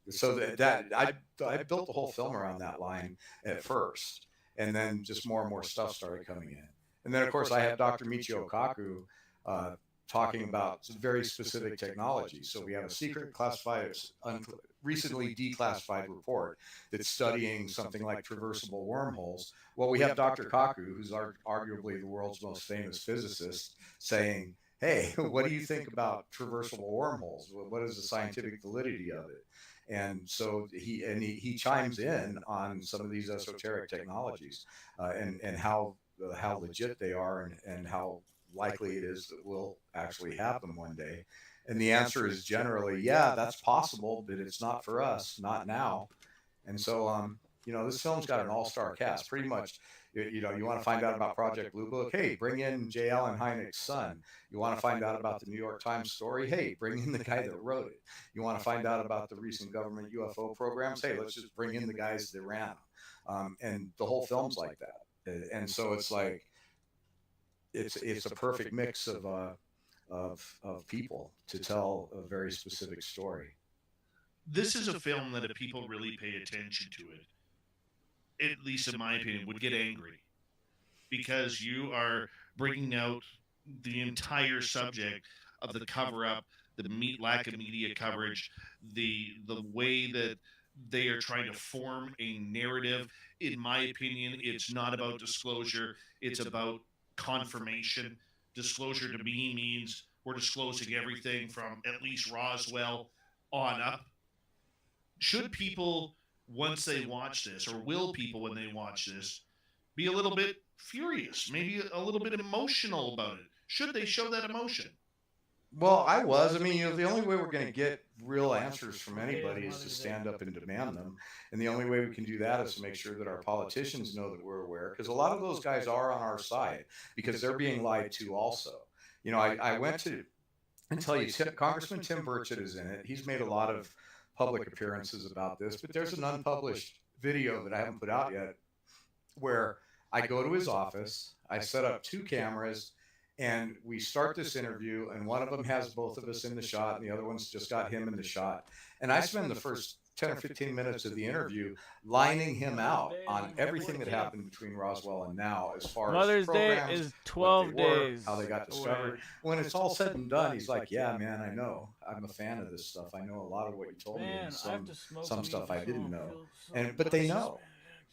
So that I built the whole film around that line at first, and then just more and more stuff started coming in. And then, of course, I had Dr. Michio Kaku talking about some very specific technology. So we have a secret classified, recently declassified report that's studying something like traversable wormholes. Well, we have Dr. Kaku, who's arguably the world's most famous physicist, saying, hey, what do you think about traversable wormholes? What is the scientific validity of it? And so he chimes in on some of these esoteric technologies, and how legit they are, and how likely it is that we'll actually have them one day. And the answer is generally, yeah, that's possible, but it's not for us, not now. And so, this film's got an all-star cast, pretty much. You want to find out about Project Blue Book? Hey, bring in J. Allen Hynek's son. You want to find out about the New York Times story? Hey, bring in the guy that wrote it. You want to find out about the recent government UFO programs? Hey, let's just bring in the guys that ran them. And the whole film's like that. And so it's like, it's a perfect mix of people to tell a very specific story. This is a film that if people really pay attention to it, at least in my opinion, would get angry, because you are bringing out the entire subject of the cover-up, the lack of media coverage, the way that they are trying to form a narrative. In my opinion, it's not about disclosure. It's about confirmation. Disclosure to me means we're disclosing everything from at least Roswell on up. Should people, once they watch this, or will people when they watch this, be a little bit furious, maybe a little bit emotional about it? Should they show that emotion? Well, I was. I mean, the only way we're going to get real answers from anybody is to stand up and demand them. And the only way we can do that is to make sure that our politicians know that we're aware, because a lot of those guys are on our side, because they're being lied to also. I went to, and tell you, Congressman Tim Burchett is in it. He's made a lot of public appearances about this, but there's an unpublished video that I haven't put out yet, where I go to his office, I set up 2 cameras, and we start this interview, and one of them has both of us in the shot, and the other one's just got him in the shot. And I spend the first 10 or 15 minutes of the interview lining him out on everything that happened between Roswell and now, as far as Mother's Day programs, is 12 days. how they got discovered. When it's all said and done, he's like, yeah, man, I know. I'm a fan of this stuff. I know a lot of what you told me, and some stuff I didn't know. But they know,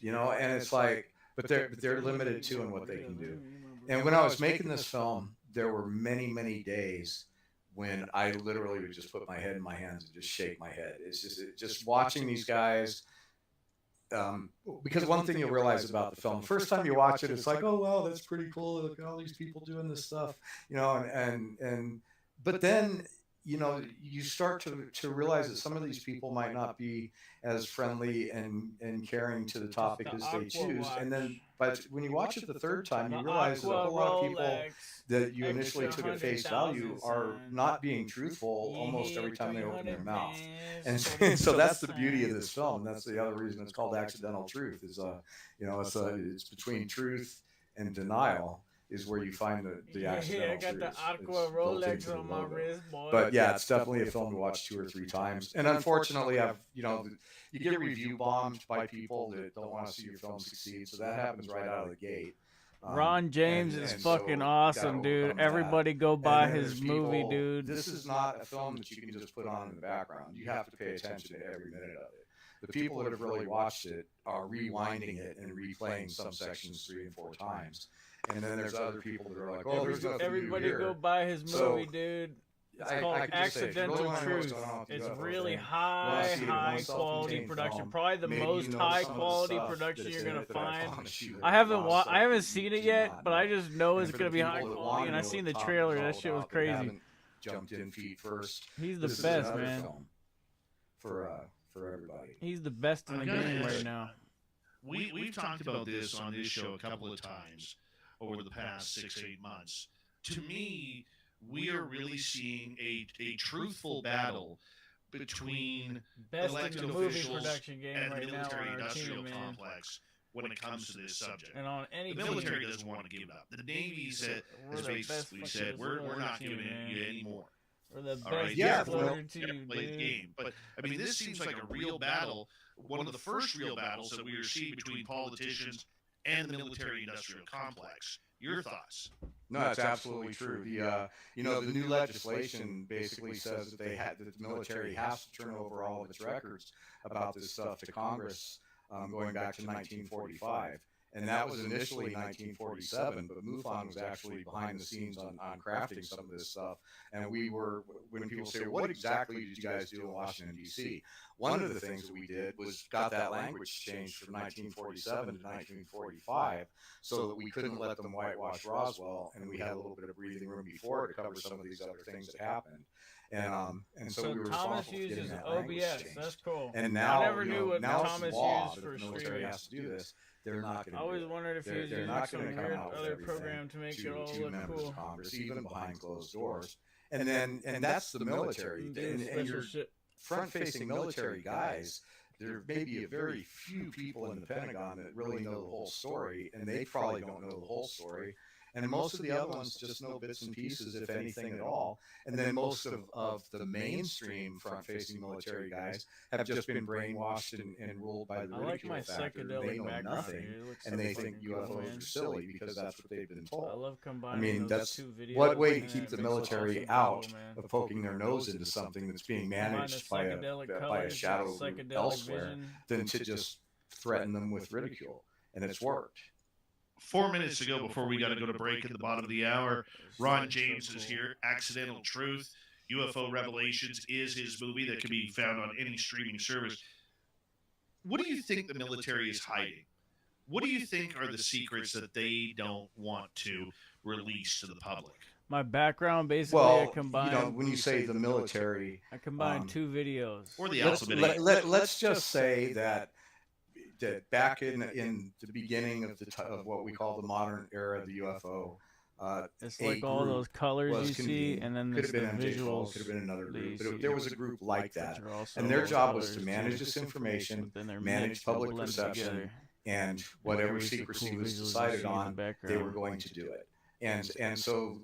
and it's like, but they're limited too in what they can do. And when I was making this film, there were many, many days when I literally would just put my head in my hands and just shake my head. It's just watching these guys. Because one thing you'll realize about the film, the first time you watch it, it's like, oh, wow, that's pretty cool. Look at all these people doing this stuff, but then, you start to realize that some of these people might not be as friendly and caring to the topic as they choose. And then, but when you watch it the third time, you realize that a whole lot of people that you initially took at face value are not being truthful almost every time they open their mouth. And so that's the beauty of this film. That's the other reason it's called Accidental Truth, is, it's between truth and denial is where you find the accidental truth. I got the Aqua Rolex on my wrist, boy. But yeah, it's definitely a film to watch 2 or 3 times. And unfortunately, you get review bombed by people that don't want to see your film succeed. So that happens right out of the gate. Ron James is fucking awesome, dude. Everybody go buy his movie, dude. This is not a film that you can just put on in the background. You have to pay attention to every minute of it. The people that have really watched it are rewinding it and replaying some sections 3 and 4 times. And then there's other people that are like, oh, there's nothing Everybody new here. go buy his movie, dude. It's called Accidental Truth. It's really high quality production. Probably the most high quality production you're gonna find. I haven't seen it yet, but I just know it's gonna be high quality. And I seen the trailer. That shit was crazy. Jumped in feet first. He's the best, man. For everybody. He's the best in the game right now. we've talked about this on this show a couple of times over the past 6-8 months. To me, we are really seeing a truthful battle between Best elected in the movie officials production game and right the now on our military-industrial team, man. complex when it comes to this subject. And on any the team. military doesn't want to give it up. The Navy said, has basically said, we're not giving it you anymore. We're the best All right? yeah, Play team, the game. But I mean, this seems like a real battle. One of the first real battles that we are seeing between politicians and the military-industrial complex. Your thoughts? No, that's absolutely true. The the new legislation basically says that that the military has to turn over all of its records about this stuff to Congress, going back to 1945. And that was initially 1947, but MUFON was actually behind the scenes on crafting some of this stuff. And when people say, what exactly did you guys do in Washington, D.C.? One of the things that we did was got that language changed from 1947 to 1945 so that we couldn't let them whitewash Roswell, and we had a little bit of breathing room before to cover some of these other things that happened. And so we were Thomas responsible for getting uses that language OBS. changed. That's cool. And now, I never knew what now Thomas it's law used that for if the military streaming. has to do this. They're not going to. I always wondered if he was using some weird other program to make it all look members cool. of Congress, even behind closed doors. And that's the military. And your front-facing military guys, there may be a very few people in the Pentagon that really know the whole story, and they probably don't know the whole story. And most of the other ones just know bits and pieces, if anything at all. And then most of the mainstream front-facing military guys have just been brainwashed and ruled by the ridicule factor. They know nothing, and they think UFOs are silly because that's what they've been told. I love combining I mean, those that's two videos. what way to Man, keep it the makes it military awesome out visual, man. of poking their nose into something that's being managed by a shadow group psychedelic elsewhere vision. than to just threaten them with ridicule. And it's worked. 4 minutes to go before we got to go to break at the bottom of the hour. Ron James is here. Accidental Truth, UFO Revelations is his movie that can be found on any streaming service. What do you think the military is hiding? What do you think are the secrets that they don't want to release to the public? My background, basically, I Well, combine. when you say the military, I combine two videos. Or the let's just say that back in the beginning of what we call the modern era of the UFO, it's like all those colors you see, and then could there's have been the MJ visuals. could have been another that group, you but see, there was a group like that, which are also and their those job was colors to manage too. this information, But then they're manage mixed, public blended perception, together. and whatever Very secrecy cool was visuals you decided see in the on, they background. were going to do it. And so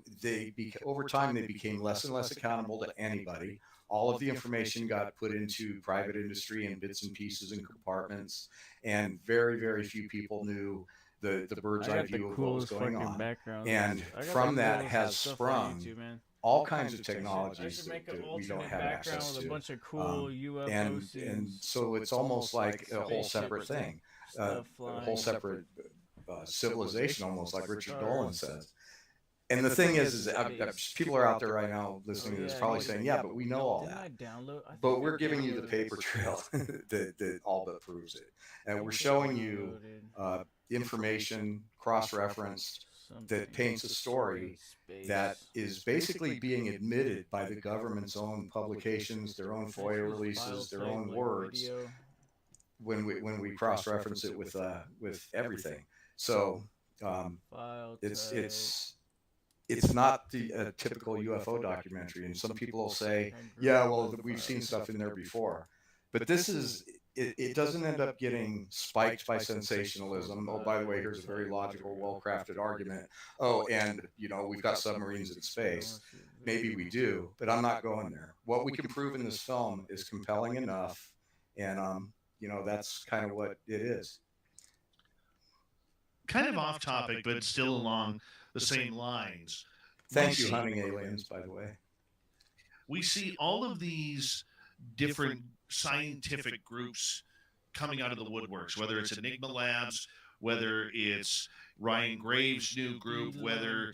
over time they became less and less accountable to anybody. All of the information got put into private industry in bits and pieces and compartments, and very, very few people knew the bird's eye view of what was going on. And from that has sprung all kinds of technologies that we don't have access with to. a bunch of cool UFO and scenes. so it's almost like a whole separate thing, a flying. whole separate civilization, almost like Richard Dolan says. And the thing is people are out there right now listening to this probably saying, yeah, but we know all that. But we're giving you the paper trail that all but proves it. And we're showing you information cross-referenced that paints a story that is basically being admitted by the government's own publications, their own FOIA releases, their own words, when we cross-reference it with everything. So it's not the typical UFO documentary, and some people will say, yeah, well, we've seen stuff in there before, but this is it doesn't end up getting spiked by sensationalism. Oh, by the way, here's a very logical, well-crafted argument. Oh, and we've got submarines in space. Maybe we do, but I'm not going there. What we can prove in this film is compelling enough, and that's kind of what it is. Kind of off topic, but still along the same lines. Thank you, Hunting Aliens, by the way. We see all of these different scientific groups coming out of the woodworks, whether it's Enigma Labs, whether it's Ryan Graves' new group, whether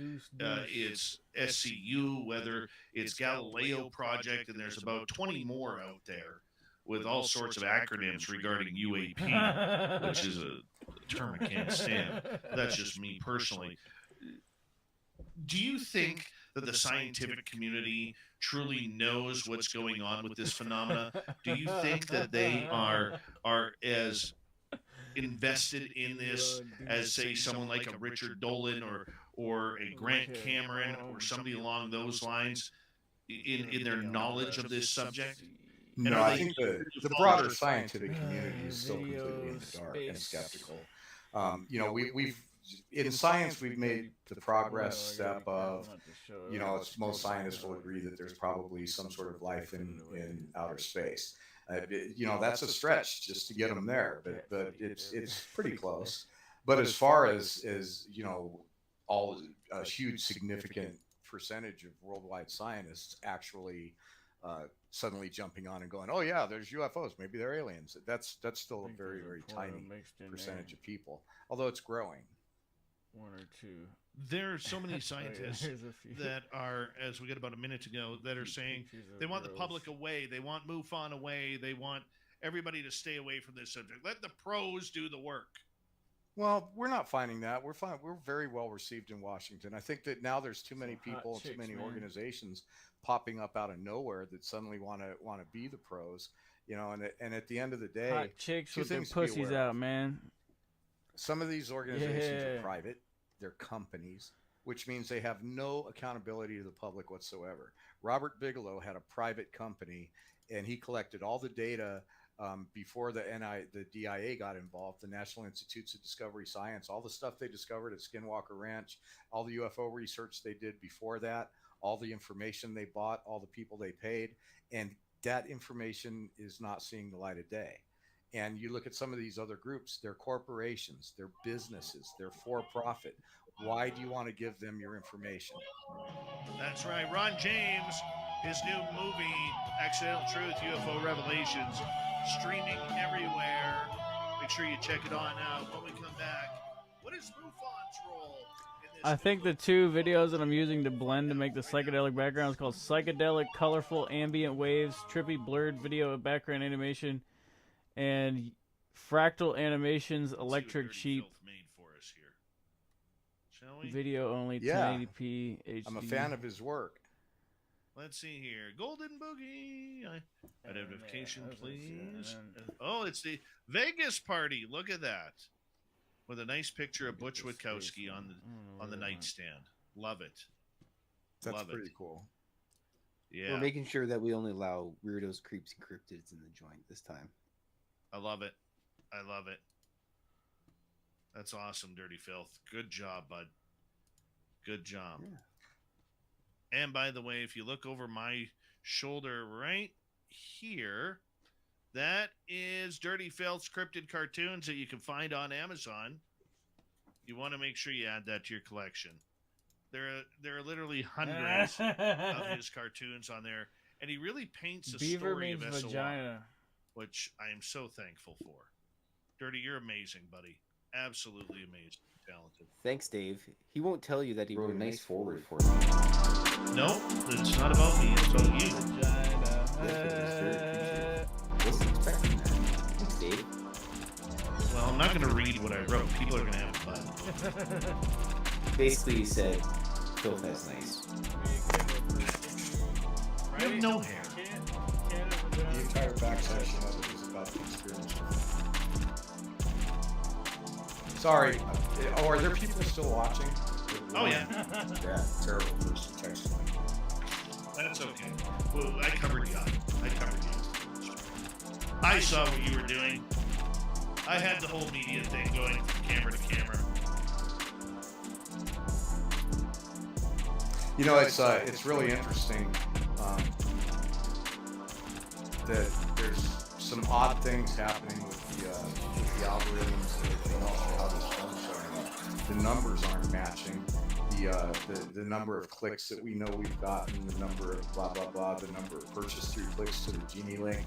it's SCU, whether it's Galileo Project, and there's about 20 more out there with all sorts of acronyms regarding UAP, which is a term I can't stand. That's just me personally. Do you think that the scientific community truly knows what's going on with this phenomena? Do you think that they are as invested in this as, say, someone like a Richard Dolan or a Grant Cameron or somebody along those lines in their knowledge of this subject? No, I think the broader scientific community is still completely in the dark and skeptical. You know, we've in science we've made the progress step of, you know, most scientists will agree that there's probably some sort of life in outer space. You know, that's a stretch just to get them there, but it's pretty close. But as far as you know, all a huge significant percentage of worldwide scientists actually suddenly jumping on and going, oh yeah, there's UFOs, maybe they're aliens. That's still a very, very tiny percentage of people, although it's growing. One or two. There are so many scientists that are, as we got about a minute to go, that are saying they want the public away, they want MUFON away, they want everybody to stay away from this subject. Let the pros do the work. Well, we're not finding that. We're fine. We're very well received in Washington. I think that now there's too many people, too many organizations popping up out of nowhere that suddenly want to be the pros, you know. And at the end of the day, hot chicks with their pussies out, man. Some of these organizations are private; they're companies, which means they have no accountability to the public whatsoever. Robert Bigelow had a private company, and he collected all the data. Before the DIA got involved, the National Institutes of Discovery Science, all the stuff they discovered at Skinwalker Ranch, all the UFO research they did before that, all the information they bought, all the people they paid, and that information is not seeing the light of day. And you look at some of these other groups, they're corporations, they're businesses, they're for-profit. Why do you want to give them your information? That's right. Ron James, his new movie, Accidental Truth, UFO Revelations, streaming everywhere. Make sure you check it on out. When we come back, what is MUFON's role in this? I think the two videos that I'm using to blend to make the psychedelic background is called Psychedelic Colorful Ambient Waves, Trippy Blurred Video Background Animation, and Fractal Animations Electric Sheep. Made for us here. Shall we? Video only, Yeah. 1080p HD. I'm a fan of his work. Let's see here. Golden Boogie. Identification, please. Oh, it's the Vegas party. Look at that. With a nice picture of Butch Witkowski on the nightstand. Love it. That's Love pretty it. cool. Yeah. We're making sure that we only allow weirdos, creeps, and cryptids in the joint this time. I love it. I love it. That's awesome, Dirty Filth. Good job, bud. Good job. Yeah. And by the way, if you look over my shoulder right here, that is Dirty Filth's cryptid cartoons that you can find on Amazon. You want to make sure you add that to your collection. There are literally hundreds of his cartoons on there, and he really paints a Beaver story of means SOR, vagina. which I am so thankful for. Dirty, you're amazing, buddy. Absolutely amazing. Talented. Thanks, Dave. He won't tell you that he wrote a nice forward for you. No, it's not about me. It's about you. Wasn't expecting that. Thanks, Dave. Well, I'm not going to read what I wrote. People are going to have fun. Basically, he said, Phil, that's nice. You have no hair. The entire back section of it is about the experience. Sorry. Oh, are there people still watching? Oh, yeah. Yeah, terrible first text. That's okay. Well, I covered you up. I saw what you were doing. I had the whole media thing going from camera to camera. You know, it's really interesting that there's some odd things happening with the algorithms and everything else for how this film's showing up. The numbers aren't matching. The number of clicks that we know we've gotten, the number of blah blah blah, the number of purchase through clicks to the Genie link.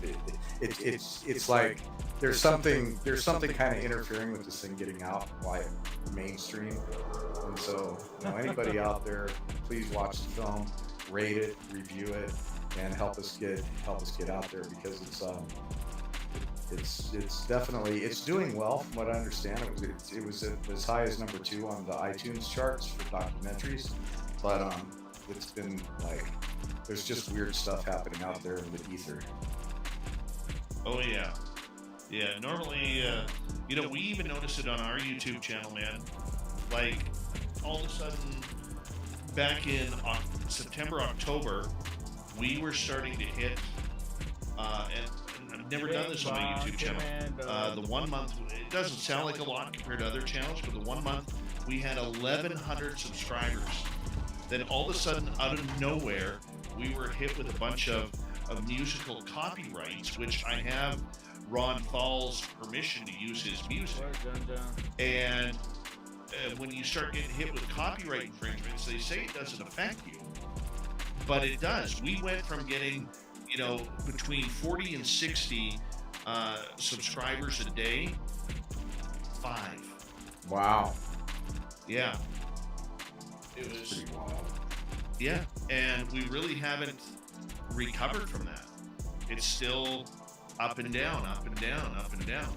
It's like there's something kind of interfering with this thing getting out wide mainstream. And so, you know, anybody out there, please watch the film, rate it, review it, and help us get out there, because it's definitely doing well from what I understand. It was as high as number 2 on the iTunes charts for documentaries, but it's been like there's just weird stuff happening out there in the ether. Oh yeah. Yeah, normally, you know, we even noticed it on our YouTube channel, man. Like, all of a sudden, back in September, October, we were starting to hit, and I've never done this on my YouTube channel. The 1 month, it doesn't sound like a lot compared to other channels, but the 1 month, we had 1,100 subscribers. Then all of a sudden, out of nowhere, we were hit with a bunch of musical copyrights, which I have Ron Fall's permission to use his music. And when you start getting hit with copyright infringements, they say it doesn't affect you, but it does. We went from getting, you know, between 40 and 60 subscribers a day, 5. Wow. Yeah. It was pretty wild. Yeah, and we really haven't recovered from that. It's still up and down, up and down, up and down.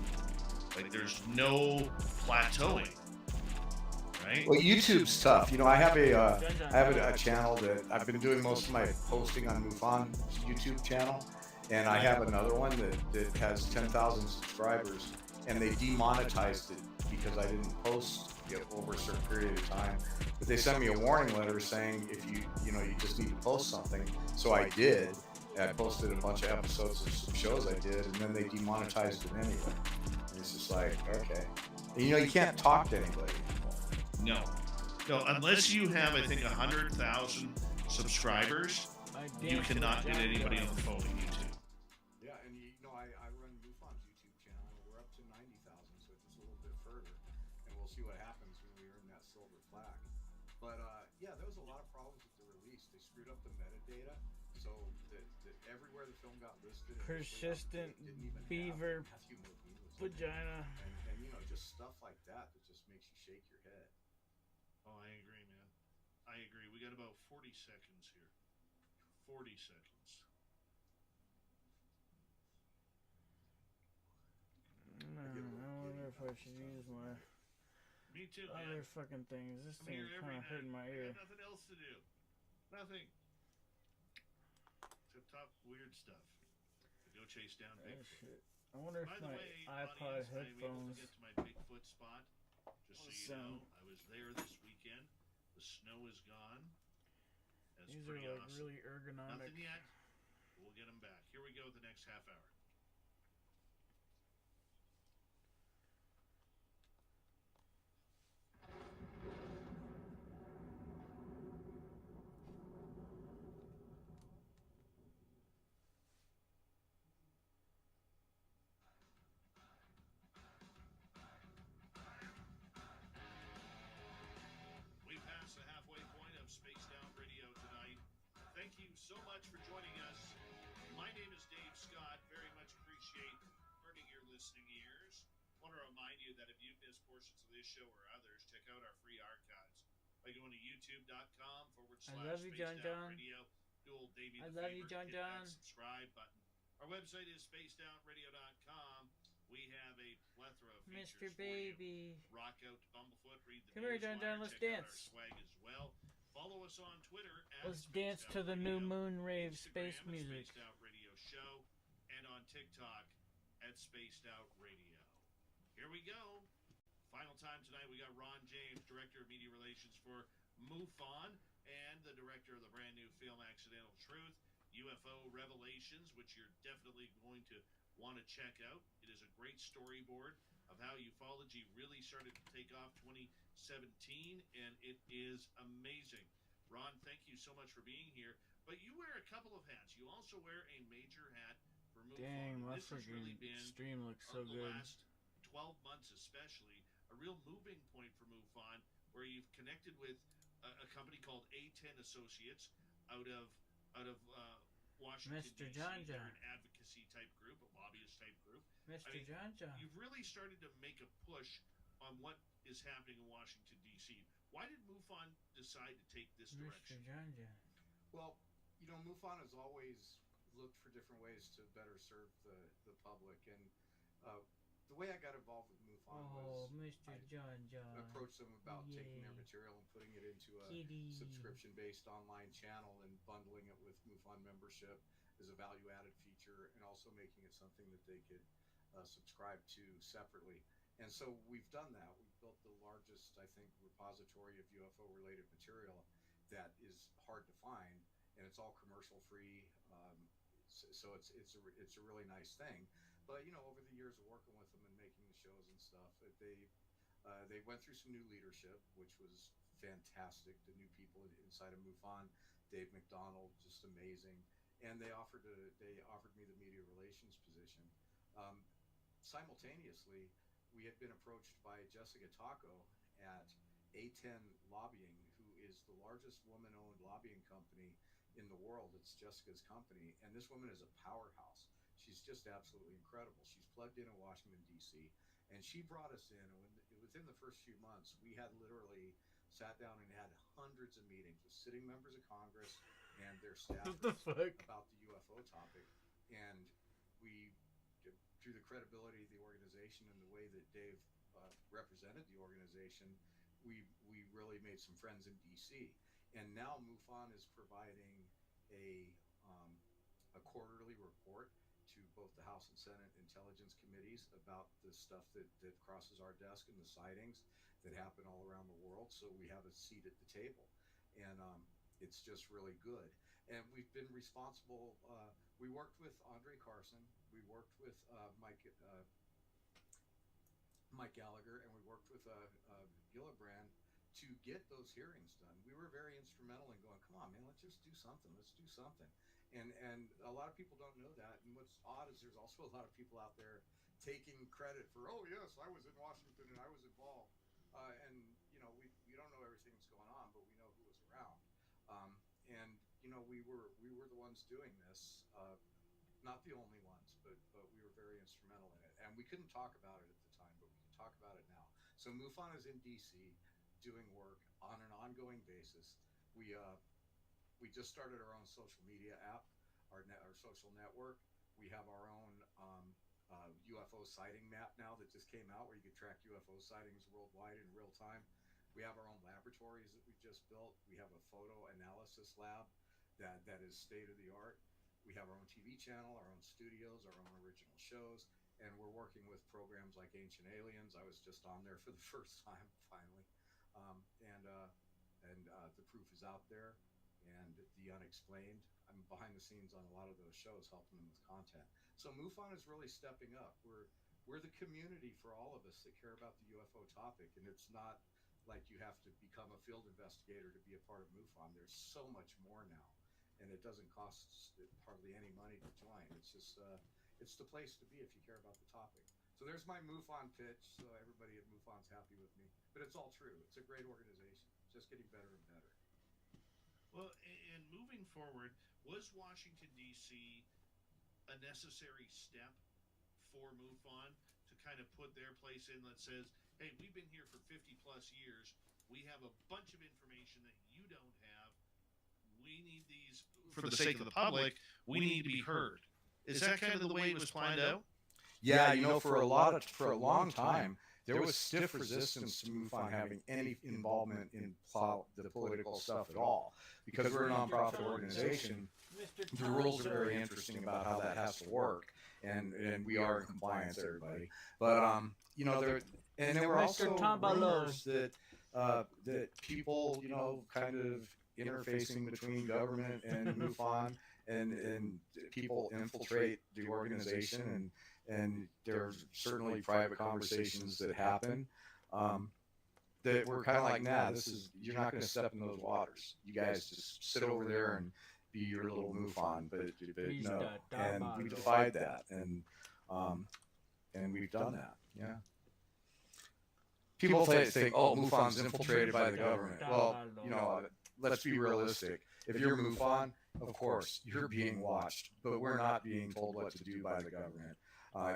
Like there's no plateauing, right? Well, YouTube's tough. You know, I have a channel that I've been doing most of my posting on MUFON's YouTube channel, and I have another one that has 10,000 subscribers, and they demonetized it because I didn't post over a certain period of time. But they sent me a warning letter saying if you just need to post something. So I did. I posted a bunch of episodes of some shows I did, and then they demonetized it anyway. And it's just like, okay. And, you know, you can't talk to anybody anymore. No, unless you have, I think, 100,000 subscribers, you cannot get anybody on the phone on YouTube. Yeah, and you know, I run MUFON's YouTube channel. We're up to 90,000, so it's a little bit further, and we'll see what happens when we earn that silver plaque. But yeah, there was a lot of problems with the release. They screwed up the metadata, so that everywhere the film got listed, Persistent beaver vagina. And you know, just stuff like that just makes you shake your head. Oh, I agree, man. I agree. We got about 40 seconds here. 40 seconds. I wonder if I should use my Me too, other man. fucking things. This I'm thing's here kind every of hurting my night. ear. I got nothing else to do. Nothing. Except talk weird stuff. Go chase down Bigfoot. Shit. I wonder if By the my way, iPod audience, I was able headphones. to get to my Bigfoot spot. Just so you know, I was there this weekend. The snow is gone. That's These are pretty like awesome. really ergonomic. Nothing yet. We'll get them back. Here we go with the next half hour. We passed the halfway point of Spaced Out Radio tonight. Thank you so much for joining us. My name is Dave Scott. Very much appreciate earning your listening ears. Want to remind you that if you've missed portions of this show or others, check out our free archives by going to youtube.com/Spaced I love you, John John. Radio. Do old Davey I the love you, favor, John hit John. that subscribe button. Our website is spacedoutradio.com. We have a plethora of features Mr. for you. Baby. Rock out to Bumblefoot, read the Come here, John John, newswire, let's check out dance. our swag as well. Follow us on Twitter at Let's dance to the new moon rave space Instagram at music. Spaced Out Radio Show, and on TikTok at Spaced Out Radio. Here we go. Final time tonight, we got Ron James, Director of Media Relations for MUFON, and the director of the brand new film Accidental Truth, UFO Revelations, which you're definitely going to want to check out. It is a great storyboard of how ufology really started to take off 2017, and it is amazing. Ron, thank you so much for being here. But you wear a couple of hats. You also wear a major hat for MUFON. Dang, my This has really freaking been, stream looks so the good. last 12 months especially, a real moving point for MUFON, where you've connected with a company called A10 Associates out of Washington, Mr. D.C. John They're John. an advocacy type group, a lobbyist type group. Mr. John John. You've really started to make a push on what is happening in Washington, D.C. Why did MUFON decide to take this Mr. direction? John John. Well, you know, MUFON has always looked for different ways to better serve the public, and the way I got involved with MUFON was Mr. John John. approached them about taking their Yeah. material and putting it into a Kitty. subscription-based online channel and bundling it with MUFON membership as a value-added feature, and also making it something that they could subscribe to separately. And so we've done that. We've built the largest, I think, repository of UFO-related material that is hard to find, and it's all commercial free. So it's a really nice thing. But you know, over the years of working with them and making the shows and stuff, they went through some new leadership, which was fantastic. The new people inside of MUFON, Dave McDonald, just amazing. And they offered me the media relations position. Simultaneously, we had been approached by Jessica Taco at A10 Lobbying, who is the largest woman-owned lobbying company in the world. It's Jessica's company, and this woman is a powerhouse. She's just absolutely incredible. She's plugged in Washington, D.C., and she brought us in. And within the first few months, we had literally sat down and had hundreds of meetings with sitting members of Congress and their staff about the UFO topic. And we, through the credibility of the organization and the way that Dave represented the organization, we really made some friends in D.C. And now MUFON is providing a quarterly report to both the House and Senate Intelligence Committees about the stuff that crosses our desk and the sightings that happen all around the world. So we have a seat at the table, and it's just really good. And we've been responsible. We worked with Andre Carson. We worked with Mike Gallagher, and we worked with Gillibrand to get those hearings done. We were very instrumental in going, come on, man, let's just do something. Let's do something. And a lot of people don't know that. And what's odd is there's also a lot of people out there taking credit for, oh yes, I was in Washington and I was involved. And you know, we don't know everything that's going on, but we know who was around. And you know, we were the ones doing this. Not the only ones, but we were very instrumental in it. And we couldn't talk about it at the time, but we can talk about it now. So MUFON is in DC doing work on an ongoing basis. We just started our own social media app, our social network. We have our own UFO sighting map now that just came out, where you can track UFO sightings worldwide in real time. We have our own laboratories that we just built. We have a photo analysis lab that is state of the art. We have our own TV channel, our own studios, our own original shows, and we're working with programs like Ancient Aliens. I was just on there for the first time, finally. The proof is out there, and The Unexplained. I'm behind the scenes on a lot of those shows, helping them with content. So MUFON is really stepping up. We're the community for all of us that care about the UFO topic, and it's not like you have to become a field investigator to be a part of MUFON. There's so much more now, and it doesn't cost hardly any money to join. It's just it's the place to be if you care about the topic. So there's my MUFON pitch. So everybody at MUFON's happy with me, but it's all true. It's a great organization, just getting better and better. Well, and moving forward, was Washington, D.C. a necessary step for MUFON to kind of put their place in that says, hey, we've been here for 50 plus years. We have a bunch of information that you don't have. We need these for the sake of the public. We need to be heard. Is that kind of the way it was planned out? Yeah, you know, for a long time, there was stiff resistance to MUFON having any involvement in the political stuff at all, because we're a nonprofit organization. The rules are very interesting about how that has to work, and we are in compliance, everybody. But you know, there were also rumors that that people, you know, kind of interfacing between government and MUFON, and people infiltrate the organization, and there's certainly private conversations that happen that were kind of like, nah, you're not going to step in those waters. You guys just sit over there and be your little MUFON, but no. And we defied that, and we've done that. Yeah. People think, oh, MUFON's infiltrated by the government. Well, you know, let's be realistic. If you're MUFON, of course, you're being watched, but we're not being told what to do by the government.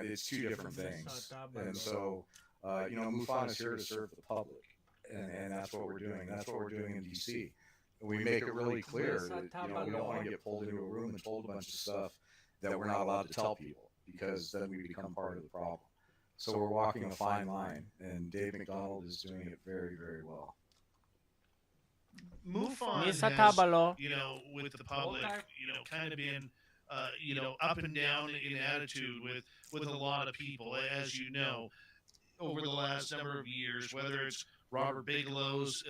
It's two different things. And so, you know, MUFON is here to serve the public, and that's what we're doing. That's what we're doing in D.C. We make it really clear that, you know, we don't want to get pulled into a room and told a bunch of stuff that we're not allowed to tell people, because then we become part of the problem. So we're walking a fine line, and Dave McDonald is doing it very, very well. MUFON has, you know, with the public, you know, kind of been up and down in attitude with a lot of people, as you know, over the last number of years, whether it's Robert Bigelow's,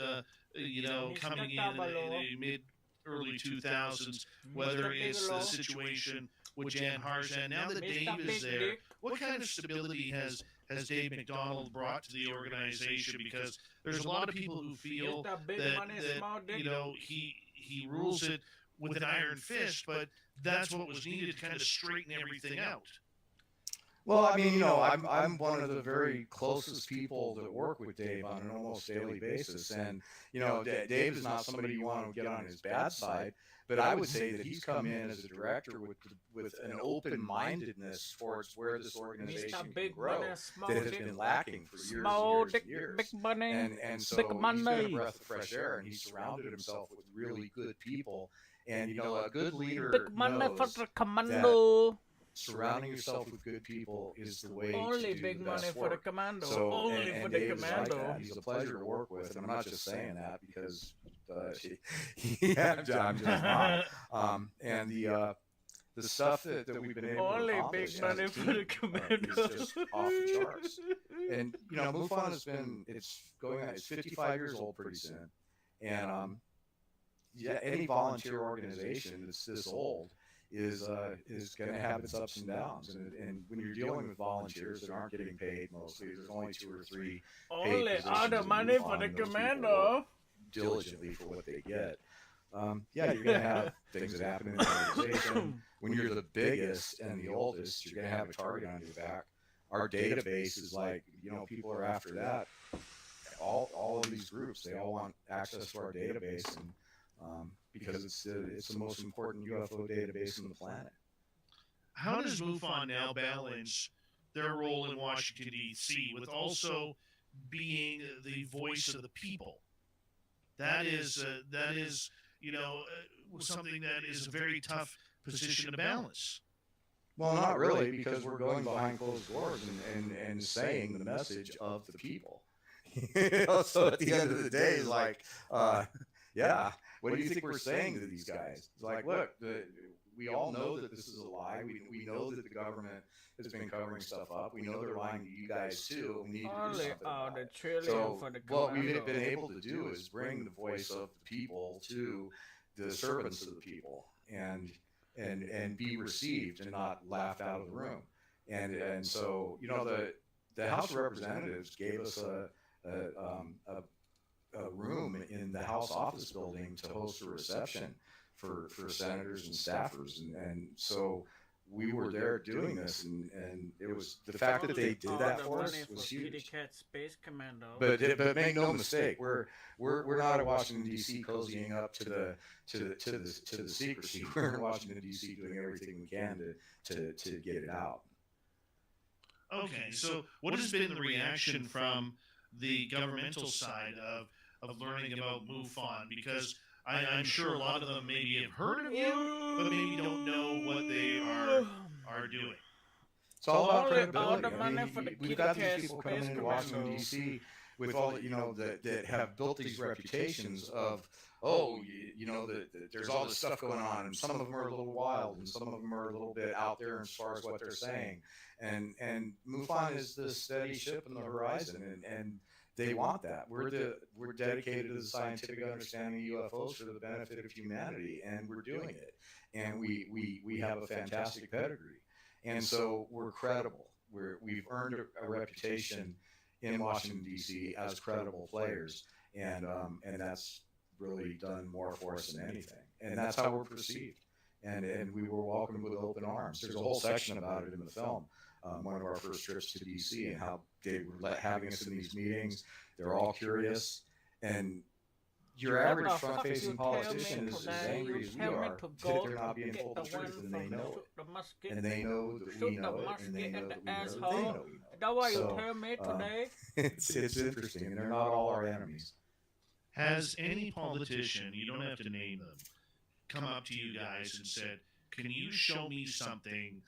coming in the early 2000s, whether it's the situation with Jan Harjan. Now that Dave is there, what kind of stability has Dave McDonald brought to the organization? Because there's a lot of people who feel that he rules it with an iron fist, but that's what was needed to kind of straighten everything out. Well, I mean, I'm one of the very closest people that work with Dave on an almost daily basis. And, Dave is not somebody you want to get on his bad side, but I would say that he's come in as a director with an open-mindedness towards where this organization can grow that has been lacking for years and years. And so he's been a breath of fresh air, and he's surrounded himself with really good people. And, a good leader knows that surrounding yourself with good people is the way to do big the money best for work. the commando. So, Only and for the Dave is like commando. that. He's a pleasure to work with, and I'm not just saying that because I'm just not. And the stuff that we've been able to accomplish as a team is just off the charts. And MUFON has been it's 55 years old pretty soon, and any volunteer organization that's this old is going to have its ups and downs, and when you're dealing with volunteers that aren't getting paid, mostly there's only 2 or 3 Only all the money for the commando. Diligently for what they get. You're going to have things that happen in the organization. When you're the biggest and the oldest, you're going to have a target on your back. Our database is like, people are after that. All of these groups, they all want access to our database, and because it's the most important UFO database on the planet. How does MUFON now balance their role in Washington, D.C. with also being the voice of the people? That is something that is a very tough position to balance. Well, not really, because we're going behind closed doors and saying the message of the people. So at the end of the day, it's like, what do you think we're saying to these guys? It's like, look, we all know that this is a lie. We know that the government has been covering stuff up. We know they're lying to you guys too. We need to do something about it. So what we've been able to do is bring the voice of the people to the servants of the people, and be received and not laughed out of the room. And so the House of Representatives gave us a room in the House office building to host a reception for senators and staffers, and so we were there doing this, and it was the fact that they did that for us was huge. Space Commando. But make no mistake, we're not at Washington D.C. cozying up to the secrecy. We're in Washington D.C. doing everything we can to get it out. Okay, so what has been the reaction from the governmental side of learning about MUFON? Because I'm sure a lot of them maybe have heard of you, but maybe don't know what they are doing. It's all about credibility. I mean, we've got these people coming into Washington D.C. with all that have built these reputations of, there's all this stuff going on, and some of them are a little wild, and some of them are a little bit out there as far as what they're saying. And MUFON is the steady ship on the horizon, and they want that. We're dedicated to the scientific understanding of UFOs for the benefit of humanity, and we're doing it. And we have a fantastic pedigree, and so we're credible. We've earned a reputation in Washington D.C. as credible players, and that's really done more for us than anything. And that's how we're perceived. And we were welcomed with open arms. There's a whole section about it in the film. One of our first trips to D.C. and how they were having us in these meetings. They're all curious, and your average front-facing politician is as angry as we are that they're not being told the truth, and they know it. And they know that we know it, and they know that we know that they know we know it. So, it's interesting, and they're not all our enemies. Has any politician, you don't have to name them, come up to you guys and said, can you show me something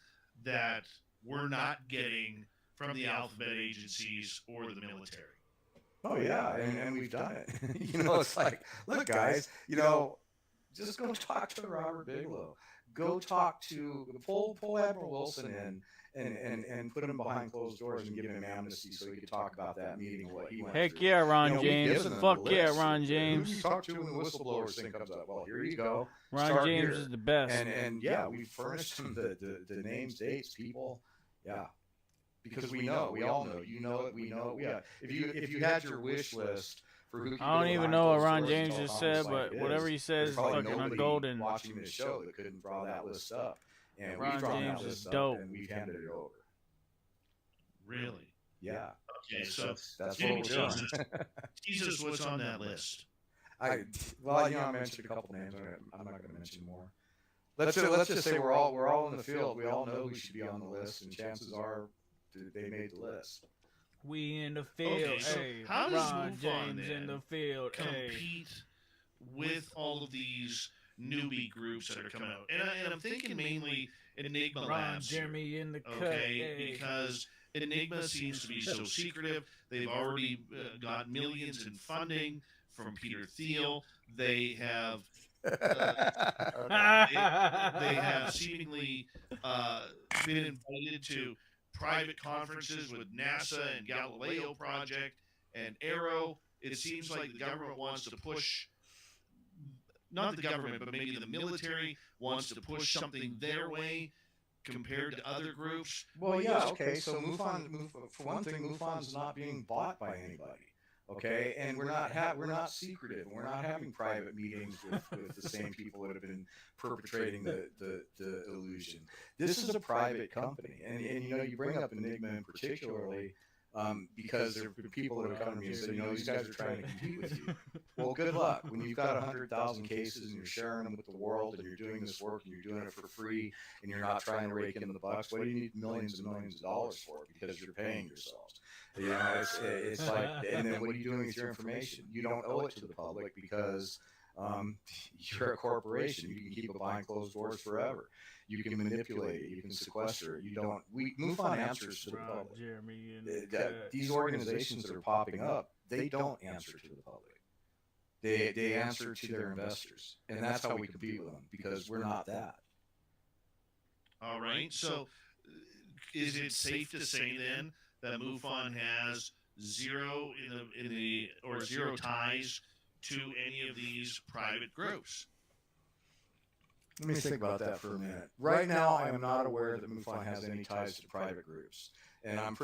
that we're not getting from the alphabet agencies or the military? Oh yeah, and we've done it. It's like, look, guys, just go talk to Robert Bigelow. go talk to pull Admiral Wilson in and put him behind closed doors and give him amnesty so he could talk about that meeting and what he went Heck through. yeah, Ron we've James. given them Fuck the yeah, list. Ron Who James. do you talk to when the whistleblowers thing comes up? Well, here you go. Ron Start James here. is the best. And yeah, we furnished them the names, dates, people. Yeah. Because we know, we all know, you know it, we know it. Yeah. If you had your wish list for who, I don't even know what Ron James just said, but whatever he says is fucking golden. Watching this show that couldn't draw that list up, and Ron we've drawn James that is list dope. up and we've handed it over. Really? Yeah. Okay, so that's Jamie what we're doing. tease us what's on that list. I mentioned a couple names. I'm not going to mention more. Let's just say we're all in the field. We all know who should be on the list, and chances are they made the list. We in the field. Okay, so Hey, how does Ron MUFON James then in the field. Hey. compete with all of these newbie groups that are coming out? And I'm thinking mainly Enigma Ron Labs. Jeremy in the cut. Okay, Hey. Because Enigma seems to be so secretive. They've already got millions in funding from Peter Thiel. They have they have seemingly been invited to private conferences with NASA and Galileo Project and Arrow. It seems like the government wants to push, not the government, but maybe the military wants to push something their way compared to other groups. Well, yeah, okay. So MUFON, for one thing, MUFON's not being bought by anybody. Okay, and we're not secretive. We're not having private meetings with the same people that have been perpetrating the illusion. This is a private company, and you bring up Enigma in particularly because there have been people that have come to me and said, these guys are trying to compete with you. Well, good luck. When you've got 100,000 cases and you're sharing them with the world and you're doing this work and you're doing it for free and you're not trying to rake in the bucks, what do you need millions and millions of dollars for? Because you're paying yourselves. It's like, and then what are you doing with your information? You don't owe it to the public because you're a corporation. You can keep it behind closed doors forever. You can manipulate it. You can sequester it. You don't. MUFON answers to the public. These organizations that are popping up, they don't answer to the public. They answer to their investors, and that's how we compete with them because we're not that. All right. So, is it safe to say then that MUFON has zero zero ties to any of these private groups? Let me think about that for a minute. Right now, I am not aware that MUFON has any ties to private groups, and I'm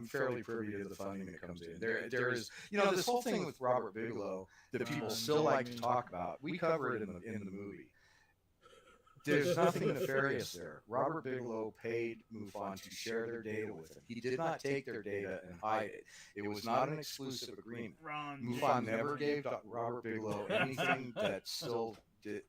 fairly privy to the funding that comes in. There is, this whole thing with Robert Bigelow that people still like to talk about. We cover it in the movie. There's nothing nefarious there. Robert Bigelow paid MUFON to share their data with him. He did not take their data and hide it. It was not an exclusive agreement. MUFON never gave Robert Bigelow anything that still did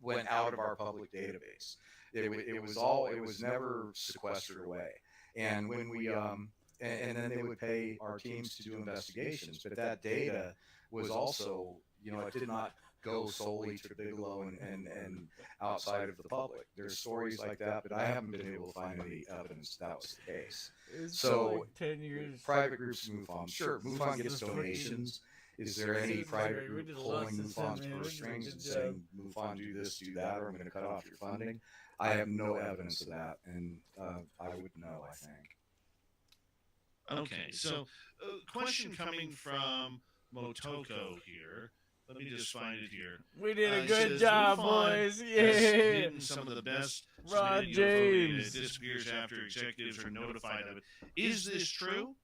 went out of our public database. It was never sequestered away. And when we and then they would pay our teams to do investigations, but that data was also, it did not go solely to Bigelow and outside of the public. There's stories like that, but I haven't been able to find any evidence that was the case. So like 10 years. Private groups MUFON. Sure, MUFON gets donations. Is there any private group pulling MUFON's purse strings and saying, MUFON, do this, do that, or I'm going to cut off your funding? I have no evidence of that, and I would know, I think. Okay, so question coming from Motoko here. Let me just find it here. We did a good job, boys. Yeah. Some of the best. Ron James. Disappears after executives are notified of it. Is this true?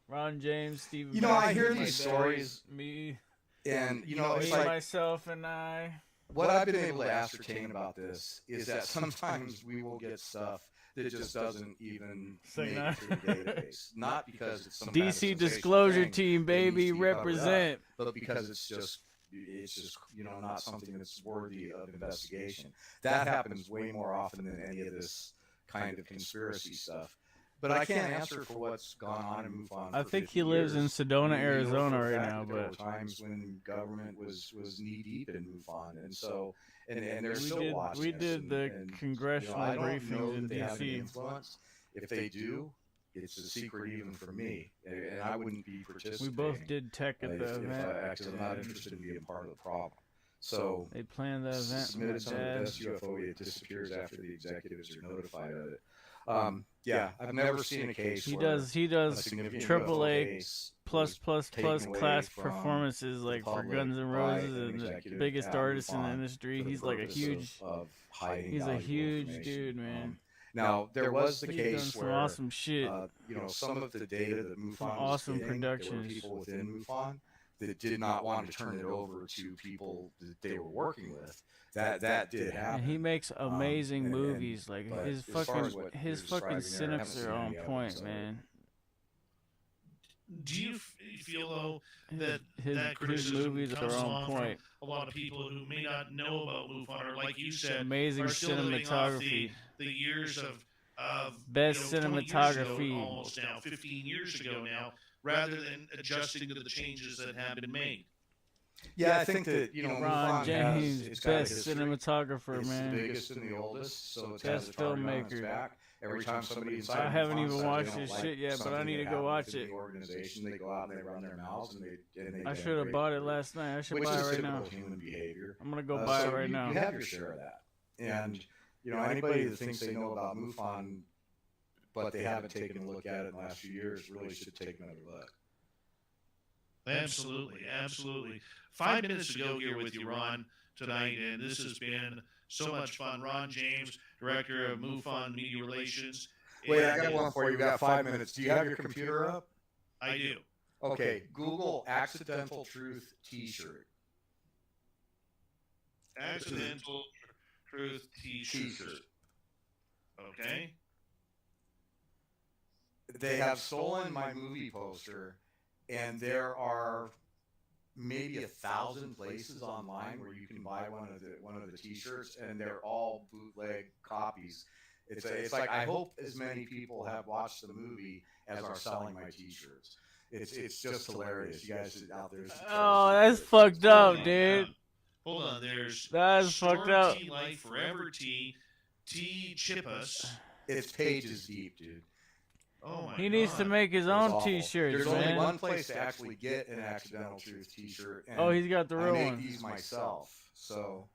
Ron James, Stephen. I hear these stories. Me. And, me, it's like. Myself, and I. What I've been able to ascertain about this is that sometimes we will get stuff that just doesn't even make it to the database. Not because it's some DC Disclosure Team, baby, represent. But because it's just not something that's worthy of investigation. That happens way more often than any of this kind of conspiracy stuff. But I can't answer for what's gone on in MUFON. I think he lives in Sedona, Arizona right now. There were But times when government was knee deep in MUFON, and so and they're still watching. We did the congressional I don't briefings know in that they have any DC. influence. If they do, it's a secret even for me, and I wouldn't be participating. We both did tech at the event. Because I'm not interested in being part of the problem. So they planned the event. Submitted some of the best UFO. It disappears after the executives are notified of it. Yeah, I've never seen a case. He where does a significant triple UFO A case plus was taken away class from performances the like for public Guns N' by Roses an and the executive biggest at artist in the MUFON industry. for the He's like a purpose huge. of hiding He's a valuable huge information. dude, man. Now there was the He's case done some where awesome shit. You know, some of the data that MUFON was awesome getting, there were productions. people within MUFON that did not want to turn it over to people that they were working with. That did happen. And he makes amazing movies. Like but his as far as fucking what his you're fucking describing there, I haven't cynics seen are on any evidence point, of it. man. Do you feel though that His that criticism movies comes are on along point. from a lot of people who may not know about MUFON, or like you said, Amazing are still living off cinematography. the years of Best 20 years ago, cinematography. almost now 15 years ago now, rather than adjusting to the changes that have been made. Yeah, I think that Ron MUFON James, has, it's got a best history. cinematographer, It's man. the biggest and the oldest, so it's Best has a target on its filmmaker. back. Every time somebody inside I haven't MUFON even says watched they don't this like shit yet, but I something need to that go happened watch within it. the organization, they go out and they run their mouths and they I should have bought it last night. I should which buy is it right now. typical human behavior. I'm gonna go buy so it right now. You have your share of that, and anybody that thinks they know about MUFON, but they haven't taken a look at it in the last few years, really should take another look. Absolutely, absolutely. 5 minutes to go here with you, Ron, tonight, and this has been so much fun. Ron James, Director of MUFON Media Relations. Wait, I got one for you. We got 5 minutes. Do you have your computer up? I do. Okay, Google Accidental Truth T-shirt. Accidental Truth T-shirt. Okay. They have stolen my movie poster, and there are maybe 1,000 places online where you can buy one of the T-shirts, and they're all bootleg copies. It's like I hope as many people have watched the movie as are selling my T-shirts. It's just hilarious. You guys out there. Oh, that's fucked up, dude. Hold on, there's That's fucked up. T Life Forever T Chippus. It's pages deep, dude. Oh my He needs to make his own awful. T-shirts, There's man. only one place to actually get an Accidental Truth T-shirt. And Oh, he's got the real I make one. these myself, so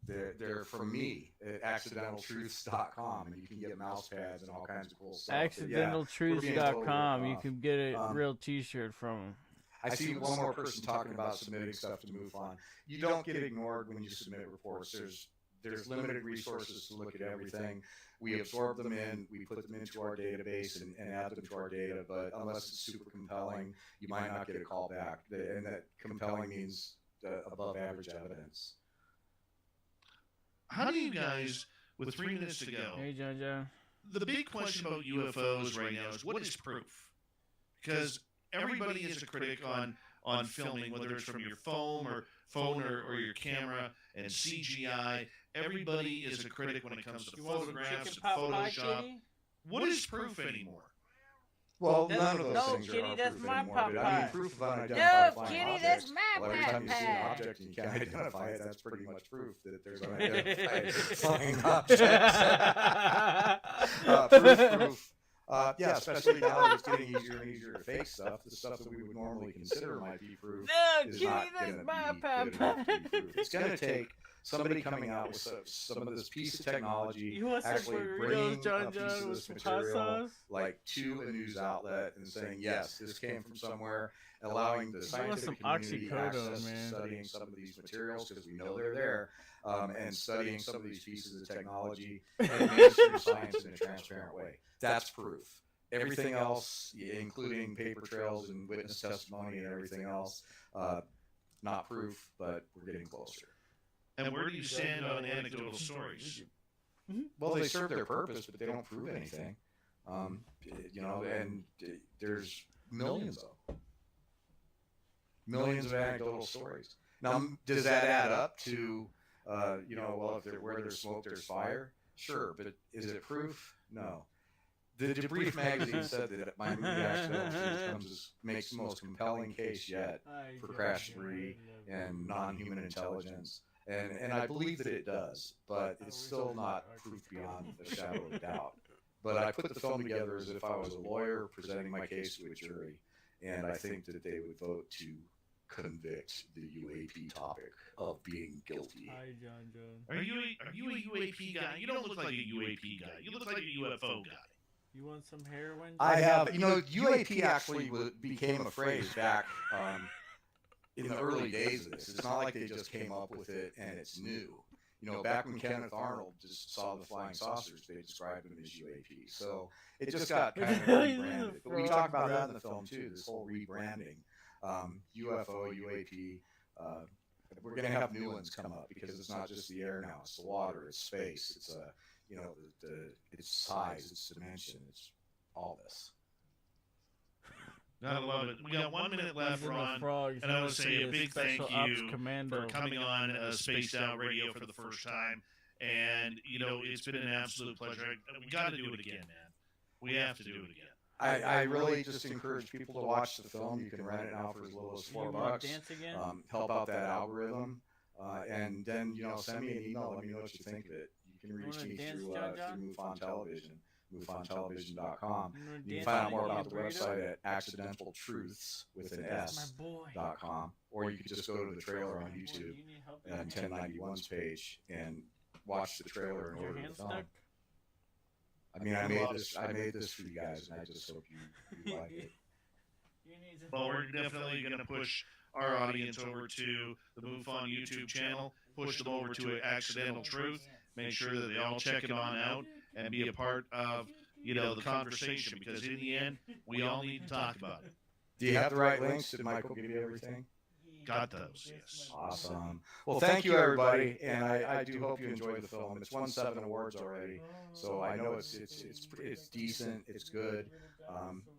they're from me at accidentaltruths.com, and you can get mouse pads and all kinds of cool stuff. Accidentaltruths.com. You can get a real T-shirt from him. I see one more person talking about submitting stuff to MUFON. You don't get ignored when you submit reports. There's limited resources to look at everything. We absorb them in, we put them into our database and add them to our data, but unless it's super compelling, you might not get a call back. And that compelling means above average evidence. How do you guys, with 3 minutes to go, Hey, John John. the big question about UFOs right now is what is proof? Because everybody is a critic on filming, whether it's from your phone or your camera and CGI. Everybody is a critic when it comes to photographs and Photoshop. What is proof anymore? Well, That's, none of those no, things Kitty, are that's proof my anymore. pop But I mean, pie. proof of unidentified No, flying Kitty, objects. that's my Well, every pop time you see an pie. object and you can't identify it, that's pretty much proof that there's unidentified flying objects. Proof. Yeah, especially now that it's getting easier and easier to fake stuff. The stuff that we would normally consider might be proof No, is Kitty, not that's going to my be pop good enough to pie. be proof. It's going to take somebody coming out with some of this piece of technology, You want some actually burritos, bringing John a piece John, of with this some hot material sauce? like to a news outlet and saying, yes, this came from somewhere, allowing the scientific community oxycodone, access man. to studying some of these materials because we know they're there, and studying some of these pieces of technology and administering science in a transparent way. That's proof. Everything else, including paper trails and witness testimony and everything else, not proof, but we're getting closer. And where do you stand on anecdotal stories? Well, they serve their purpose, but they don't prove anything. And there's millions of them. Millions of anecdotal stories. Now, does that add up to, well, where there's smoke, there's fire? Sure, but is it proof? No. The Debrief magazine said that my movie Accidental makes the most compelling case yet for crash debris and non-human intelligence. And I believe that it does, but it's still not proof beyond a shadow of a doubt. But I put the film together as if I was a lawyer presenting my case to a jury, and I think that they would vote to convict the UAP topic of being guilty. Hi, John. Are you a UAP guy? You don't look like a UAP guy. You look like a UFO guy. You want some heroin? I have, UAP actually became a phrase back in the early days of this. It's not like they just came up with it and it's new. Back when Kenneth Arnold just saw the flying saucers, they described them as UAP. So it just got kind of rebranded. But we talk about that in the film too, this whole rebranding. UFO, UAP. We're going to have new ones come up because it's not just the air now, it's the water, it's space, it's its size, its dimension, it's all this. I love it. We got 1 minute left, Ron, and I want to say a big thank you for coming on Spaced Out Radio for the first time. And it's been an absolute pleasure. We got to do it again, man. We have to do it again. I really just encourage people to watch the film. You can rent it now for as little as $4. Help out that algorithm, and then send me an email. Let me know what you think of it. You can reach me through MUFON Television, MUFONTelevision.com. You can find out more about the website at accidentaltruths with an S.com, or you can just go to the trailer on YouTube and 1091's page and watch the trailer and order the film. I mean, I made this for you guys, and I just hope you like it. Well, we're definitely going to push our audience over to the MUFON YouTube channel, push them over to Accidental Truth, make sure that they all check it on out, and be a part of, the conversation, because in the end, we all need to talk about it. Do you have the right links? Did Michael give you everything? Got those, yes. Awesome. Well, thank you, everybody, and I do hope you enjoy the film. It's won 7 awards already, so I know it's decent, it's good.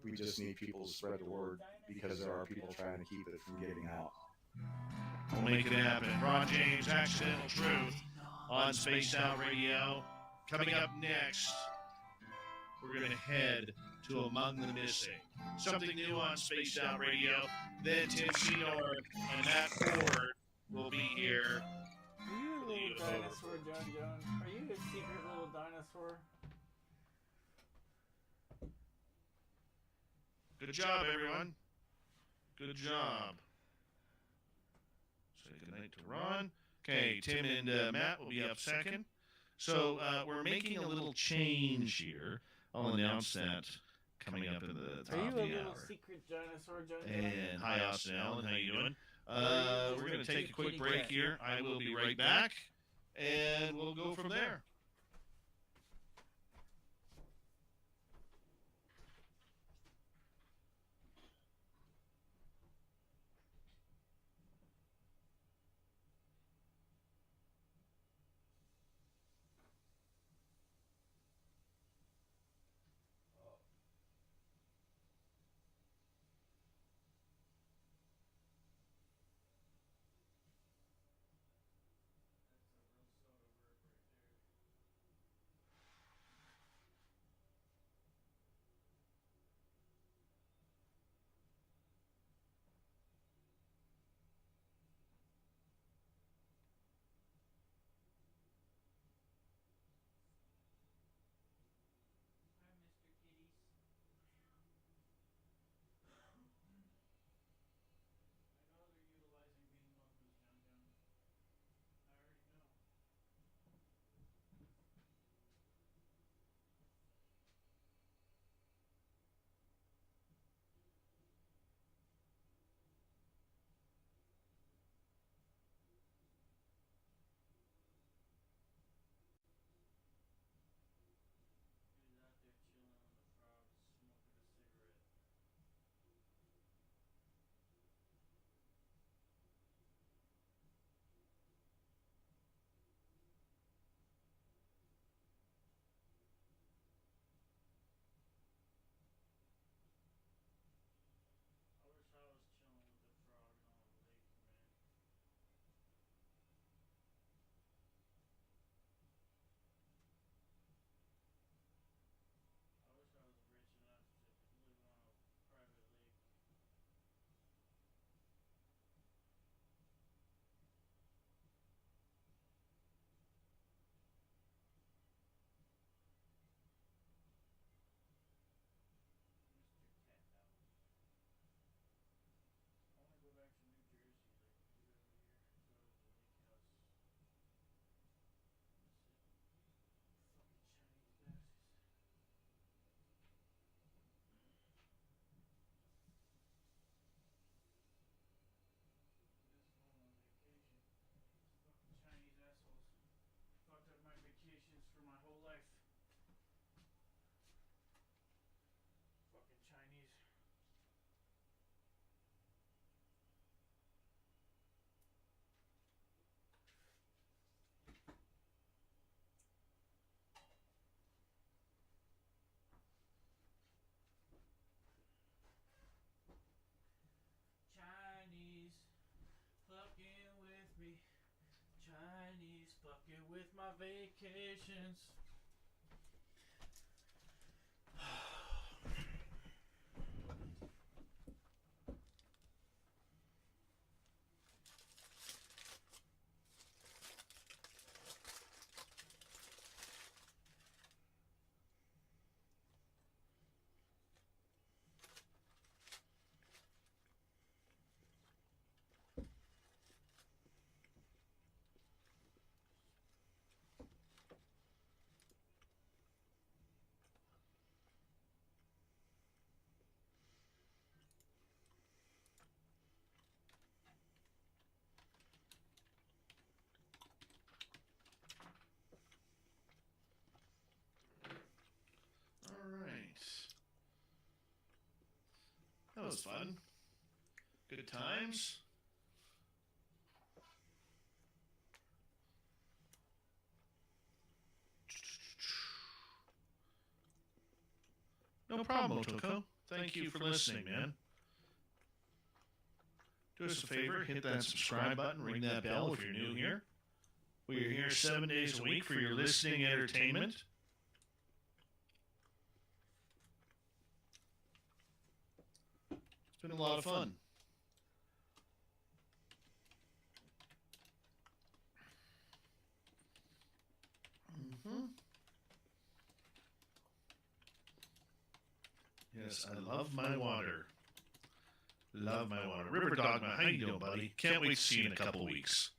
We just need people to spread the word because there are people trying to keep it from getting out. We'll make it happen. Ron James, Accidental Truth, on Spaced Out Radio. Coming up next, we're going to head to Among the Missing. Something new on Spaced Out Radio. Then Tim Senor and Matt Ford will be here. Are you a little dinosaur, John? Are you a secret little dinosaur? Good job, everyone. Good job. Say goodnight to Ron. Okay, Tim and Matt will be up second. So we're making a little change here. I'll announce that coming up in the top of the hour. Are you a little secret dinosaur, John? And hi, Austin Allen. How you doing? We're going to take a quick break here. I will be right back, and we'll go from there. Chinese fucking with my vacations. That was fun. Good times. No problem, Otoko. Thank you for listening, man. Do us a favor, hit that subscribe button, ring that bell if you're new here. We are here 7 days a week for your listening entertainment. It's been a lot of fun. Yes, I love my water. Love my water. River Dogma, how you doing, buddy? Can't wait to see you in a couple weeks.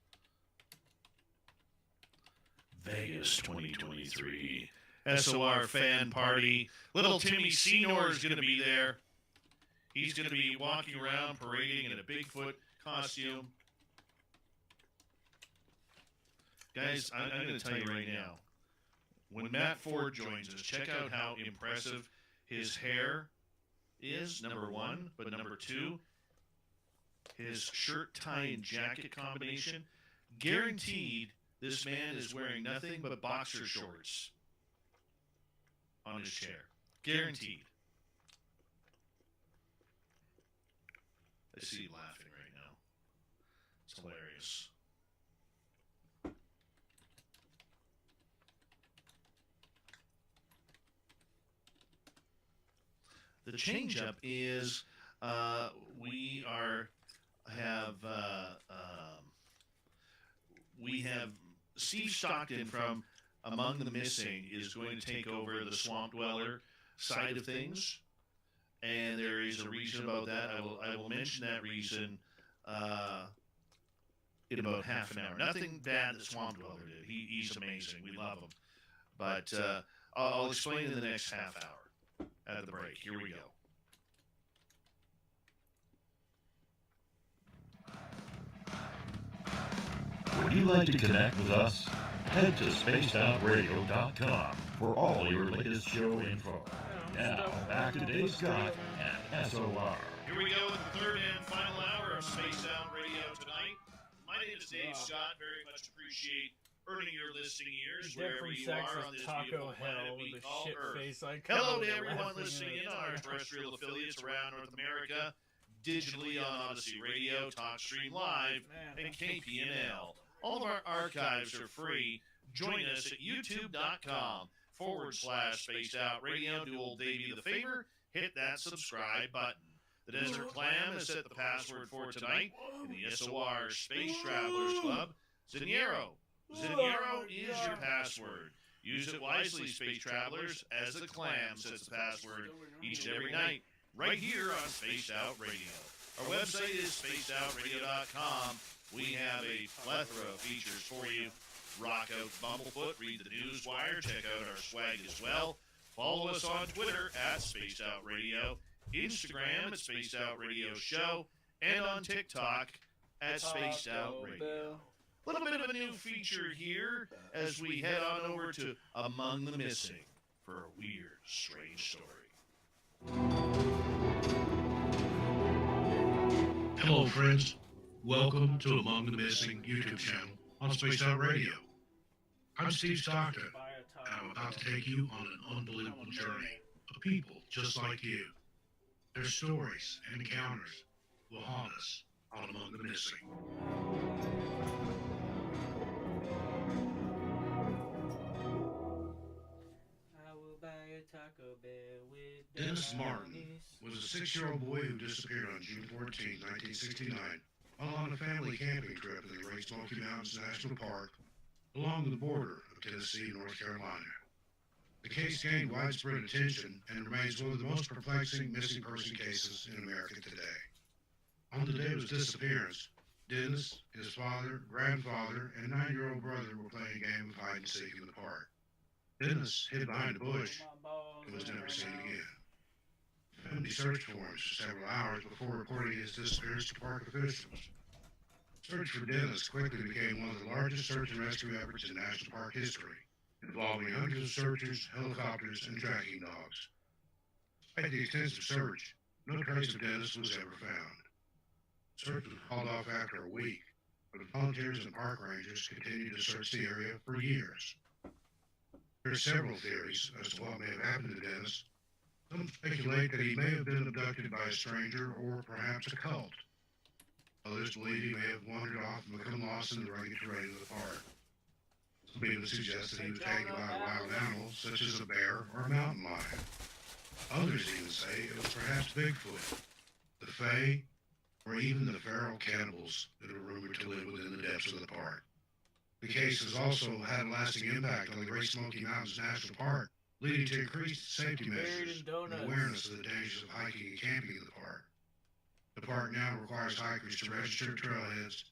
Vegas 2023. SOR fan party. Little Timmy Senor is going to be there. He's going to be walking around parading in a Bigfoot costume. Guys, I'm going to tell you right now. When Matt Ford joins us, check out how impressive his hair is, number one. But number two, his shirt, tie, and jacket combination. Guaranteed this man is wearing nothing but boxer shorts on his chair. Guaranteed. I see you laughing right now. It's hilarious. The change-up is we have Steve Stockton from Among the Missing is going to take over the Swamp Dweller side of things, and there is a reason about that. I will mention that reason in about half an hour. Nothing bad that Swamp Dweller did. He's amazing. We love him, but I'll explain in the next half hour. At the break. Here we go. Would you like to connect with us? Head to spacedoutradio.com for all your latest show info. Now, back to Dave Scott and SOR. Here we go with the third and final hour of Spaced Out Radio tonight. My name is Dave Scott. Very much appreciate earning your listening ears wherever you are on this beautiful planet we call Earth. Hello to everyone listening in on our terrestrial affiliates around North America, digitally on Odyssey Radio, TalkStream Live, and KPNL. All of our archives are free. Join us at youtube.com/Spaced Out Radio. Do old Davey the favor, hit that subscribe button. The Desert Clam has set the password for tonight in the SOR Space Travelers Club. Zinero is your password. Use it wisely, space travelers, as the Clam sets the password each and every night, right here on Spaced Out Radio. Our website is spacedoutradio.com. We have a plethora of features for you. Rock out Bumblefoot, read the Newswire, check out our swag as well. Follow us on Twitter at Spaced Out Radio, Instagram at Spaced Out Radio Show, and on TikTok at Spaced Out Radio. A little bit of a new feature here as we head on over to Among the Missing for a weird, strange story. Hello, friends. Welcome to Among the Missing YouTube channel on Spaced Out Radio. I'm Steve Stockton, and I'm about to take you on an unbelievable journey of people just like you. Their stories and encounters will haunt us on Among the Missing. Dennis Martin was a 6-year-old boy who disappeared on June 14, 1969, while on a family camping trip in the Great Smoky Mountains National Park along the border of Tennessee and North Carolina. The case gained widespread attention and remains one of the most perplexing missing person cases in America today. On the day of his disappearance, Dennis, his father, grandfather, and 9-year-old brother were playing a game of hide and seek in the park. Dennis hid behind a bush and was never seen again. Family searched for him for several hours before reporting his disappearance to park officials. Search for Dennis quickly became one of the largest search and rescue efforts in national park history, involving hundreds of searchers, helicopters, and tracking dogs. Despite the extensive search, no trace of Dennis was ever found. Search was called off after a week, but volunteers and park rangers continued to search the area for years. There are several theories as to what may have happened to Dennis. Some speculate that he may have been abducted by a stranger or perhaps a cult. Others believe he may have wandered off and become lost in the rugged terrain of the park. Some people suggest that he was taken by a wild animal, such as a bear or a mountain lion. Others even say it was perhaps Bigfoot, the Fae, or even the feral cannibals that are rumored to live within the depths of the park. The case has also had a lasting impact on the Great Smoky Mountains National Park, leading to increased safety measures and awareness of the dangers of hiking and camping in the park. The park now requires hikers to register at trailheads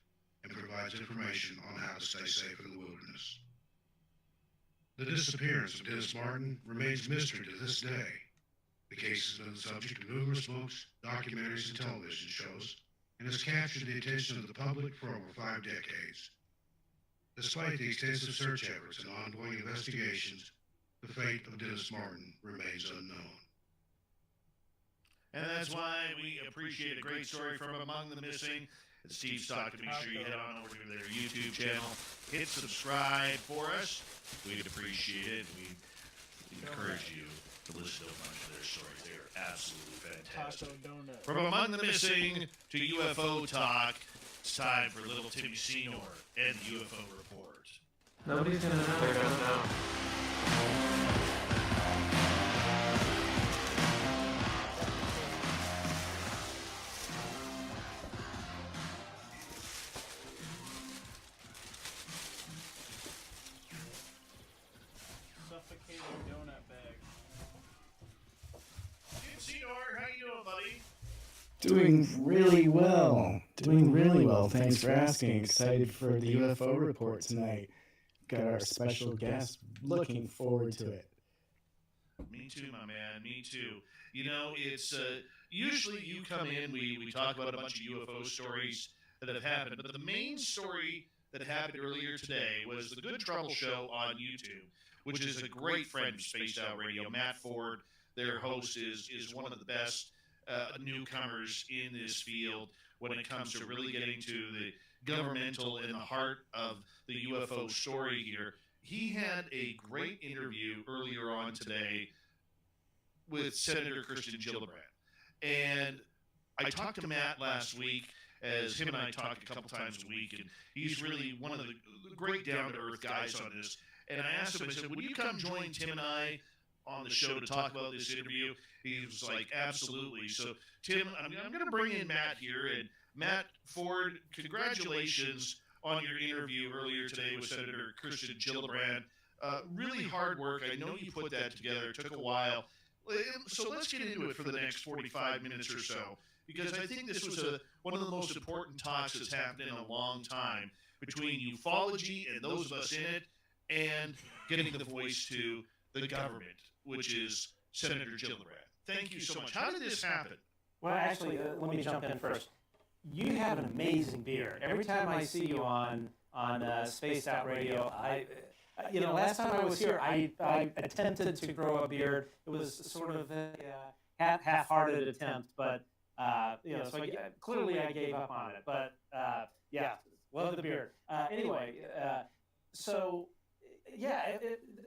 and provides information on how to stay safe in the wilderness. The disappearance of Dennis Martin remains a mystery to this day. The case has been the subject of numerous books, documentaries, and television shows, and has captured the attention of the public for over 5 decades. Despite the extensive search efforts and ongoing investigations, the fate of Dennis Martin remains unknown. And that's why we appreciate a great story from Among the Missing. It's Steve Stockton. Make sure you head on over to their YouTube channel. Hit subscribe for us. We'd appreciate it. We encourage you to listen to a bunch of their stories. They are absolutely fantastic. From Among the Missing to UFO Talk, it's time for little Timmy Senior and the UFO Report. Nobody's gonna know. They're gonna know. Suffocating donut bag. Tim Senior, how you doing, buddy? Doing really well. Doing really well. Thanks for asking. Excited for the UFO report tonight. Got our special guest. Looking forward to it. Me too, my man. Me too. You know, it's usually you come in, we talk about a bunch of UFO stories that have happened, but the main story that happened earlier today was the Good Trouble Show on YouTube, which is a great friend of Spaced Out Radio. Matt Ford, their host, is one of the best newcomers in this field when it comes to really getting to the governmental in the heart of the UFO story here. He had a great interview earlier on today with Senator Kirsten Gillibrand. And I talked to Matt last week, as him and I talk a couple times a week, and he's really one of the great down-to-earth guys on this. And I asked him, I said, would you come join Tim and I on the show to talk about this interview? He was like, absolutely. So, Tim, I'm going to bring in Matt here. And Matt Ford, congratulations on your interview earlier today with Senator Kirsten Gillibrand. Really hard work. I know you put that together. It took a while. So let's get into it for the next 45 minutes or so, because I think this was one of the most important talks that's happened in a long time between ufology and those of us in it, and getting the voice to the government, which is Senator Gillibrand. Thank you so much. How did this happen? Well, actually, let me jump in first. You have an amazing beard. Every time I see you on Spaced Out Radio, last time I was here, I attempted to grow a beard. It was sort of a half-hearted attempt, but so clearly I gave up on it. But love the beard. Anyway,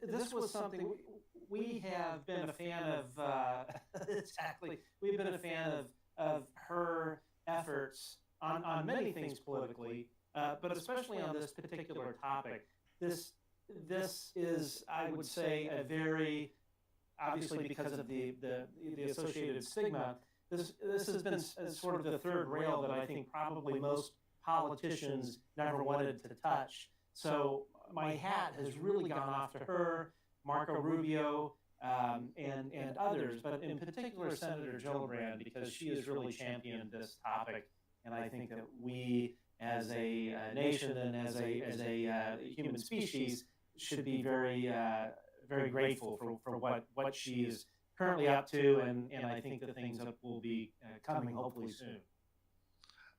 this was something we have been a fan of. Exactly, we've been a fan of her efforts on many things politically, but especially on this particular topic. This is, I would say, a very obviously because of the associated stigma, this has been sort of the third rail that I think probably most politicians never wanted to touch. So my hat has really gone off to her, Marco Rubio, and others, but in particular Senator Gillibrand, because she has really championed this topic, and I think that we, as a nation and as a human species, should be very very grateful for what she is currently up to, and I think the things that will be coming hopefully soon.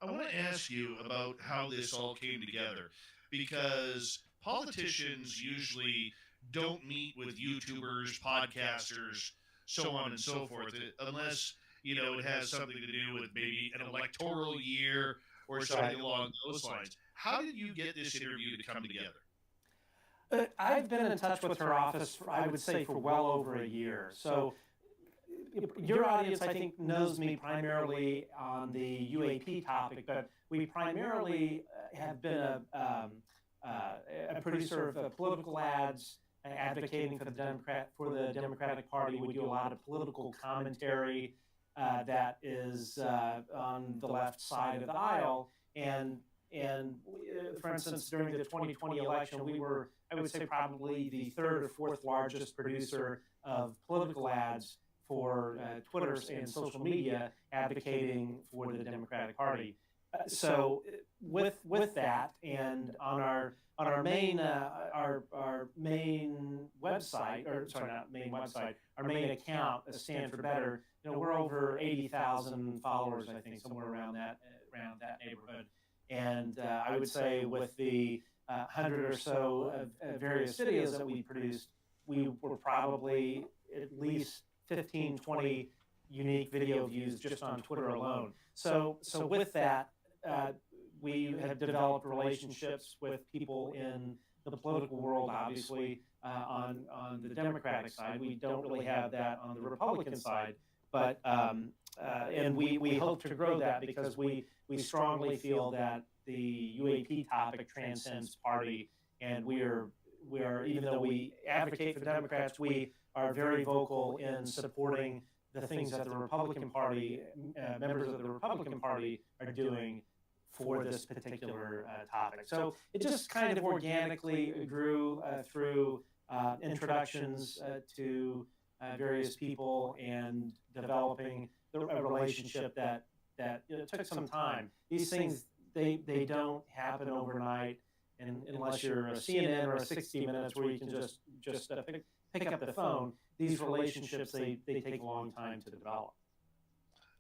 I want to ask you about how this all came together, because politicians usually don't meet with YouTubers, podcasters, so on and so forth, unless, it has something to do with maybe an electoral year or something along those lines. How did you get this interview to come together? I've been in touch with her office, I would say, for well over a year. So your audience, I think, knows me primarily on the UAP topic, but we primarily have been a producer of political ads, advocating for the Democratic Party. We do a lot of political commentary that is on the left side of the aisle, and for instance, during the 2020 election, we were, I would say, probably the third or fourth largest producer of political ads for Twitter and social media advocating for the Democratic Party. So with that, and on our main website, or sorry, not main website, our main account, Stand for Better, we're over 80,000 followers, I think, somewhere around that neighborhood. And I would say with the 100 or so of various videos that we produced, we were probably at least 15, 20 unique video views just on Twitter alone. So with that, we have developed relationships with people in the political world, obviously, on the Democratic side. We don't really have that on the Republican side, but and we hope to grow that, because we strongly feel that the UAP topic transcends party, and we are even though we advocate for Democrats, we are very vocal in supporting the things that the Republican Party, members of the Republican Party, are doing for this particular topic. So it just kind of organically grew through introductions to various people and developing a relationship that took some time. These things, they don't happen overnight, and unless you're a CNN or a 60 Minutes where you can just pick up the phone, these relationships, they take a long time to develop.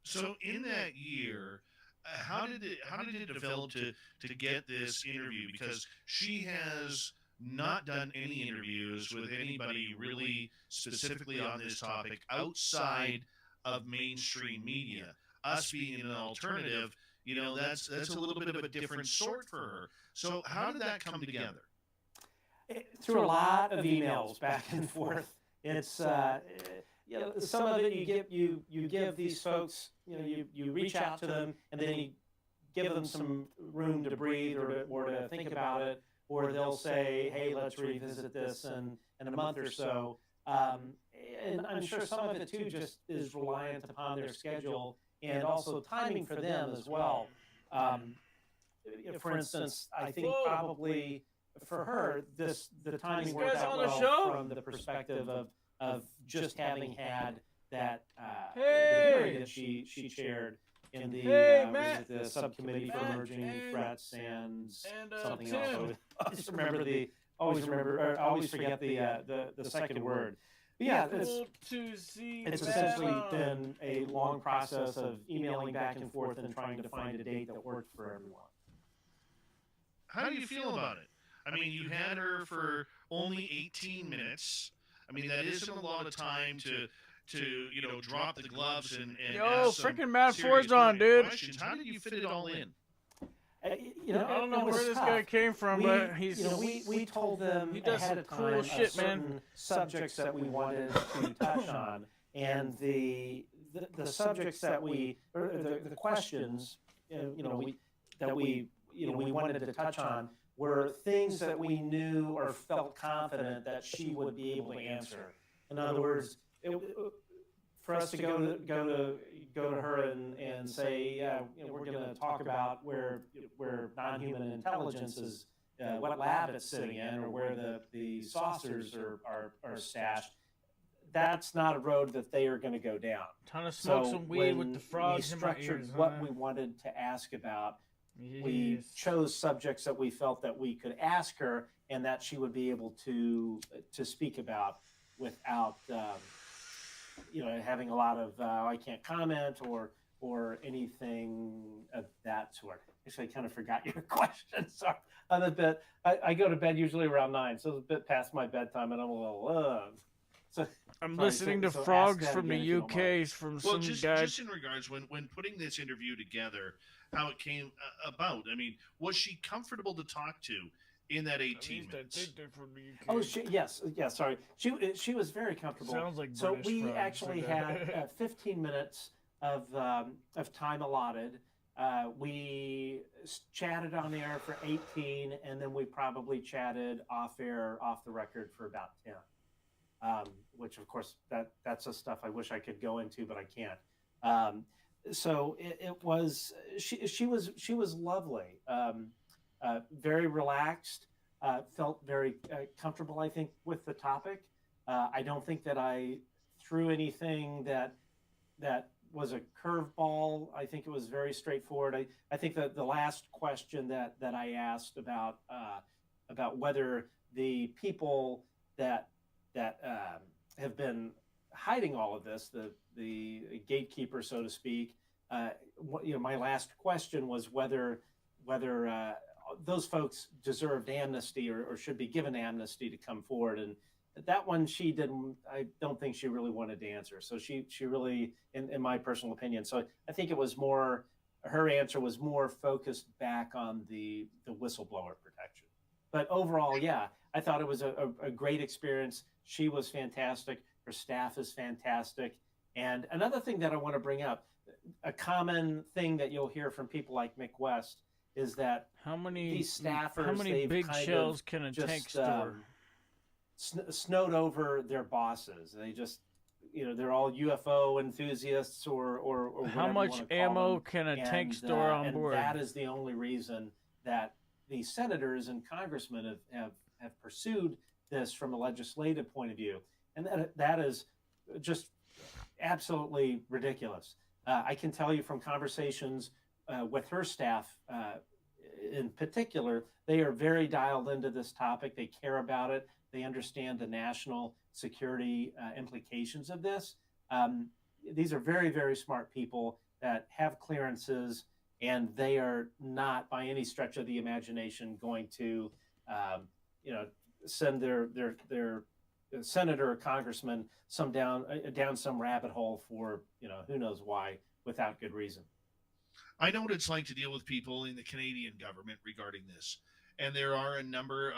So in that year, how did it develop to get this interview? Because she has not done any interviews with anybody really specifically on this topic outside of mainstream media. Us being an alternative, that's a little bit of a different sort for her. So how did that come together? Through a lot of emails back and forth. It's some of it you give these folks, you reach out to them, and then you give them some room to breathe or to think about it, or they'll say, hey, let's revisit this in a month or so. And I'm sure some of it too just is reliant upon their schedule and also timing for them as well. For instance, I think probably for her, the timing worked out well from the perspective of just having had that the hearing that she chaired in the subcommittee for emerging threats and something else. I always forget the second word. But yeah, it's essentially been a long process of emailing back and forth and trying to find a date that worked for everyone. How do you feel about it? I mean, you had her for only 18 minutes. I mean, that isn't a lot of time to drop the gloves and ask some freaking Matt Ford's on, dude. Questions. How did you fit it all in? I don't know where this guy came from, but he's we told them he does ahead some of time cool shit, certain man. subjects that we wanted to touch on, and the subjects that the questions we wanted to touch on were things that we knew or felt confident that she would be able to answer. In other words, for us to go to her and say, yeah, we're going to talk about where non-human intelligence is, what lab it's sitting in, or where the saucers are stashed. That's not a road that they are going to go down. Trying to smoke some weed with the frogs we in my structured ears. what we wanted to ask about. We chose subjects that we felt that we could ask her and that she would be able to speak about without having a lot of I can't comment or anything of that sort. Actually, I kind of forgot your question. Sorry. I'm a bit. I go to bed usually around 9, so it's a bit past my bedtime, and I'm a little. So I'm listening to frogs from the UK from some guy. Just in regards when putting this interview together, how it came about. I mean, was she comfortable to talk to in that 18 minutes? Oh, yes. Sorry, she was very comfortable. Sounds like so. British We frogs actually or that. had 15 minutes of time allotted. We chatted on the air for 18, and then we probably chatted off air, off the record for about 10. Which of course that's the stuff I wish I could go into, but I can't. So it was she was lovely, very relaxed, felt very comfortable, I think, with the topic. I don't think that I threw anything that was a curveball. I think it was very straightforward. I think that the last question that I asked about whether the people that have been hiding all of this, the gatekeeper, so to speak. My last question was whether those folks deserved amnesty or should be given amnesty to come forward, and that one she didn't. I don't think she really wanted to answer. So she really, in my personal opinion. So I think it was more. Her answer was more focused back on the whistleblower protection. But overall, yeah, I thought it was a great experience. She was fantastic. Her staff is fantastic. And another thing that I want to bring up, a common thing that you'll hear from people like Mick West is that these staffers, how many big shells can a tank store? Snowed over their bosses. They just, they're all UFO enthusiasts or how much ammo can a tank store on board? And that is the only reason that the senators and congressmen have pursued this from a legislative point of view. And that is just absolutely ridiculous. I can tell you from conversations with her staff in particular, they are very dialed into this topic. They care about it. They understand the national security implications of this. These are very, very smart people that have clearances, and they are not by any stretch of the imagination going to, send their senator or congressman down some rabbit hole for who knows why without good reason. I know what it's like to deal with people in the Canadian government regarding this, and there are a number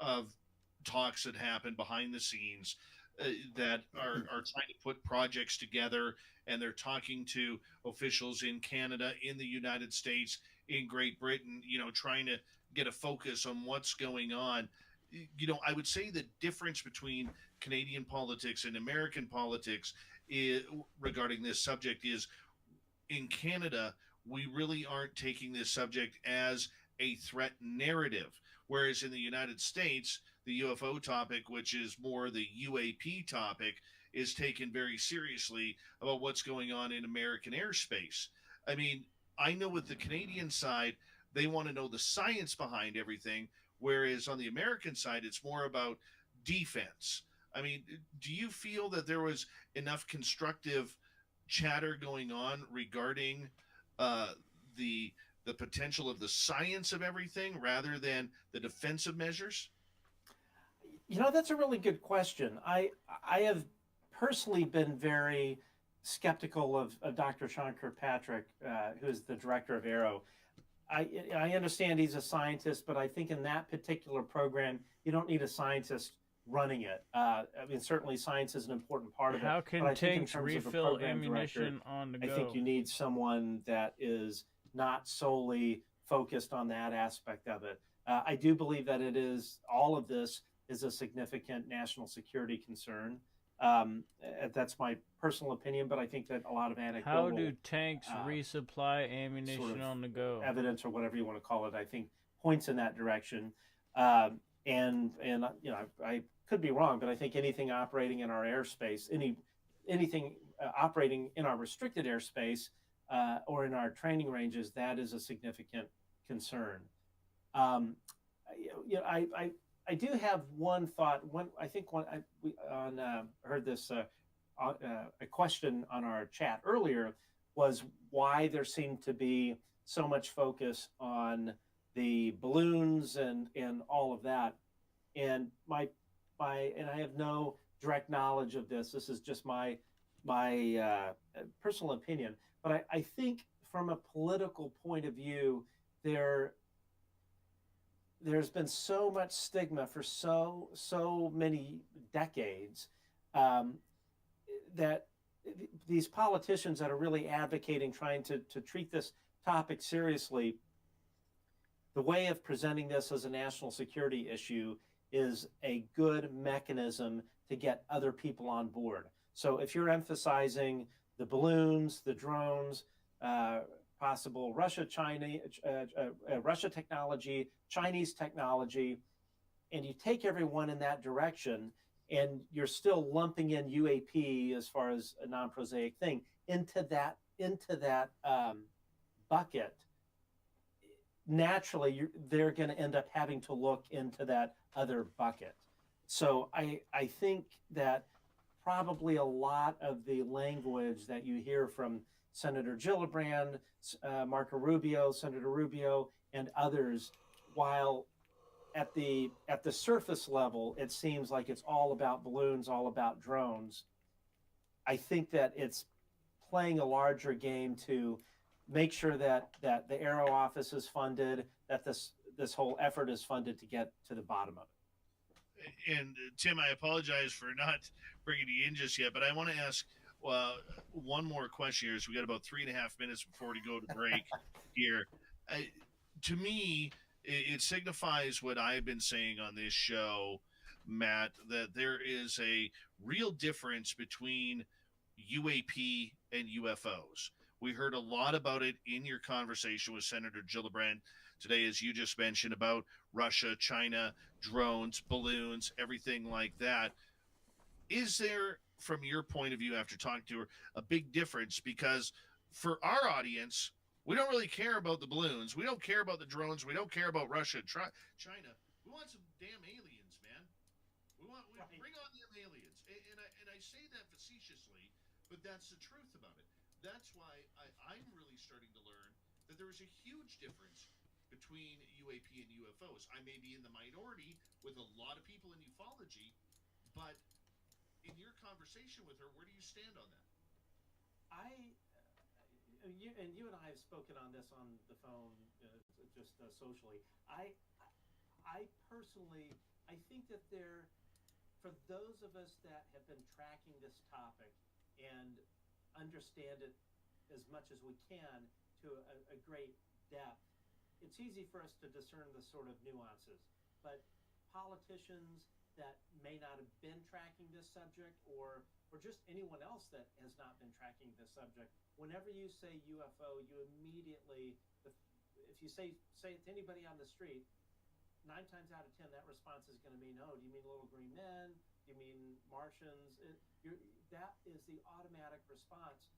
of talks that happen behind the scenes that are trying to put projects together, and they're talking to officials in Canada, in the United States, in Great Britain, trying to get a focus on what's going on. I would say the difference between Canadian politics and American politics regarding this subject is in Canada, we really aren't taking this subject as a threat narrative. Whereas in the United States, the UFO topic, which is more the UAP topic, is taken very seriously about what's going on in American airspace. I mean, I know with the Canadian side, they want to know the science behind everything, whereas on the American side, it's more about defense. I mean, do you feel that there was enough constructive chatter going on regarding the potential of the science of everything rather than the defensive measures? That's a really good question. I have personally been very skeptical of Dr. Sean Kirkpatrick, who is the director of Aero. I understand he's a scientist, but I think in that particular program, you don't need a scientist running it. I mean, certainly science is an important part of it. How can tanks refill ammunition on the go? I think you need someone that is not solely focused on that aspect of it. I do believe that all of this is a significant national security concern. That's my personal opinion, but I think that a lot of How anecdotal do tanks resupply ammunition sort of on the go? evidence or whatever you want to call it, I think points in that direction. And you know, I could be wrong, but I think anything operating in our airspace, anything operating in our restricted airspace or in our training ranges, that is a significant concern. You know, I do have one thought. I think we heard this a question on our chat earlier was why there seemed to be so much focus on the balloons and all of that. And and I have no direct knowledge of this. This is just my personal opinion. But I think from a political point of view, there's been so much stigma for so many decades that these politicians that are really advocating trying to treat this topic seriously, the way of presenting this as a national security issue is a good mechanism to get other people on board. So if you're emphasizing the balloons, the drones, possible Russia technology, Chinese technology, and you take everyone in that direction, and you're still lumping in UAP as far as a non-prosaic thing into that bucket, naturally they're going to end up having to look into that other bucket. So I think that probably a lot of the language that you hear from Senator Gillibrand, Marco Rubio, Senator Rubio, and others, while at the surface level, it seems like it's all about balloons, all about drones. I think that it's playing a larger game to make sure that the Aero Office is funded, that this whole effort is funded to get to the bottom of it. And Tim, I apologize for not bringing you in just yet, but I want to ask one more question here. So we got about 3.5 minutes before we go to break here. To me, it signifies what I've been saying on this show, Matt, that there is a real difference between UAP and UFOs. We heard a lot about it in your conversation with Senator Gillibrand today, as you just mentioned, about Russia, China, drones, balloons, everything like that. Is there, from your point of view after talking to her, a big difference? Because for our audience, we don't really care about the balloons. We don't care about the drones. We don't care about Russia, China. We want some damn aliens, man. We bring on them aliens. And I say that facetiously, but that's the truth about it. That's why I'm really starting to learn that there is a huge difference between UAP and UFOs. I may be in the minority with a lot of people in ufology, but in your conversation with her, where do you stand on that? You and I have spoken on this on the phone, just socially. I personally, I think that for those of us that have been tracking this topic and understand it as much as we can to a great depth, it's easy for us to discern the sort of nuances. But politicians that may not have been tracking this subject, or just anyone else that has not been tracking this subject, whenever you say UFO, you immediately, if you say it to anybody on the street, 9 times out of 10, that response is going to be, no, do you mean little green men? Do you mean Martians? That is the automatic response.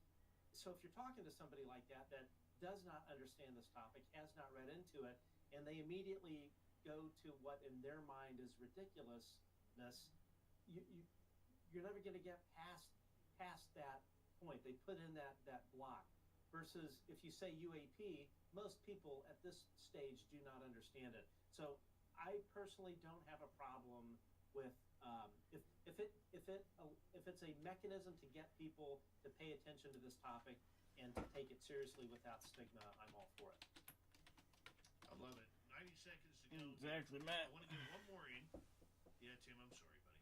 So if you're talking to somebody like that does not understand this topic, has not read into it, and they immediately go to what in their mind is ridiculousness, you're never going to get past that point. They put in that block. Versus if you say UAP, most people at this stage do not understand it. So I personally don't have a problem with if it's a mechanism to get people to pay attention to this topic and to take it seriously without stigma, I'm all for it. I love it. 90 seconds to go. Exactly, Matt. I want to get one more in. Yeah, Tim, I'm sorry, buddy.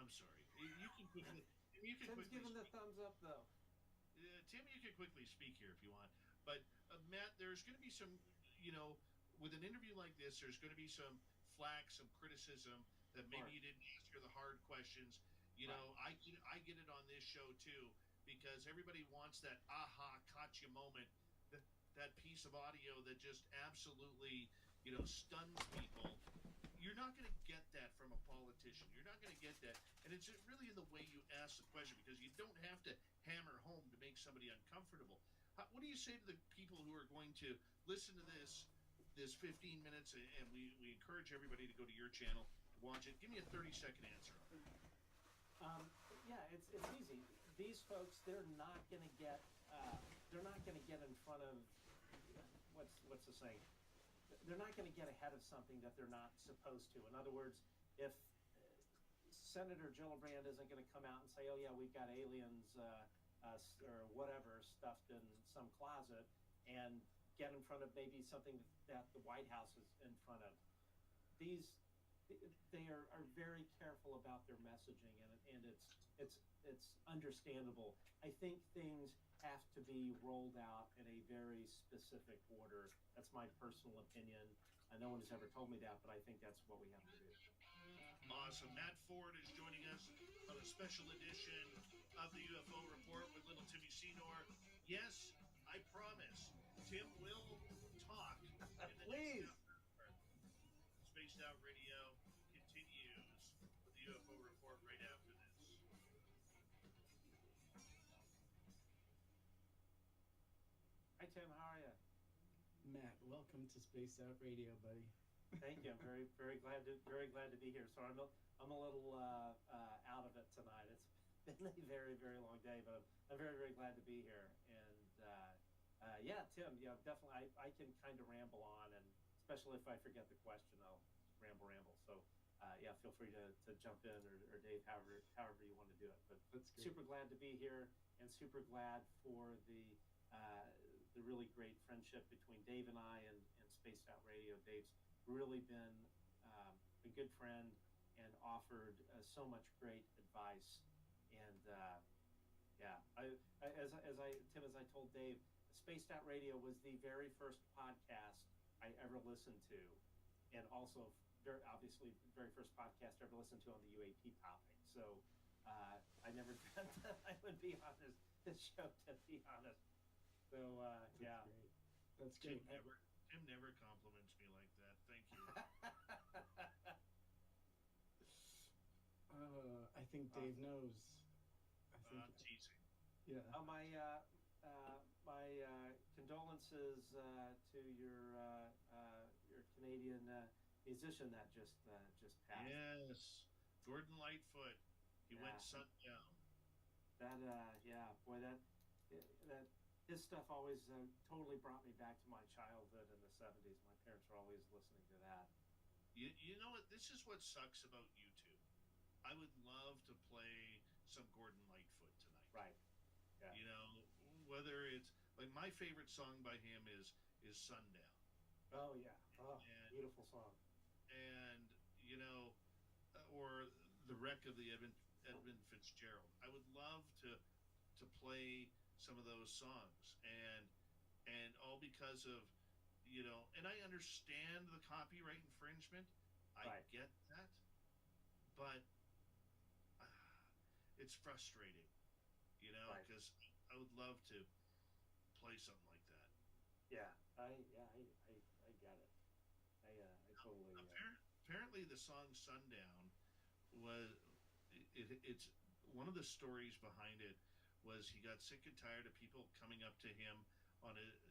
I'm sorry. You can quickly. Tim's giving the thumbs up, though. Tim, you can quickly speak here if you want. But Matt, there's going to be some, with an interview like this, there's going to be some flack, some criticism that maybe you didn't ask her the hard questions. You know, I get it on this show too, because everybody wants that aha caught you moment, that piece of audio that just absolutely, you know, stuns people. You're not going to get that from a politician. You're not going to get that. And it's really in the way you ask the question, because you don't have to hammer home to make somebody uncomfortable. What do you say to the people who are going to listen to this 15 minutes, and we encourage everybody to go to your channel to watch it? Give me a 30-second answer. Yeah, it's easy. These folks, they're not going to get in front of what's the saying? They're not going to get ahead of something that they're not supposed to. In other words, if Senator Gillibrand isn't going to come out and say, "Oh yeah, we've got aliens or whatever stuffed in some closet," and get in front of maybe something that the White House is in front of, they are very careful about their messaging, and it's understandable. I think things have to be rolled out in a very specific order. That's my personal opinion. No one has ever told me that, but I think that's what we have to do. Awesome. Matt Ford is joining us on a special edition of the UFO Report with little Timmy Senor. Yes, I promise, Tim will talk in the Please. next hour. Spaced Out Radio continues with the UFO Report right after this. Hi Tim, how are you? Matt, welcome to Spaced Out Radio, buddy. Thank you. I'm very glad to be here. Sorry, I'm a little out of it tonight. It's been a very long day, but I'm very glad to be here. And yeah, Tim, yeah, definitely. I can kind of ramble on, and especially if I forget the question, I'll ramble. So yeah, feel free to jump in, or Dave, however you want to do it. But That's great. Super glad to be here, and super glad for the really great friendship between Dave and I and Spaced Out Radio. Dave's really been a good friend and offered so much great advice. And yeah, as I told Dave, Spaced Out Radio was the very first podcast I ever listened to, and also obviously very first podcast I ever listened to on the UAP topic. So I never dreamt that I would be on this show, to be honest. So yeah, That's great. Tim never compliments me like that. Thank you. I think Dave knows. I'm teasing. Yeah. My condolences to your Canadian musician that just passed. Yes, Gordon Lightfoot. He went sundown. That yeah, boy, that his stuff always totally brought me back to my childhood in the 70s. My parents were always listening to that. You know what? This is what sucks about YouTube. I would love to play some Gordon Lightfoot tonight. Right. Yeah. You know, whether it's like my favorite song by him is Sundown. Oh yeah. Oh, and, beautiful song. And you know, or The Wreck of the Edmund Fitzgerald. I would love to play some of those songs, and all because of, you know, and I understand the copyright infringement. I get that, but it's frustrating, you know, because I would love to play something like that. Yeah, I get it. I totally. Apparently, the song "Sundown" was it's one of the stories behind it was he got sick and tired of people coming up to him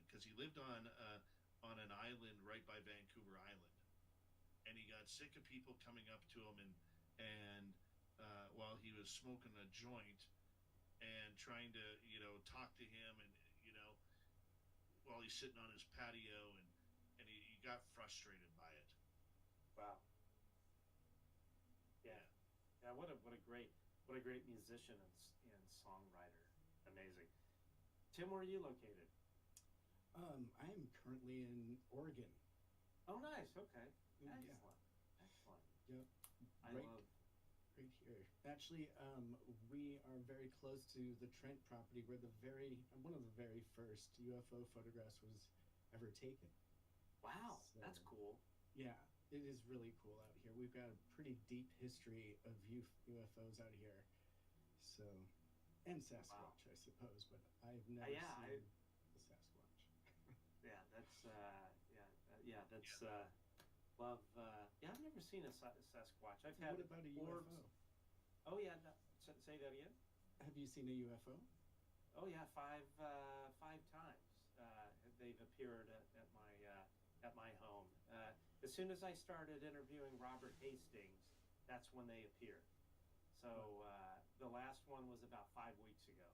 because he lived on an island right by Vancouver Island, and he got sick of people coming up to him and while he was smoking a joint and trying to, you know, talk to him, and you know, while he's sitting on his patio, and he got frustrated by it. Wow. Yeah. What a great musician and songwriter. Amazing. Tim, where are you located? I am currently in Oregon. Oh, nice. Okay. Yeah. Excellent. Yep. Right here. Actually, we are very close to the Trent property, where one of the very first UFO photographs was ever taken. Wow, So, that's cool. Yeah, it is really cool out here. We've got a pretty deep history of UFOs out here. So, and Sasquatch, I suppose, but I've never seen the Sasquatch. Yeah, that's love. Yeah, I've never seen a Sasquatch. I've had What about a orbs. UFO? Oh yeah, say that again. Have you seen a UFO? Oh yeah, five times. They've appeared at my home. As soon as I started interviewing Robert Hastings, that's when they appeared. So the last one was about 5 weeks ago.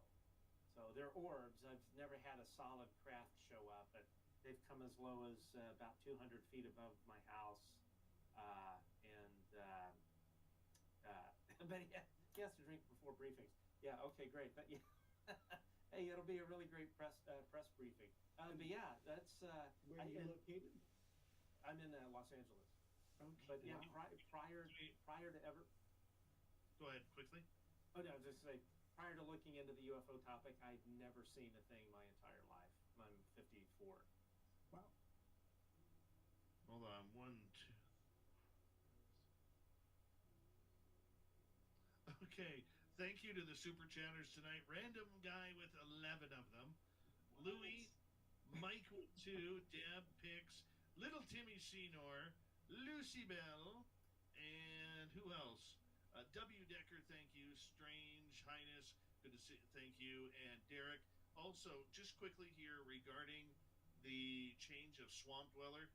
So they're orbs. I've never had a solid craft show up, but they've come as low as about 200 feet above my house. But he has to drink before briefings. Yeah, okay, great. But yeah, hey, it'll be a really great press briefing. But yeah, that's where are you located? I'm in Los Angeles. Okay. But yeah, prior to ever. Go ahead quickly. Oh no, just say prior to looking into the UFO topic, I'd never seen a thing my entire life. I'm 54. Wow. Hold on, 1, 2. Okay, thank you to the super chatters tonight. Random guy with 11 of them. Louis, Mike with 2, Deb Pix, Little Timmy Senor, Lucy Bell, and who else? W. Decker, thank you. Strange Highness, good to see. Thank you, and Derek. Also, just quickly here regarding the change of Swamp Dweller.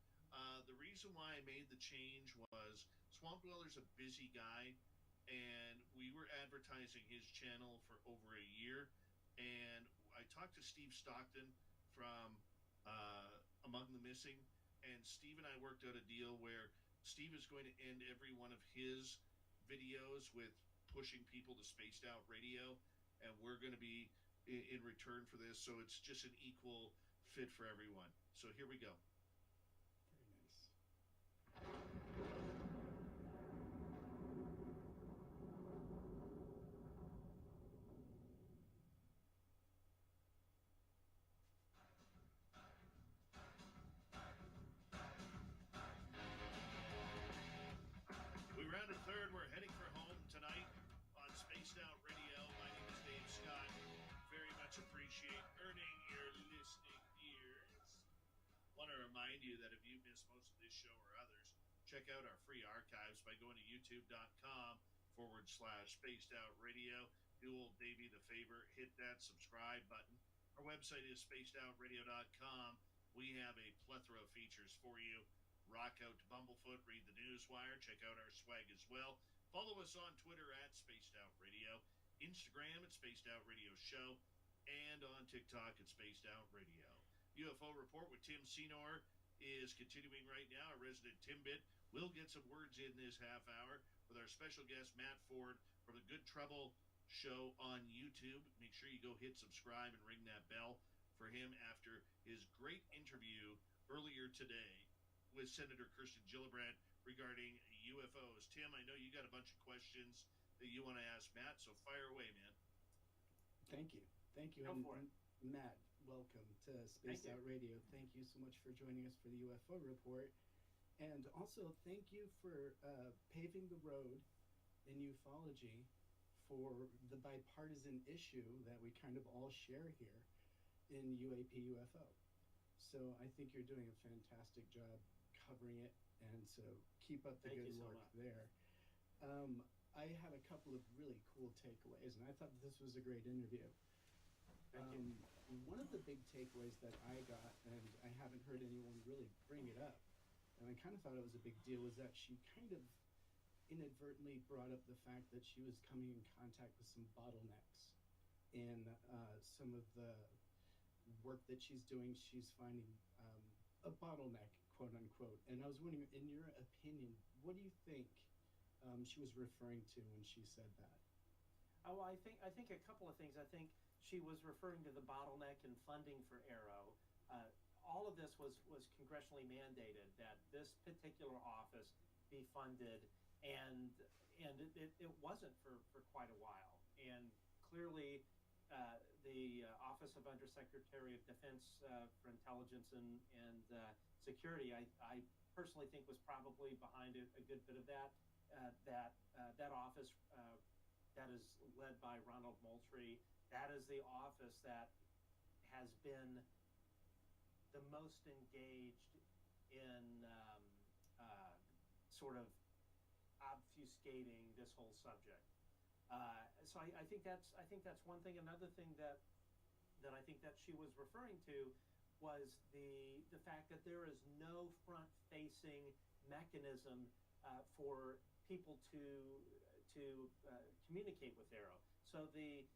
The reason why I made the change was Swamp Dweller's a busy guy, and we were advertising his channel for over a year. And I talked to Steve Stockton from Among the Missing, and Steve and I worked out a deal where Steve is going to end every one of his videos with pushing people to Spaced Out Radio, and we're going to be in return for this, so it's just an equal fit for everyone. So here we go. Very nice. We rounded third. We're heading for home tonight on Spaced Out Radio. My name is Dave Scott. Very much appreciate earning your listening ears. Want to remind you that if you missed most of this show or others, check out our free archives by going to youtube.com/Spaced Out Radio. Do old Davey the favor, hit that subscribe button. Our website is spacedoutradio.com. We have a plethora of features for you. Rock out to Bumblefoot, read the Newswire, check out our swag as well. Follow us on Twitter at Spaced Out Radio, Instagram at Spaced Out Radio Show, and on TikTok at Spaced Out Radio. UFO Report with Tim Senor is continuing right now. Our resident Timbit will get some words in this half hour with our special guest Matt Ford from the Good Trouble Show on YouTube. Make sure you go hit subscribe and ring that bell for him after his great interview earlier today with Senator Kirsten Gillibrand regarding UFOs. Tim, I know you got a bunch of questions that you want to ask Matt, so fire away, man. Thank you. Go for it. Matt, welcome to Spaced Out Radio. Thank you so much for joining us for the UFO report. And also, thank you for paving the road in ufology for the bipartisan issue that we kind of all share here in UAP UFO. So I think you're doing a fantastic job covering it, and so keep up the good work there. I had a couple of really cool takeaways, and I thought this was a great interview. One of the big takeaways that I got, and I haven't heard anyone really bring it up, and I kind of thought it was a big deal, was that she kind of inadvertently brought up the fact that she was coming in contact with some bottlenecks in some of the work that she's doing. She's finding a bottleneck, quote unquote. And I was wondering, in your opinion, what do you think she was referring to when she said that? Oh, I think a couple of things. I think she was referring to the bottleneck in funding for Arrow. All of this was congressionally mandated that this particular office be funded, and it wasn't for quite a while. And clearly, the Office of Undersecretary of Defense for Intelligence and Security, I personally think was probably behind a good bit of that. That office that is led by Ronald Moultrie. That is the office that has been the most engaged in sort of obfuscating this whole subject. So I think that's one thing. Another thing that I think that she was referring to was the fact that there is no front-facing mechanism for people to communicate with Arrow. So the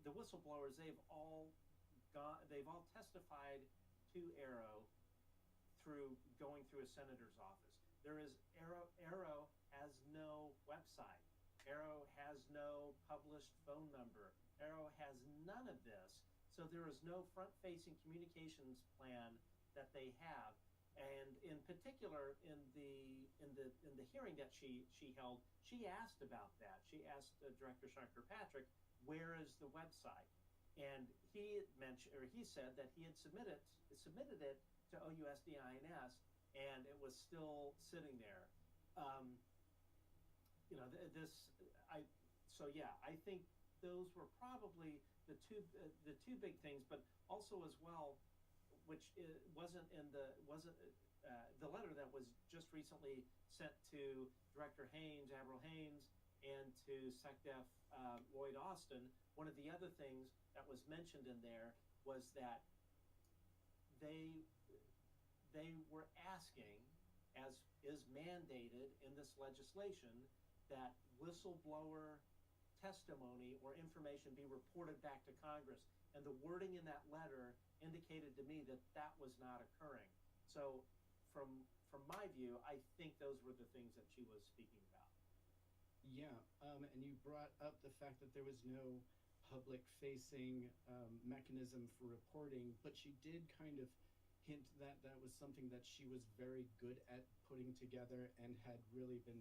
whistleblowers, they've all testified to Arrow through going through a senator's office. There is Arrow has no website. Arrow has no published phone number. Arrow has none of this. So there is no front-facing communications plan that they have. And in particular, in the hearing that she held, she asked about that. She asked Director Sean Kirkpatrick, "Where is the website?" And he said that he had submitted it to OUSDINS, and it was still sitting there. I think those were probably the two big things, but also as well, which wasn't the letter that was just recently sent to Director Haynes, Admiral Haynes, and to SecDef Lloyd Austin. One of the other things that was mentioned in there was that they were asking, as is mandated in this legislation, that whistleblower testimony or information be reported back to Congress. And the wording in that letter indicated to me that that was not occurring. So from my view, I think those were the things that she was speaking about. Yeah, and you brought up the fact that there was no public-facing mechanism for reporting, but she did kind of hint that that was something that she was very good at putting together and had really been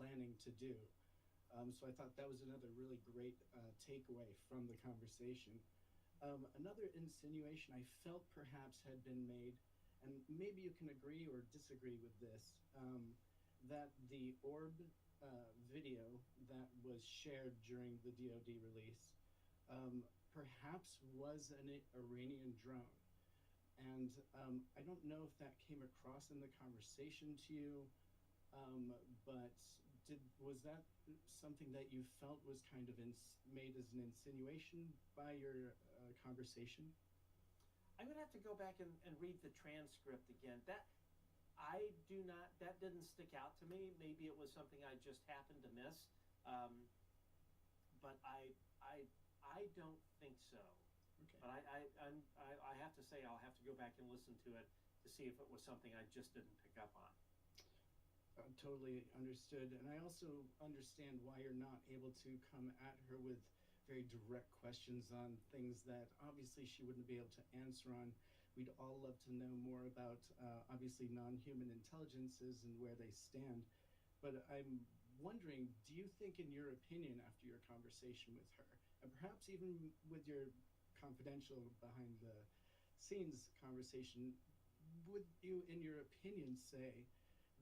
planning to do. So I thought that was another really great takeaway from the conversation. Another insinuation I felt perhaps had been made, and maybe you can agree or disagree with this, that the orb video that was shared during the DoD release perhaps was an Iranian drone. And I don't know if that came across in the conversation to you, but was that something that you felt was kind of made as an insinuation by your conversation? I would have to go back and read the transcript again. That didn't stick out to me. Maybe it was something I just happened to miss, but I don't think so. Okay. But I have to say I'll have to go back and listen to it to see if it was something I just didn't pick up on. Totally understood. And I also understand why you're not able to come at her with very direct questions on things that obviously she wouldn't be able to answer on. We'd all love to know more about obviously non-human intelligences and where they stand. But I'm wondering, do you think, in your opinion, after your conversation with her, and perhaps even with your confidential behind the scenes conversation, would you, in your opinion, say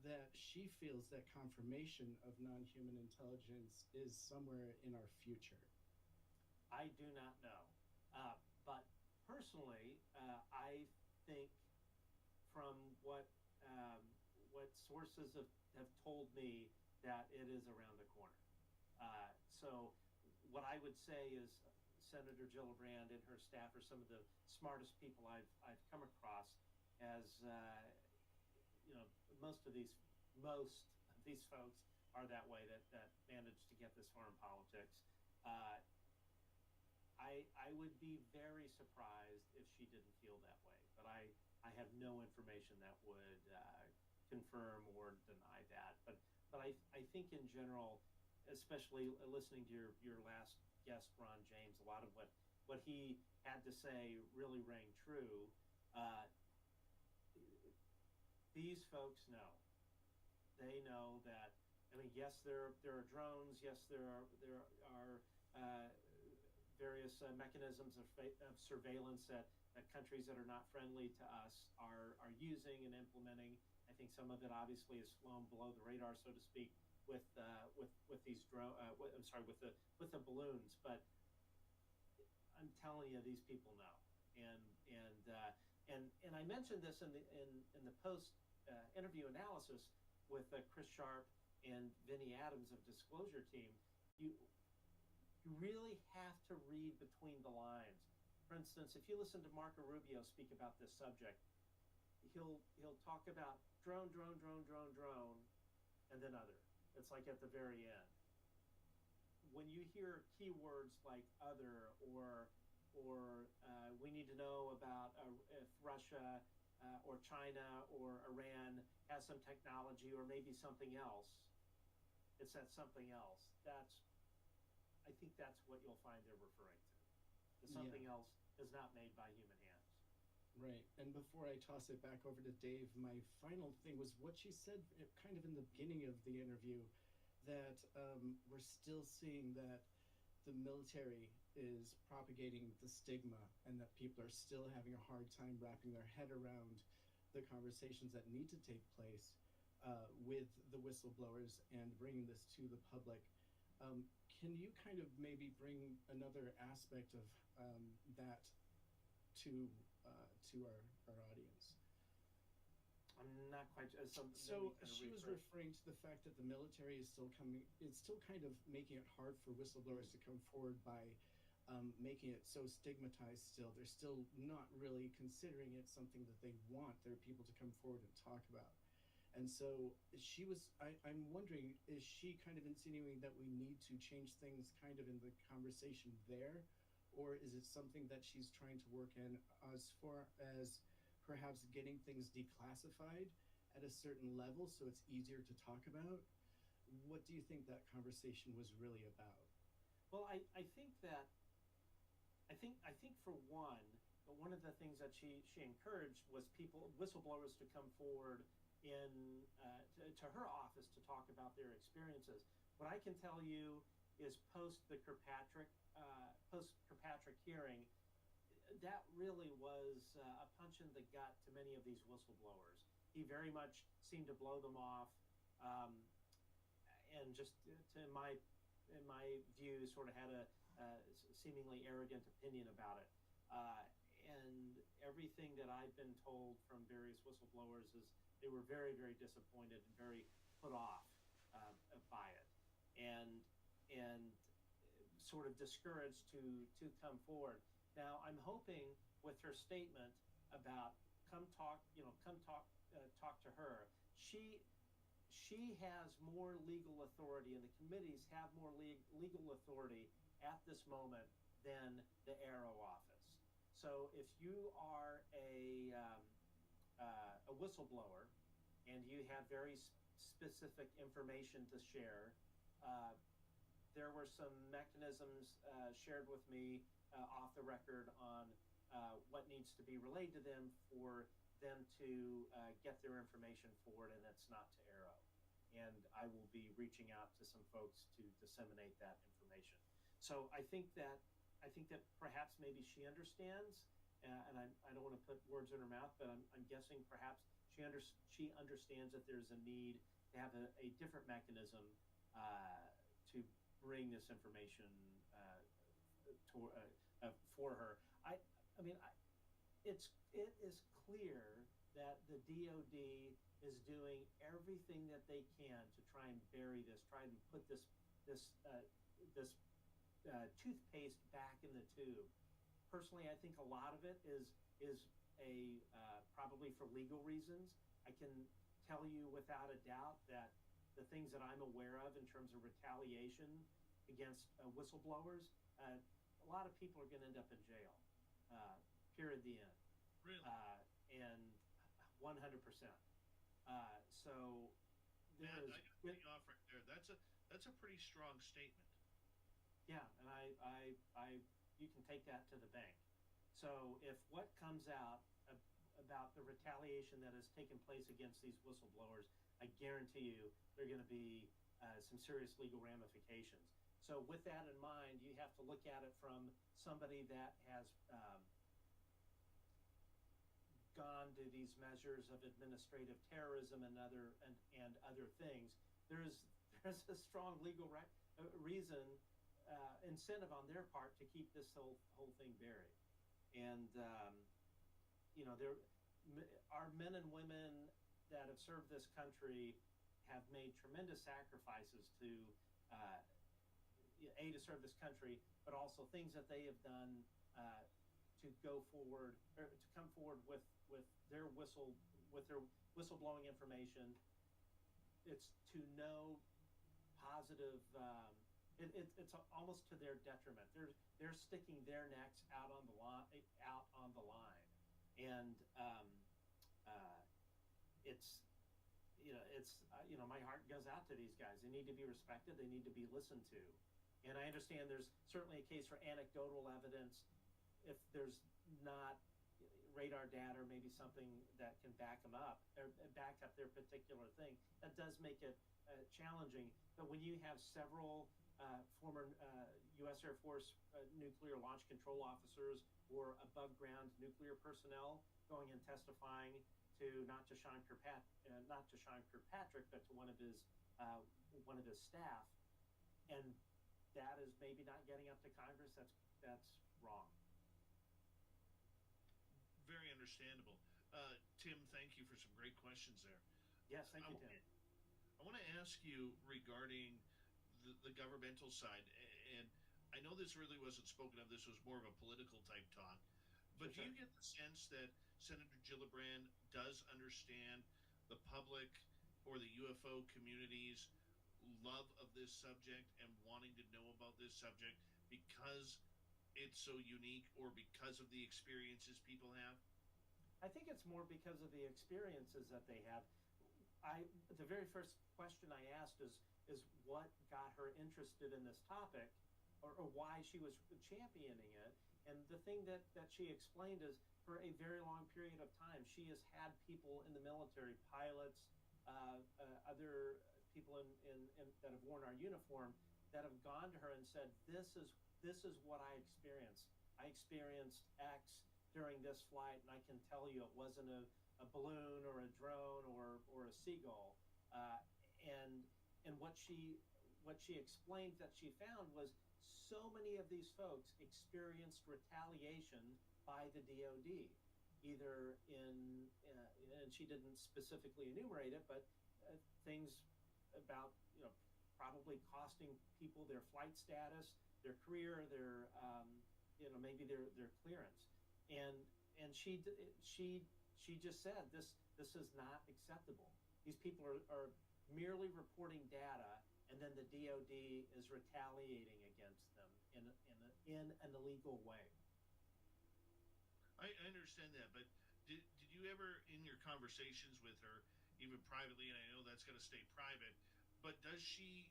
that she feels that confirmation of non-human intelligence is somewhere in our future? I do not know. But personally, I think from what sources have told me that it is around the corner. So what I would say is Senator Gillibrand and her staff are some of the smartest people I've come across. As most of these folks are that way, that managed to get this far in politics. I would be very surprised if she didn't feel that way, but I have no information that would confirm or deny that. But I think in general, especially listening to your last guest, Ron James, a lot of what he had to say really rang true. These folks know. They know that. I mean, yes, there are drones. Yes, there are various mechanisms of surveillance that countries that are not friendly to us are using and implementing. I think some of it obviously is flown below the radar, so to speak, with these drone. I'm sorry, with the balloons. But I'm telling you, these people know. And I mentioned this in the post interview analysis with Chris Sharp and Vinny Adams of Disclosure Team. You really have to read between the lines. For instance, if you listen to Marco Rubio speak about this subject, he'll talk about drone, and then other. It's like at the very end. When you hear keywords like other or we need to know about if Russia or China or Iran has some technology or maybe something else, it's that something else. I think that's what you'll find they're referring to. The something else is not made by human hands. Right. And before I toss it back over to Dave, my final thing was what she said kind of in the beginning of the interview, that we're still seeing that the military is propagating the stigma and that people are still having a hard time wrapping their head around the conversations that need to take place with the whistleblowers and bringing this to the public. Can you kind of maybe bring another aspect of that to our audience? I'm not quite. So she was referring to the fact that the military is still kind of making it hard for whistleblowers to come forward by making it so stigmatized still. They're still not really considering it something that they want their people to come forward and talk about. And so I'm wondering, is she kind of insinuating that we need to change things kind of in the conversation there? Or is it something that she's trying to work in as far as perhaps getting things declassified at a certain level so it's easier to talk about? What do you think that conversation was really about? Well, I think for one of the things that she encouraged was whistleblowers to come forward to her office to talk about their experiences. What I can tell you is post Kirkpatrick hearing, that really was a punch in the gut to many of these whistleblowers. He very much seemed to blow them off, and just in my view, sort of had a seemingly arrogant opinion about it. And everything that I've been told from various whistleblowers is they were very, very disappointed and very put off by it, and sort of discouraged to come forward. Now, I'm hoping with her statement about come talk to her. She has more legal authority, and the committees have more legal authority at this moment than the Arrow office. So if you are a whistleblower and you have very specific information to share, there were some mechanisms shared with me off the record on what needs to be relayed to them for them to get their information forward, and it's not to Arrow. And I will be reaching out to some folks to disseminate that information. So I think that perhaps maybe she understands, and I don't want to put words in her mouth, but I'm guessing perhaps she understands that there's a need to have a different mechanism to bring this information for her. It is clear that the DoD is doing everything that they can to try and bury this, try and put this toothpaste back in the tube. Personally, I think a lot of it is probably for legal reasons. I can tell you without a doubt that the things that I'm aware of in terms of retaliation against whistleblowers, a lot of people are going to end up in jail. Period. The end. Really? And 100%. So Matt, I got to put you off right there. That's a pretty strong statement. Yeah, and I you can take that to the bank. So if what comes out about the retaliation that has taken place against these whistleblowers, I guarantee you there are going to be some serious legal ramifications. So with that in mind, you have to look at it from somebody that has gone to these measures of administrative terrorism and other things. There's there's a strong legal reason, incentive on their part to keep this whole thing buried. And you know, our men and women that have served this country have made tremendous sacrifices to to serve this country, but also things that they have done to go forward, or to come forward with their whistleblowing information. It's to no positive. It's almost to their detriment. They're sticking their necks out on the line, and it's my heart goes out to these guys. They need to be respected. They need to be listened to. And I understand there's certainly a case for anecdotal evidence if there's not radar data or maybe something that can back them up or back up their particular thing. That does make it challenging. But when you have several former U.S. Air Force nuclear launch control officers or above ground nuclear personnel going and testifying to not to Sean Kirkpatrick, but to one of his staff, and that is maybe not getting up to Congress, that's wrong. Very understandable. Tim, thank you for some great questions there. Yes, thank you, Tim. I want to ask you regarding the governmental side, and I know this really wasn't spoken of, this was more of a political type talk, but do you get the sense that Senator Gillibrand does understand the public or the UFO community's love of this subject and wanting to know about this subject because it's so unique, or because of the experiences people have? I think it's more because of the experiences that they have. The very first question I asked is what got her interested in this topic, or why she was championing it. And the thing that she explained is, for a very long period of time, she has had people in the military, pilots, other people that have worn our uniform, that have gone to her and said, this is what I experienced. I experienced X during this flight, and I can tell you it wasn't a balloon or a drone or a seagull. And what she explained that she found was so many of these folks experienced retaliation by the DoD, either and she didn't specifically enumerate it, but things about probably costing people their flight status, their career, their maybe their clearance, and she just said this is not acceptable. These people are merely reporting data, and then the DoD is retaliating against them in an illegal way. I understand that, but did you ever, in your conversations with her, even privately, and I know that's going to stay private, but does she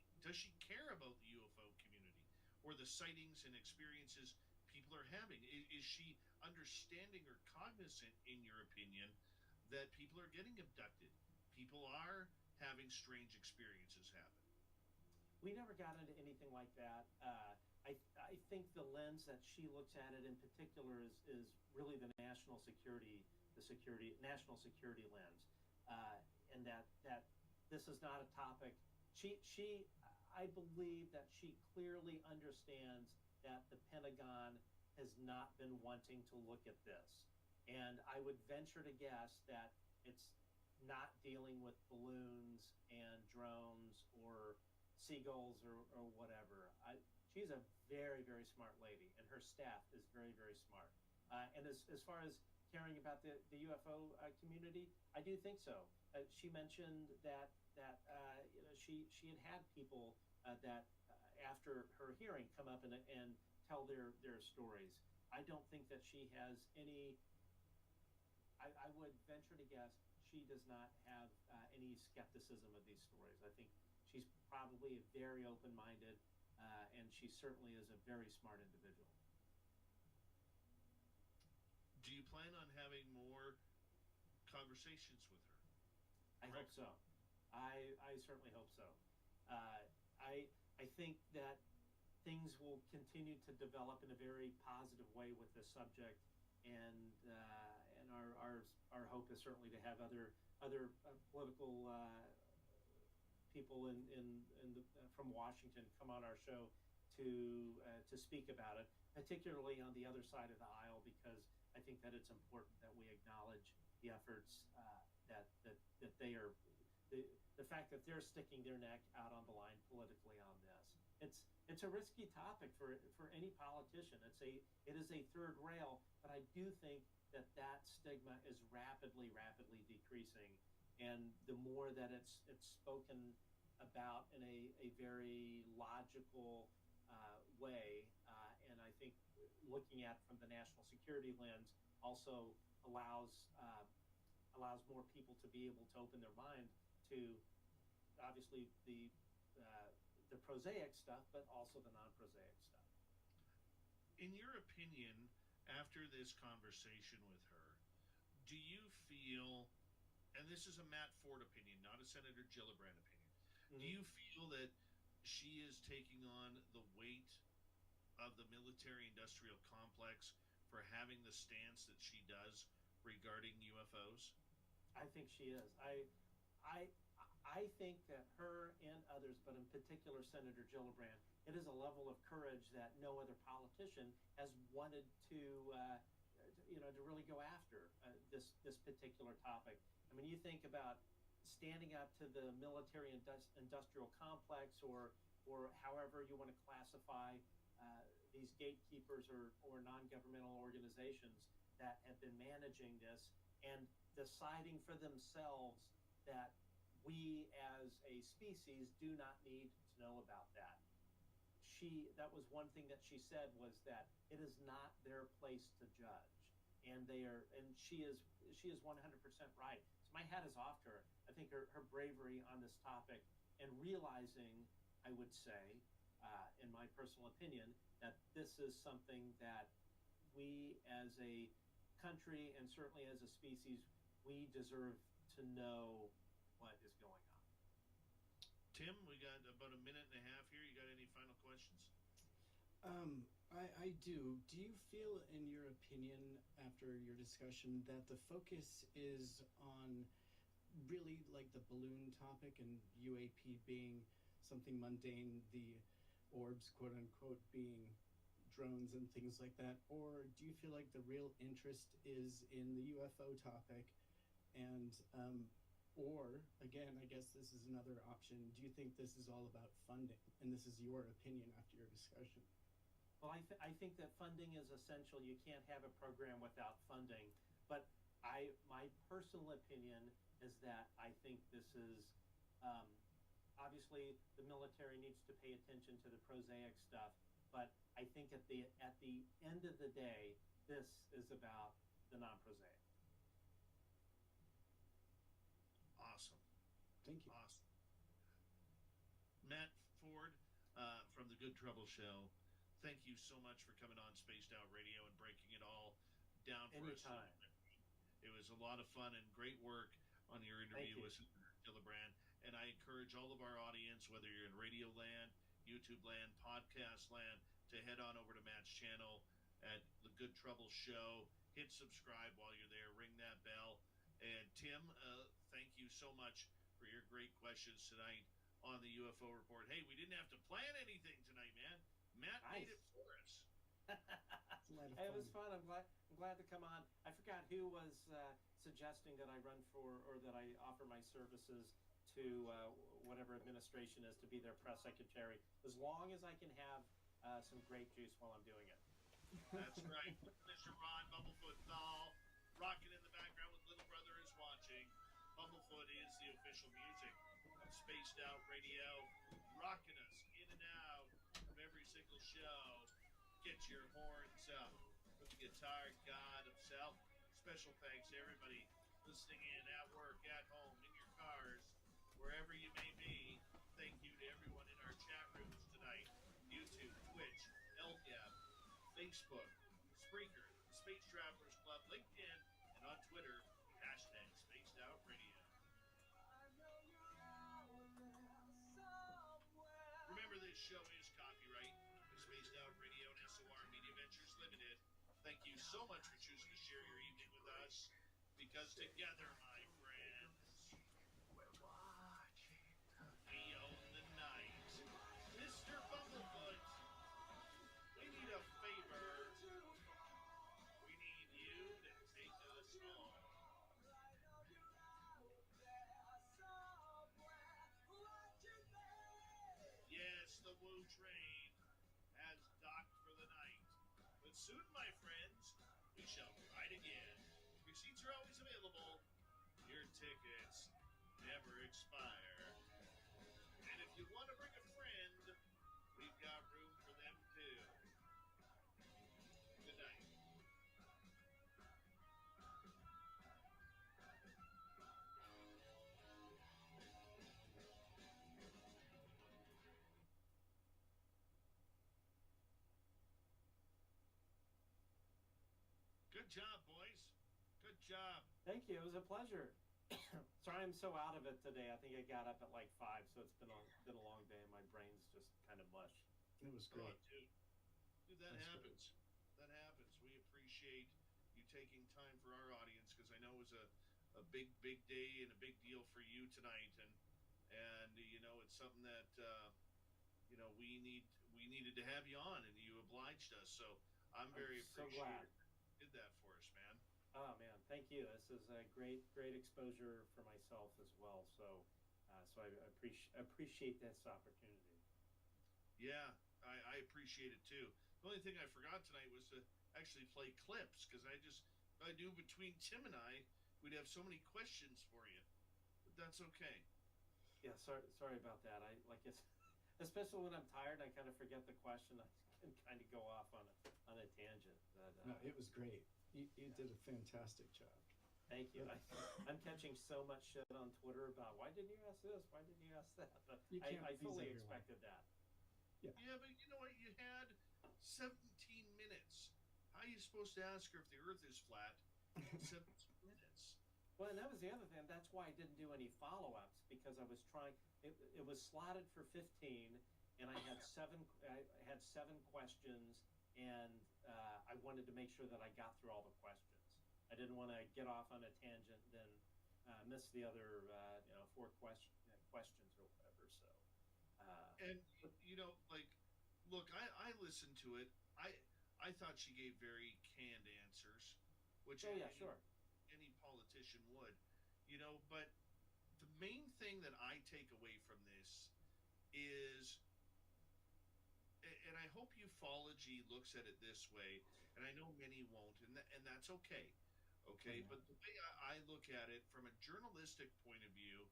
care about the UFO community or the sightings and experiences people are having? Is she understanding or cognizant, in your opinion, that people are getting abducted? People are having strange experiences happen. We never got into anything like that. I think the lens that she looks at it in particular is really the national security lens, and that this is not a topic. I believe that she clearly understands that the Pentagon has not been wanting to look at this, and I would venture to guess that it's not dealing with balloons and drones or seagulls or whatever. She's a very, very smart lady, and her staff is very, very smart. And as far as caring about the UFO community, I do think so. She mentioned that she had people that after her hearing come up and tell their stories. I don't think that she has any. I would venture to guess she does not have any skepticism of these stories. I think she's probably very open-minded, and she certainly is a very smart individual. Do you plan on having more conversations with her? I hope so. I certainly hope so. I think that things will continue to develop in a very positive way with this subject, and our hope is certainly to have other political people from Washington come on our show to speak about it, particularly on the other side of the aisle, because I think that it's important that we acknowledge the efforts that they are, the fact that they're sticking their neck out on the line politically on this. It's a risky topic for any politician. It is a third rail, but I do think that stigma is rapidly decreasing, and the more that it's spoken about in a very logical way, and I think looking at from the national security lens also allows more people to be able to open their mind to obviously the prosaic stuff, but also the non-prosaic stuff. In your opinion, after this conversation with her, do you feel, and this is a Matt Ford opinion, not a Senator Gillibrand opinion, do you feel that she is taking on the weight of the military-industrial complex for having the stance that she does regarding UFOs? I think she is. I think that her and others, but in particular Senator Gillibrand, it is a level of courage that no other politician has wanted to really go after this particular topic. I mean, you think about standing up to the military industrial complex, or however you want to classify these gatekeepers or non-governmental organizations that have been managing this, and deciding for themselves that we as a species do not need to know about that. That was one thing that she said, was that it is not their place to judge, and she is 100% right. So my hat is off to her. I think her bravery on this topic, and realizing, I would say, in my personal opinion, that this is something that we as a country, and certainly as a species, we deserve to know what is going on. Tim, we got about a minute and a half here. You got any final questions? I do. Do you feel, in your opinion, after your discussion, that the focus is on really like the balloon topic and UAP being something mundane, the orbs, quote unquote, being drones and things like that? Or do you feel like the real interest is in the UFO topic? And, or again, I guess this is another option. Do you think this is all about funding? And this is your opinion after your discussion. Well, I think that funding is essential. You can't have a program without funding. But my personal opinion is that I think this is, obviously the military needs to pay attention to the prosaic stuff, but I think at the end of the day, this is about the non-prosaic. Awesome. Thank you. Awesome. Matt Ford from the Good Trouble Show, thank you so much for coming on Spaced Out Radio and breaking it all down for us. It was a lot of fun and great work on your interview with Senator Gillibrand. And I encourage all of our audience, whether you're in Radio Land, YouTube Land, Podcast Land, to head on over to Matt's channel at The Good Trouble Show. Hit subscribe while you're there. Ring that bell. And Tim, thank you so much for your great questions tonight on the UFO Report. Hey, we didn't have to plan anything tonight, man. Matt made it for us. It was fun. I'm glad to come on. I forgot who was suggesting that I run for, or that I offer my services to whatever administration is, to be their press secretary, as long as I can have some grape juice while I'm doing it. That's right. Mr. Ron Bumblefoot Thal, rocking in the background with Little Brother is Watching. Bumblefoot is the official music of Spaced Out Radio, rocking us in and out of every single show. Get your horns up with the guitar god himself. Special thanks to everybody listening in at work, at home, in your cars, wherever you may be. Thank you to everyone in our chat rooms tonight. YouTube, Twitch, LGAB, Facebook, Spreaker, Space Travelers Club, LinkedIn, and on Twitter, #SpacedOutRadio. Remember, this show is copyright Spaced Out Radio and SOR Media Ventures Limited. Thank you so much for choosing to share your evening with us, because together, my friends, we're watching. We soon, my friends, we shall ride again. Your seats are always available. Your tickets never expire. And if you want to bring a friend, we've got room for them too. Good night. Good job, boys. Good job. Thank you. It was a pleasure. Sorry I'm so out of it today. I think I got up at like 5, so it's been a long day and my brain's just kind of mush. It was Oh, great. dude, that That's happens. That happens. We appreciate you taking time for our audience because I know it was a big day and a big deal for you tonight, and you know it's something that you know we needed to have you on, and you obliged us. So I'm very so appreciative. glad. You did that for us, man. Oh man, thank you. This is a great exposure for myself as well. So, so I appreciate this opportunity. Yeah, I appreciate it too. The only thing I forgot tonight was to actually play clips because I knew between Tim and I we'd have so many questions for you, but that's okay. Yeah, sorry about that. I like it's especially when I'm tired, I kind of forget the question. I can kind of go off on a tangent. But, No, it was great. You did a fantastic job. Thank you. I'm catching so much shit on Twitter about why didn't you ask this? Why didn't you ask that? But You can't I please fully everyone. expected that. Yeah. Yeah, but you know what? You had 17 minutes. How are you supposed to ask her if the Earth is flat? 17 minutes. Well, and that was the other thing. That's why I didn't do any follow-ups because I was trying. It was slotted for 15, and I had seven questions, and I wanted to make sure that I got through all the questions. I didn't want to get off on a tangent, then miss the other 4 questions or whatever. So. And you know, like, look, I listened to it. I thought she gave very canned answers, which Sure. Any politician would, you know. But the main thing that I take away from this is, and I hope ufology looks at it this way, and I know many won't, and that's okay. Okay, but the way I look at it from a journalistic point of view,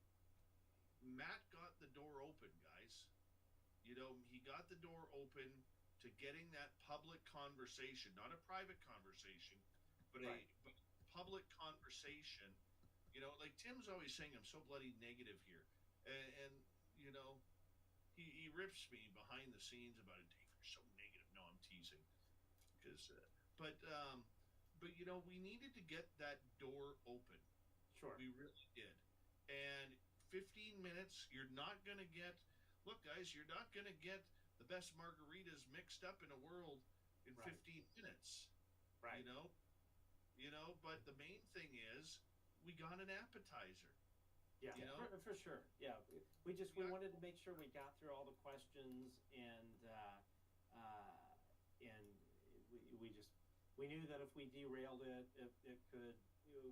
Matt got the door open, guys. You know, he got the door open to getting that public conversation, not a private conversation, but Right. a public conversation. You know, like Tim's always saying, I'm so bloody negative here. And you know, he rips me behind the scenes about it. Dave, you're so negative. No, I'm teasing. Because, but you know, we needed to get that door open. Sure. We really did. And 15 minutes, you're not going to get, look, guys, you're not going to get the best margaritas mixed up in a world in Right. 15 minutes. Right. You know, but the main thing is we got an appetizer. Yeah, You know? for sure. Yeah, we wanted to make sure we got through all the questions, and we knew that if we derailed it,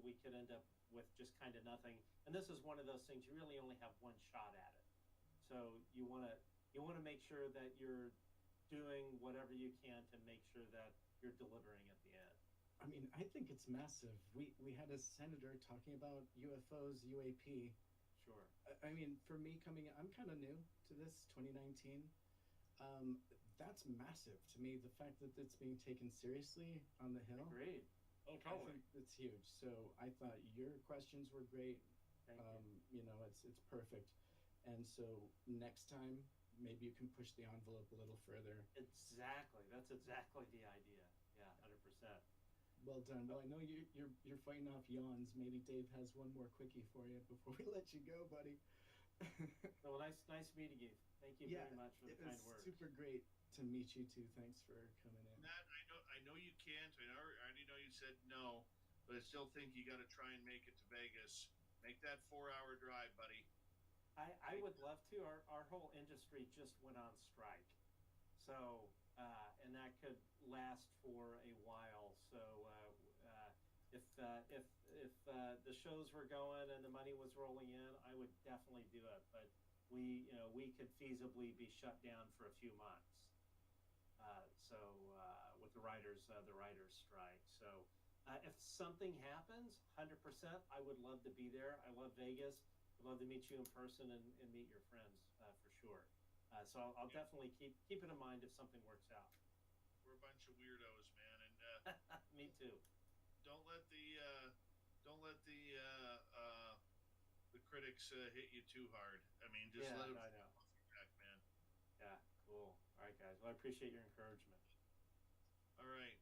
we could end up with just kind of nothing. And this is one of those things you really only have one shot at it, so you want to make sure that you're doing whatever you can to make sure that you're delivering at the end. I mean, I think it's massive. We had a senator talking about UFOs, UAP. Sure. I mean, for me I'm kind of new to this, 2019. That's massive to me. The fact that it's being taken seriously on the Hill. Agreed. Oh, I totally. think it's huge. So I thought your questions were great. Thank you. You know, it's perfect. And so next time, maybe you can push the envelope a little further. Exactly. That's exactly the idea. Yeah, 100%. Well done. Well, I know you're fighting off yawns. Maybe Dave has one more quickie for you before we let you go, buddy. Well, nice meeting you. Thank you very much for the kind It was words. super great to meet you too. Thanks for coming in. Matt, I know you can't. I already know you said no, but I still think you got to try and make it to Vegas. Make that 4-hour drive, buddy. I would love to. Our whole industry just went on strike, so and that could last for a while. So if the shows were going and the money was rolling in, I would definitely do it. But we could feasibly be shut down for a few months. So with the writers there's the writer's strike. So if something happens, 100%, I would love to be there. I love Vegas. I'd love to meet you in person and meet your friends for sure. So I'll definitely keep it in mind if something works out. We're a bunch of weirdos, man, and me too. Don't let the critics hit you too hard. I mean, just let them I know. off your back, man. Yeah, cool. All right, guys. Well, I appreciate your encouragement. All right.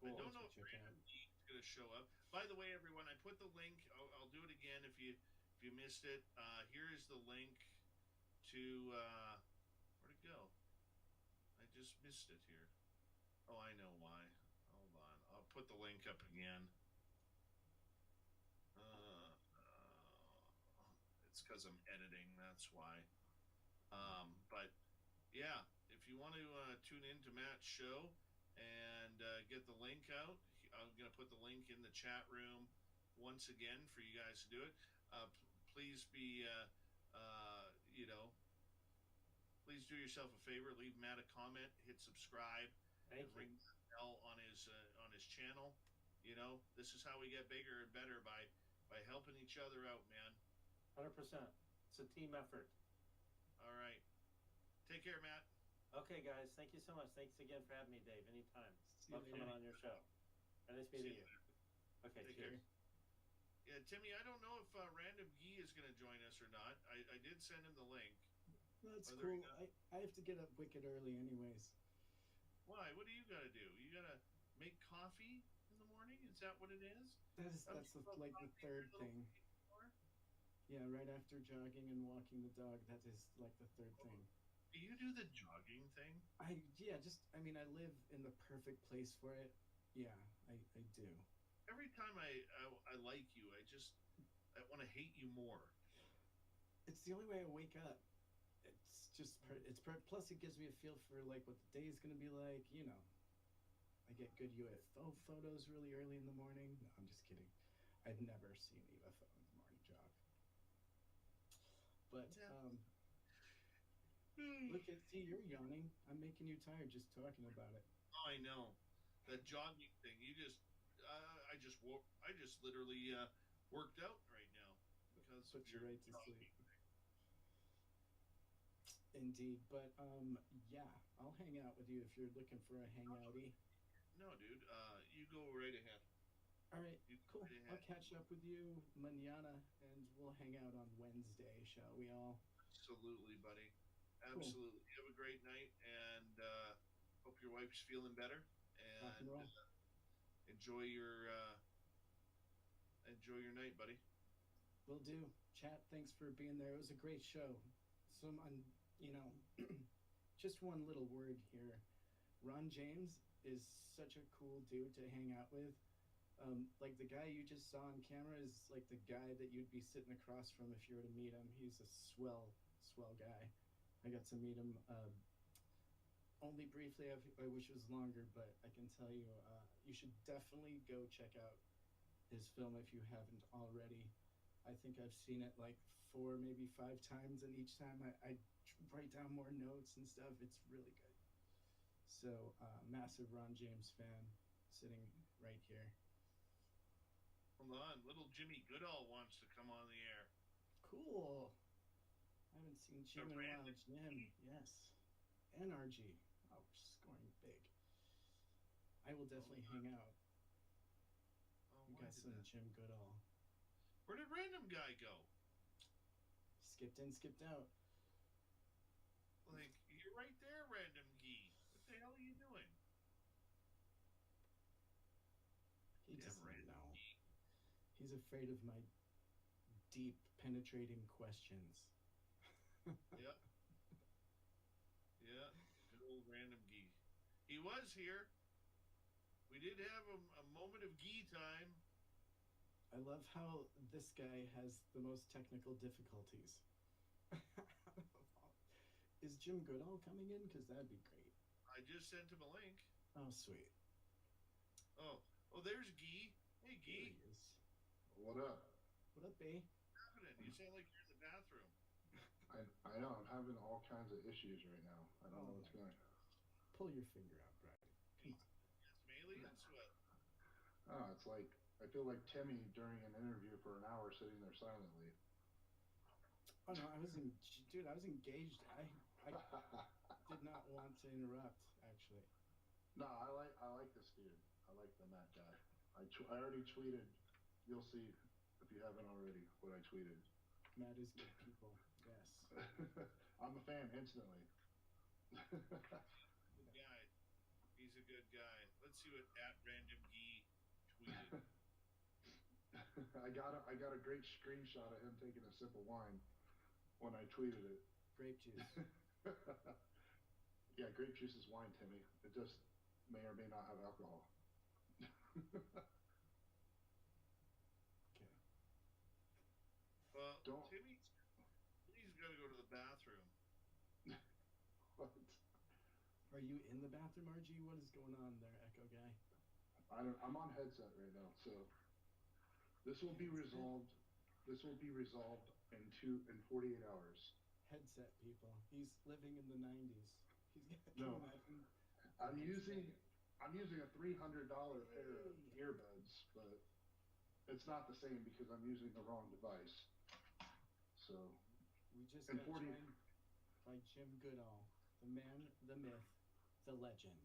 Cool. I don't know if Random Geek is going to show up. By the way, everyone, I put the link. I'll do it again if you missed it. Here is the link to where'd it go? I just missed it here. Oh, I know why. Hold on. I'll put the link up again. It's because I'm editing. That's why. But yeah, if you want to tune in to Matt's show and get the link out, I'm going to put the link in the chat room once again for you guys to do it. Please be, please do yourself a favor. Leave Matt a comment. Hit subscribe. Thank you. Ring the bell on his channel. You know, this is how we get bigger and better by helping each other out, man. 100%. It's a team effort. All right. Take care, Matt. Okay, guys. Thank you so much. Thanks again for having me, Dave. Anytime. Love coming on your show. Very nice meeting you. Okay, Take cheers. care. Yeah, Timmy, I don't know if Random Gee is going to join us or not. I did send him the link. That's Whether cool. I have to get up wicked early anyways. Why? What do you got to do? You got to make coffee in the morning? Is that what it is? That's like the third thing. Yeah, right after jogging and walking the dog, that is like the third thing. Do you do the jogging thing? I live in the perfect place for it. Yeah, I do. Every time I like you, I want to hate you more. It's the only way I wake up. It's just plus it gives me a feel for like what the day is gonna be like. You know, I get good UFO photos really early in the morning. No, I'm just kidding. I've never seen a UFO in the morning jog. But see, you're yawning. I'm making you tired just talking about it. Oh, I know. That jogging thing. I just literally worked out right now because put you right to sleep. Indeed, but yeah, I'll hang out with you if you're looking for a hangouty. No, dude. You go right ahead. All right, cool. I'll catch up with you mañana, and we'll hang out on Wednesday, shall we all? Absolutely, buddy. Cool. Absolutely. You have a great night, and hope your wife's feeling better. Rock and roll. Enjoy your night, buddy. Will do. Chat, thanks for being there. It was a great show. Just one little word here. Ron James is such a cool dude to hang out with. Like the guy you just saw on camera is like the guy that you'd be sitting across from if you were to meet him. He's a swell guy. I got to meet him only briefly. I wish it was longer, but I can tell you, you should definitely go check out his film if you haven't already. I think I've seen it like 4, maybe 5 times, and each time I write down more notes and stuff. It's really good. So, massive Ron James fan sitting right here. Hold on, little Jimmy Goodall wants to come on the air. Cool. I haven't seen Jim in a while. Jim, yes. NRG. Oh, we're scoring big. I will definitely hang out. We got some Jim Goodall. Where did Random Guy go? Skipped in, skipped out. Like, you're right there, Random Gee. What the hell are you doing? He doesn't know. He's afraid of my deep, penetrating questions. Yep. Yeah, good old Random Gee. He was here. We did have a moment of Gee time. I love how this guy has the most technical difficulties. Is Jim Goodall coming in? Because that'd be great. I just sent him a link. Oh, sweet. Oh, there's Gee. Hey, Gee. There he is. What up? What up, B? What's happening? You sound like you're in the bathroom. I know, I'm having all kinds of issues right now. I don't know what's going on. Pull your finger out, Brad. Come on. It's Oh, it's like I feel like Timmy during an interview for an hour sitting there silently. Oh no, I was dude, I was engaged. I did not want to interrupt, actually. No, I like this dude. I like the Matt guy. I already tweeted. You'll see if you haven't already what I tweeted. Matt is good people. Yes. I'm a fan instantly. Good guy. He's a good guy. Let's see what @randomgee tweeted. I got a great screenshot of him taking a sip of wine when I tweeted it. Grape juice. Yeah, grape juice is wine, Timmy. It just may or may not have alcohol. Okay. Well, Timmy's got to go to the bathroom. What? Are you in the bathroom, RG? What is going on there, Echo guy? I'm on headset right now, so this will be resolved. This will be resolved in 48 hours. Headset people. He's living in the 90s. He's got No, I'm using a $300 pair of earbuds, but it's not the same because I'm using the wrong device. So we just got joined by Jim Goodall, the man, the myth, the legend.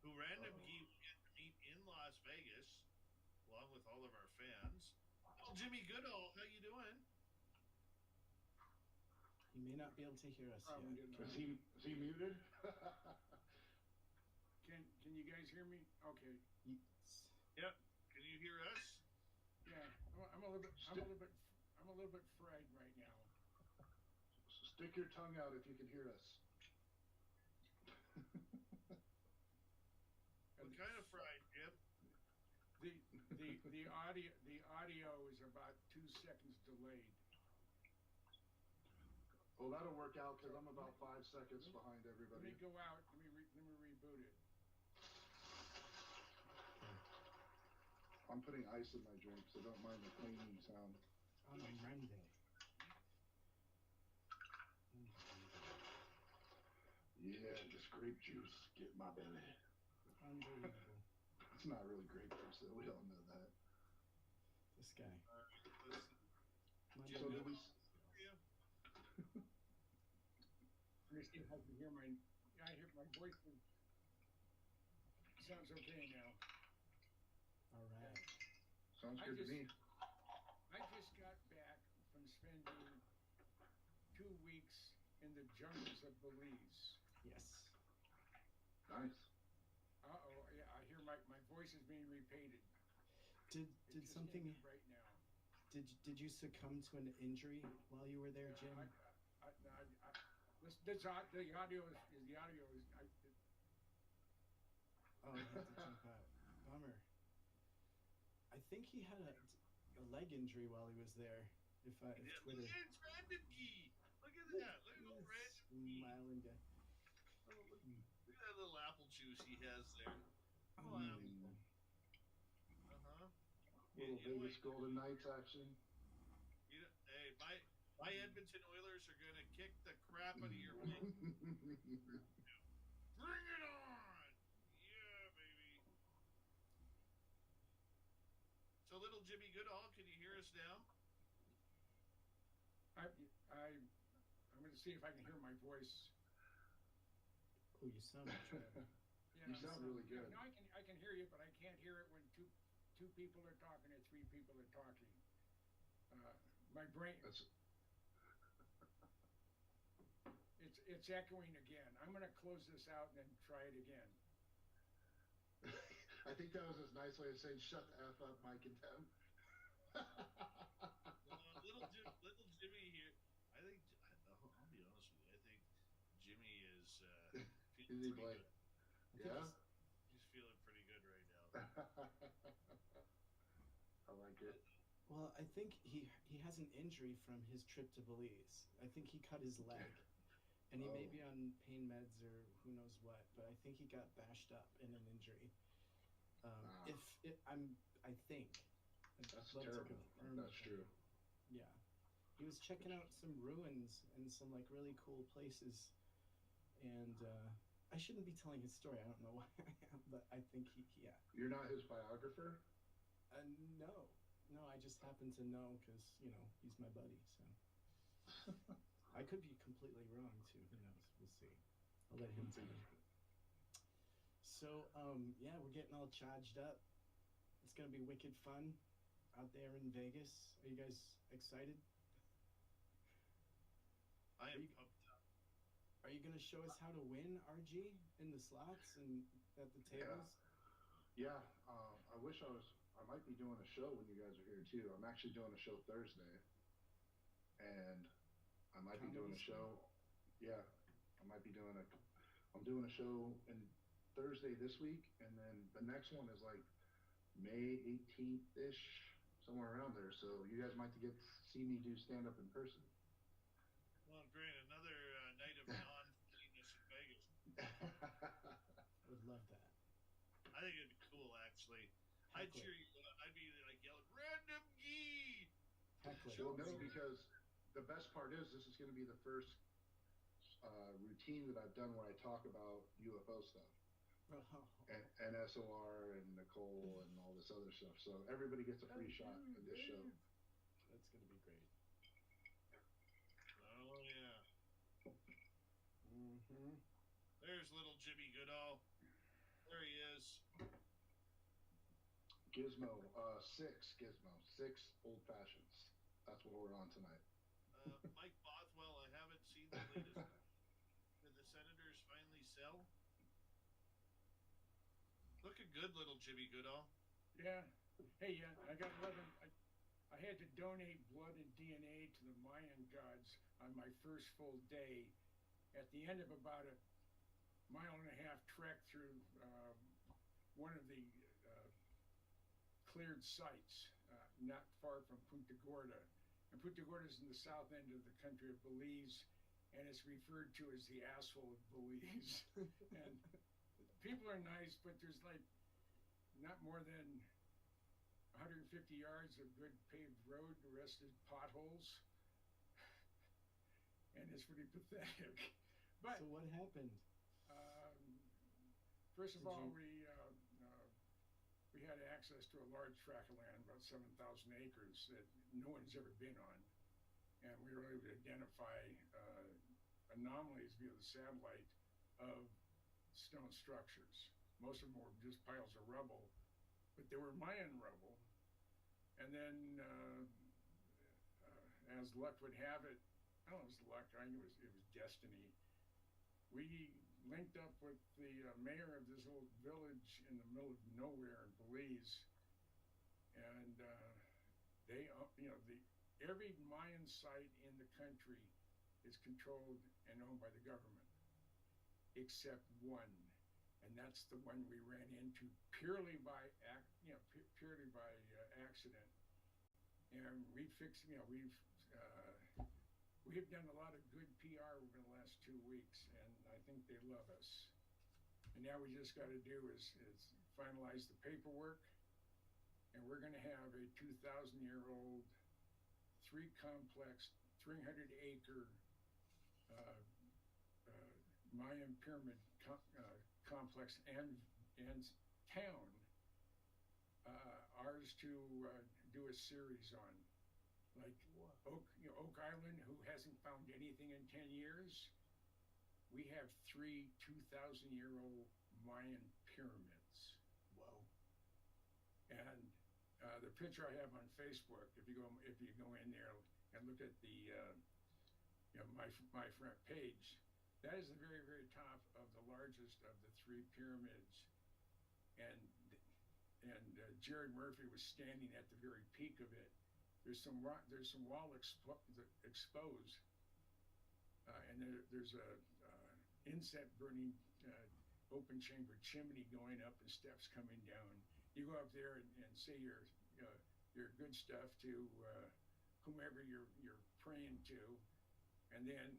Who randomgee will get to meet in Las Vegas, along with all of our fans. Oh, Jimmy Goodall, how you doing? He may not be able to hear us yet. Is he muted? Can you guys hear me? Okay. Yep. Can you hear us? Yeah. I'm a little bit fried right now. Stick your tongue out if you can hear us. What kind of fried, Jim? The audio is about 2 seconds delayed. Oh, that'll work out because I'm about 5 seconds behind everybody. Let me go out. Let me reboot it. I'm putting ice in my drink, so don't mind the cleaning sound. On a Monday. Yeah, just grape juice. Get my belly. Unbelievable. It's not really grape juice, though. We all know that. This guy. So did we... Let me see if I can hear my. I hear my voice. Sounds okay now. All right. Sounds good to me. I just got back from spending 2 weeks in the jungles of Belize. Yes. Nice. Uh-oh, yeah, I hear my voice is being repeated. Did something right now? Did you succumb to an injury while you were there, Jim? The audio is Oh, he had to jump out. Bummer. I think he had a leg injury while he was there. If Twitter. It's randomgee. Look at that. Look at little randomgee. Smiling guy. Look at that little apple juice he has there. Little You know Vegas Golden Knights action. Hey, my Edmonton Oilers are going to kick the crap out of your Bring it on! Yeah, baby. So, little Jimmy Goodall, can you hear us now? I'm going to see if I can hear my voice. Oh, you sound much better. You sound really good. No, I can hear you, but I can't hear it when two people are talking or 3 people are talking. My brain. It's echoing again. I'm going to close this out and then try it again. I think that was his nice way of saying shut the F up, Mike and Tim. Little Jimmy here. I'll be honest with you. I think Jimmy is feeling pretty good. Yeah? He's feeling pretty good right now. I like it. Well, I think he has an injury from his trip to Belize. I think he cut his leg. And he may be on pain meds or who knows what, but I think he got bashed up in an injury. I think. That's terrible. That's true. Yeah. He was checking out some ruins and some like really cool places, and I shouldn't be telling his story. I don't know why I am, but I think yeah. You're not his biographer? No. No, I just happen to know because, you know, he's my buddy, so. I could be completely wrong, too. Who knows? We'll see. I'll let him tell you. So, yeah, we're getting all charged up. It's going to be wicked fun out there in Vegas. Are you guys excited? I am pumped up. Are you going to show us how to win, RG, in the slots and at the tables? Yeah. I wish I might be doing a show when you guys are here too. I'm actually doing a show Thursday. And I might be doing a show. Yeah. I'm doing a show in Thursday this week, and then the next one is like May 18th-ish, somewhere around there. So you guys might get to see me do stand-up in person. Well, great. Another night of non-funniness in Vegas. I would love that. I think it'd be cool, actually. I'd cheer you on. I'd be like yelling, "Random Gee!" Well, no, because the best part is this is going to be the first routine that I've done where I talk about UFO stuff. And SOR and Nicole and all this other stuff. So everybody gets a free shot at this show. That's going to be great. Oh, yeah. Mm-hmm. There's little Jimmy Goodall. There he is. Gizmo, six old fashions. That's what we're on tonight. Mike Bothwell, I haven't seen the latest. Did the Senators finally sell? Looking good, little Jimmy Goodall. Yeah. Hey, yeah, I got 11. I had to donate blood and DNA to the Mayan gods on my first full day. At the end of about a 1.5 mile trek through one of the cleared sites, not far from Punta Gorda. And Punta Gorda is in the south end of the country of Belize, and it's referred to as the asshole of Belize. And people are nice, but there's like not more than 150 yards of good paved road. The rest is potholes, and it's pretty pathetic. But so what happened? First of all, we had access to a large tract of land, about 7,000 acres, that no one's ever been on, and we were able to identify anomalies via the satellite of stone structures. Most of them were just piles of rubble, but they were Mayan rubble. And then, as luck would have it, I don't know if it was luck, I knew it was destiny. We linked up with the mayor of this little village in the middle of nowhere in Belize, and they, every Mayan site in the country is controlled and owned by the government, except one, and that's the one we ran into purely by accident. And we fixed, we've done a lot of good PR over the last 2 weeks, and I think they love us. And now we just got to do is finalize the paperwork, and we're going to have a 2,000-year-old, 3-complex, 300-acre Mayan pyramid complex and town, ours to do a series on. Like Oak Island, who hasn't found anything in 10 years, we have 3 2,000-year-old Mayan pyramids. Whoa! And the picture I have on Facebook, if you go in there and look at the my front page, that is the very, very top of the largest of the 3 pyramids, and Jared Murphy was standing at the very peak of it. There's some wall exposed, and there's a inset burning open chamber chimney going up and steps coming down. You go up there and say your good stuff to whomever you're praying to, and then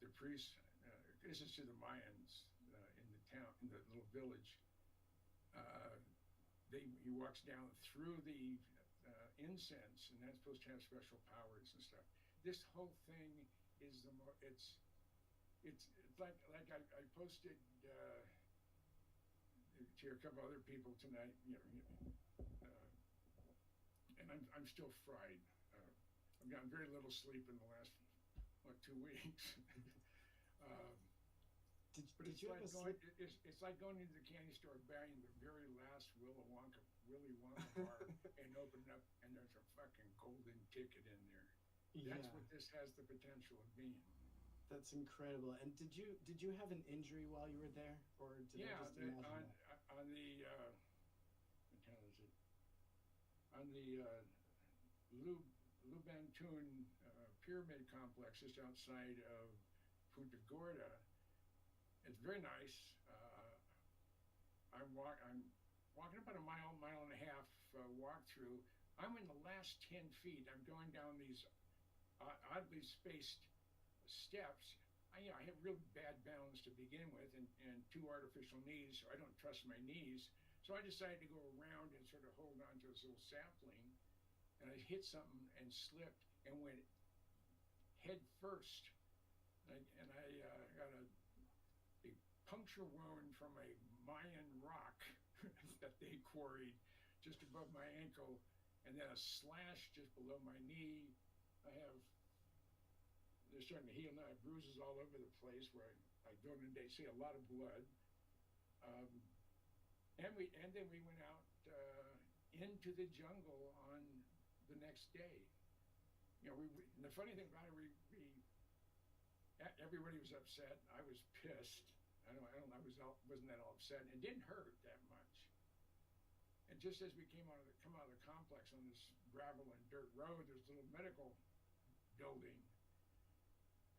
the priest. This is to the Mayans in the town, in the little village. He walks down through the incense, and that's supposed to have special powers and stuff. This whole thing is it's like I posted to a couple other people tonight, and I'm still fried. I've gotten very little sleep in the last 2 weeks. But it's like it's like going into the candy store, buying the very last Willy Wonka bar, and opening up, and there's a fucking golden ticket in there. That's what this has the potential of being. That's incredible. And did you have an injury while you were there, or did I just imagine that? On the what hell is it? On the Lubantun pyramid complex just outside of Punta Gorda. It's very nice. I'm walking about a mile and a half walk through. I'm in the last 10 feet. I'm going down these oddly spaced steps. I have real bad balance to begin with, and 2 artificial knees, so I don't trust my knees. So I decided to go around and sort of hold on to this little sapling, and I hit something and slipped and went head first. And I got a puncture wound from a Mayan rock that they quarried just above my ankle, and then a slash just below my knee. They're starting to heal now. I have bruises all over the place where I go in and they see a lot of blood. And then we went out into the jungle on the next day. And the funny thing about it, everybody was upset. I was pissed. I wasn't that all upset. It didn't hurt that much. And just as we come out of the complex on this gravel and dirt road, there's a little medical building,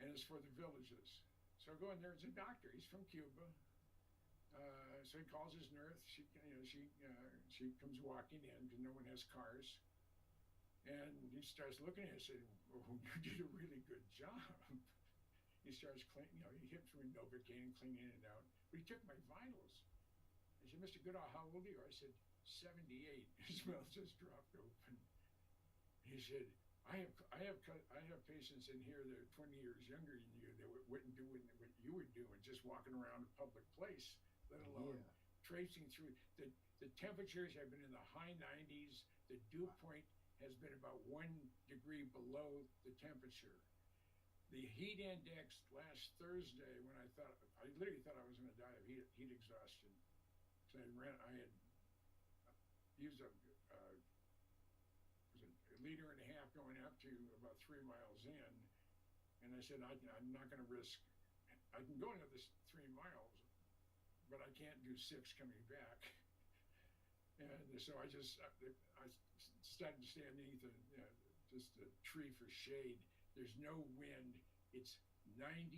and it's for the villages. So I go in there. It's a doctor. He's from Cuba. So he calls his nurse. She comes walking in because no one has cars, and he starts looking at us and said, "Oh, you did a really good job." He starts cleaning, he hit through Novocaine and cleaning it out. But he took my vitals. He said, "Mr. Goodall, how old are you?" I said, 78. His mouth just dropped open. He said, I have patients in here that are 20 years younger than you that wouldn't do what you were doing, just walking around a public place, let alone tracing through. The temperatures have been in the high 90s. The dew point has been about 1 degree below the temperature. The heat index last Thursday, when I literally thought I was going to die of heat exhaustion. So I had used a liter and a half going up to about 3 miles in, and I said I'm not going to risk. I can go another 3 miles, but I can't do 6 coming back. And so I started to stand underneath just a tree for shade. There's no wind. It's 97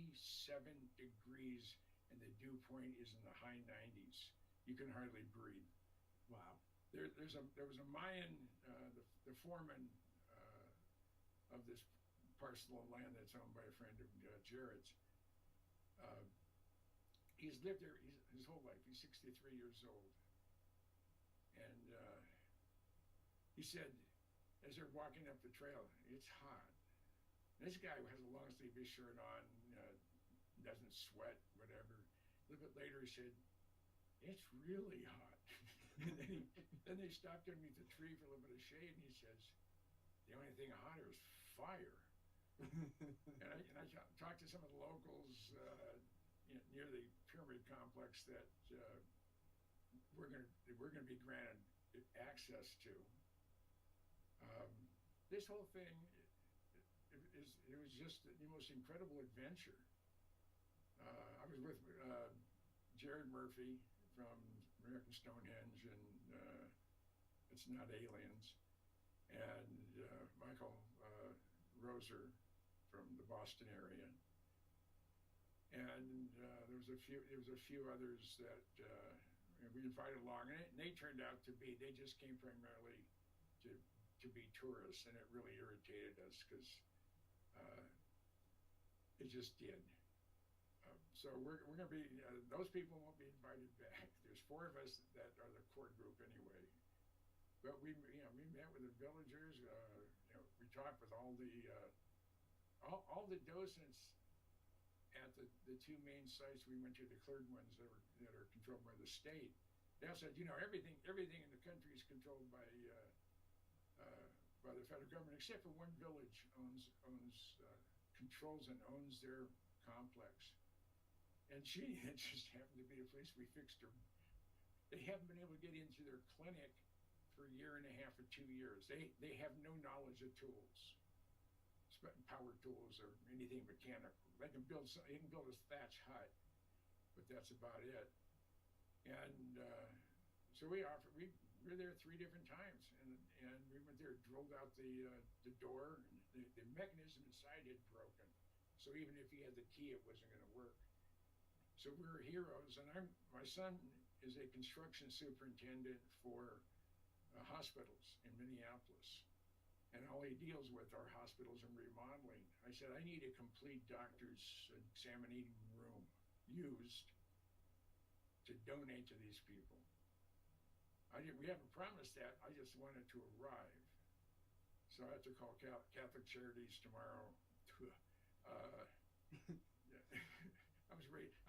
degrees, and the dew point is in the high 90s. You can hardly breathe. Wow. There was a Mayan, the foreman of this parcel of land that's owned by a friend of Jared's. He's lived there his whole life. He's 63 years old. And he said, as they're walking up the trail, it's hot. This guy has a long sleeve shirt on, doesn't sweat, whatever. A little bit later, he said, "It's really hot." And then they stopped underneath the tree for a little bit of shade, and he says, "The only thing hotter is fire." and I talked to some of the locals near the pyramid complex that we're going to be granted access to. This whole thing. It was just the most incredible adventure. I was with Jared Murphy from American Stonehenge and It's Not Aliens, and Michael Roser from the Boston area, and there was a few others that we invited along, and they turned out to be. They just came primarily to be tourists, and it really irritated us because. It just did. So we're going to be, those people won't be invited back. There's 4 of us that are the core group anyway. But we met with the villagers. We talked with all the docents at the two main sites we went to, the cleared ones that are controlled by the state, they all said, you know, everything in the country is controlled by the federal government, except for one village controls and owns their complex. And it just happened to be a place we fixed her. They haven't been able to get into their clinic for a year and a half or 2 years. They have no knowledge of tools, power tools or anything mechanical. They can build a thatch hut, but that's about it. And so we were there 3 different times, and we went there, drilled out the door. And the mechanism inside had broken, so even if he had the key, it wasn't going to work. So we were heroes, and my son is a construction superintendent for hospitals in Minneapolis, and all he deals with are hospitals and remodeling. I said, I need a complete doctor's examining room used to donate to these people. We haven't promised that. I just wanted to arrive. So I have to call Catholic Charities tomorrow.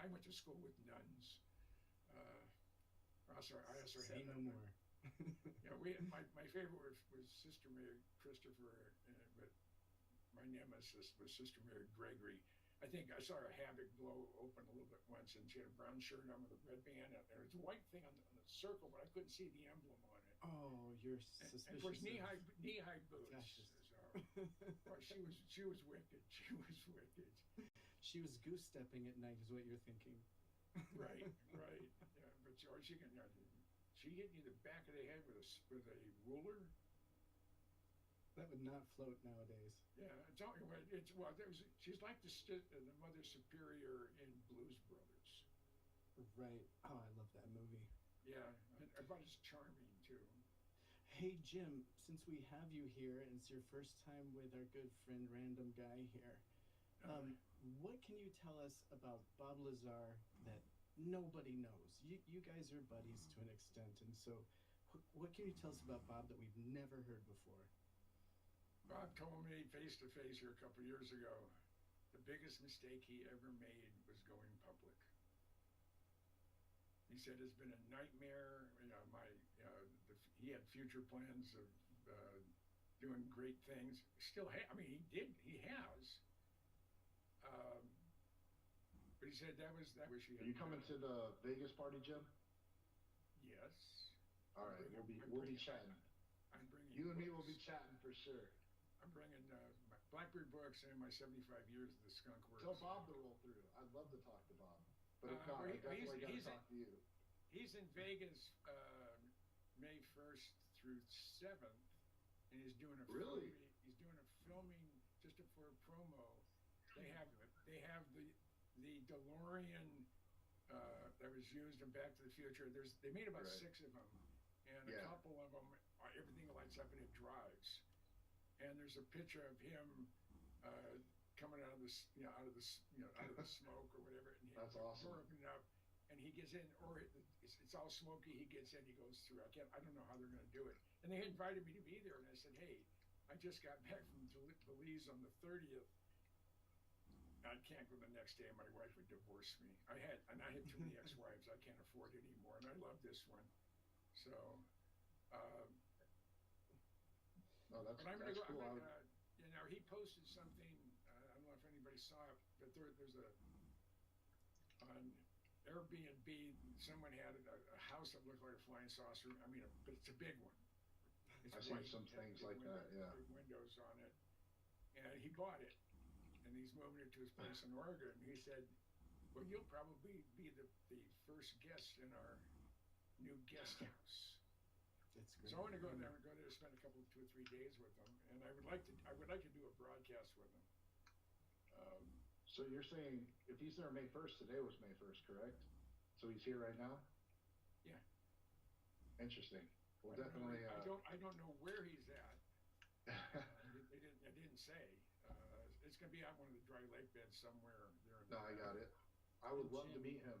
I went to school with nuns. I also Say no more. My favorite was Sister Mary Christopher, but my nemesis was Sister Mary Gregory. I think I saw her habit blow open a little bit once, and she had a brown shirt on with a red band, and there was a white thing on the circle, but I couldn't see the emblem on it. Oh, you're suspicious. And of course, knee-high boots. Cassius. So, she was wicked. She was wicked. She was goose stepping at night, is what you're thinking. Right. Yeah, but she hit me in the back of the head with a ruler. That would not float nowadays. Yeah, she's like the Mother Superior in Blues Brothers. Right. Oh, I love that movie. Yeah, but it's charming too. Hey Jim, since we have you here and it's your first time with our good friend Random Guy here, what can you tell us about Bob Lazar that nobody knows? You guys are buddies to an extent, and so what can you tell us about Bob that we've never heard before? Bob told me face to face here a couple years ago, the biggest mistake he ever made was going public. He said it's been a nightmare. He had future plans of doing great things. He has. But he said that was Are you coming to the Vegas party, Jim? Yes. All right, we'll be chatting. You and me will be chatting for sure. I'm bringing Blackbeard Books and my 75 years of the Skunk Works. Tell Bob to roll through. I'd love to talk to Bob. But if not, I definitely got to talk to you. He's in Vegas May 1st through 7th, and he's doing a filming just for a promo. They have the DeLorean that was used in Back to the Future. They made about 6 of them, and a couple of them, everything lights up and it drives. And there's a picture of him coming out of the smoke or whatever. And that's awesome. Door opening up, and he gets in, or it's all smoky. He gets in, he goes through. I don't know how they're going to do it. And they invited me to be there, and I said, hey, I just got back from Belize on the 30th. I can't go the next day. My wife would divorce me. I had too many ex-wives. I can't afford it anymore, and I love this one. So. No, that's but I'm going to go. cool. He posted something. I don't know if anybody saw it, but there's on Airbnb. Someone had a house that looked like a flying saucer. But it's a big one. I've seen some things like that. Yeah. Big windows on it, and he bought it, and he's moving it to his place in Oregon. And he said, "Well, you'll probably be the first guest in our new guest house." That's great. So I want to go there. I'm going to go there, spend a couple, 2 or 3 days with them, and I would like to do a broadcast with them. So you're saying if he's there May 1st, today was May 1st, correct? So he's here right now? Yeah. Interesting. Well, definitely. I don't know where he's at. They didn't say. It's going to be on one of the dry lake beds somewhere there. No, I got it. I would love to meet him.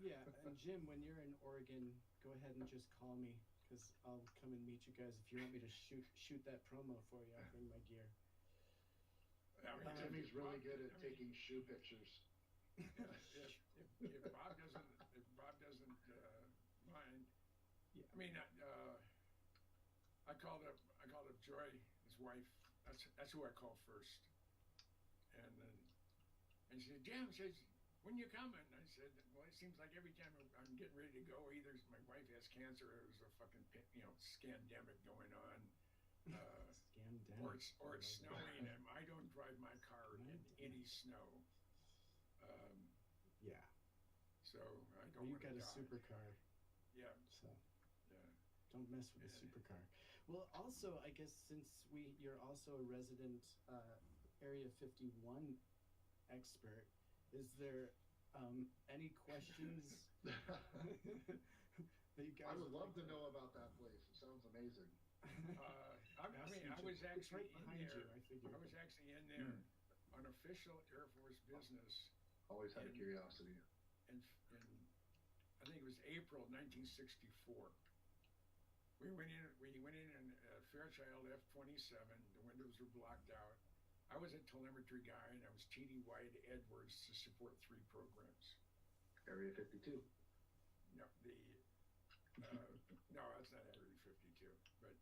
Yeah, and Jim, when you're in Oregon, go ahead and just call me, because I'll come and meet you guys. If you want me to shoot that promo for you, I'll bring my gear. Timmy's really good at taking shoe pictures. if Bob doesn't mind, I mean, I called up Joy, his wife. That's who I called first, and she said, Jim, says, when you coming? I said, well, it seems like every time I'm getting ready to go, either my wife has cancer or there's a fucking scandemic going on. Or it's snowing and I don't drive my car in any snow. Yeah. So I don't. Well, you got a supercar. Yeah. So. Yeah. Don't mess with a supercar. Well, also, I guess since you're also a resident Area 51 expert, is there any questions that you guys? I would love to know about that place. It sounds amazing. I was actually right behind you. I was actually in there on official Air Force business. Always had a curiosity. And I think it was April 1964. We went in a Fairchild F-27. The windows were blocked out. I was a telemetry guy, and I was T.D. White Edwards to support 3 programs. Area 52. No, no, that's not Area 52. But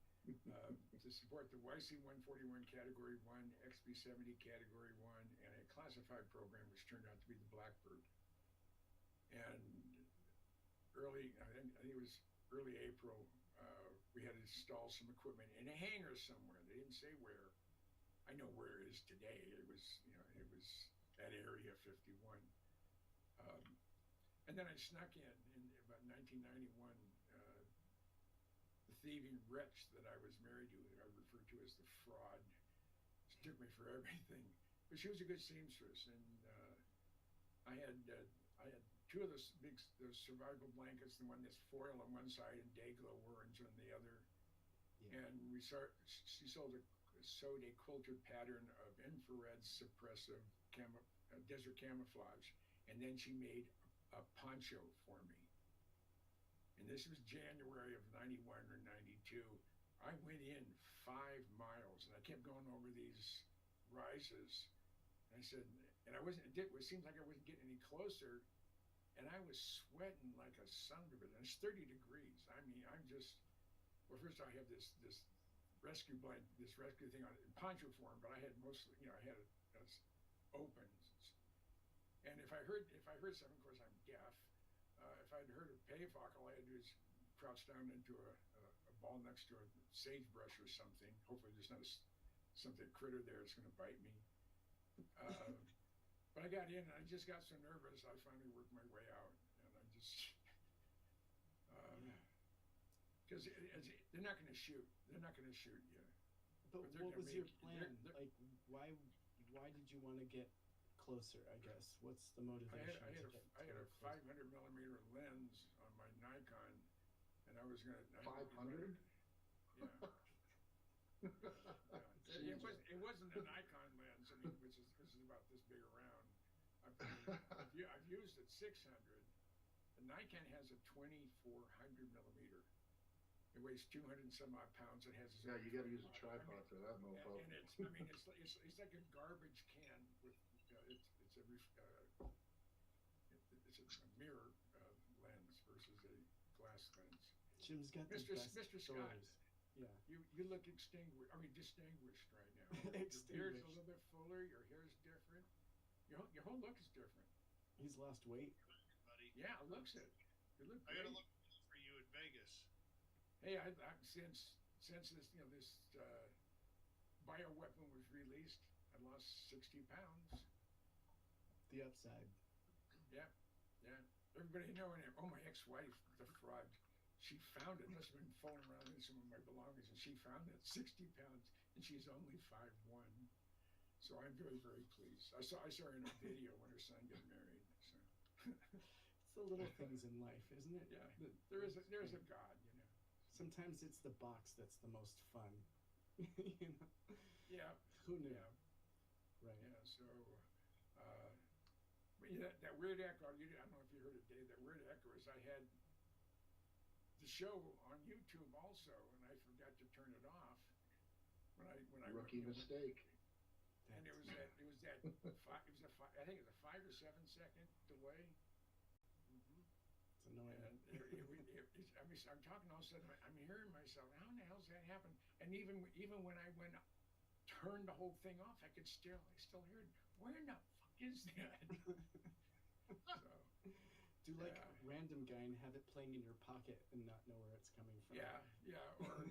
to support the YC-141 Category 1, XB-70 Category 1, and a classified program which turned out to be the Blackbird. And I think it was early April, we had to install some equipment in a hangar somewhere. They didn't say where. I know where it is today. It was at Area 51. And then I snuck in about 1991. The thieving wretch that I was married to, I referred to as the fraud, she took me for everything. But she was a good seamstress, and I had 2 of those survival blankets, the one that's foil on one side and day glow orange on the other. Yeah. And she sewed a quilted pattern of infrared suppressive desert camouflage, and then she made a poncho for me. And this was January of 91 or 92. I went in 5 miles, and I kept going over these rises. And I said, and I wasn't. It seemed like I wasn't getting any closer, and I was sweating like a son of a bitch. And it's 30 degrees. I mean, I'm just. Well, first I have this rescue blanket, this rescue thing on in poncho form, but I had mostly, I had it open. And if I heard something, of course I'm deaf. If I'd heard a payfuck, all I had to do is crouch down into a ball next to a sagebrush or something. Hopefully there's not something critter there that's going to bite me. But I got in and I just got so nervous, I finally worked my way out. And I just, because they're not going to shoot. They're not going to shoot you. But what was your plan? Like, why did you want to get closer, I guess? What's the motivation? I had a 500 millimeter lens on my Nikon, and I was going to... 500? Yeah. It wasn't a Nikon lens, which is about this big around. I've used it 600. The Nikon has a 2400 millimeter. It weighs 200 and some odd pounds. It has you got to use a tripod for that, mofo. And it's like a garbage can with it's a mirror lens versus a glass lens. Jim's got the best Mr. Scott. stories. Yeah. You look distinguished right now. Your beard's a little bit fuller. Your hair's different. Your whole look is different. He's lost weight. Buddy. Yeah, it looks it. You look great. I gotta look for you in Vegas. Hey, since this bioweapon was released, I lost 60 pounds. The upside. Yeah. Everybody knowing it. Oh, my ex-wife, the fraud. She found it. Must have been falling around in some of my belongings, and she found it 60 pounds, and she's only 5'1". So I'm very, very pleased. I saw her in a video when her son got married. So. It's the little things in life, isn't it? Yeah. There's a God, Sometimes it's the box that's the most fun. Yeah. Who knew? Yeah. Right. Yeah. So, but that weird echo. I don't know if you heard it, Dave. That weird echo is I had the show on YouTube also, and I forgot to turn it off when I rookie mistake. and it was that I think it was a 5 or 7 second delay. It's annoying. And I'm talking all of a sudden. I'm hearing myself. How in the hell's that happen? And even when I turned the whole thing off, I still hear it. Where in the fuck is that? So, do like a random guy and have it playing in your pocket and not know where it's coming from. Yeah. Or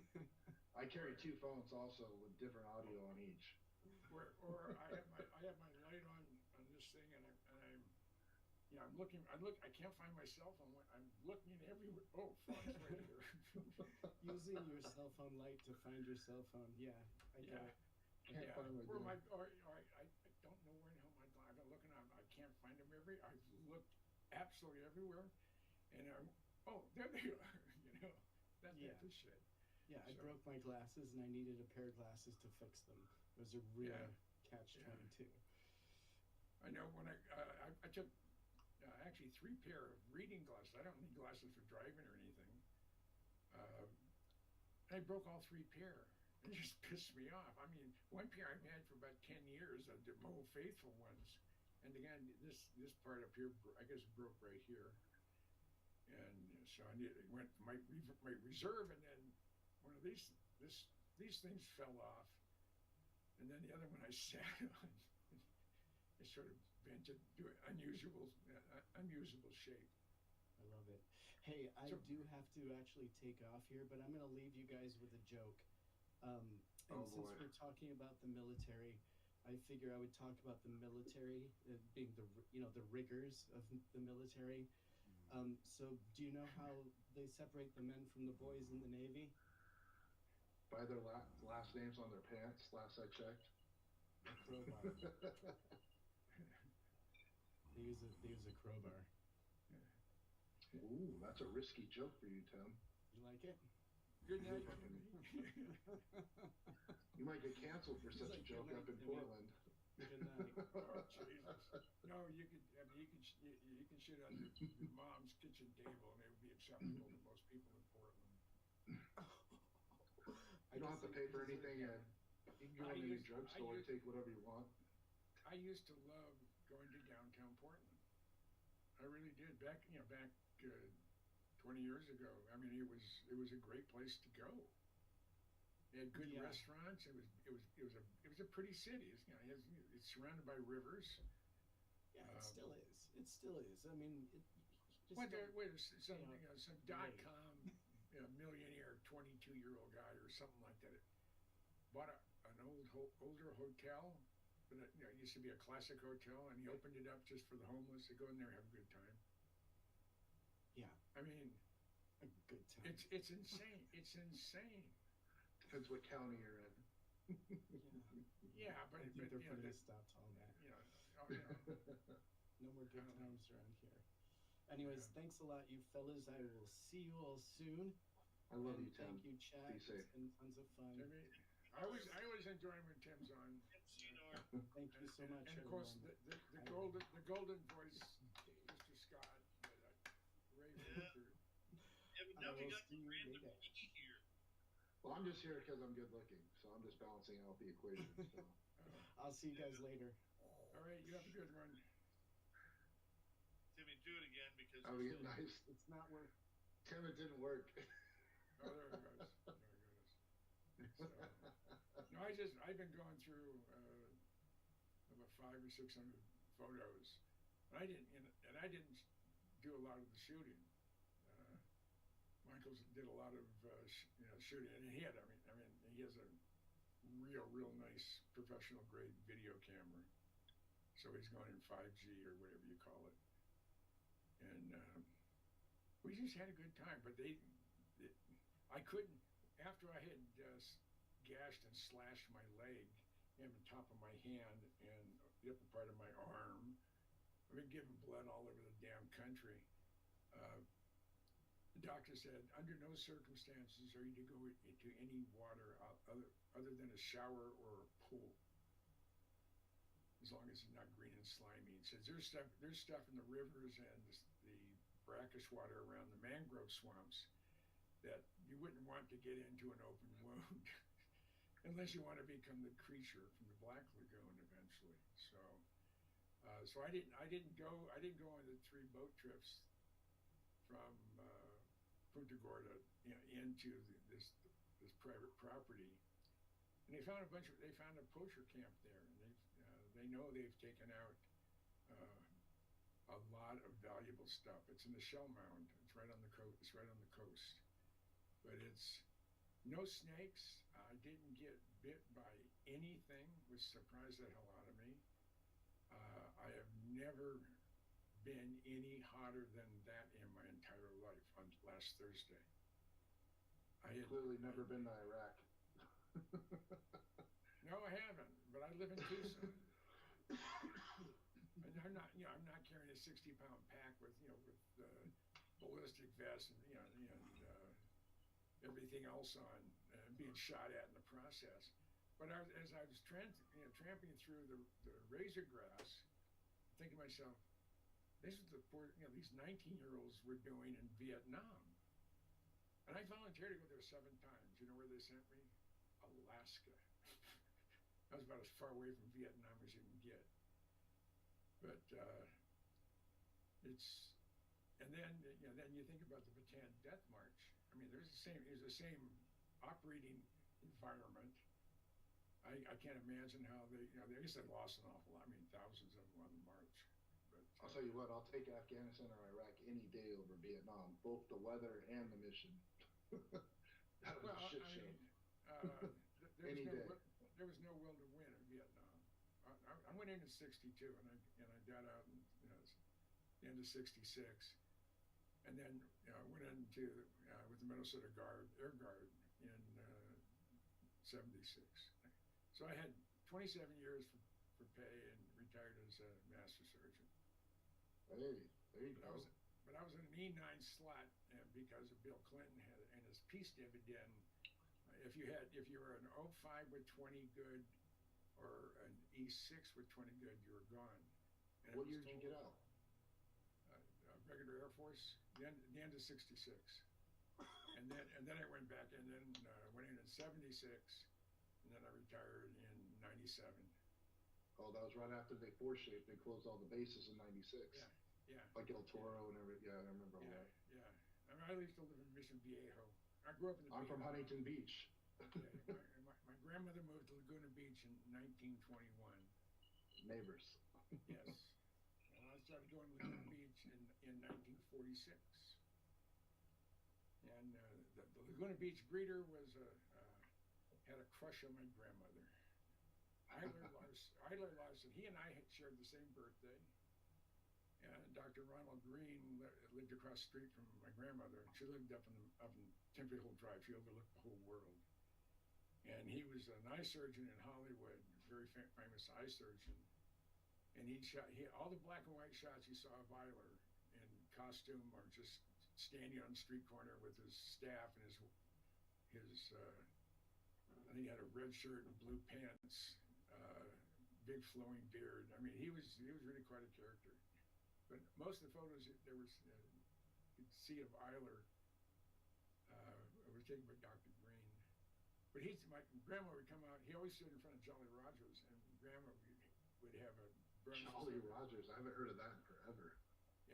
I carry 2 phones also with different audio on each. Or I have my light on this thing, and I'm I can't find my cell phone. I'm looking everywhere. Oh, fuck, it's right here. Using your cell phone light to find your cell phone. Yeah, I get it. Can't find my Or door. I don't know where the hell my I've been looking. I can't find them I've looked absolutely everywhere, and there they are. That type of shit. Yeah, I broke my glasses and I needed a pair of glasses to fix them. It was a real catch-22. I know when I took actually 3 pair of reading glasses. I don't need glasses for driving or anything. I broke all 3 pair. It just pissed me off. I mean, one pair I've had for about 10 years, the Mo Faithful ones. And again, this part up here, I guess, broke right here. And so I went to my reserve, and then one of these things fell off. And then the other one I sat on, it sort of bent to unusable shape. I love it. Hey, I do have to actually take off here, but I'm going to leave you guys with a joke. Since we're talking about the military, I figure I would talk about the military being the rigors of the military. So do you know how they separate the men from the boys in the Navy? By their last names on their pants, last I checked. A crowbar. They use a crowbar. Ooh, that's a risky joke for you, Tim. You like it? Good night. You might get canceled for such a joke up in Portland. Good night. Oh, Jesus. No, you can shit on your mom's kitchen table, and it would be acceptable to most people in Portland. You don't have to pay for anything. You can go into any drugstore and take whatever you want. I used to love going to downtown Portland. I really did. Back 20 years ago. I mean, it was a great place to go. It had good restaurants. It was a pretty city. It's surrounded by rivers. Yeah, it still is. It still is. I mean, some .com millionaire 22-year-old guy or something like that bought an older hotel, but it used to be a classic hotel, and he opened it up just for the homeless to go in there and have a good time. Yeah, I mean, a good time. It's insane. It's insane. Depends what county you're in. Yeah, but I think they're putting a stop to all that. No more good times around here. Anyways, thanks a lot, you fellas. I will see you all soon. I love you, Tim. Thank you, Chad. Be safe. It's been tons of fun. I always enjoy when Tim's on. Thank you so much. And of course, the golden voice, Mr. Scott. Well, I'm just here because I'm good looking, so I'm just balancing out the equation. So. I'll see you guys later. All right, you have a good one. Timmy, do it again because nice. It's not work. Tim, it didn't work. Oh, there it goes. So, no, I've been going through about 500 or 600 photos, and I didn't do a lot of the shooting. Michael's did a lot of shooting, and he has a real nice professional grade video camera. So he's going in 5G or whatever you call it, and we just had a good time. But I couldn't, after I had gashed and slashed my leg and the top of my hand and the upper part of my arm. I've been giving blood all over the damn country. The doctor said, under no circumstances are you to go into any water other than a shower or a pool, as long as it's not green and slimy. He says there's stuff in the rivers and the brackish water around the mangrove swamps that you wouldn't want to get into an open wound unless you want to become the creature from the Black Lagoon eventually. So I didn't go on the 3 boat trips from Punta Gorda, into this private property, and they found a poacher camp there, and they know they've taken out a lot of valuable stuff. It's in the Shell Mound. It's right on the coast. It's right on the coast, but it's no snakes. I didn't get bit by anything, which surprised the hell out of me. I have never been any hotter than that in my entire life on last Thursday. I had clearly never been to Iraq. No, I haven't, but I live in Tucson. And I'm not carrying a 60-pound pack with ballistic vests and everything else on, being shot at in the process. But as I was tramping through the razor grass, thinking to myself, this is these 19-year-olds were doing in Vietnam. And I volunteered to go there 7 times. You know where they sent me? Alaska. I was about as far away from Vietnam as you can get. But and then you think about the Bataan Death March. I mean, it was the same operating environment. I can't imagine how they guess they lost an awful lot. I mean, thousands of them on the march. But I'll tell you what, I'll take Afghanistan or Iraq any day over Vietnam, both the weather and the mission. That was a shit show. There was no will to win in Vietnam. I went in 62, and I got out in the end of 66, and then went into with the Minnesota Air Guard in 76. So I had 27 years for pay and retired as a master surgeon. Hey, there you go. But I was an E9 slot because of Bill Clinton had it, and his peace dividend. If you were an 05 with 20 good, or an E6 with 20 good, you were gone. And what year did you get out? Regular Air Force, the end of 66, and then I went back, and then went in 76, and then I retired in 97. Oh, that was right after they force-shaped. They closed all the bases in 96. Yeah. Like El Toro and everything. Yeah, I remember all that. Yeah. I mean, I used to live in Mission Viejo. I grew up in the I'm from Huntington Beach. my grandmother moved to Laguna Beach in 1921. Neighbors. Yes. And I started going to Laguna Beach in 1946. And the Laguna Beach greeter had a crush on my grandmother. Idler Larson. He and I had shared the same birthday. And Dr. Ronald Green lived across the street from my grandmother. She lived up in Tempe Hill Drive. She overlooked the whole world. And he was an eye surgeon in Hollywood, very famous eye surgeon. And all the black and white shots you saw of Eiler in costume or just standing on the street corner with his staff and his I think he had a red shirt and blue pants, big flowing beard. I mean, he was really quite a character. But most of the photos there was you could see of Eiler were taken by Dr. Green. But my grandma would come out. He always stood in front of Jolly Rogers, and grandma would have a Jolly Rogers. I haven't heard of that in forever.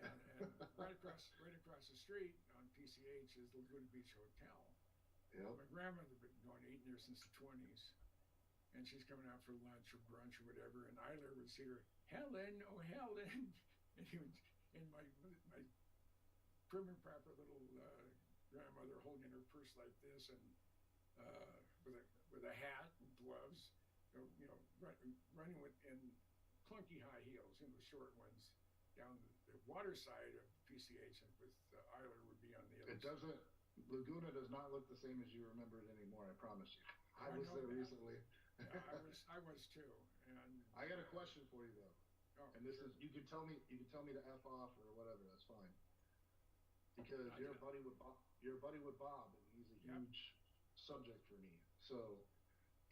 Yeah, and right across the street on PCH is the Laguna Beach Hotel. Yep. My grandmother had been going eating there since the 20s, and she's coming out for lunch or brunch or whatever, and Eiler would see her, Helen, oh Helen, and my prim and proper little grandmother holding her purse like this, and with a hat and gloves, running with in clunky high heels, the short ones, down the water side of PCH, and with Eiler would be on the other side. Laguna does not look the same as you remember it anymore, I promise you. I was there recently. I was too. And I got a question for you though. Oh, and this is, you can tell me to F off or whatever, that's fine. Because you're a buddy with Bob, and he's a huge subject for me. So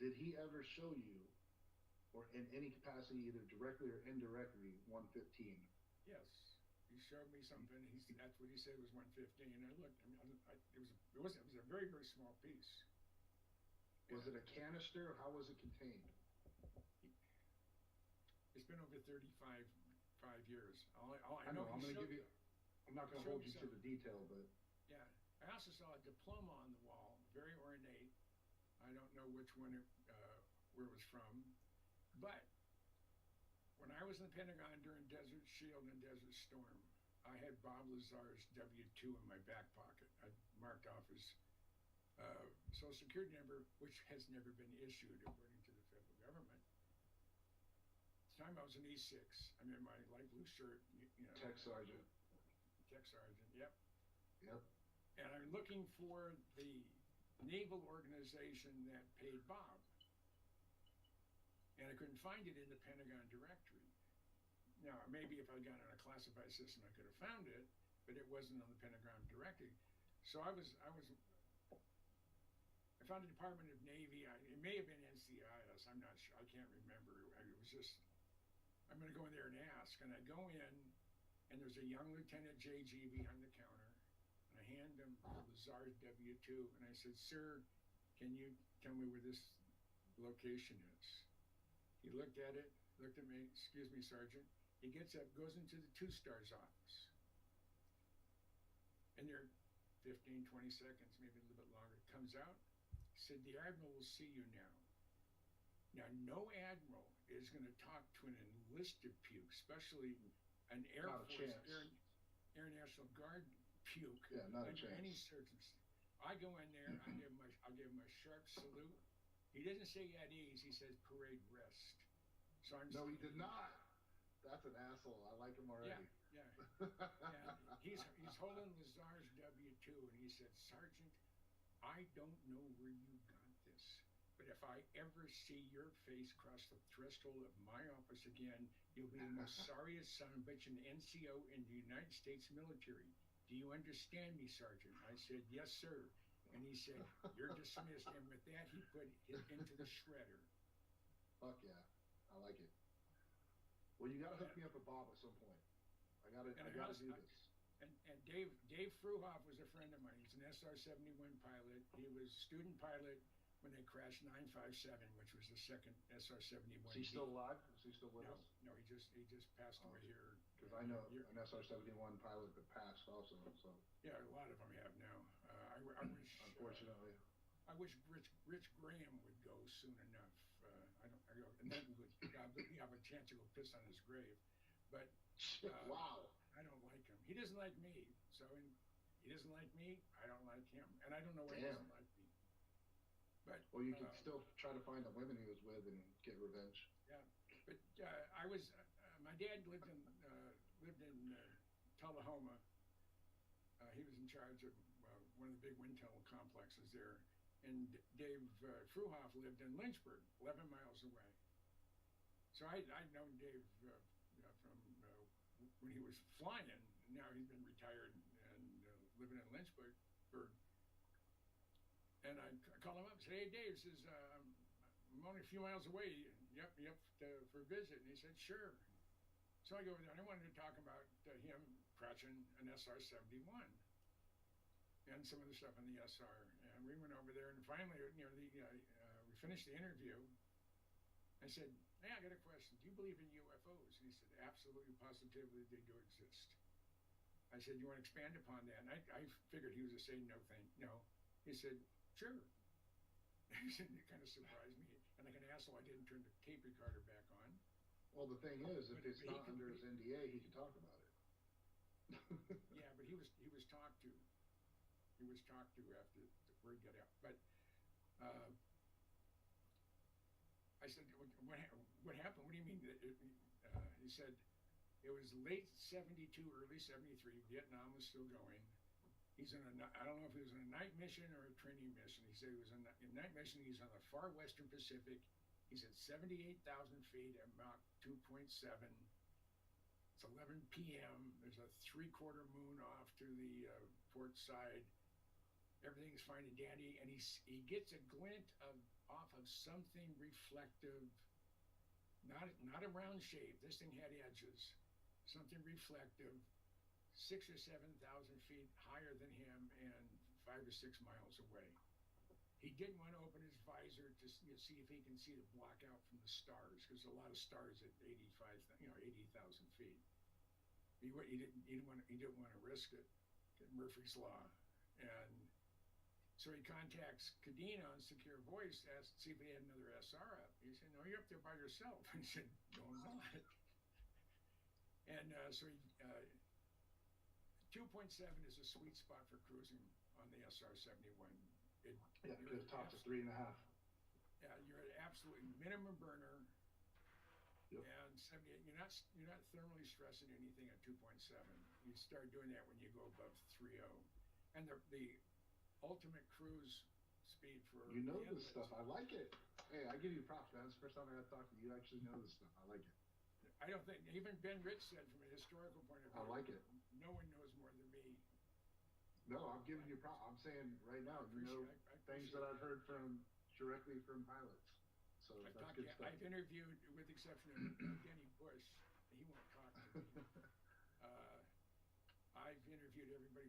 did he ever show you, or in any capacity, either directly or indirectly, 115? Yes. He showed me something. That's what he said was 115. And I looked. It was a very, very small piece. Was it a canister, or how was it contained? it's been over 35 years. I I know. know I'm he gonna showed- give you. I know. I'm gonna give you. I'm not gonna showed hold me you to some. the detail, but Yeah, I also saw a diploma on the wall, very ornate. I don't know which one where it was from, but when I was in the Pentagon during Desert Shield and Desert Storm, I had Bob Lazar's W-2 in my back pocket. I marked off his Social Security number, which has never been issued according to the federal government. At the time I was an E6. I'm in my light blue shirt. Tech Sergeant. Tech Sergeant, yep. Yep. And I'm looking for the naval organization that paid Bob. And I couldn't find it in the Pentagon directory. Now, maybe if I'd gone on a classified system, I could have found it, but it wasn't on the Pentagon directory. So I found the Department of Navy. It may have been NCIS. I'm not sure. I can't remember. It was just, I'm going to go in there and ask. And I go in, and there's a young Lieutenant JG behind the counter. And I hand him the Lazar's W-2. And I said, "Sir, can you tell me where this location is?" He looked at it, looked at me. "Excuse me, Sergeant." He gets up, goes into the 2-star's office. And there, 15, 20 seconds, maybe a little bit longer, comes out, said, "The Admiral will see you now." Now, no Admiral is going to talk to an enlisted puke, especially an Air Not a Force, chance. Air National Guard puke. Yeah, not a under chance. any circumstance. I go in there, I give him a sharp salute. He doesn't say at ease, he says parade rest. So I'm No, he did not. That's an asshole. I like him already. Yeah. And he's holding Lazar's W-2, and he said, "Sergeant, I don't know where you got this, but if I ever see your face cross the threshold of my office again, you'll be the most sorriest son of a bitch an NCO in the United States military. Do you understand me, Sergeant?" I said, "Yes, sir." And he said, "You're dismissed." And with that, he put it into the shredder. Fuck yeah, I like it. Well, you gotta hook me up with Bob at some point. I gotta do this. And Dave Fruhoff was a friend of mine. He's an SR-71 pilot. He was student pilot when they crashed 957, which was the second SR-71. Is he still alive? Is he still with us? No, he just passed away here. Because I know an SR-71 pilot that passed also. So yeah, a lot of them have now. I wish. Unfortunately. I wish Rich Graham would go soon enough. And then we have a chance to go piss on his grave. But wow, I don't like him. He doesn't like me. So he doesn't like me. I don't like him, and I don't know why he doesn't like me. But well, you can still try to find the women he was with and get revenge. Yeah, but I was. My dad lived in Tullahoma. He was in charge of one of the big wind tunnel complexes there. And Dave Fruhoff lived in Lynchburg, 11 miles away. So I'd known Dave from when he was flying. Now he's been retired and living in Lynchburg. And I called him up and said, "Hey, Dave," says, "I'm only a few miles away. Yep, for a visit." And he said, "Sure." So I go over there, and I wanted to talk about him crashing an SR-71 and some of the stuff on the SR. And we went over there, and finally, we finished the interview. I said, "Hey, I got a question. Do you believe in UFOs?" And he said, "Absolutely, positively, they do exist." I said, "You want to expand upon that?" And I figured he was going to say no. He said, "Sure." He said, it kind of surprised me. And like an asshole, I didn't turn the tape recorder back on. Well, the thing is, if it's not under his NDA, he can talk about it. Yeah, but he was talked to. He was talked to after the word got out. But I said, "What happened? What do you mean?" He said, "It was late '72, early '73. Vietnam was still going. He's in I don't know if he was on a night mission or a training mission. He said he was in night mission. He's on the far western Pacific. He's at 78,000 feet at Mach 2.7. It's 11 p.m. There's a 3/4 moon off to the port side. Everything's fine and dandy, and he gets a glint off of something reflective, not a round shape. This thing had edges. Something reflective, 6,000 or 7,000 feet higher than him and 5 or 6 miles away. he didn't want to open his visor to see if he can see the blackout from the stars, because a lot of stars at 80,000 feet. He didn't want to risk it. Murphy's Law, and so he contacts Cadena on secure voice to see if he had another SR up. He said, "No, you're up there by yourself." He said, "No, I'm not." And so 2.7 is a sweet spot for cruising on the SR-71. It top to 3.5. Yeah, you're at absolutely minimum burner. Yep. And 78, you're not thermally stressing anything at 2.7. You start doing that when you go above 3.0. And the ultimate cruise speed for This stuff. I like it. Hey, I give you props, man. It's the first time I got to talk to you. You actually know this stuff. I like it. I don't think even Ben Rich said from a historical point of view. I like it. No one knows more than me. No, I'm giving you props. I'm saying right now, things that I've heard directly from pilots. So that's good stuff. I've interviewed, with the exception of Denny Bush, he won't talk to me. I've interviewed everybody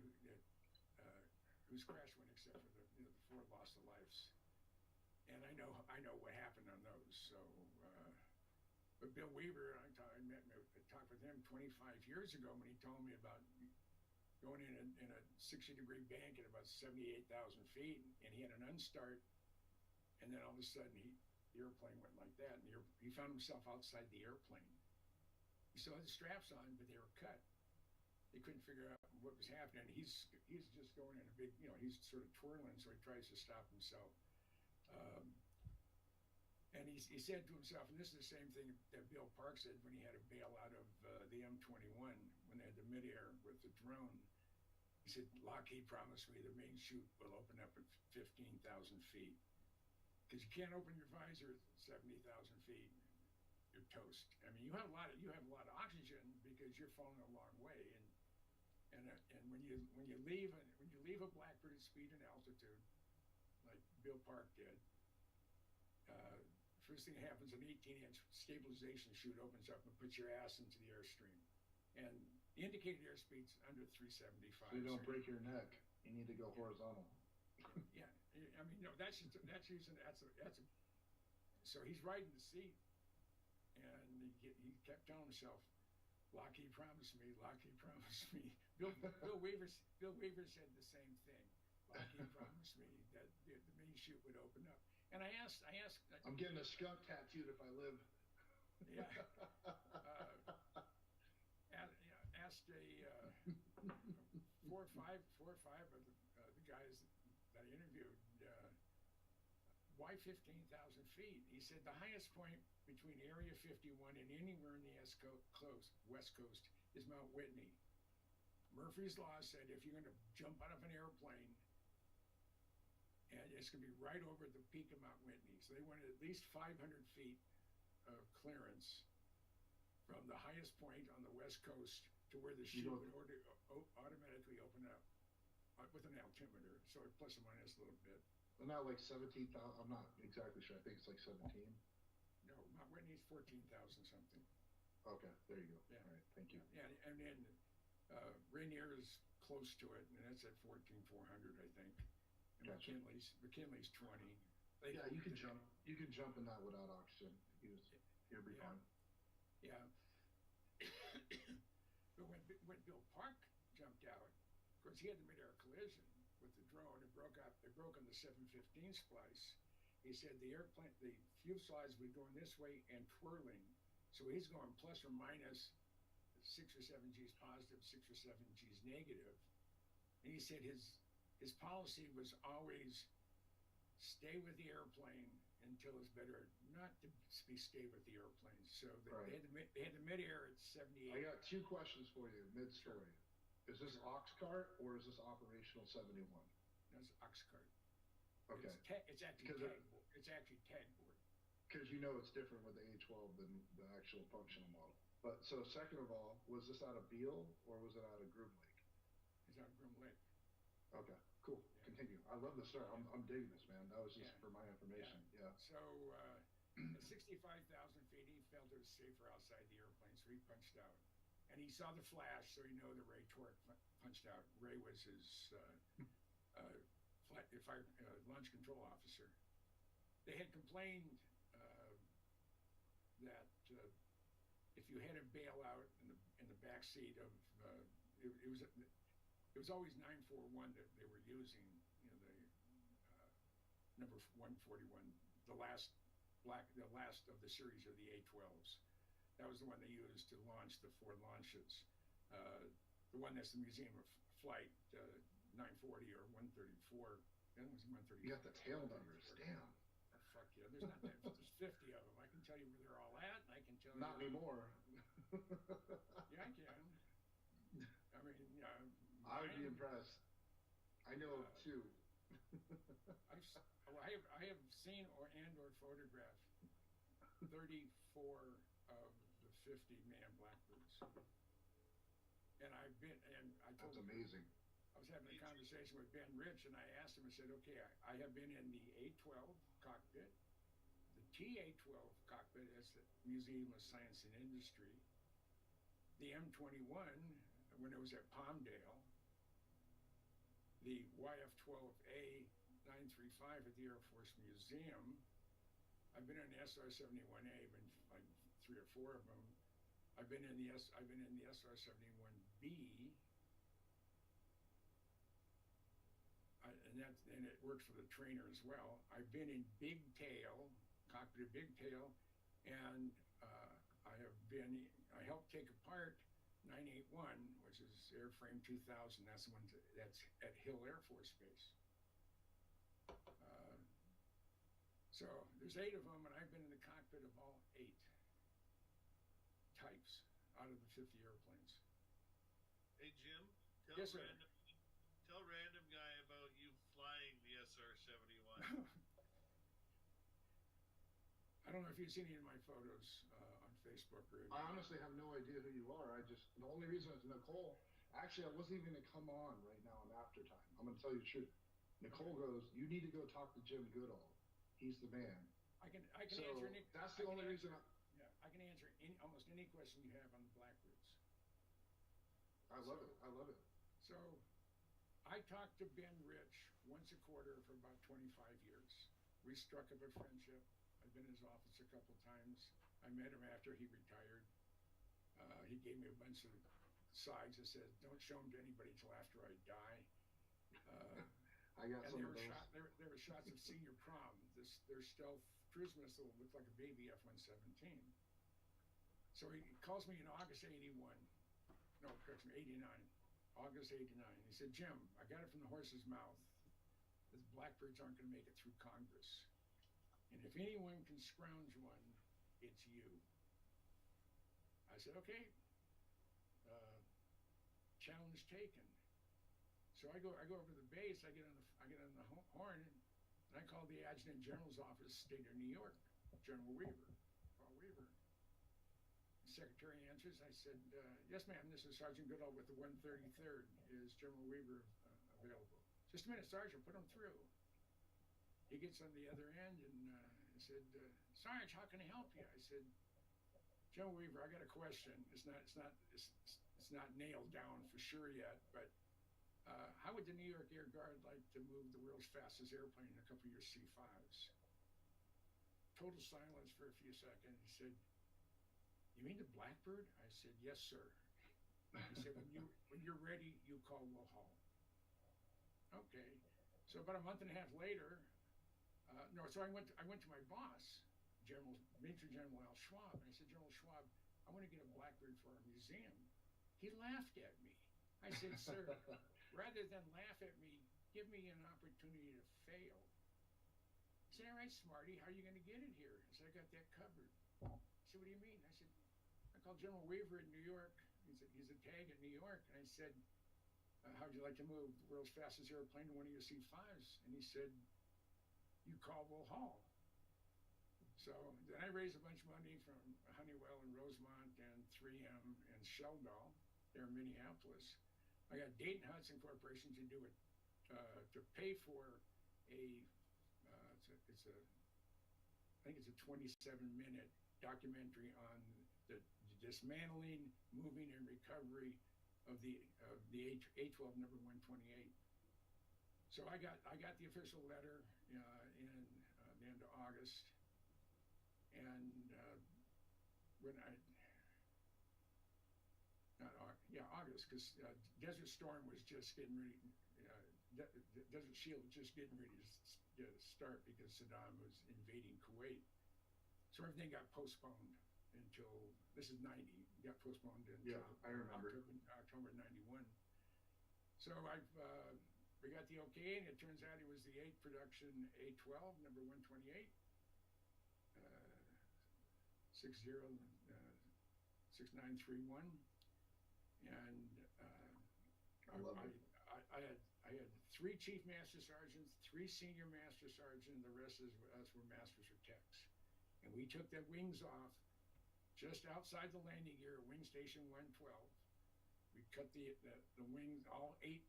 who's crashed one except for the 4 lost of lives, and I know what happened on those. So, but Bill Weaver, I talked with him 25 years ago when he told me about going in a 60-degree bank at about 78,000 feet, and he had an unstart, and then all of a sudden the airplane went like that, and he found himself outside the airplane. He still had the straps on, but they were cut. They couldn't figure out what was happening. He's just going in a big, he's sort of twirling, so he tries to stop himself. And he said to himself, and this is the same thing that Bill Park said when he had to bail out of the M21 when they had the midair with the drone. He said, "Lockheed promised me the main chute will open up at 15,000 feet. Because you can't open your visor at 70,000 feet. You're toast. I mean, you have a lot of oxygen because you're falling a long way, and when you leave a Blackbird at speed and altitude, like Bill Park did, first thing that happens, an 18-inch stabilization chute opens up and puts your ass into the airstream, and the indicated airspeed's under 375. So you don't break your neck. You need to go horizontal. Yeah, I mean, no, that's so he's riding the seat, and he kept telling himself, "Lockheed promised me. Lockheed promised me." Bill Weaver said the same thing. Lockheed promised me that the main chute would open up. And I asked. I'm getting a skunk tattooed if I live. Yeah. Asked 4 or 5 of the guys that I interviewed, why 15,000 feet? He said the highest point between Area 51 and anywhere in the West Coast is Mount Whitney. Murphy's Law said if you're going to jump out of an airplane, and it's going to be right over the peak of Mount Whitney. So they wanted at least 500 feet of clearance from the highest point on the West Coast to where the chute would automatically open up with an altimeter, so plus or minus a little bit. Well, not like 17,000. I'm not exactly sure. I think it's like 17. No, Mount Whitney's 14,000 something. Okay, there you go. Yeah. All right, thank you. Yeah, and then Rainier is close to it, and that's at 14,400, I think. And Gotcha. McKinley's 20. Yeah, you can jump. You can jump in that without oxygen. You'll be fine. Yeah. But when Bill Park jumped out, of course he had the mid-air collision with the drone. It broke on the 715 splice. He said the fuselage was going this way and twirling, so he's going plus or minus 6 or 7 G's positive, 6 or 7 G's negative. And he said his policy was always stay with the airplane until it's better not to stay with the airplane. So they had the mid-air at 78. I got 2 questions for you mid-story. Is this aux cart or is this operational 71? That's ox cart. Okay. It's actually tag board. It's actually tag board. Because it's different with the A12 than the actual functional model. But so second of all, was this out of Beale or was it out of Groom Lake? It's out of Groom Lake. Okay, cool. Yeah. Continue. I love the story. I'm digging this, man. That was just for my information. Yeah. So at 65,000 feet, he felt it was safer outside the airplane, so he punched out. And he saw the flash, so he knew the Ray Torque punched out. Ray was his launch control officer. They had complained that if you had a bailout in the back seat of it was always 941 that they were using, you know, the number 141, the last of the series of the A-12s. That was the one they used to launch the 4 launches. The one that's the Museum of Flight, 940 or 134. That was 134. You got the tail numbers, damn. Oh, fuck yeah, there's not that. There's 50 of them. I can tell you where they're all at, and I can tell Not you. anymore. Yeah, I can. I mean, yeah. I would be impressed. I know of 2. I have seen or photographed 34 of the 50 man Blackbirds, and I told That's him, amazing. I was having a conversation with Ben Rich, and I asked him, I said, okay, I have been in the A-12 cockpit, the T-A-12 cockpit, that's the Museum of Science and Industry, the M-21 when it was at Palmdale, the YF-12A 935 at the Air Force Museum. I've been in the SR-71A, been like 3 or 4 of them. I've been in the SR-71B. And it worked for the trainer as well. I've been in Big Tail, cockpit of Big Tail, and I helped take apart 981, which is Airframe 2000. That's the one that's at Hill Air Force Base. So there's 8 of them, and I've been in the cockpit of all 8 types out of the 50 airplanes. Hey Jim, Yes, sir. Tell random guy about you flying the SR-71. I don't know if you've seen any of my photos on Facebook or. I honestly have no idea who you are. The only reason is Nicole. Actually, I wasn't even going to come on right now in after time. I'm going to tell you the truth. Nicole goes, you need to go talk to Jim Goodall. He's the man. I can So answer any. that's the only reason. I can answer almost any question you have on the Blackbirds. I love it. I love it. So, I talked to Ben Rich once a quarter for about 25 years. We struck up a friendship. I've been in his office a couple times. I met him after he retired. He gave me a bunch of sides that said, "Don't show them to anybody till after I die." I got some of those. There were shots of Senior Prom. Their stealth cruise missile looked like a baby F-117. So he calls me in August '81. No, correction, '89. August '89. He said, "Jim, I got it from the horse's mouth. The Blackbirds aren't going to make it through Congress. And if anyone can scrounge one, it's you." I said, "Okay. Challenge taken." So I go over to the base. I get on the horn, and I call the Adjutant General's office, State of New York, General Weaver, Paul Weaver. The secretary answers. I said, "Yes, ma'am. This is Sergeant Goodall with the 133rd. Is General Weaver available?" "Just a minute, Sergeant. Put him through." He gets on the other end and said, "Sarge, how can I help you?" I said, "General Weaver, I got a question. It's not nailed down for sure yet, but how would the New York Air Guard like to move the world's fastest airplane in a couple of your C-5s?" Total silence for a few seconds. He said, "You mean the Blackbird?" I said, "Yes, sir." He said, when you're ready, you call Will Hall." Okay. So about a month and a half later, so I went to my boss, Major General Al Schwab, and I said, "General Schwab, I want to get a Blackbird for our museum." He laughed at me. I said, "Sir, rather than laugh at me, give me an opportunity to fail." He said, "All right, Smarty, how are you going to get it here?" I said, "I got that covered." He said, "What do you mean?" I said, "I called General Weaver in New York. He's a tag in New York." And I said, "How'd you like to move the world's fastest airplane to one of your C-5s?" And he said, "You call Will Hall." So then I raised a bunch of money from Honeywell and Rosemont and 3M and Sheldon there in Minneapolis. I got Dayton Hudson Corporation to do it, to pay for I think it's a 27-minute documentary on the dismantling, moving, and recovery of the A-12 number 128. So I got the official letter in the end of August, and when August, because Desert Storm was just getting ready. Desert Shield was just getting ready to start because Saddam was invading Kuwait. So everything got postponed until, this is 90, got postponed until I remember. October 91. So we got the okay, and it turns out it was the 8th production A12, number 128, 6931. And I had 3 chief master sergeants, 3 senior master sergeants, and the rest of us were masters or techs. And we took the wings off just outside the landing gear at wing station 112. We cut the wings, all 18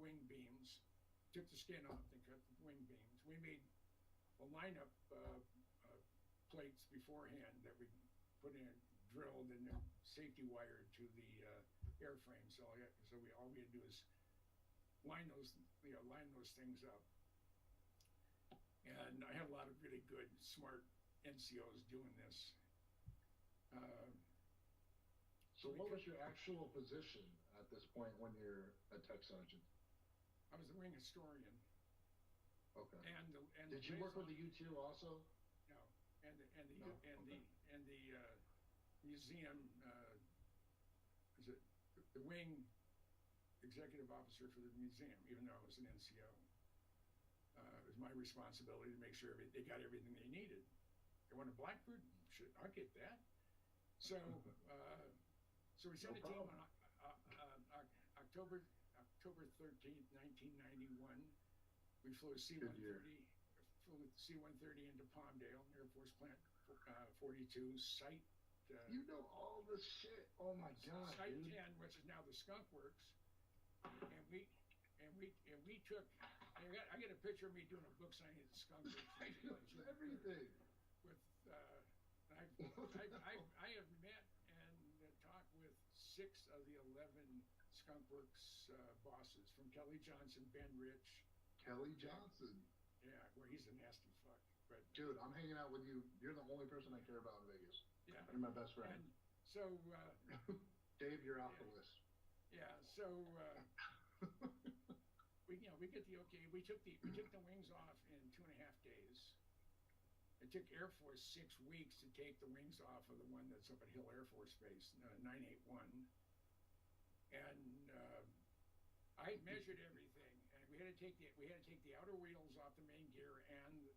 wing beams, took the skin off and cut the wing beams. We made a lineup plates beforehand that we put in, drilled, and then safety wired to the airframe. So all we had to do is line those things up. And I had a lot of really good, smart NCOs doing this. So what was your actual position at this point when you're a tech sergeant? I was the wing historian. Okay. And did you work with the U2 also? No. And the museum, is it the wing executive officer for the museum, even though I was an NCO. It was my responsibility to make sure they got everything they needed. They want a Blackbird? Shit, I'll get that. So, so we sent a team on October 13th, 1991. We flew a C-130, into Palmdale, Air Force Plant 42, Site. You know all this shit. Oh my God, Site dude. 10, which is now the Skunk Works, and we took. I got a picture of me doing a book signing at the Skunk Works. Everything. With I have met and talked with 6 of the 11 Skunk Works bosses, from Kelly Johnson, Ben Rich. Kelly Johnson. Yeah, well, he's a nasty fuck. But dude, I'm hanging out with you. You're the only person I care about in Vegas. Yeah. You're my best friend. And so Dave, you're off the list. Yeah. So we get the okay. We took the wings off in 2.5 days. It took Air Force 6 weeks to take the wings off of the one that's up at Hill Air Force Base, 981. And I measured everything, and we had to take the outer wheels off the main gear and the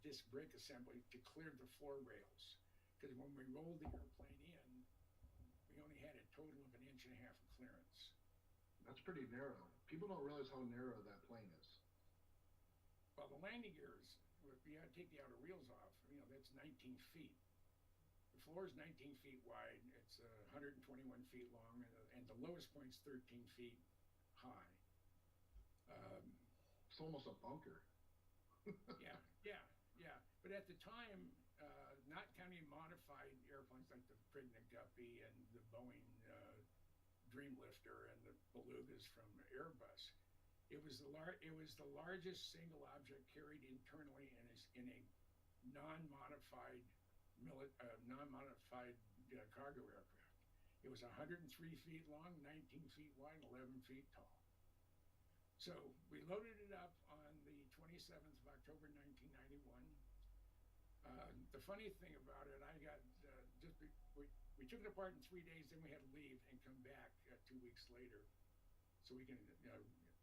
disc brake assembly to clear the floor rails. Because when we rolled the airplane in, we only had a total of 1.5 inches of clearance. That's pretty narrow. People don't realize how narrow that plane is. Well, the landing gears, we had to take the outer wheels off. That's 19 feet. The floor is 19 feet wide. It's 121 feet long, and the lowest point's 13 feet high. It's almost a bunker. Yeah. But at the time, not counting modified airplanes like the Pregnant Guppy and the Boeing Dreamlifter and the Belugas from Airbus, it was the largest single object carried internally in a non-modified cargo aircraft. It was 103 feet long, 19 feet wide, 11 feet tall. So we loaded it up on the 27th of October, 1991. The funny thing about it, we took it apart in 3 days, then we had to leave and come back 2 weeks later, so we can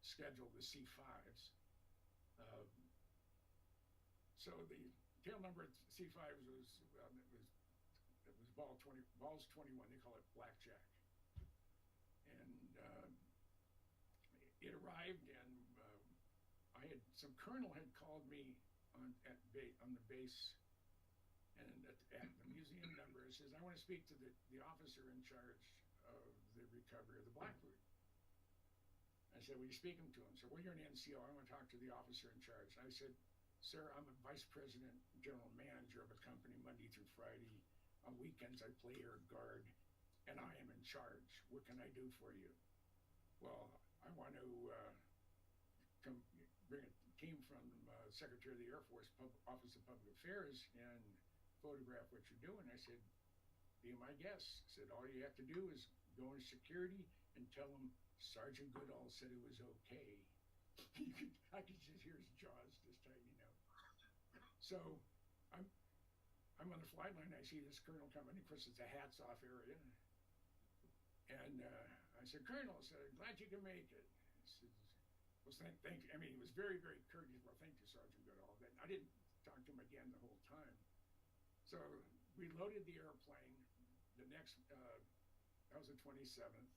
schedule the C5s. So the tail number of C5s was balls 21. They call it blackjack, and it arrived, and some colonel had called me on the base, and at the museum number. It says, I want to speak to the officer in charge of the recovery of the Blackbird. I said, will you speak to him? So, well, you're an NCO. I want to talk to the officer in charge. I said, sir, I'm a vice president, general manager of a company Monday through Friday. On weekends, I play air guard, and I am in charge. What can I do for you? Well, I want to come bring a team from Secretary of the Air Force Office of Public Affairs and photograph what you're doing. I said, be my guest. I said, all you have to do is go in security and tell them Sergeant Goodall said it was okay. I could just hear his jaws just tightening up. So I'm on the flight line. I see this colonel coming. Of course, it's a hats off area. And I said, Colonel, I said, I'm glad you can make it. He said, well, thank you. I mean, he was very, very courteous. Well, thank you, Sergeant Goodall. I didn't talk to him again the whole time. So we loaded the airplane. The next, that was the 27th.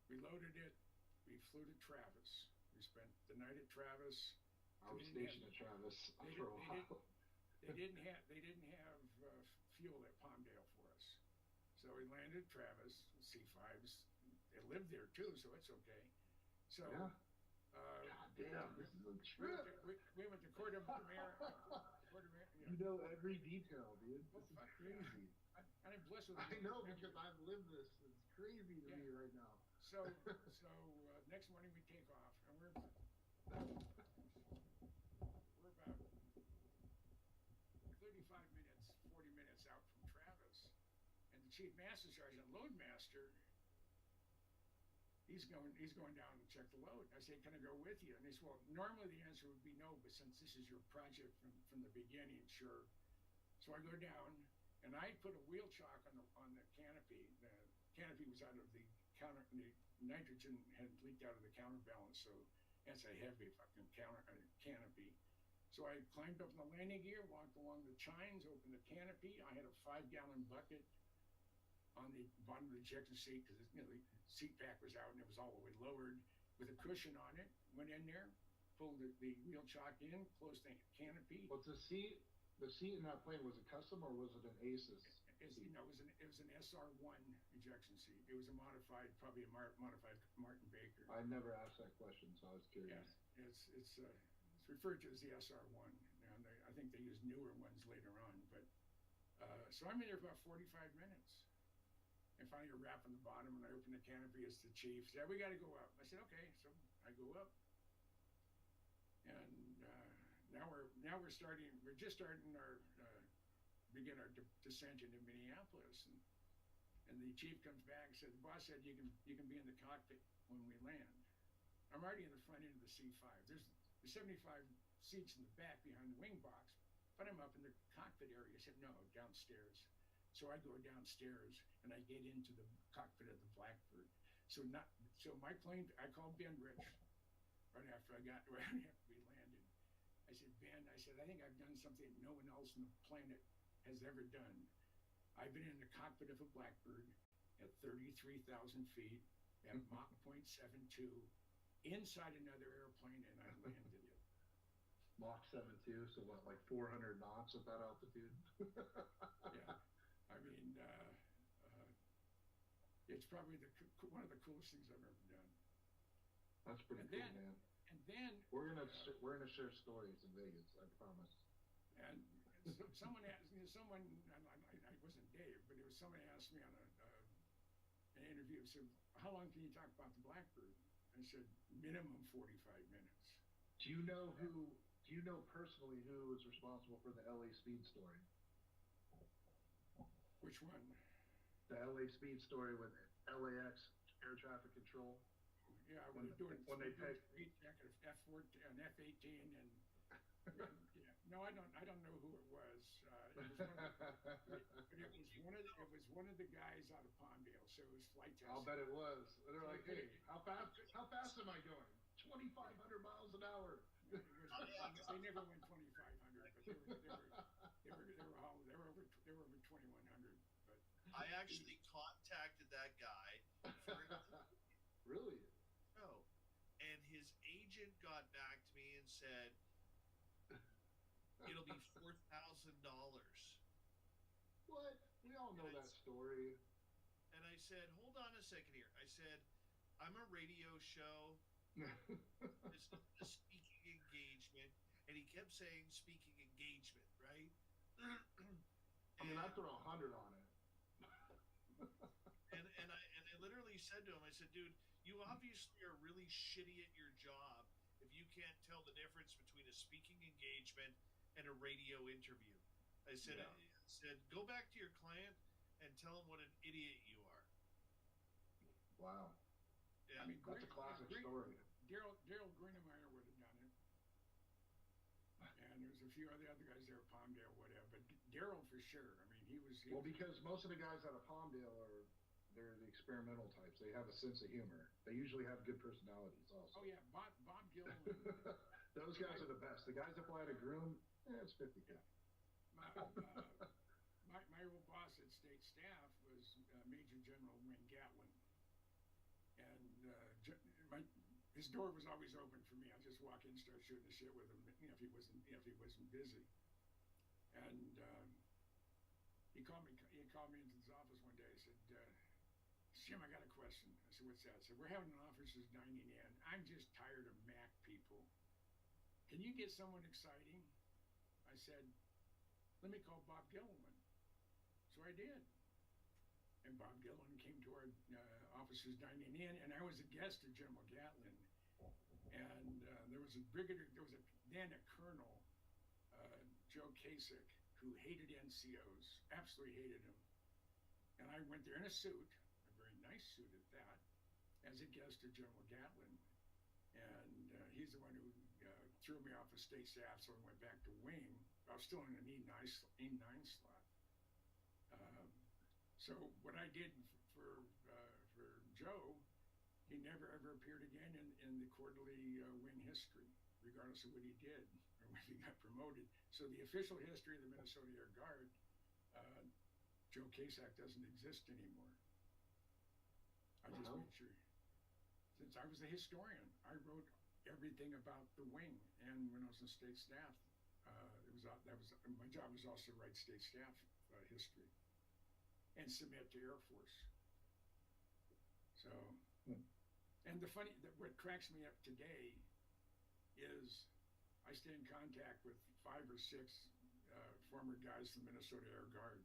We loaded it. We flew to Travis. We spent the night at Travis. I was stationed at Travis for a while. They didn't have fuel at Palmdale for us. So we landed at Travis, C5s. They lived there too, so it's okay. So, yeah. God damn, this is a trip. We went to Corte Madera. You know every detail, dude. This is crazy. And I'm blessed with I know because I've lived this. It's crazy to me right now. So next morning we take off, and we're about 35 minutes, 40 minutes out from Travis, and the Chief Master Sergeant Loadmaster, he's going down to check the load. I said, can I go with you? And he said, well, normally the answer would be no, but since this is your project from the beginning, sure. So I go down, and I put a wheel chock on the canopy. The canopy was out of the nitrogen had leaked out of the counterbalance, so that's a heavy fucking canopy. So I climbed up in the landing gear, walked along the chines, opened the canopy. I had a 5-gallon bucket on the bottom of the ejection seat because the seat pack was out and it was all the way lowered with a cushion on it. Went in there, pulled the wheel chock in, closed the canopy. What's the seat? The seat in that plane, was it custom or was it an ACES? It was an SR1 ejection seat. It was a modified, probably a modified Martin Baker. I never asked that question, so I was curious. Yeah, it's referred to as the SR1. And I think they use newer ones later on. But so I'm in there for about 45 minutes. And finally, a rap on the bottom, and I open the canopy. It's the chief. Said, we got to go up. I said, okay. So I go up, and now we're starting. We're just starting our begin our descent into Minneapolis, and the chief comes back and said, the boss said you can be in the cockpit when we land. I'm already in the front end of the C5. There's 75 seats in the back behind the wing box, but I'm up in the cockpit area. I said, no, downstairs. So I go downstairs and I get into the cockpit of the Blackbird. So my plane, I called Ben Rich right after we landed. I said, Ben, I think I've done something no one else on the planet has ever done. I've been in the cockpit of a Blackbird at 33,000 feet at Mach 0.72 inside another airplane, and I landed it. Mach 72, so what, like 400 knots at that altitude? Yeah. I mean, it's probably one of the coolest things I've ever done. That's pretty cool, man. And then we're gonna share stories in Vegas, I promise. And someone asked me, I wasn't Dave, but it was someone asked me on an interview. Said, "How long can you talk about the Blackbird?" I said, "Minimum 45 minutes." Do you know personally who was responsible for the LA Speed story? Which one? The LA Speed story with LAX air traffic control. Yeah, when they picked F14 and F18 and yeah. No, I don't know who it was. It was one of the guys out of Palmdale, so it was flight test. I'll bet it was. They're like, hey, how fast am I going? 2,500 miles an hour. They never went 2,500, but they were over 2,100. But I actually contacted that guy for really? No, and his agent got back to me and said it'll be $4,000. What? We all know that story. And I said, hold on a second here. I said, I'm a radio show. It's a speaking engagement, and he kept saying speaking engagement, right? I mean, I throw 100 on it. and I literally said to him, I said, dude, You obviously are really shitty at your job if you can't tell the difference between a speaking engagement and a radio interview. I said, go back to your client and tell him what an idiot you are. Wow. Yeah. I mean, That's a classic story. Daryl Greenemeyer would have done it. And there's a few other guys there, Palmdale, whatever. But Daryl for sure. I mean, he was. Because most of the guys out of Palmdale they're the experimental types. They have a sense of humor. They usually have good personalities also. Oh yeah, Bob Gillen. Those guys are the best. The guys that fly to Groom, it's 50-50. My old boss at State Staff was Major General Wayne Gatlin, and his door was always open for me. I'd just walk in and start shooting the shit with him, if he wasn't busy. And he called me into his office one day. He said, Jim, I got a question. I said, what's that? I said, we're having an officers dining in. I'm just tired of Mac people. Can you get someone exciting? I said, let me call Bob Gilliland. So I did. And Bob Gilliland came to our officers dining in, and I was a guest of General Gatlin. And there was a colonel, Joe Kasich, who hated NCOs, absolutely hated him. And I went there in a suit, a very nice suit at that, as a guest of General Gatlin. And he's the one who threw me off of State Staff, so I went back to wing. I was still in an E9 slot. So what I did for Joe, he never ever appeared again in the quarterly wing history, regardless of what he did or when he got promoted. So the official history of the Minnesota Air Guard, Joe Kasich doesn't exist anymore. I just made sure. Since I was a historian, I wrote everything about the wing, and when I was in State Staff, my job was also to write State Staff history and submit to Air Force. So, and what cracks me up today is I stay in contact with 5 or 6 former guys from the Minnesota Air Guard,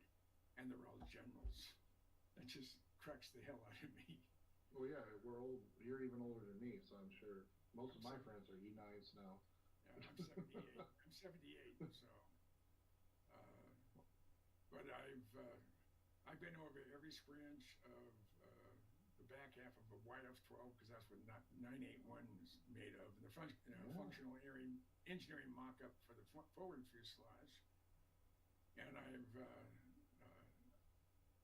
and they're all generals. That just cracks the hell out of me. Well, yeah, we're old. You're even older than me, so I'm sure most of my friends are E9s now. Yeah, I'm 78. I'm 78, so. But I've been over every square inch of the back half of a YF-12, because that's what 981 is made of, and the functional engineering mock-up for the forward fuselage. And I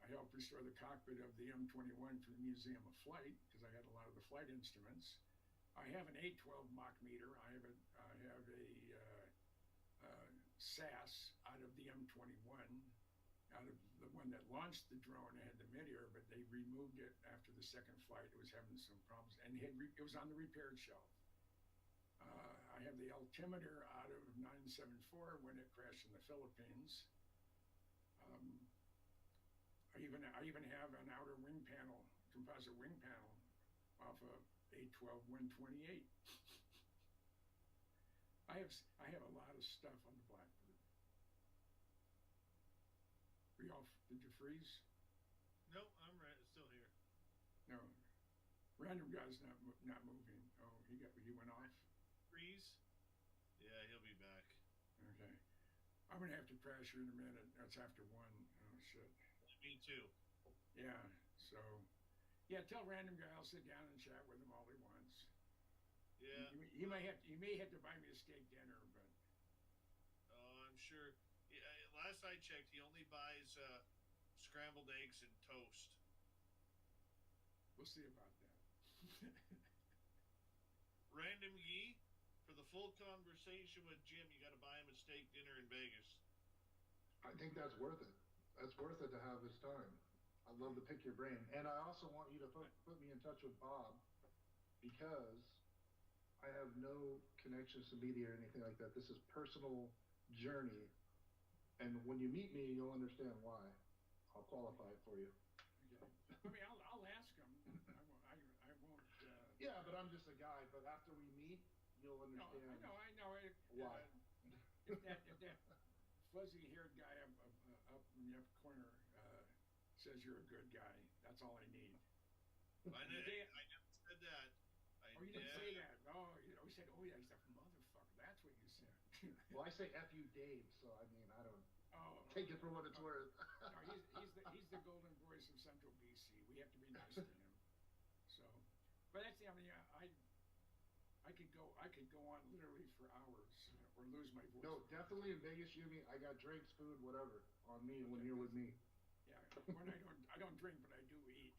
helped restore the cockpit of the M21 for the Museum of Flight, because I had a lot of the flight instruments. I have an 812 Mach meter. I have a SAS out of the M21, out of the one that launched the drone. It had the mid-air, but they removed it after the second flight. It was having some problems, and it was on the repaired shelf. I have the altimeter out of 974 when it crashed in the Philippines. I even have an outer wing panel, composite wing panel, off of 812-128. I have a lot of stuff on the Blackbird. Did you freeze? No, I'm right. Still here. No, random guy's not moving. Oh, he went off. Freeze? Yeah, he'll be back. Okay, I'm gonna have to crash here in a minute. That's after 1. Oh shit. Me too. Yeah. So, yeah. Tell random guy I'll sit down and chat with him all he wants. Yeah. He may have to buy me a steak dinner, but. Oh, I'm sure. Yeah, last I checked, he only buys scrambled eggs and toast. We'll see about that. Random Yee, for the full conversation with Jim, you got to buy him a steak dinner in Vegas. I think that's worth it. That's worth it to have this time. I'd love to pick your brain. And I also want you to put me in touch with Bob, because I have no connections to media or anything like that. This is personal journey. And when you meet me, you'll understand why. I'll qualify it for you. Okay. I mean, I'll ask him. I won't. Yeah, but I'm just a guy. But after we meet, you'll understand. No, I know. Why? If that fuzzy-haired guy up in the upper corner says you're a good guy, that's all I need. I never said that. Oh, you didn't say that. Oh, you said, oh, yeah, he's a motherfucker. That's what you said. Well, I say F you, Dave, so I mean, I don't take it for what it's worth. No, he's the golden voice of Central BC. We have to be nice to him. So, but that's I mean, I could go on literally for hours or lose my voice. No, definitely in Vegas, Yumi. I got drinks, food, whatever on me when you're with me. Yeah, when I don't drink, but I do eat.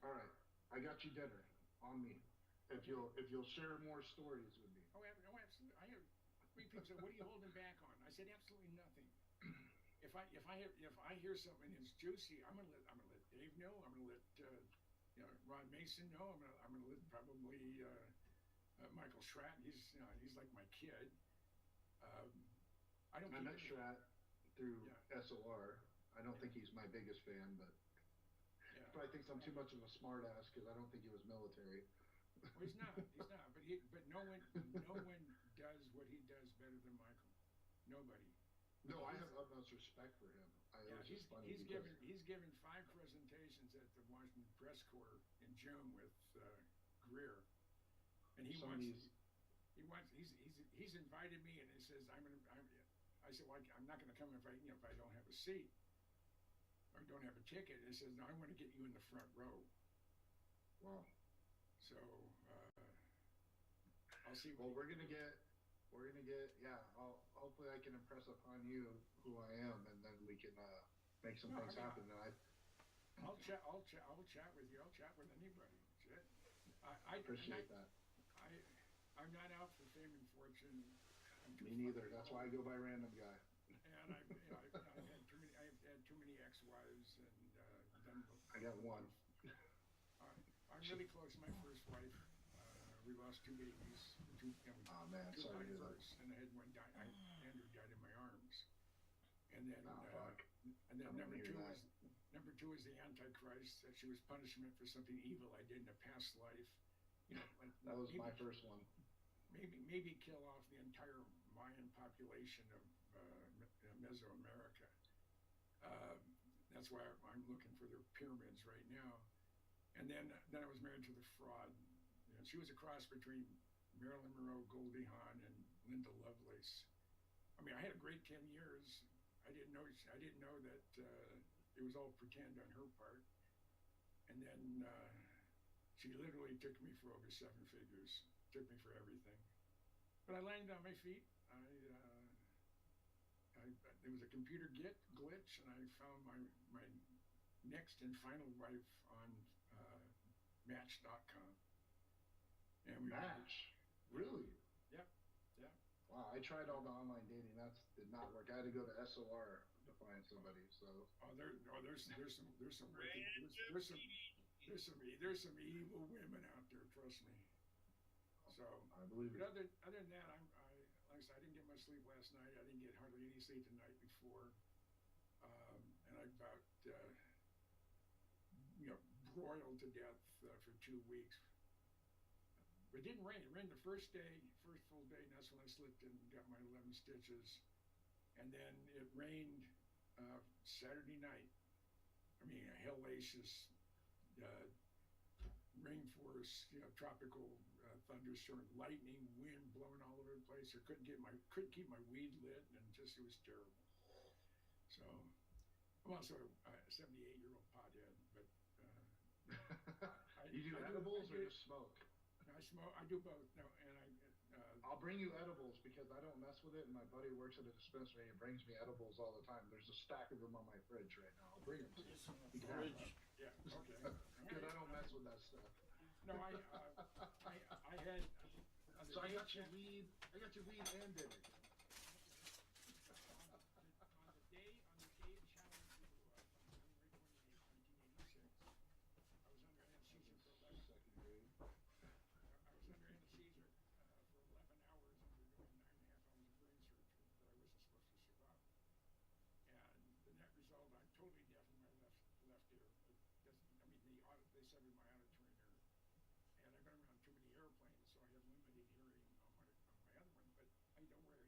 All right, I got you dinner on me. If you'll share more stories with me. Oh, absolutely. I have people say, "What are you holding back on?" I said, "Absolutely nothing." If I hear something that's juicy, I'm gonna let Dave know. I'm gonna let Ron Mason know. I'm gonna let probably Michael Schratt. He's like my kid. I met Schratt through SOR. I don't think he's my biggest fan, but he probably thinks I'm too much of a smart ass because I don't think he was military. Well, he's not. But no one does what he does better than Michael. Nobody. No, I have utmost respect for him. He's given 5 presentations at the Washington Press Corps in June with Greer, and he's invited me, and he says I said, well, I'm not going to come if I don't have a seat or don't have a ticket. And he says, no, I want to get you in the front row. Wow. So I'll see. Well, we're gonna get. Hopefully, I can impress upon you who I am, and then we can make some things happen. And I'll chat with you. I'll chat with anybody. Shit. I appreciate that. I'm not out for fame and fortune. Me neither. That's why I go by random guy. And I've had too many ex-wives and done. I got one. I'm really close to my first wife. We lost 2 babies. Oh man, sorry to hear that. And I had one die. Andrew died in my arms. And then, number two is the Antichrist. That she was punishment for something evil I did in a past life. That was my first one. Maybe kill off the entire Mayan population of Mesoamerica. That's why I'm looking for their pyramids right now. And then I was married to the fraud. She was a cross between Marilyn Monroe, Goldie Hawn, and Linda Lovelace. I mean, I had a great 10 years. I didn't know that it was all pretend on her part. And then she literally took me for over 7 figures. Took me for everything. But I landed on my feet. There was a computer glitch, and I found my next and final wife on Match.com. And Match? Really? Yep. Wow, I tried all the online dating. That did not work. I had to go to SOR to find somebody. So. There's some evil women out there. Trust me. So I believe it. Other than that, like I said, I didn't get much sleep last night. I didn't get hardly any sleep the night before, and I about broiled to death for 2 weeks. But it didn't rain. It rained the first full day, and that's when I slipped and got my 11 stitches. And then it rained Saturday night. I mean, a hellacious rainforest, tropical thunderstorm, lightning, wind blowing all over the place. I couldn't keep my weed lit, and it was terrible. So I'm also a 78-year-old pothead, but you do edibles or just smoke? I smoke. I do both. No, and I'll bring you edibles because I don't mess with it, and my buddy works at a dispensary. He brings me edibles all the time. There's a stack of them on my fridge right now. I'll bring them to you. Fridge. Yeah. Okay. Good. I don't mess with that stuff. No, I had. So I got your weed. I got your weed and dinner. On the day challenge to January 28, 1986, I was under anesthesia for 11 hours after doing 9.5 hours of brain surgery that I wasn't supposed to survive. And the net result, I'm totally deaf in my left ear. They severed my auditory nerve. And I've been around too many airplanes, so I have limited hearing on my other one. But I don't wear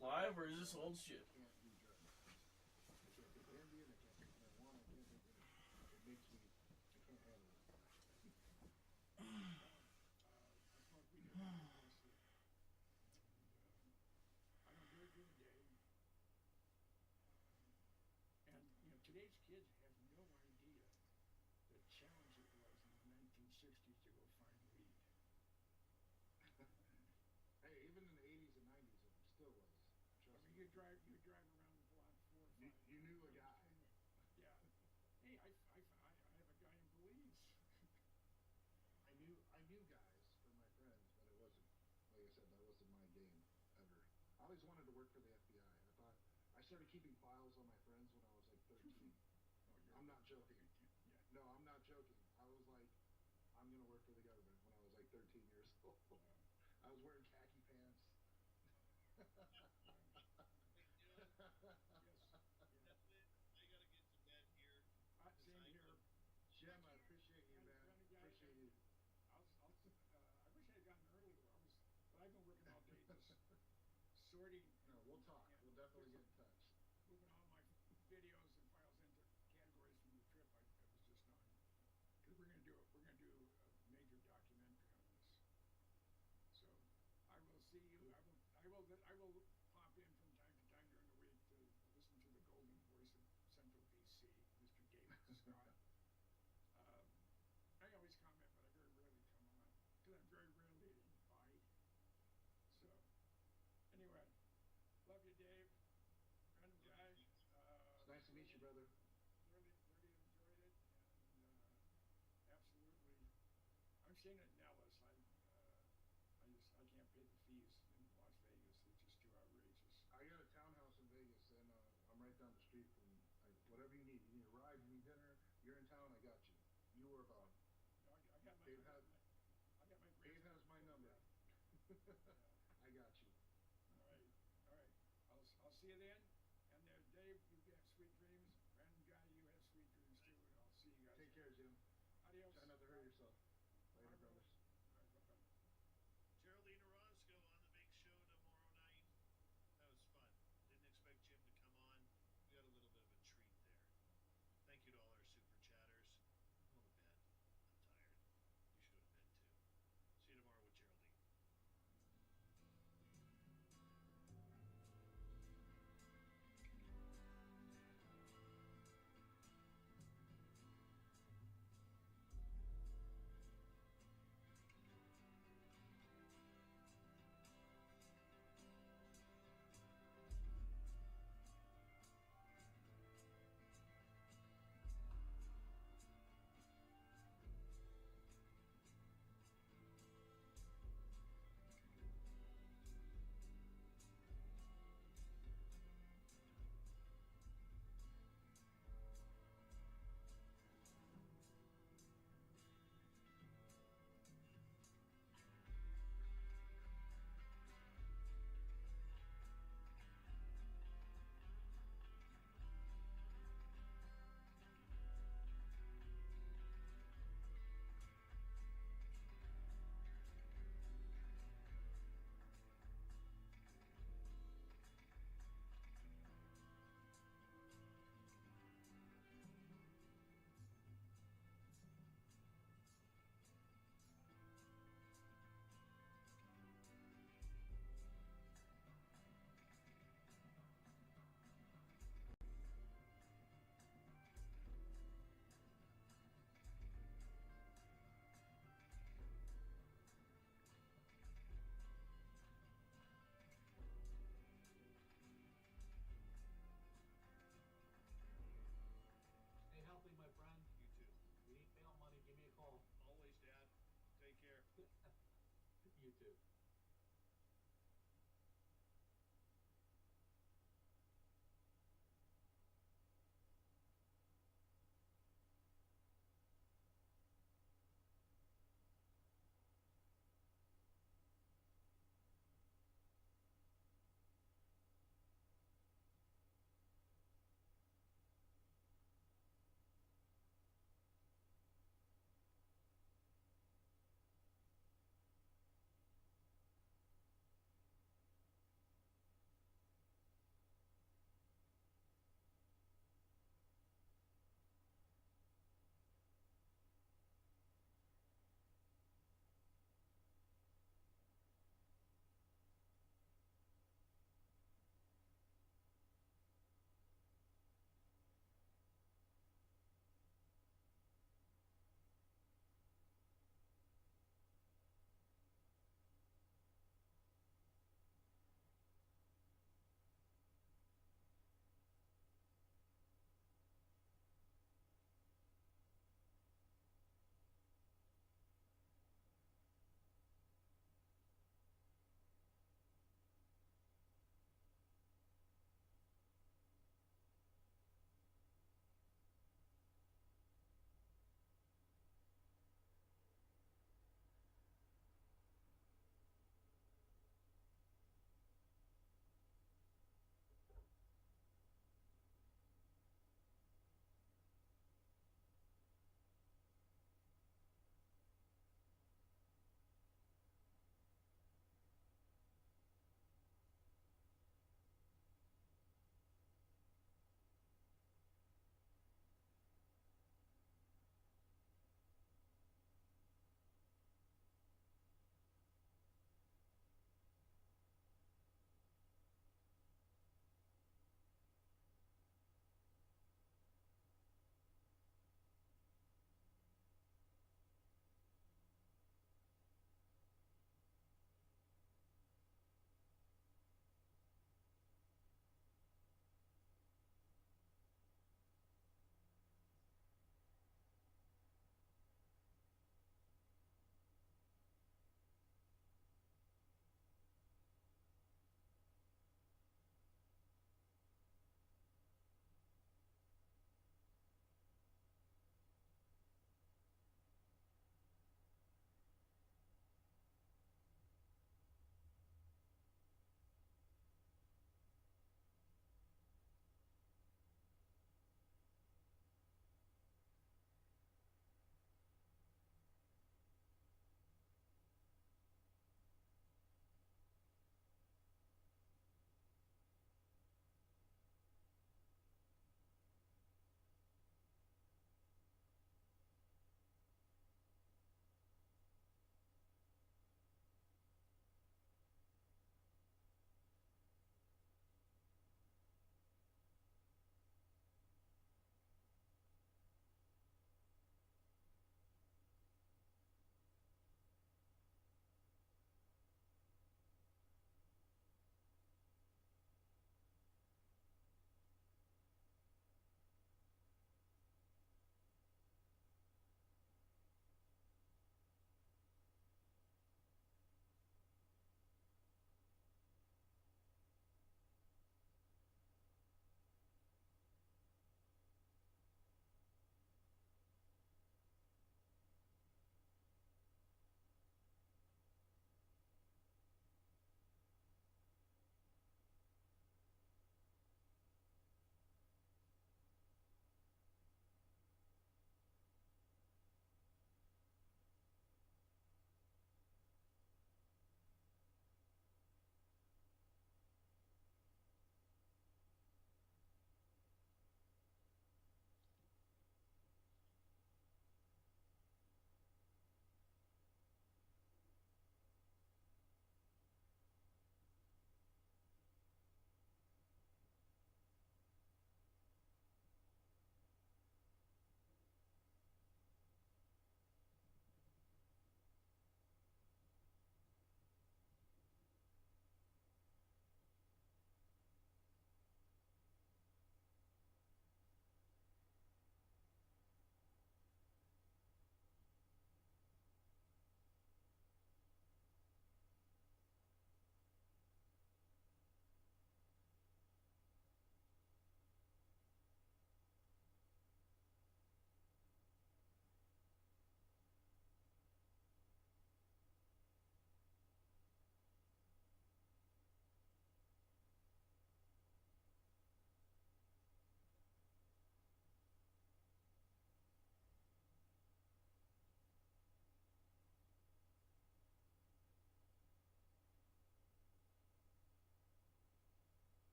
live or is this old shit? I can't do drugs. I can't take Ambien. I can't take marijuana. I can't take anything. It makes me. I can't handle it. I smoke weed every night before I sleep. I don't do it during the day. And today's kids have no idea the challenge it was in the 1960s to go find weed. Hey, even in the 80s and 90s, it still was. Trust me. You drive around the block 4 or 5. You knew a guy. Yeah. Hey, I have a guy in Belize. I knew guys from my friends, but it wasn't, like I said, that wasn't my game ever. I always wanted to work for the FBI. I started keeping files on my friends when I was like 13. I'm not joking. No, I'm not joking. I was like, I'm gonna work for the government when I was like 13 years old. I was wearing khaki pants. Yes. I gotta get to bed here. Same here. Jim, I appreciate you, man. Appreciate you. I wish I had gotten earlier. But I've been working all day just sorting. No, we'll talk. We'll definitely get in touch. Moving all my videos and files into categories from the trip I was just on. Because we're gonna do a major documentary on this. So I will see you. I will pop in from time to time during the week to listen to the golden voice of Central BC, Mr. David Scott. I always comment, but I very rarely come on because I'm very rarely invited. So anyway, love you, Dave. Random guy. It's nice to meet you, brother. Really enjoyed it, and absolutely. I'm staying at Nellis. I can't pay the fees in Las Vegas. It's just too outrageous. I got a townhouse in Vegas, and I'm right down the street from whatever you need. You need a ride, you need dinner. You're in town, I got you. You worry about it. I got my. Dave has my number. Yeah. I got you. All right. I'll see you then.